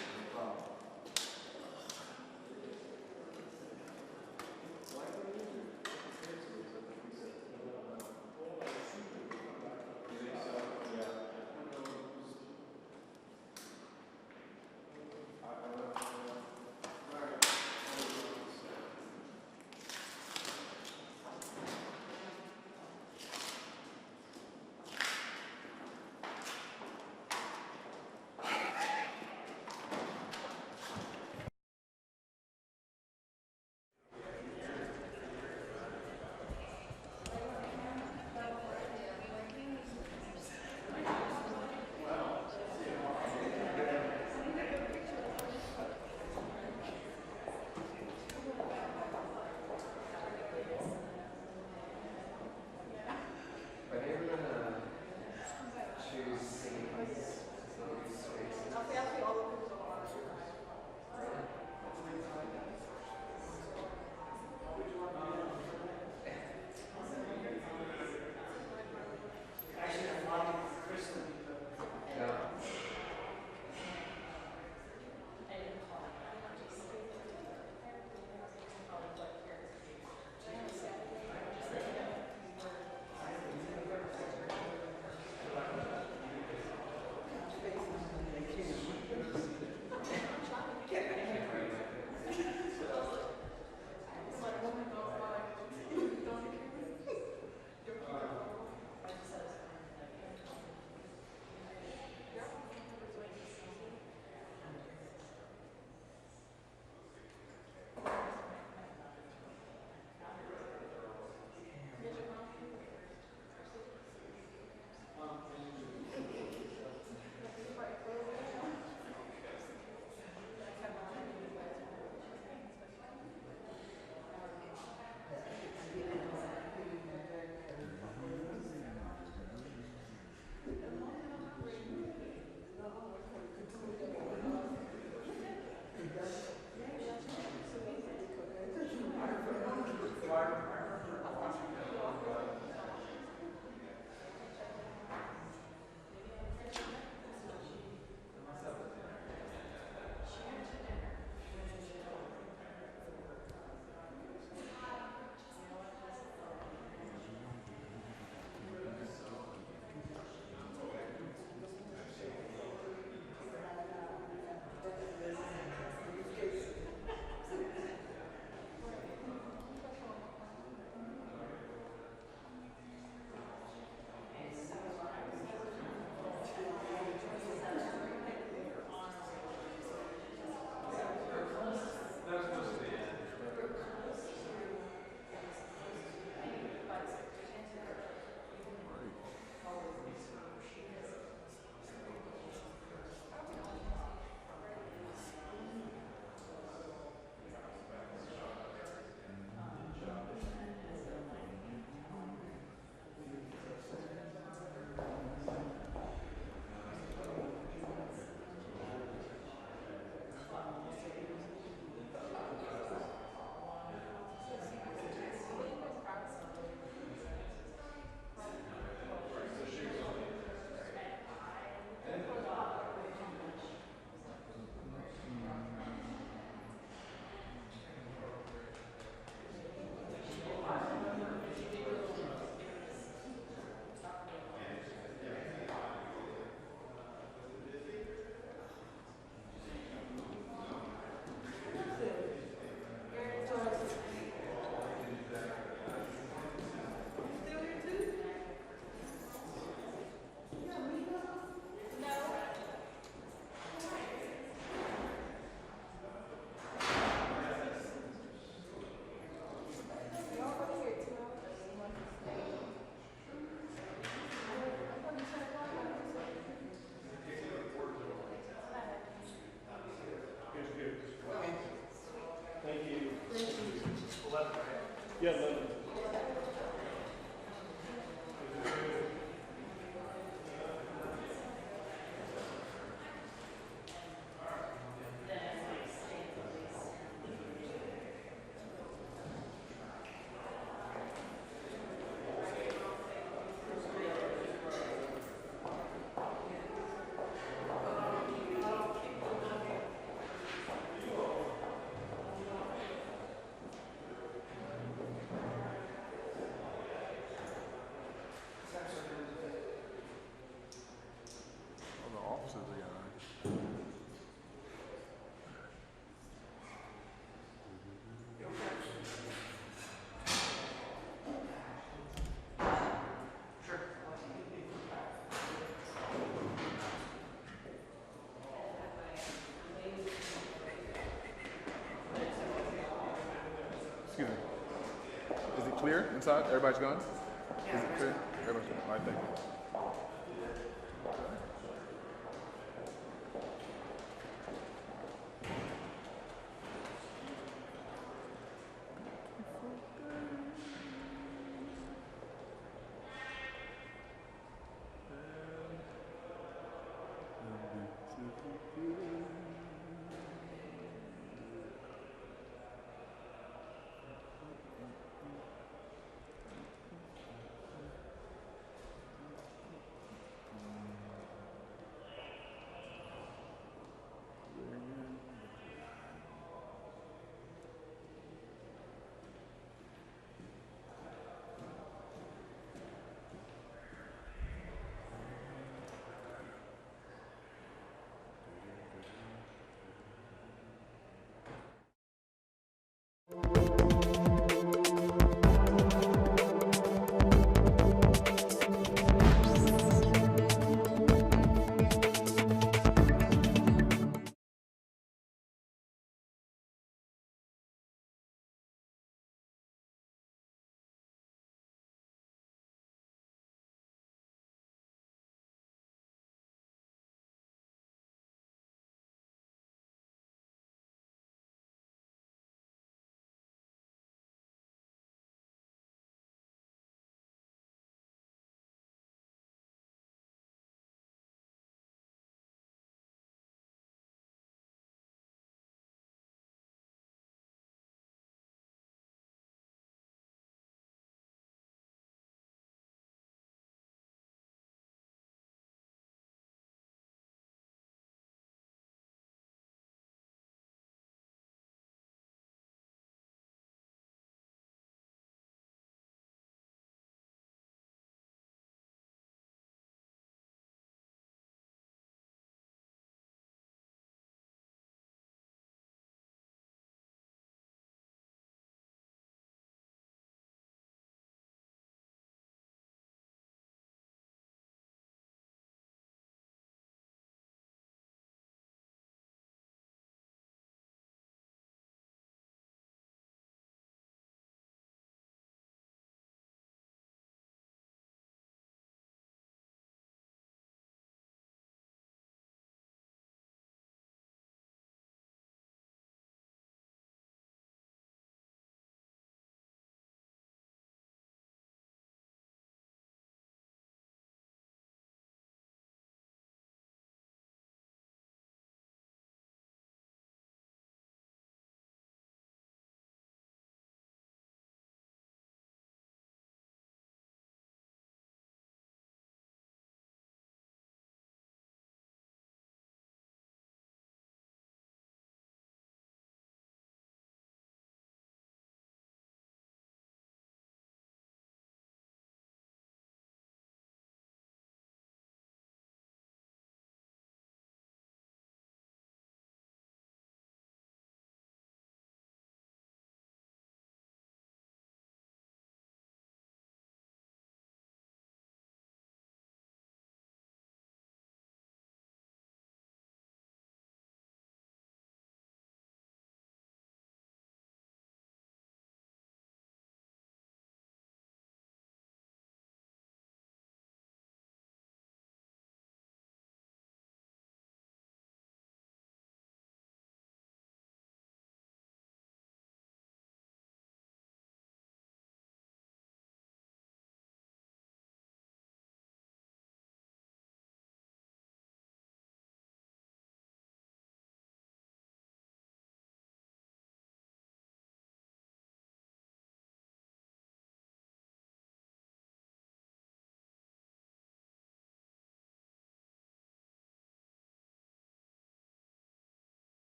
Excuse me. Is it clear inside? Everybody's gone? Is it clear? Everybody's gone. All right, thank you.